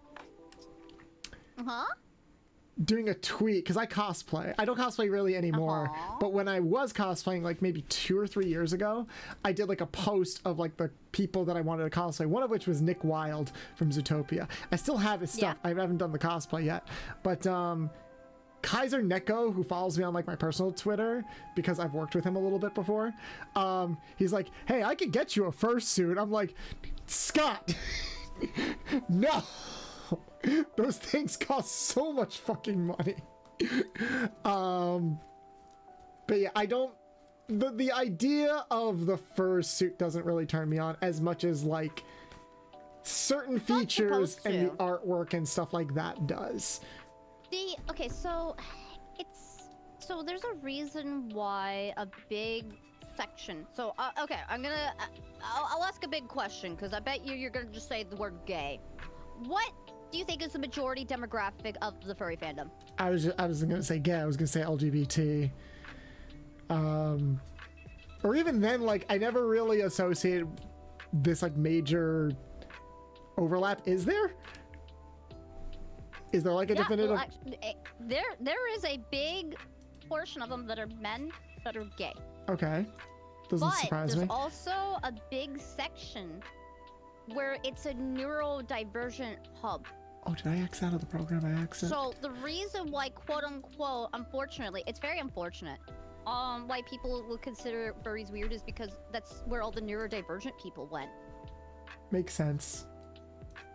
doing a tweet because I cosplay. I don't cosplay really anymore, but when I was cosplaying like maybe 2 or 3 years ago, I did like a post of like the people that I wanted to cosplay, one of which was Nick Wilde from Zootopia. I still have his stuff. I haven't done the cosplay yet, but Kaiser Neko, who follows me on like my personal Twitter because I've worked with him a little bit before, he's like, hey, I could get you a fursuit. I'm like, Scott, no. Those things cost so much fucking money. But yeah, I don't... The idea of the fursuit doesn't really turn me on as much as like certain features and the artwork and stuff like that does. Okay, so there's a reason why a big section. So okay, I'll ask a big question because I bet you're gonna just say the word gay. What do you think is the majority demographic of the furry fandom? I wasn't gonna say gay. I was gonna say LGBT. Or even then, like I never really associated this like major overlap. Is there? Is there like a definitive? Well, actually, there is a big portion of them that are men that are gay. Okay, doesn't surprise me. But there's also a big section where it's a neurodivergent hub. Oh, did I X out of the program by accident? So the reason why, quote unquote, unfortunately, it's very unfortunate, why people will consider furries weird is because that's where all the neurodivergent people went. Makes sense.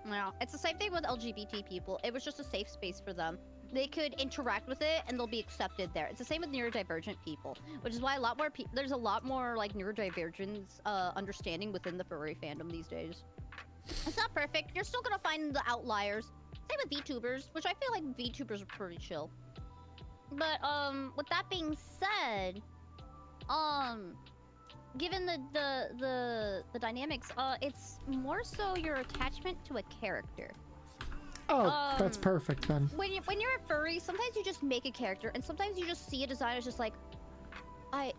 Yeah, it's the same thing with LGBT people. It was just a safe space for them. they could interact with it and they'll be accepted there. It's the same with neurodivergent people, which is why there's a lot more like neurodivergence understanding within the furry fandom these days. It's not perfect. You're still gonna find the outliers. Same with Vtubers, which I feel like Vtubers are pretty chill. But with that being said, given the dynamics, it's more so your attachment to a character. Oh, that's perfect then. When you're a furry, sometimes you just make a character, and sometimes you just see a design as just like, I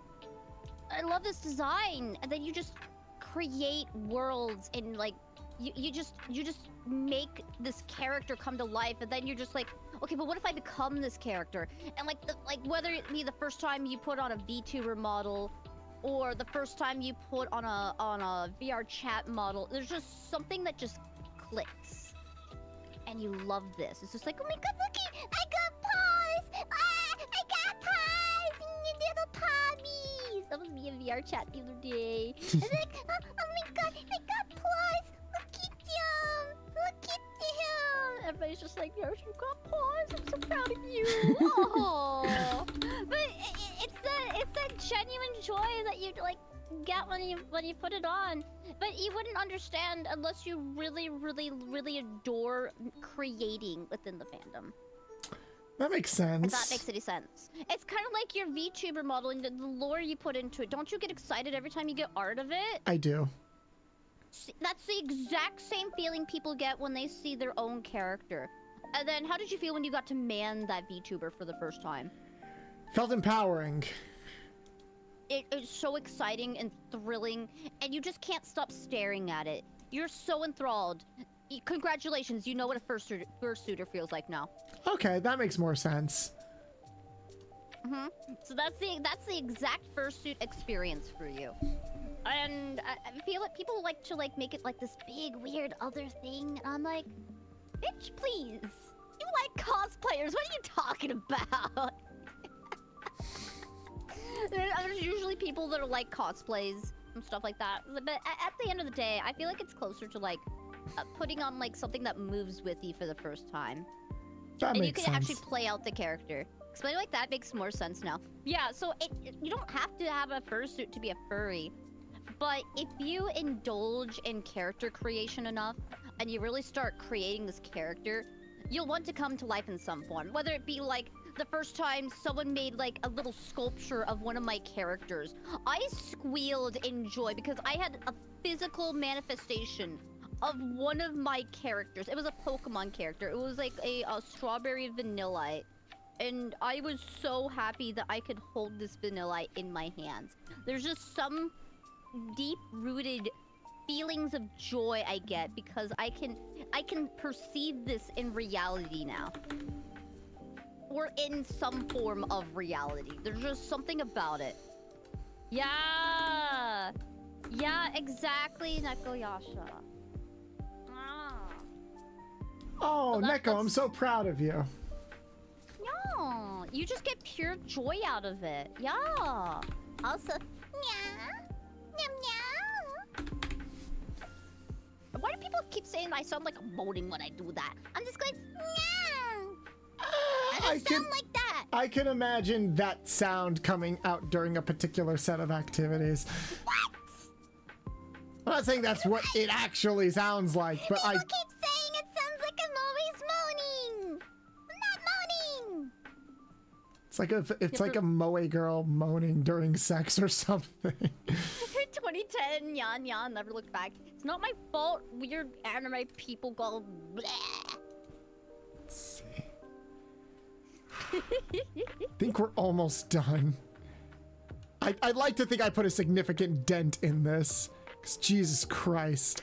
love this design, and then you just create worlds and like you just make this character come to life, and then you're just like, okay, but what if I become this character? And like whether it be the first time you put on a VTuber model, or the first time you put on a VR chat model, there's just something that just clicks. And you love this. It's just like, oh my god, looky! I got paws! Ah, I got paws! Little pommies! That was me in VR chat the other day. And like, oh my god, I got paws! Look at him! Look at him! Everybody's just like, yes, you got paws! I'm so proud of you! Oh! But it's that genuine joy that you like get when you put it on, but you wouldn't understand unless you really adore creating within the fandom. That makes sense. If that makes any sense. It's kind of like your VTuber model and the lore you put into it. Don't you get excited every time you get art of it? I do. That's the exact same feeling people get when they see their own character. And then how did you feel when you got to man that VTuber for the first time? Felt empowering. It's so exciting and thrilling, and you just can't stop staring at it. You're so enthralled. Congratulations, you know what a fursuiter feels like now. Okay, that makes more sense. So that's the exact fursuit experience for you. And I feel like people like to like make it like this big weird other thing. And I'm like, bitch, please. You like cosplayers? What are you talking about? There's usually people that are like cosplays and stuff like that, but at the end of the day, I feel like it's closer to like putting on like something that moves with you for the first time. That and makes you can sense. actually play out the character. Explaining like that makes more sense now. Yeah, so you don't have to have a fursuit to be a furry, but if you indulge in character creation enough and you really start creating this character, you'll want to come to life in some form, whether it be like the first time someone made like a little sculpture of one of my characters. I squealed in joy because I had a physical manifestation of one of my characters. It was a Pokemon character. It was like a strawberry Vanillite. And I was so happy that I could hold this Vanillite in my hands. There's just some deep-rooted feelings of joy I get because I can perceive this in reality now. Or in some form of reality. There's just something about it. Yeah! Yeah, exactly, Nekoyasha. Ah. Oh, Well, Neko, I'm so proud of you. Yeah, you just get pure joy out of it. Yeah. Also, meow, meow, meow. Why do people keep saying I sound like a moaning when I do that? I'm just going, meow. I don't sound like that. I can imagine that sound coming out during a particular set of activities. What? I'm not saying that's what it actually sounds like, but People keep saying it sounds like I'm always moaning. I'm not moaning. It's like a moe girl moaning during sex or something. 2010, yan yan, never looked back. It's not my fault. Weird anime people go bleh. Let's see. I think we're almost done. I'd like to think I put a significant dent in this. 'Cause Jesus Christ.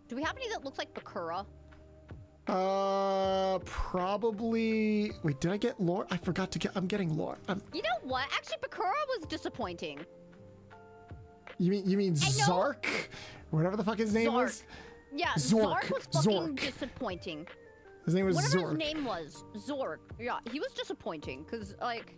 Do we have any that looks like Bakura? Probably. Wait, did I get lore? I forgot to get. I'm getting lore. You know what? Actually, Bakura was disappointing. You mean Zark? Whatever the fuck his name Zark. was? Yeah, Zork. Zark was fucking Zork. disappointing. His name was Whatever Zork. his name was, Zork. Yeah, he was disappointing because like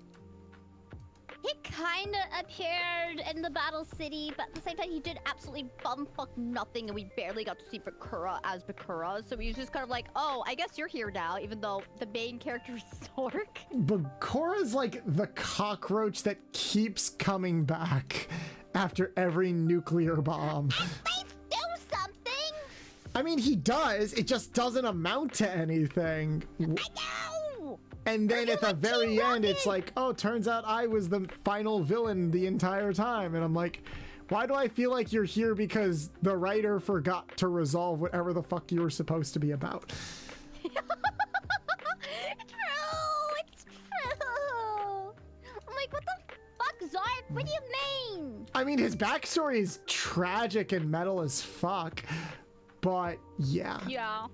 He kinda appeared in the Battle City, but at the same time, he did absolutely bumfuck nothing, and we barely got to see Bakura as Bakura, so he was just kind of like, oh, I guess you're here now, even though the main character is Zork. Bakura's like the cockroach that keeps coming back after every nuclear bomb. Let's do something! I mean, he does, it just doesn't amount to anything. I know! And then at the very end, it's like, oh, turns out I was the final villain the entire time. And I'm like, why do I feel like you're here because the writer forgot to resolve whatever the fuck you were supposed to be about? It's true! I'm like, what the fuck, Zark? What do you mean? I mean, his backstory is tragic and metal as fuck, but yeah. Yeah.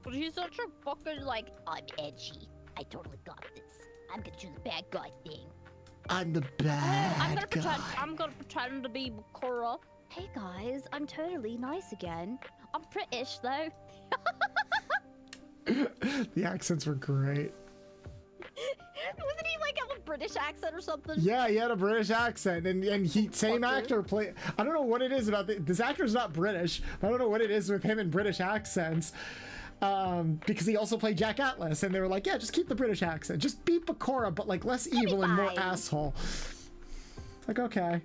But he's such a fucking, like, I'm edgy. I totally got this. I'm gonna do the bad guy thing. I'm the bad guy. I'm gonna pretend to be Bakura. Hey guys, I'm totally nice again. I'm British though. The accents were great. Wasn't he like have a British accent or something? Yeah, he had a British accent, and he same actor play. I don't know what it is about this actor's not British. But I don't know what it is with him and British accents. Because he also played Jack Atlas, and they were like, yeah, just keep the British accent, just be Bakura, but like less evil and more asshole. Like, okay.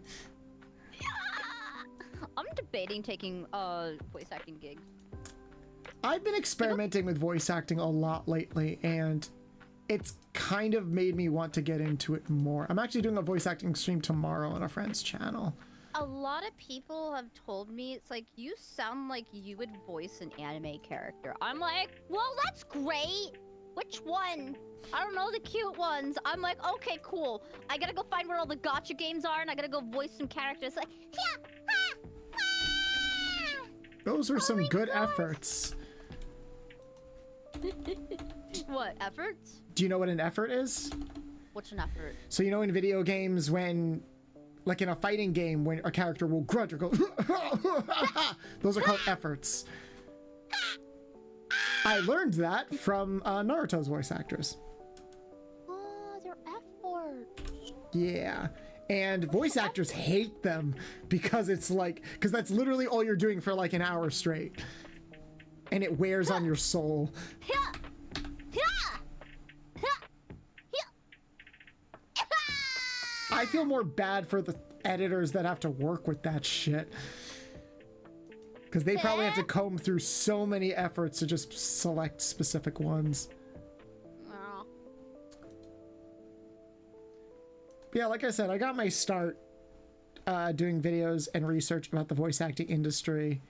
I'm debating taking voice acting gigs. I've been experimenting with voice acting a lot lately, and it's kind of made me want to get into it more. I'm actually doing a voice acting stream tomorrow on a friend's channel. A lot of people have told me, it's like, you sound like you would voice an anime character. I'm like, well, that's great. Which one? I don't know, the cute ones. I'm like, okay, cool. I gotta go find where all the gacha games are, and I gotta go voice some characters. Like, Those were some good efforts. What, efforts? Do you know what an effort is? What's an effort? So you know in video games when, like in a fighting game, when a character will grunt or go, those are called efforts. I learned that from Naruto's voice actors. oh, they're efforts. Yeah. And voice actors hate them because it's like, because that's literally all you're doing for like an hour straight. And it wears on your soul. I feel more bad for the editors that have to work with that shit. Because they probably have to comb through so many efforts to just select specific ones. Oh. Yeah, like I said, I got my start doing videos and research about the voice acting industry.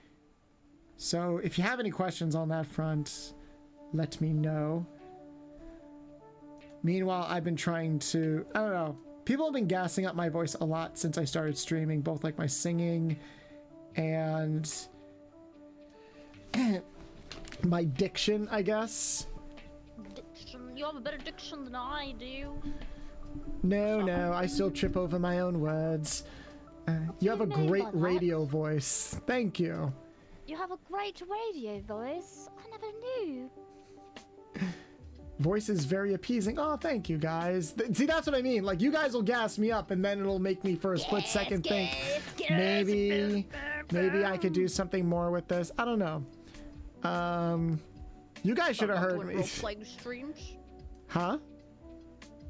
So if you have any questions on that front, let me know. Meanwhile, I've been trying to, I don't know, people have been gassing up my voice a lot since I started streaming, both like my singing and my diction, I guess. Diction? You have a better diction than I do. No, I still trip over my own words. You have a great radio voice. Thank you. You have a great radio voice. I never knew. Voice is very appeasing. Oh, thank you guys. See, that's what I mean. Like, you guys will gas me up, and then it'll make me for a split second think, maybe I could do something more with this. I don't know. You guys should have heard me. Role-playing streams? Huh?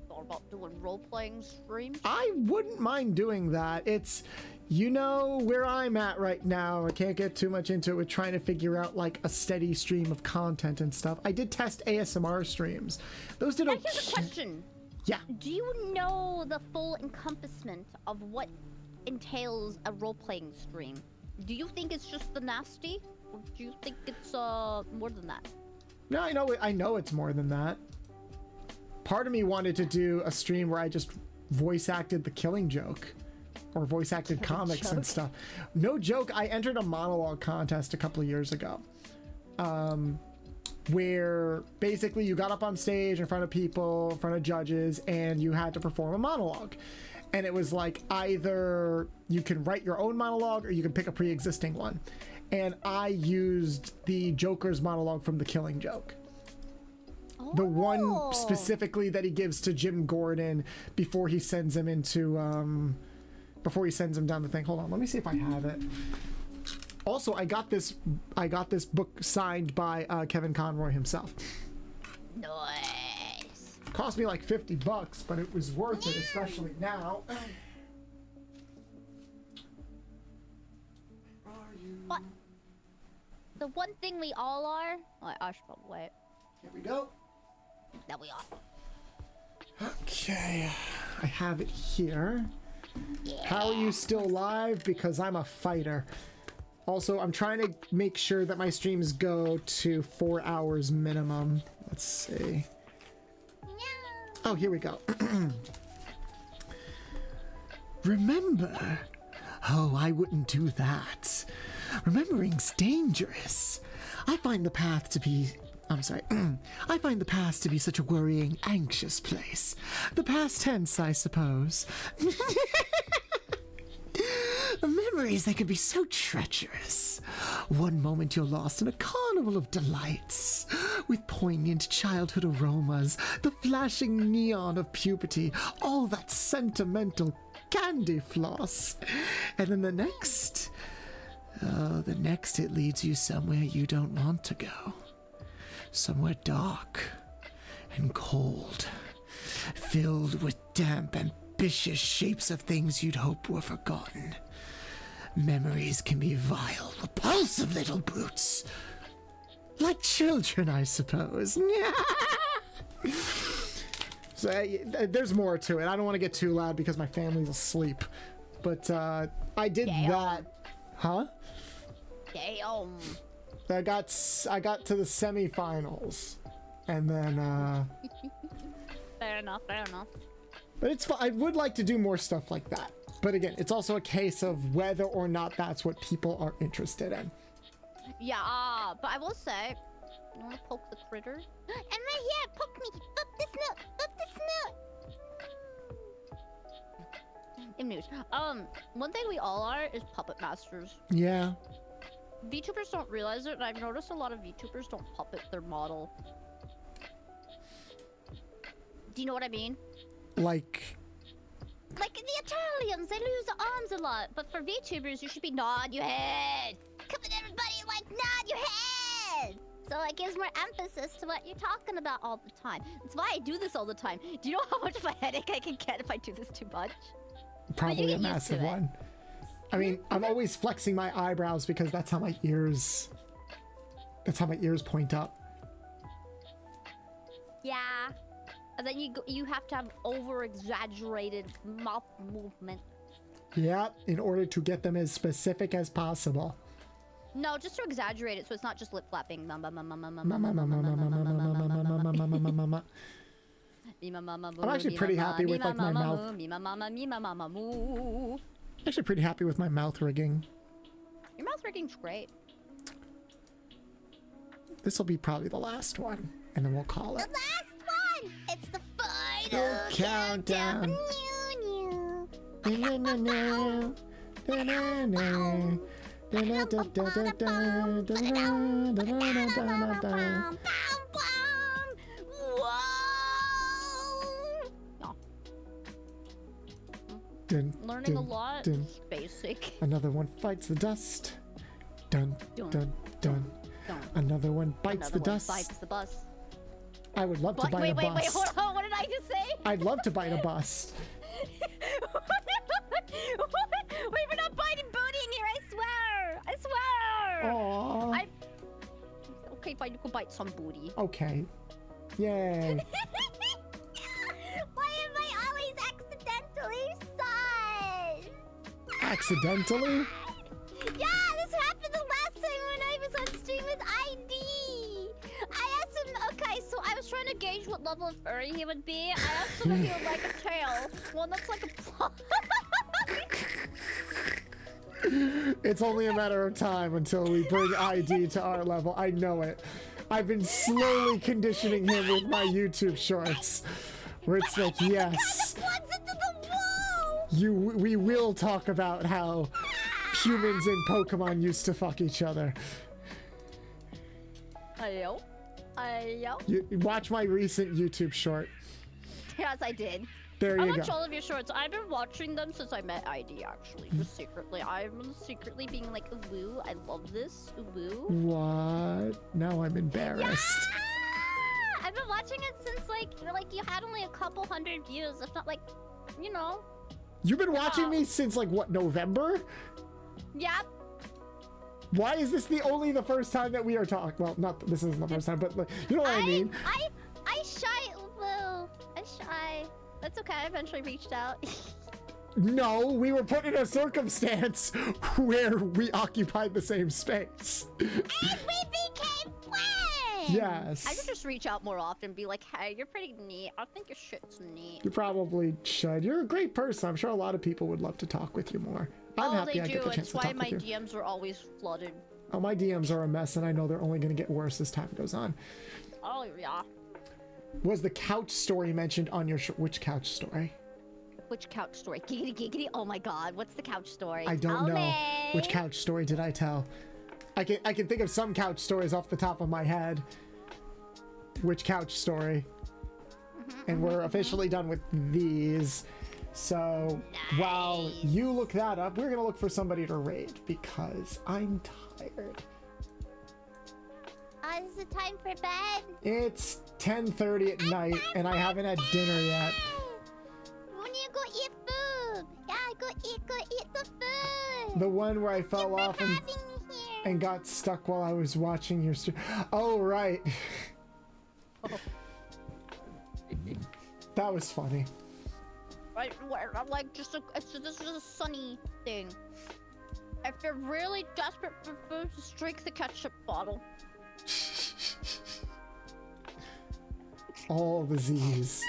Thought about doing role-playing streams? I wouldn't mind doing that. It's, you know where I'm at right now. I can't get too much into it with trying to figure out like a steady stream of content and stuff. I did test ASMR streams. Those did okay. Here's a question. Yeah. Do you know the full encompassment of what entails a role-playing stream? Do you think it's just the nasty? Or do you think it's more than that? No, I know it's more than that. Part of me wanted to do a stream where I just voice acted the Killing Joke. Or voice acted comics and stuff. No joke, I entered a monologue contest a couple of years ago. Where basically you got up on stage in front of people, in front of judges, and you had to perform a monologue. And it was like either you can write your own monologue or you can pick a pre-existing one. And I used the Joker's monologue from The Killing Joke. The one specifically that he gives to Jim Gordon before he sends him into, before he sends him down the thing. Hold on, let me see if I have it. Also, I got this book signed by Kevin Conroy himself. Nice. Cost me like $50, but it was worth it, especially now. What? The one thing we all are. Oh, I should probably wait. Here we go. That we are. Okay, I have it here. Yeah. How are you still alive? Because I'm a fighter. Also, I'm trying to make sure that my streams go to 4 hours minimum. Let's see. Oh, here we go. Remember? Oh, I wouldn't do that. Remembering's dangerous. I find the past to be such a worrying, anxious place. The past tense, I suppose. Memories, they can be so treacherous. One moment you're lost in a carnival of delights, with poignant childhood aromas, the flashing neon of puberty, all that sentimental candy floss. And then the next it leads you somewhere you don't want to go. Somewhere dark and cold, filled with damp, ambitious shapes of things you'd hope were forgotten. Memories can be vile, repulsive little brutes. Like children, I suppose. So, there's more to it. I don't want to get too loud because my family's asleep. But I did that. Huh? Damn. I got to the semifinals, and then Fair enough, fair enough. but it's I would like to do more stuff like that. But again, it's also a case of whether or not that's what people are interested in. Yeah, but I will say, you wanna poke the critter? I'm right here, poke me! Poke the snoot! Poke the snoot! News. One thing we all are is puppet masters. Yeah. VTubers don't realize it, and I've noticed a lot of VTubers don't puppet their model. Do you know what I mean? Like the Italians, they lose their arms a lot, but for VTubers, you should be nod your head. Come on, everybody, like nod your head. So it gives more emphasis to what you're talking about all the time. That's why I do this all the time. Do you know how much of a headache I can get if I do this too much? Probably a massive one. I mean, I'm always flexing my eyebrows because that's how my ears point up. Yeah. And then you have to have over-exaggerated mouth movement. Yeah, in order to get them as specific as possible. No, just to exaggerate it so it's not just lip flapping. I'm actually pretty happy with like my mouth. Actually pretty happy with my mouth rigging. Your mouth rigging's great. This will be probably the last one, and then we'll call it. The last one! It's the final countdown. Learning a lot. Basic. Another one fights the dust. Dun dun dun. Another one bites the dust. Bites the bus. I would love to bite a bust. Wait, hold on. What did I just say? I'd love to bite a bust. Wait, we're not biting booty in here. I swear. Aww. Okay, fine. You can bite some booty. Okay. Yay. Why am I always accidentally sus? Accidentally? Yeah, this happened the last time when I was on stream with ID. I asked him, okay, so I was trying to gauge what level of furry he would be. I asked him if he would like a tail. One that's like a plug. It's only a matter of time until we bring ID to our level. I know it. I've been slowly conditioning him with my YouTube shorts. Where it's like, yes. We will talk about how humans and Pokemon used to fuck each other. Hello? Yep. You watch my recent YouTube short. Yes, I did. There I you watch go. all of your shorts. I've been watching them since I met ID, actually, just secretly. I'm secretly being like, ooh, woo, I love this, ooh, woo. What? Now I'm embarrassed. Yeah! I've been watching it since like you had only a couple hundred views, if not like, you know. You've been watching me since like what, November? Yep. Why is this the first time that we are talking? Well, not this isn't the first time, but like, you know what I mean. I shy, ooh, woo. I shy. That's okay. I eventually reached out. No, we were put in a circumstance where we occupied the same space. And we became friends! Yes. I should just reach out more often and be like, hey, you're pretty neat. I think your shit's neat. You probably should. You're a great person. I'm sure a lot of people would love to talk with you more. I'm happy I get the chance It's to why talk my with you. DMs are always flooded. Oh, my DMs are a mess, and I know they're only going to get worse as time goes on. Oh, yeah. Was the couch story mentioned on your which couch story? Which couch story? Giggity giggity. Oh my god, what's the couch story? I don't Tell know. me. Which couch story did I tell? I can think of some couch stories off the top of my head. Which couch story? And we're officially done with these. So while you look that up, we're gonna look for somebody to raid because I'm tired. Is it time for bed? It's 10:30 at night and I haven't had dinner yet. When you go eat food? Yeah, go eat the food. The one where I fell off Having me here. and got stuck while I was watching your stream. Oh, right. That was funny. Right, I'm like this is a sunny thing. If you're really desperate for food, just drink the ketchup bottle. All the Z's.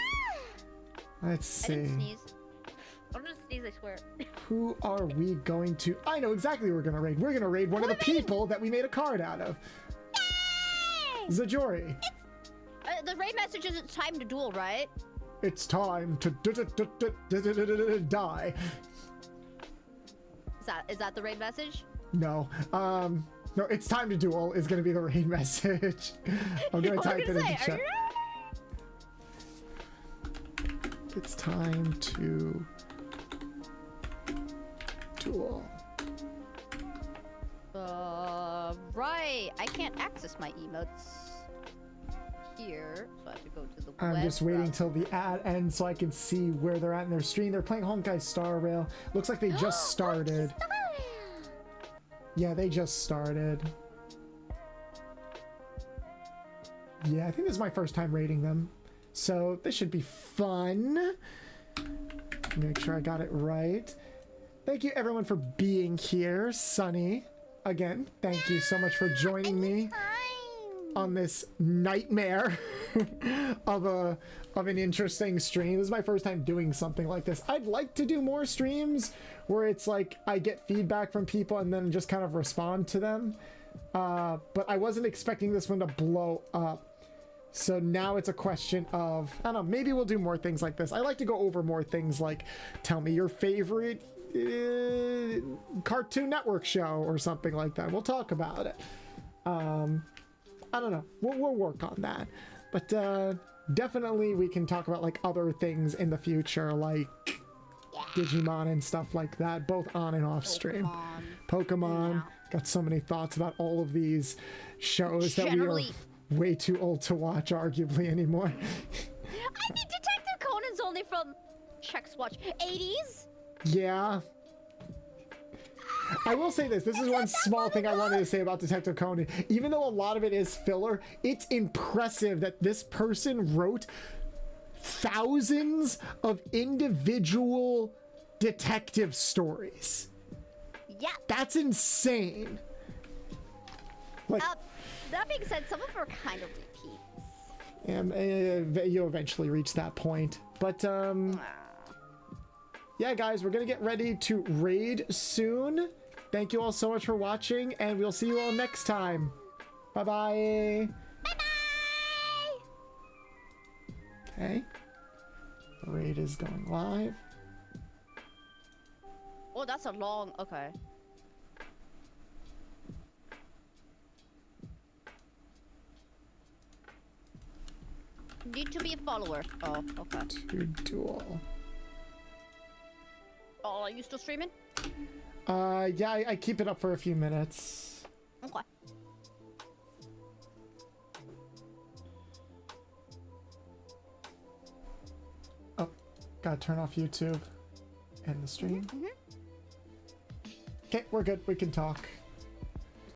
Let's I see. didn't sneeze. I didn't sneeze, I swear. Who are we going to? I know exactly who we're gonna raid. We're gonna raid one of the people that we made a card out of. Yay! Zajori. The raid message is it's time to duel, right? It's time to die. Is that the raid message? No. No, it's time to duel is gonna be the raid message. I'm gonna type it in the chat. It's time to duel. Right. I can't access my emotes here, so I have to go to the I'm web just waiting browser. till the ad ends so I can see where they're at in their stream. They're playing Honkai Star Rail. Looks like they just started. Yeah, they just started. Yeah, I think this is my first time rating them. So this should be fun. Make sure I got it right. Thank you everyone for being here. Sunny, again, thank you so much for joining me on this nightmare of an interesting stream. This is my first time doing something like this. I'd like to do more streams where it's like I get feedback from people and then just kind of respond to them. But I wasn't expecting this one to blow up. So now it's a question of, I don't know, maybe we'll do more things like this. I like to go over more things like, tell me your favorite Cartoon Network show or something like that. We'll talk about it. I don't know. We'll work on that. But definitely we can talk about like other things in the future, like Digimon and stuff like that, both on and off stream. Pokemon. Yeah. Got so many thoughts about all of these shows that we are way too old to watch, arguably, anymore. I mean, Detective Conan's only from Chex Watch 80s. Yeah. I will say this. This is one small thing I wanted to say about Detective Conan. Even though a lot of it is filler, it's impressive that this person wrote thousands of individual detective stories. Yeah. That's insane. Like, That being said, some of them are kind of repeats. you'll eventually reach that point. But, yeah, guys, we're going to get ready to raid soon. Thank you all so much for watching, and we'll see you all next time. Bye-bye. Bye-bye! Okay. The raid is going live. Oh, that's a long... Okay. Need to be a follower. Oh, okay. To duel. Oh, are you still streaming? Yeah, I keep it up for a few minutes. Okay. Oh, gotta turn off YouTube and the stream. Okay, we're good. We can talk.